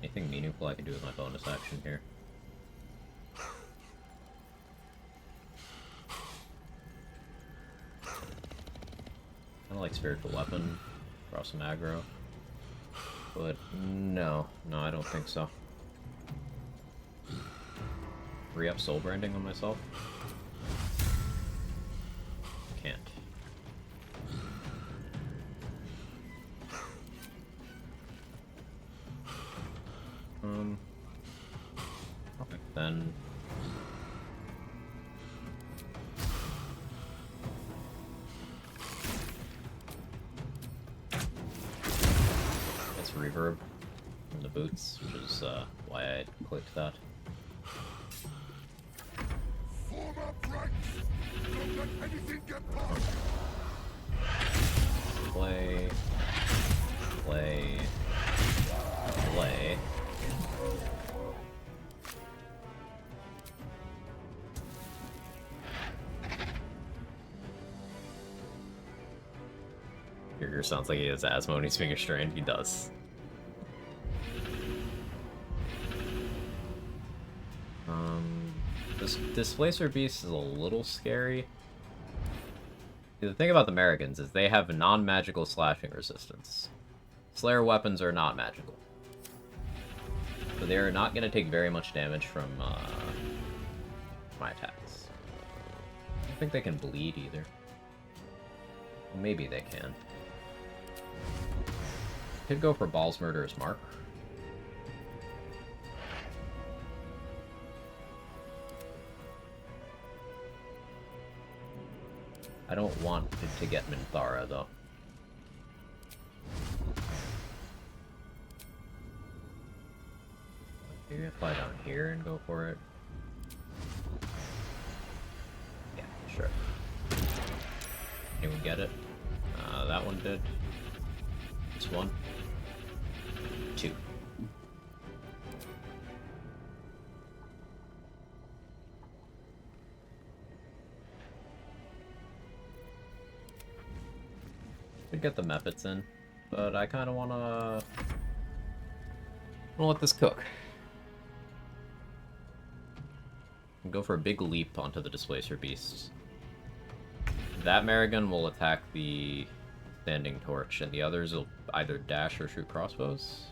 [SPEAKER 1] Anything meaningful I can do with my bonus action here? Kind of like Spiritual Weapon, draw some aggro. But no, I don't think so. Re-up Soul Branding on myself? Can't. Okay, then. It's reverb from the boots, which is why I clicked that.
[SPEAKER 15] Form up ranks! Don't let anything get past!
[SPEAKER 1] Play. Play. Play. Figure sounds like he has asthma when he's finger strained. He does. This Displacer Beast is a little scary. The thing about the Americans is they have non-magical slashing resistance. Slayer weapons are not magical. So they are not going to take very much damage from my attacks. I don't think they can bleed either. Well, maybe they can. Could go for Baal's Murderous Mark. I don't want to get Minthara, though. Maybe I fly down here and go for it. Yeah, sure. Anyone get it? That one did. This one. 2. Could get the Mephits in, but I kind of want to let this cook. Go for a big leap onto the Displacer Beast. That Marigun will attack the Standing Torch, and the others will either dash or shoot crossbows.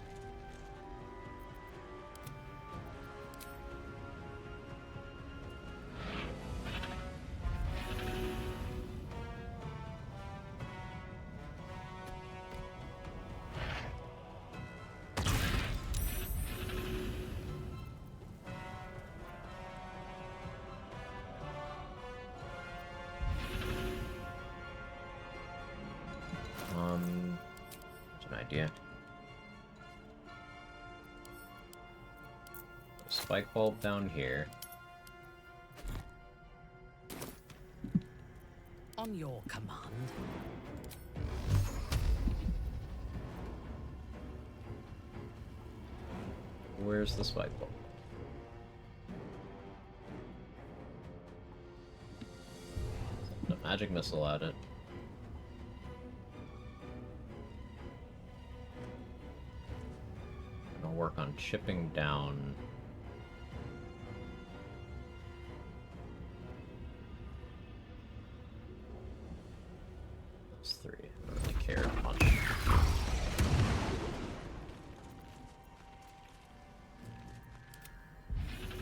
[SPEAKER 1] That's an idea. Spike bulb down here.
[SPEAKER 3] On your command.
[SPEAKER 1] Where's the spike bulb? Send a magic missile at it. I'll work on chipping down. Those 3. I don't really care much.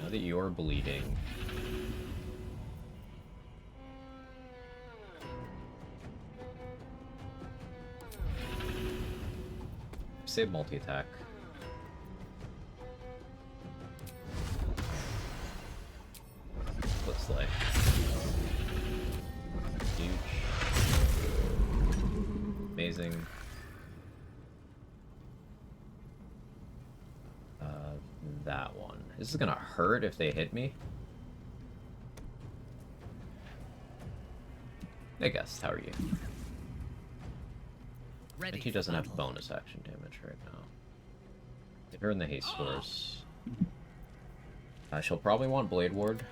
[SPEAKER 1] Now that you're bleeding, save multi-attack. Looks like huge, amazing. That one. This is gonna hurt if they hit me. I guess. How are you? I think he doesn't have bonus action damage right now. Hit her in the haste scores. She'll probably want Blade Ward.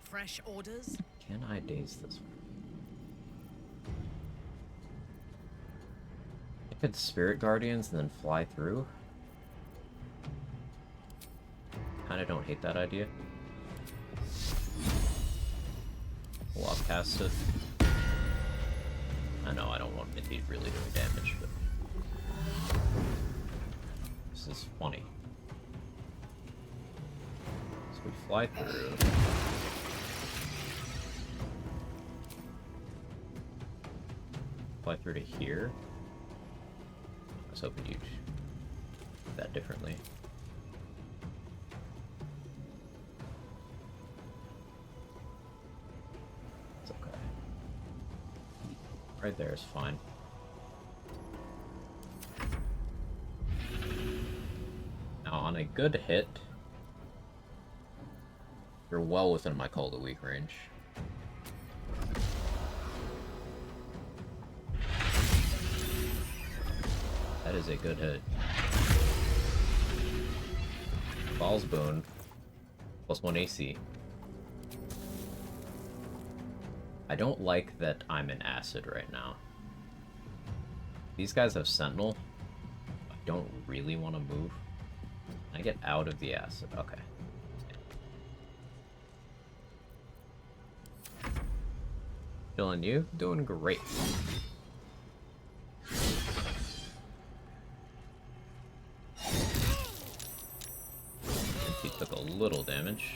[SPEAKER 3] Fresh orders?
[SPEAKER 1] Can I daze this one? I could Spirit Guardians and then fly through. Kinda don't hate that idea. We'll upcast it. I know I don't want Minty really doing damage, but this is funny. So we fly through. Fly through to here. I was hoping you'd do that differently. It's okay. Right there is fine. Now, on a good hit, you're well within my Call to Weak range. That is a good hit. Falls Boon. +1 AC. I don't like that I'm in acid right now. These guys have Sentinel. I don't really want to move. Can I get out of the acid? Okay. Feeling you? Doing great. He took a little damage.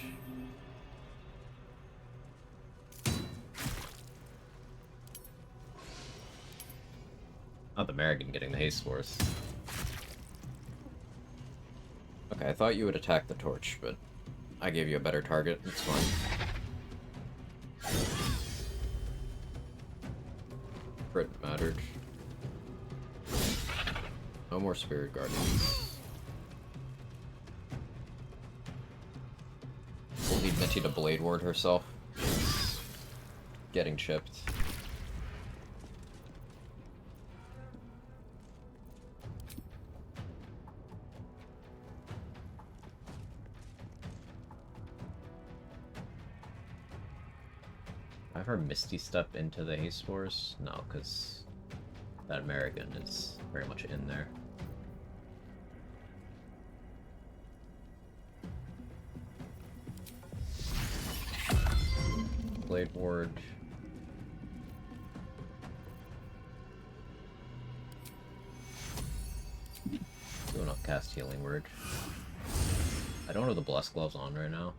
[SPEAKER 1] Not the Merrigan getting the haste force. Okay, I thought you would attack the torch, but I gave you a better target. It's fine. Crit mattered. No more Spirit Guardians. We'll leave Mitty to Blade Ward herself. Getting chipped. I've heard Misty Step into the haste force? No, because that American is very much in there. Blade Ward. Doing up cast Healing Word. I don't have the Bless Gloves on right now.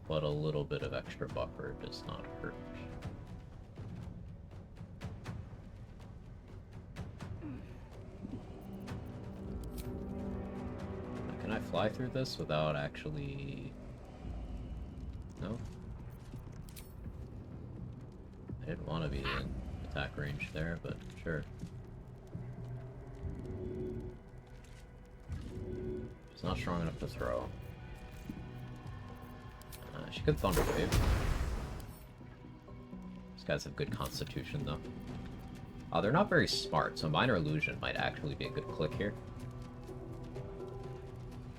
[SPEAKER 1] But a little bit of extra buffer does not hurt. Can I fly through this without actually... No? I didn't want to be in attack range there, but sure. It's not strong enough to throw. She could Thunder Wave. These guys have good constitution, though. They're not very smart, so Minor Illusion might actually be a good click here.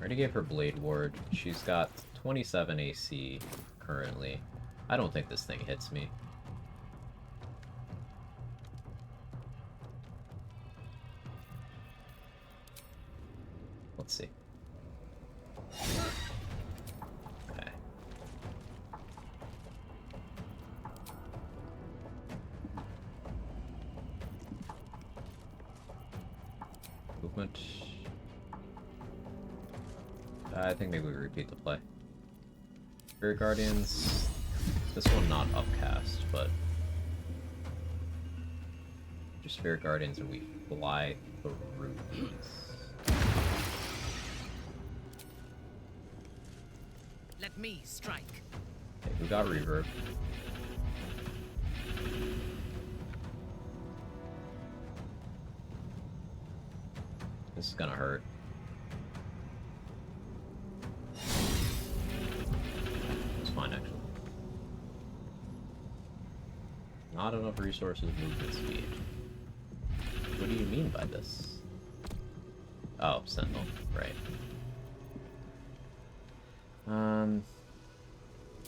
[SPEAKER 1] Already gave her Blade Ward. She's got 27 AC currently. I don't think this thing hits me. Let's see. Movement. I think maybe we repeat the play. Spirit Guardians. This one not upcast, but just Spirit Guardians and we fly through these.
[SPEAKER 3] Let me strike.
[SPEAKER 1] Okay, we got reverb. This is gonna hurt. It's fine, actually. Not enough resources, movement speed. What do you mean by this? Oh, Sentinel, right.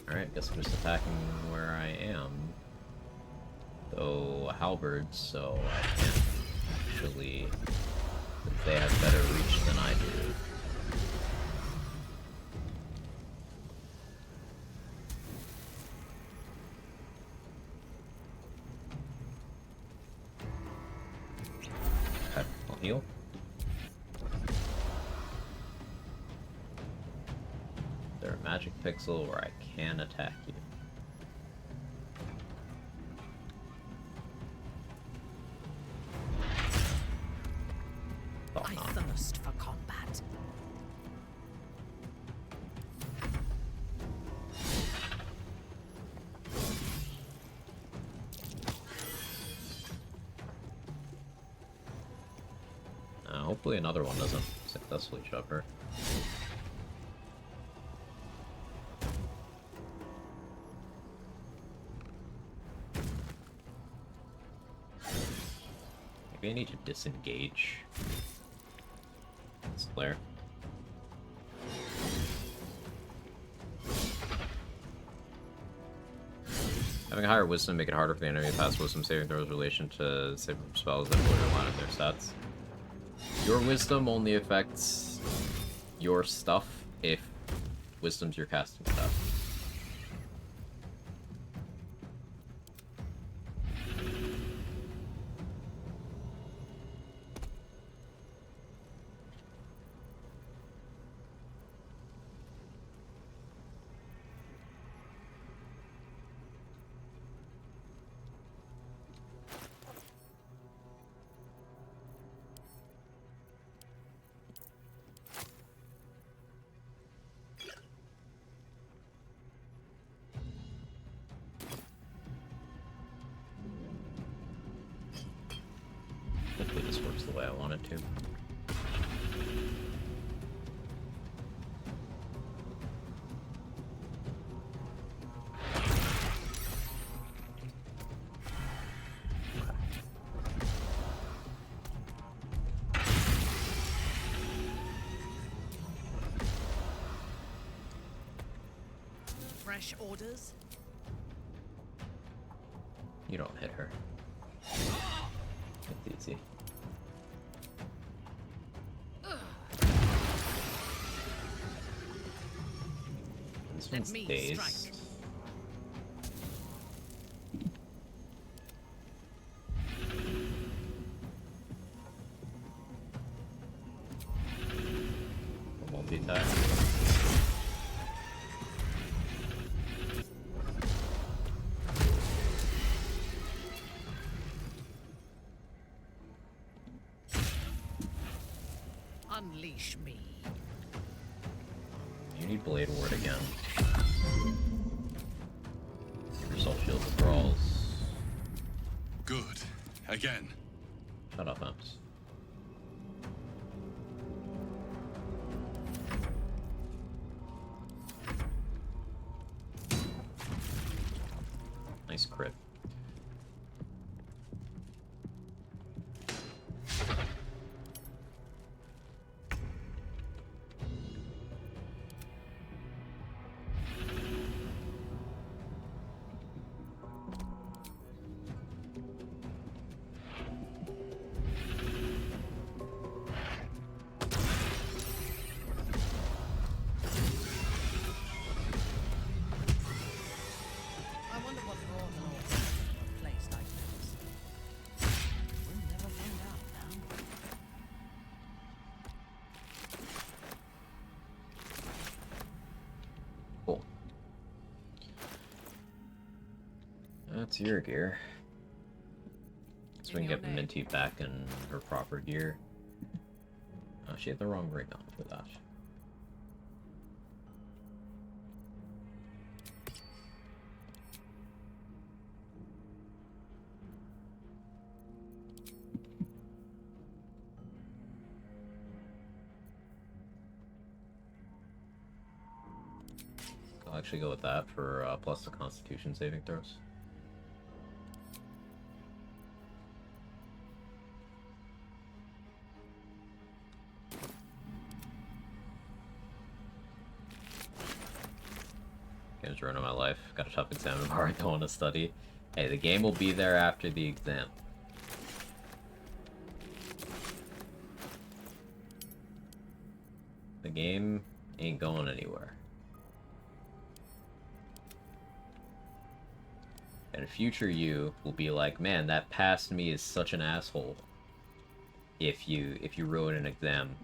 [SPEAKER 1] Alright, guess I'm just attacking where I am. Though halberds, so I can't actually... They have better reach than I do. Okay, I'll heal. Is there a magic pixel where I can attack you?
[SPEAKER 3] I thirst for combat.
[SPEAKER 1] Hopefully another one doesn't successfully shove her. Maybe I need to disengage this player. Having a higher wisdom make it harder for the enemy to pass wisdom saving throws in relation to saving spells that borderline of their stats. Your wisdom only affects your stuff if wisdom's your casting stuff. Hopefully this works the way I want it to.
[SPEAKER 3] Fresh orders?
[SPEAKER 1] You don't hit her. It's easy. This one's dazed. Multi-attack.
[SPEAKER 3] Unleash me.
[SPEAKER 1] You need Blade Ward again. Give yourself shield withdrawals.
[SPEAKER 17] Good. Again.
[SPEAKER 1] Shut up, Emps. Nice crit. That's your gear. So we can get Minty back in her proper gear. Oh, she had the wrong ring on for that. I'll actually go with that for plus the Constitution saving throws. Game's ruining my life. Got a tough exam tomorrow. I don't want to study. Hey, the game will be there after the exam. The game ain't going anywhere. And future you will be like, man, that past me is such an asshole. If you ruin an exam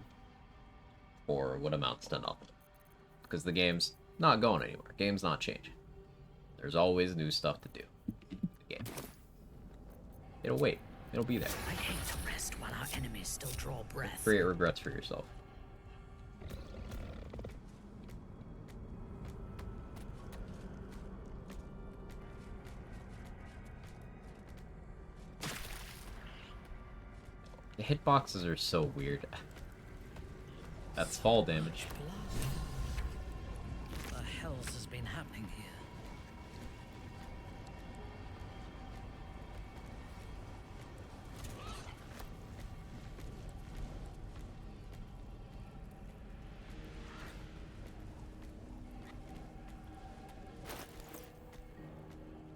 [SPEAKER 1] or what amounts to nothing. Because the game's not going anywhere. Game's not changing. There's always new stuff to do. The game. It'll wait. It'll be there.
[SPEAKER 3] I hate to rest while our enemies still draw breath.
[SPEAKER 1] Create regrets for yourself. The hitboxes are so weird. That's fall damage.
[SPEAKER 3] What the hells has been happening here?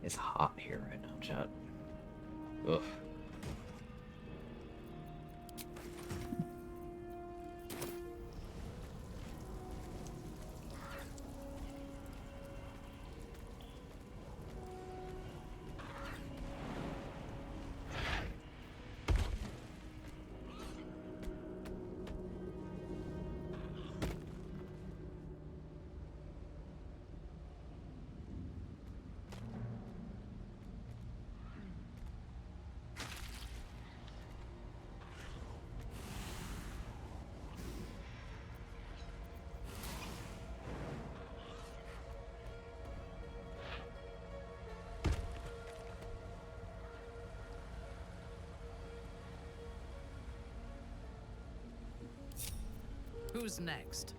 [SPEAKER 1] It's hot here right now, chat. Ugh.
[SPEAKER 3] Who's next?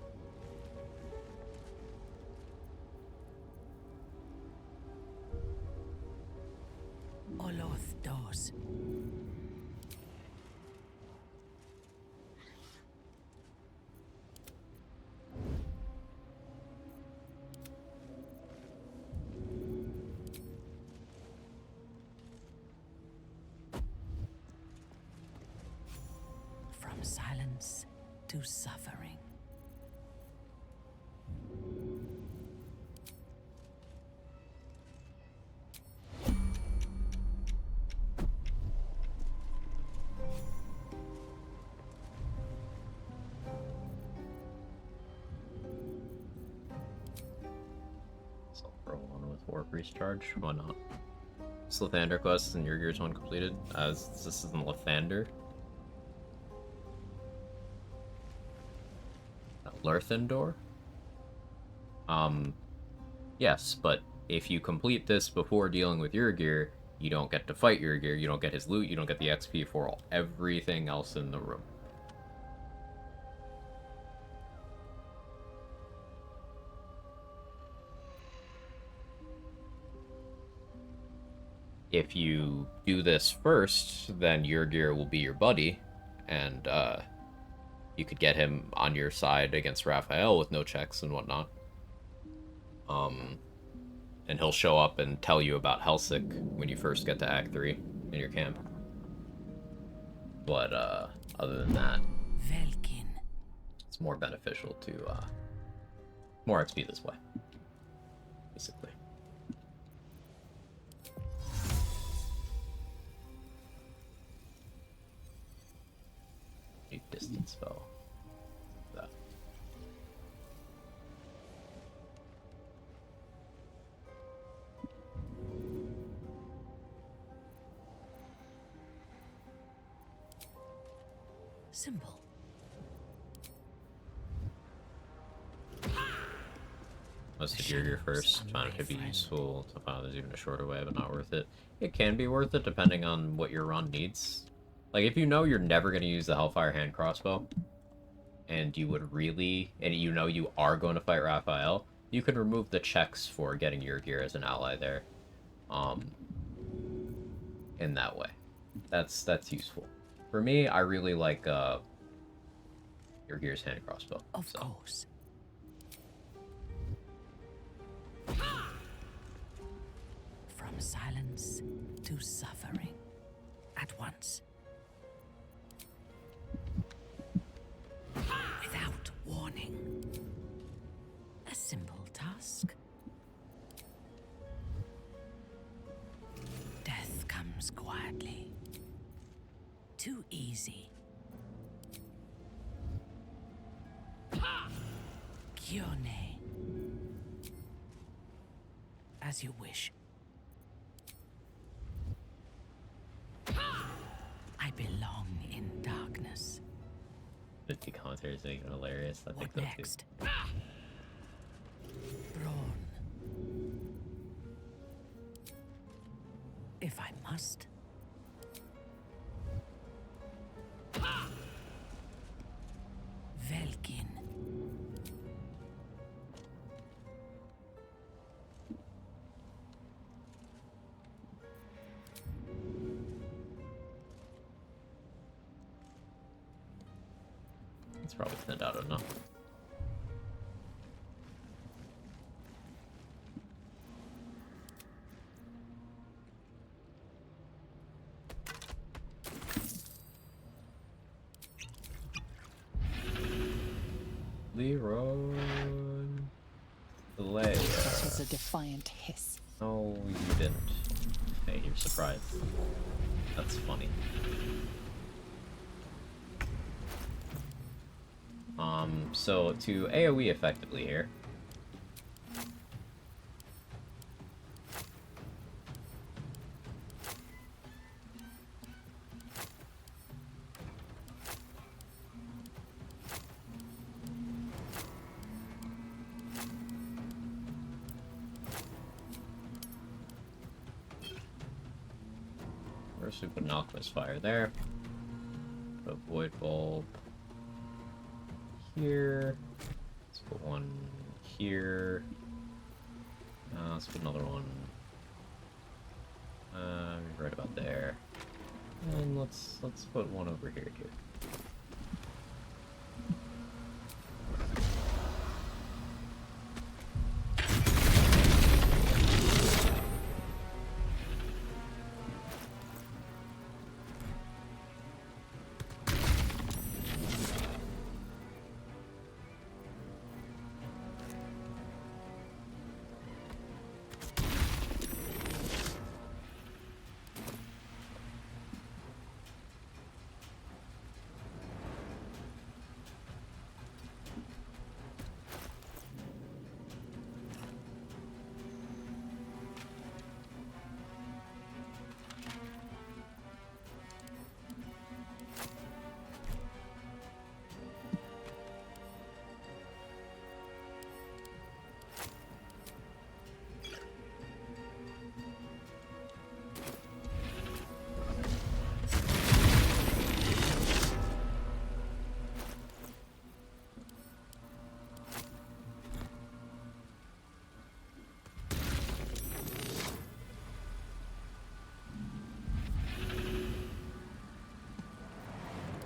[SPEAKER 3] Oloth Dos. From silence to suffering.
[SPEAKER 1] So I'll throw one with Warp Recharge. Why not? It's Lathander quest and your Gears 1 completed. This isn't Lathander. Lerthendor? Yes, but if you complete this before dealing with Urgir, you don't get to fight Urgir, you don't get his loot, you don't get the XP for everything else in the room. If you do this first, then Urgir will be your buddy, and, you could get him on your side against Raphael with no checks and whatnot. And he'll show up and tell you about Helsik when you first get to Act 3 in your camp. But, other than that,
[SPEAKER 3] Velkin.
[SPEAKER 1] It's more beneficial to, more XP this way, basically. New distance spell. That.
[SPEAKER 3] Simple.
[SPEAKER 1] Let's do Gear first. Find it to be useful. To find there's even a shorter way, but not worth it. It can be worth it depending on what your run needs. Like, if you know you're never going to use the Hellfire Hand Crossbow, and you would really, and you know you are going to fight Raphael, you could remove the checks for getting your gear as an ally there. In that way. That's useful. For me, I really like, your Gear's Hand Crossbow.
[SPEAKER 3] Of course. From silence to suffering. At once. Without warning. A simple task. Death comes quietly. Too easy. Kione. As you wish. I belong in darkness.
[SPEAKER 1] The commentary is making it hilarious. I think
[SPEAKER 3] What next? Brawn. If I must. Velkin.
[SPEAKER 1] It's probably thinned out enough. run. Delay.
[SPEAKER 9] That was a defiant hiss.
[SPEAKER 1] No, you didn't. Hey, you're surprised. That's funny. So to AoE effectively here. First we put an Alchemist Fire there. Put a Void Bulb here. Let's put one here. Let's put another one right about there. And let's put one over here too.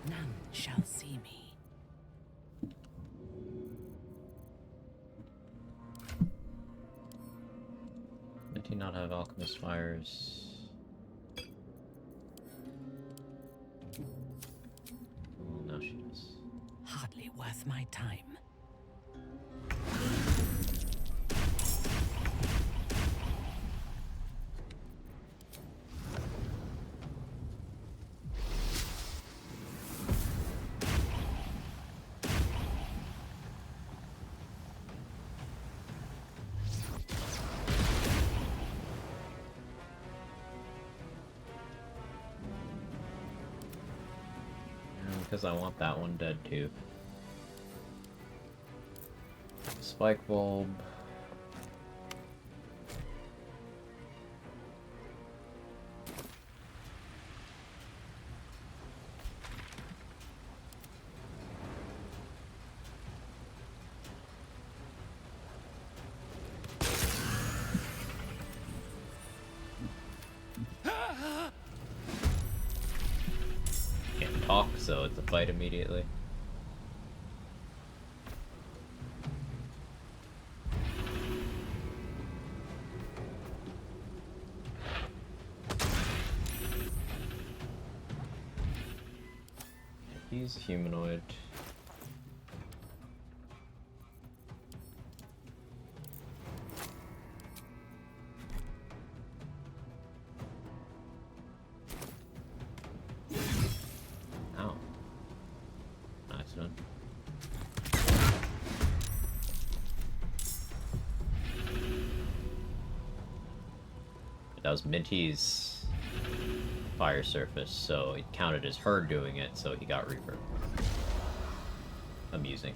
[SPEAKER 3] None shall see me.
[SPEAKER 1] Did he not have Alchemist Fires? Oh, now she does.
[SPEAKER 3] Hardly worth my time.
[SPEAKER 1] Because I want that one dead too. Spike Bulb. Can't talk, so it's a fight immediately. He's humanoid. Ow. Nice one. That was Minty's fire surface, so it counted as her doing it, so he got reverb. Amusing.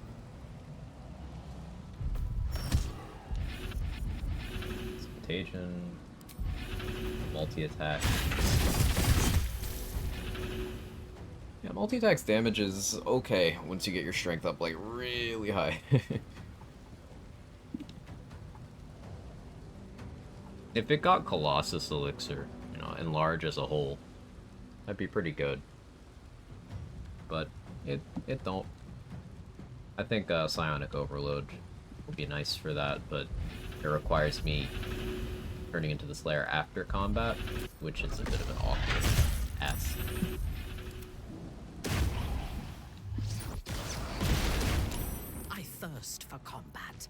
[SPEAKER 1] Contagion. Multi-attack. Yeah, multi-attack's damage is okay once you get your strength up, like, really high. If it got Colossus Elixir, you know, enlarge as a whole, that'd be pretty good. But it don't. I think Psionic Overload would be nice for that, but it requires me turning into the Slayer after combat, which is a bit of an awkward ass.
[SPEAKER 3] I thirst calloused for combat.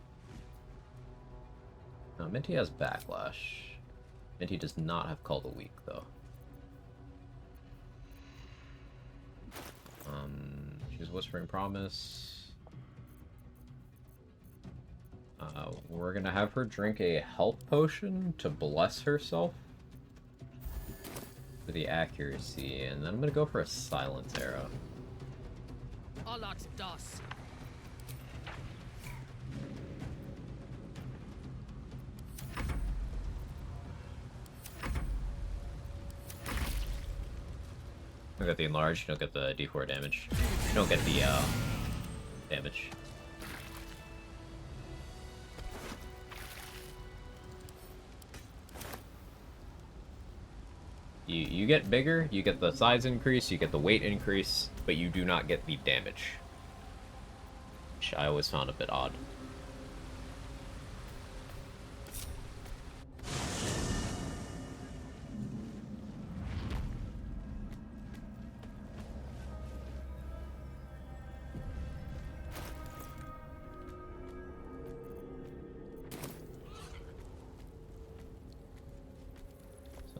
[SPEAKER 1] No, Minty has backlash. Minty does not have Call the Weak, though. She's Whispering Promise. We're gonna have her drink a health potion to bless herself for the accuracy, and then I'm gonna go for a Silence Arrow.
[SPEAKER 3] Alat Das.
[SPEAKER 1] You don't get the enlarge, you don't get the D4 damage. You don't get the damage. You get bigger, you get the size increase, you get the weight increase, but you do not get the damage. Which I always found a bit odd.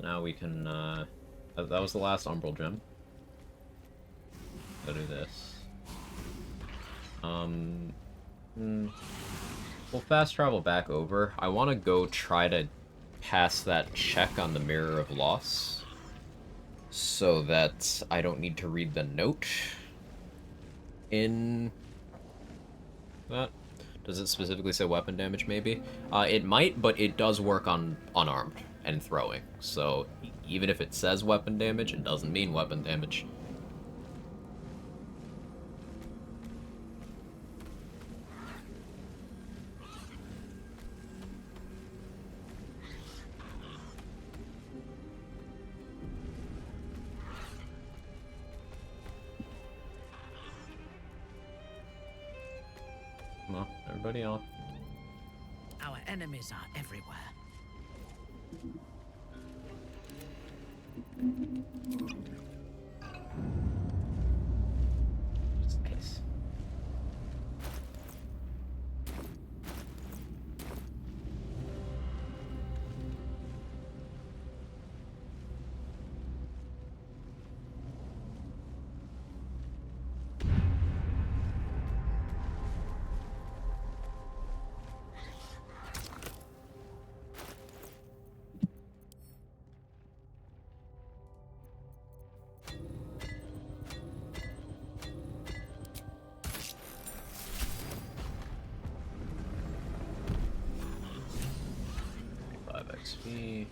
[SPEAKER 1] Now we can, that was the last Umbral Gem. Go do this. We'll fast travel back over. I want to go try to pass that check on the Mirror of Loss, so that I don't need to read the note in that. Does it specifically say weapon damage, maybe? It might, but it does work on unarmed and throwing, so even if it says weapon damage, it doesn't mean weapon damage. Come on, everybody on.
[SPEAKER 3] Our enemies are everywhere.
[SPEAKER 1] Just in case. XP.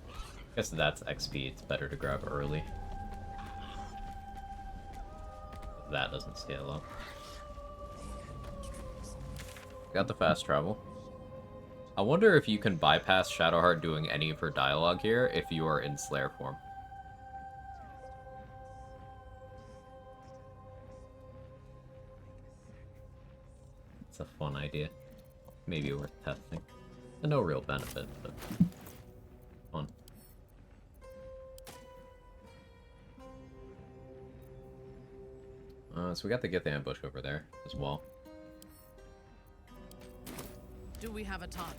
[SPEAKER 1] I guess that's XP, it's better to grab early. That doesn't scale up. Got the fast travel. I wonder if you can bypass Shadowheart doing any of her dialogue here if you are in Slayer form. It's a fun idea. Maybe worth testing. No real benefit, but fun. So we got to get the ambush over there as well.
[SPEAKER 3] Do we have a target?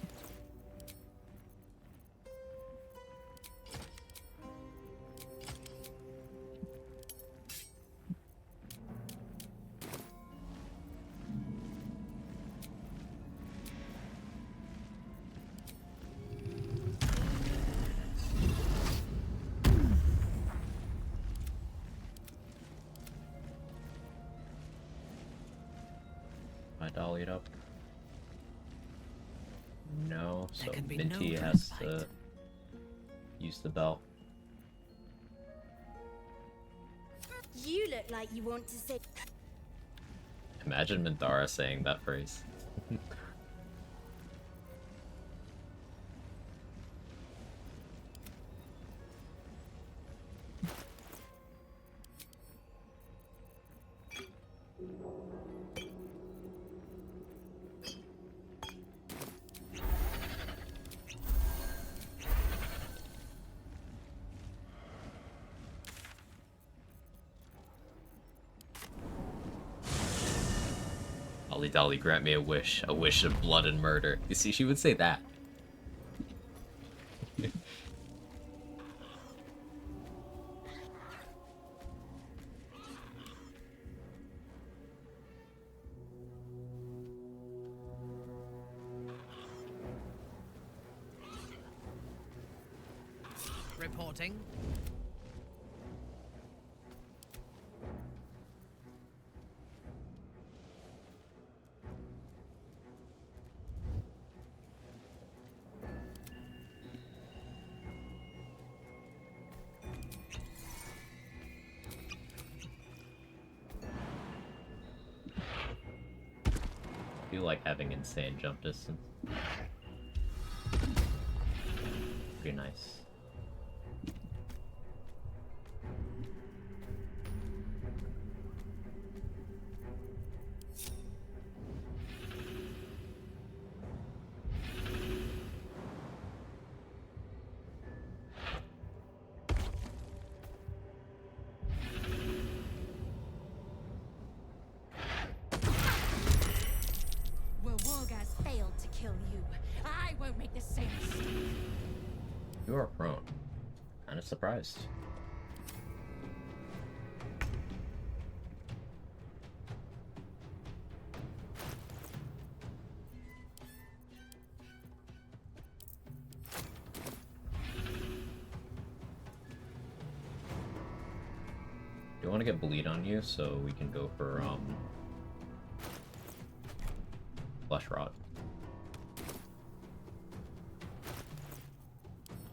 [SPEAKER 1] I dolly it up. No, so
[SPEAKER 3] can be
[SPEAKER 1] Minty
[SPEAKER 3] no
[SPEAKER 1] has
[SPEAKER 3] respite.
[SPEAKER 1] to use the bell.
[SPEAKER 5] You look like you want to say.
[SPEAKER 1] Imagine Minthara saying that phrase. Dolly Dolly, grant me a wish of blood and murder. You see, she would say that.
[SPEAKER 3] Reporting.
[SPEAKER 1] I do like having insane jump distance. Pretty nice.
[SPEAKER 19] Well, Wargaz failed to kill you. I won't make the same mistake.
[SPEAKER 1] You are prone. Kind of surprised. Do you want to get bleed on you so we can go for flesh rot?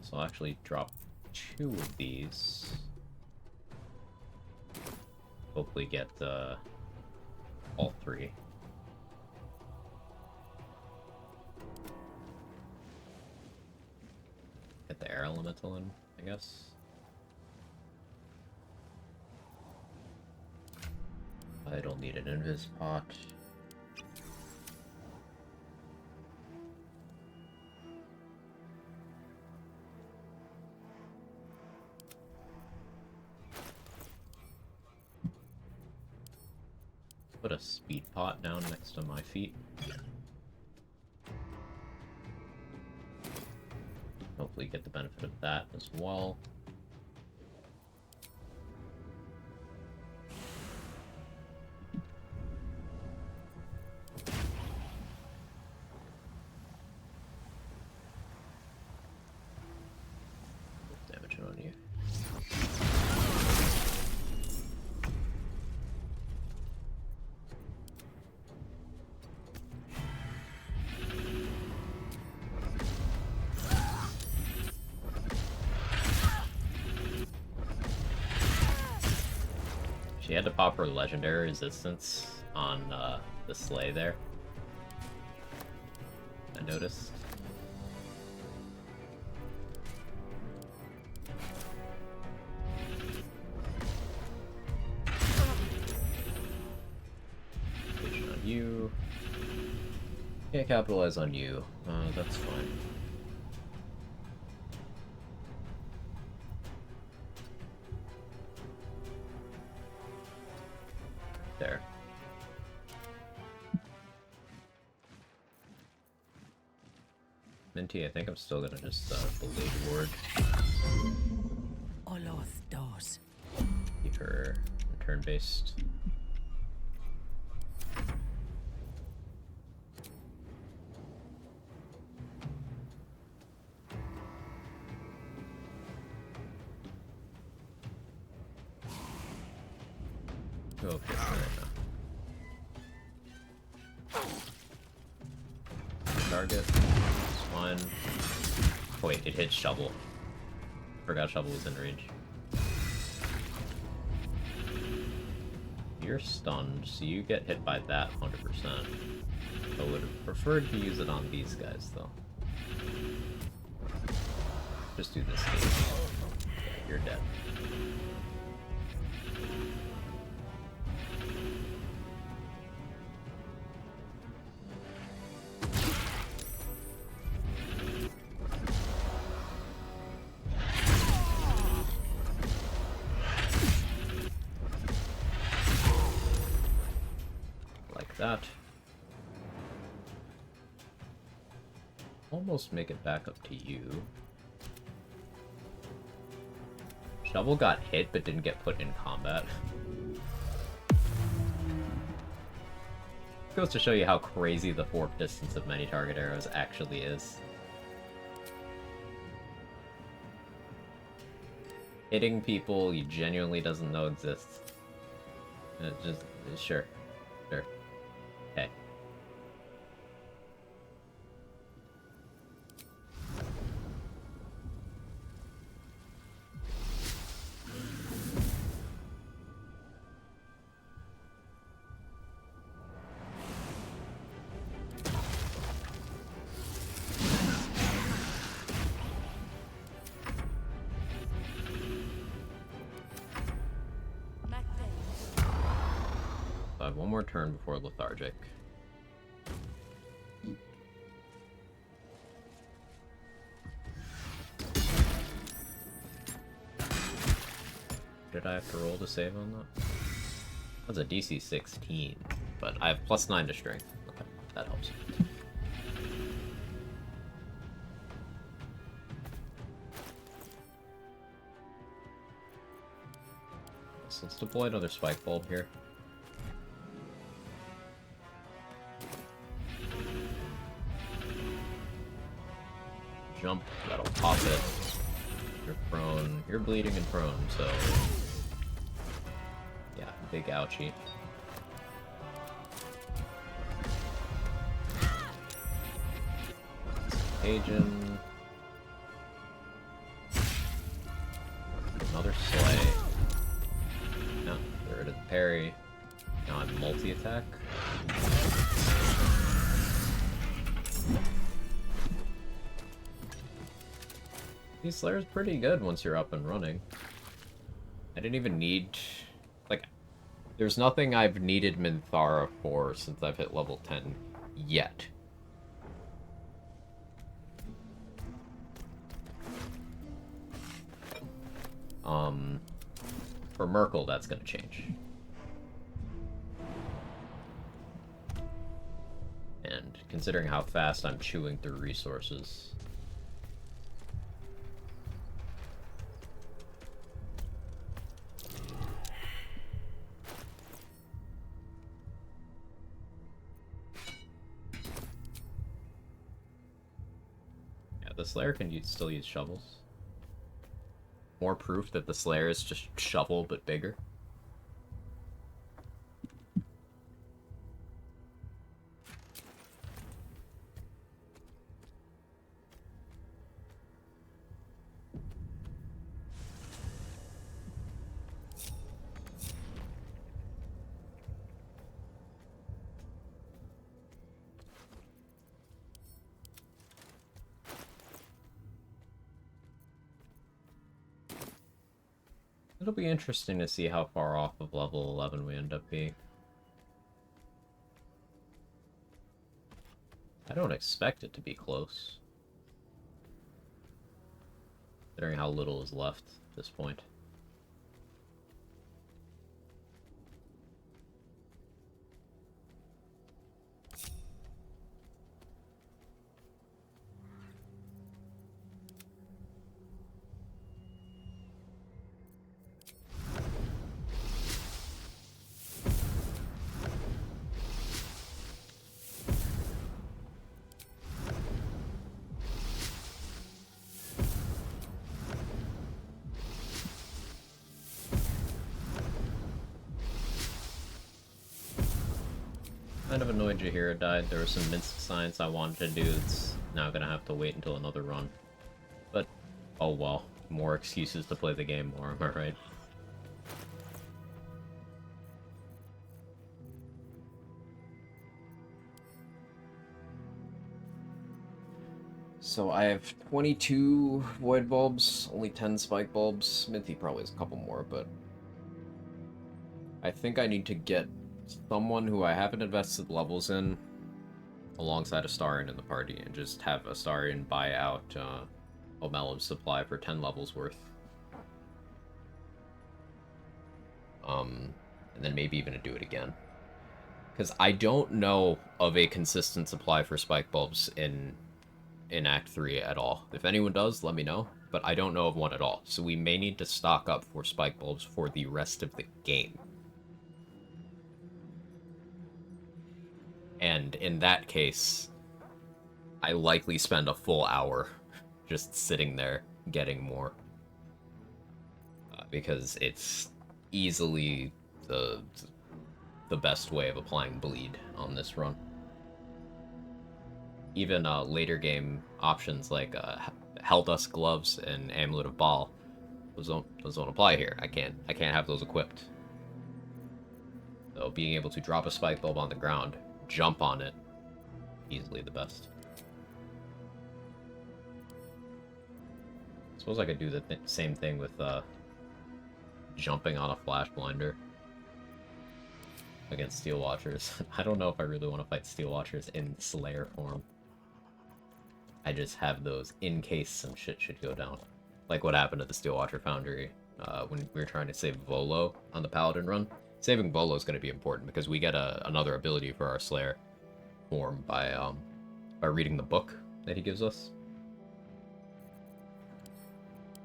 [SPEAKER 1] So I'll actually drop 2 of these. Hopefully get all 3. Get the air elemental in, I guess. I don't need an invis pot. Put a speed pot down next to my feet. Hopefully get the benefit of that as well. Damage on you. She had to pop her legendary resistance on the sleigh there. I noticed. Vision on you. Can't capitalize on you. That's fine. There. Minty, I think I'm still gonna just blade ward.
[SPEAKER 3] Oloth doors.
[SPEAKER 1] Keep her turn-based. Go for it. Target. One. Oh wait, it hit Shovel. Forgot Shovel was in range. You're stunned, so you get hit by that 100%. I would have preferred to use it on these guys, though. Just do this stage. Yeah, you're dead. That. almost make it back up to you. Shovel got hit but didn't get put in combat. Goes to show you how crazy the fork distance of many target arrows actually is. Hitting people you genuinely doesn't know exists. Sure. Okay. I have one more turn before lethargic. Did I have to roll to save on that? That's a DC 16, but I have +9 to strength. Okay, that helps. So let's deploy another spike bulb here. Jump, that'll pop it. You're prone. You're bleeding and prone, so... yeah, big ouchie. Agent. Another slay. No, get rid of the parry. Now I'm multi-attack. These Slayer's pretty good once you're up and running. I didn't even need... like, there's nothing I've needed Minthara for since I've hit level 10 yet. For Merkel, that's gonna change. And considering how fast I'm chewing through resources... the Slayer can still use shovels. More proof that the Slayer is just shovel, but bigger. It'll be interesting to see how far off of level 11 we end up being. I don't expect it to be close, considering how little is left at this point. Kind of annoyed Jaheira died. There was some Minsc science I wanted to do. It's now gonna have to wait until another run. But, oh well. More excuses to play the game more, am I right? So I have 22 void bulbs, only 10 spike bulbs. Smithy probably has a couple more, but... I think I need to get someone who I haven't invested levels in alongside Astarion in the party, and just have Astarion buy out Omelim's supply for 10 levels worth. And then maybe even to do it again. Because I don't know of a consistent supply for spike bulbs in in Act 3 at all. If anyone does, let me know, but I don't know of one at all, so we may need to stock up for spike bulbs for the rest of the game. And in that case, I likely spend a full hour just sitting there getting more. Because it's easily the best way of applying bleed on this run. Even later game options like Helldust Gloves and Amulet of Baal, those don't apply here. I can't have those equipped. So being able to drop a spike bulb on the ground, jump on it, easily the best. Suppose I could do the same thing with jumping on a Flash Blinder against Steel Watchers. I don't know if I really want to fight Steel Watchers in Slayer form. I just have those in case some shit should go down. Like what happened at the Steel Watcher Foundry when we were trying to save Volo on the Paladin run. Saving Volo is going to be important because we get another ability for our Slayer form by reading the book that he gives us.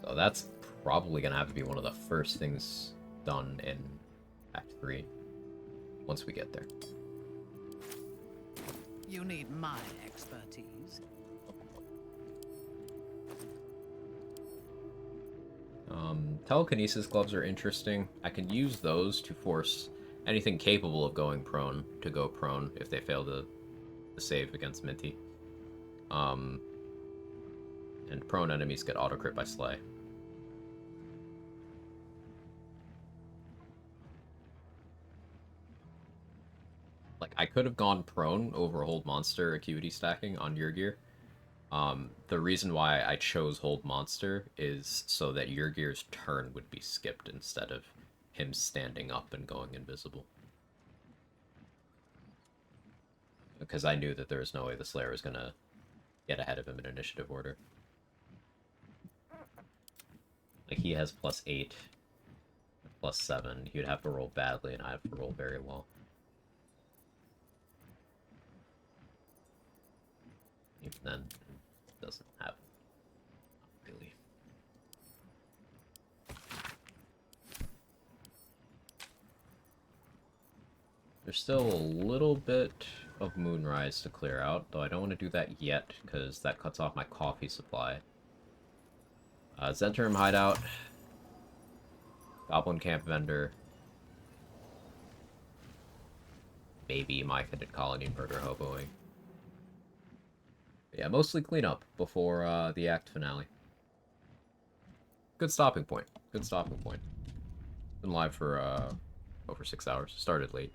[SPEAKER 1] So that's probably going to have to be one of the first things done in Act 3 once we get there.
[SPEAKER 3] You need my expertise.
[SPEAKER 1] Telekinesis gloves are interesting. I can use those to force anything capable of going prone to go prone if they fail to save against Minty. And prone enemies get auto crit by Slay. Like, I could have gone prone over Hold Monster Acuity stacking on Yrgir. The reason why I chose Hold Monster is so that Yrgir's turn would be skipped instead of him standing up and going invisible. Because I knew that there was no way the Slayer was gonna get ahead of him in initiative order. Like, he has +8, +7. He would have to roll badly, and I have to roll very well. Even then, it doesn't happen. Not really. There's still a little bit of Moonrise to clear out, though I don't want to do that yet, because that cuts off my coffee supply. Zhentarim Hideout. Goblin Camp Vendor. Maybe Myconid Colony Murder Hoboing. Yeah, mostly cleanup before the act finale. Good stopping point. Good stopping point. Been live for over 6 hours. Started late.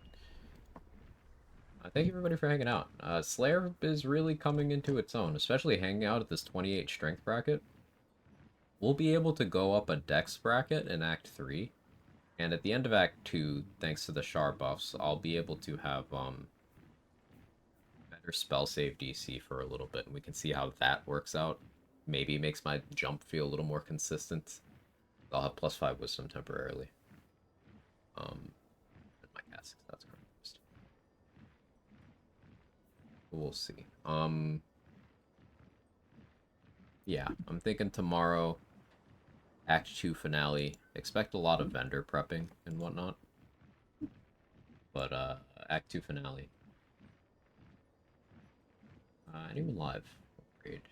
[SPEAKER 1] Thank you everybody for hanging out. Slayer is really coming into its own, especially hanging out at this 28 strength bracket. We'll be able to go up a dex bracket in Act 3. And at the end of Act 2, thanks to the Char buffs, I'll be able to have better spell save DC for a little bit, and we can see how that works out. Maybe makes my jump feel a little more consistent. I'll have +5 wisdom temporarily. My cat 6, that's correct. We'll see. Yeah, I'm thinking tomorrow, Act 2 finale. Expect a lot of vendor prepping and whatnot. But, Act 2 finale. Anyone live? Great.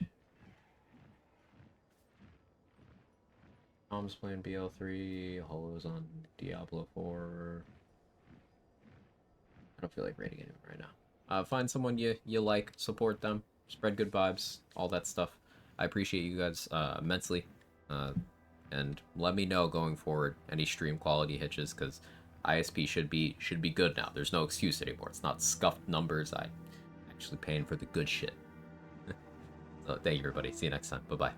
[SPEAKER 1] Tom's playing BL3, Holo's on Diablo 4. I don't feel like raiding anyone right now. Find someone you like, support them, spread good vibes, all that stuff. I appreciate you guys immensely. And let me know going forward any stream quality hitches, because ISP should be good now. There's no excuse anymore. It's not scuffed numbers. I'm actually paying for the good shit. So thank you everybody. See you next time. Bye-bye.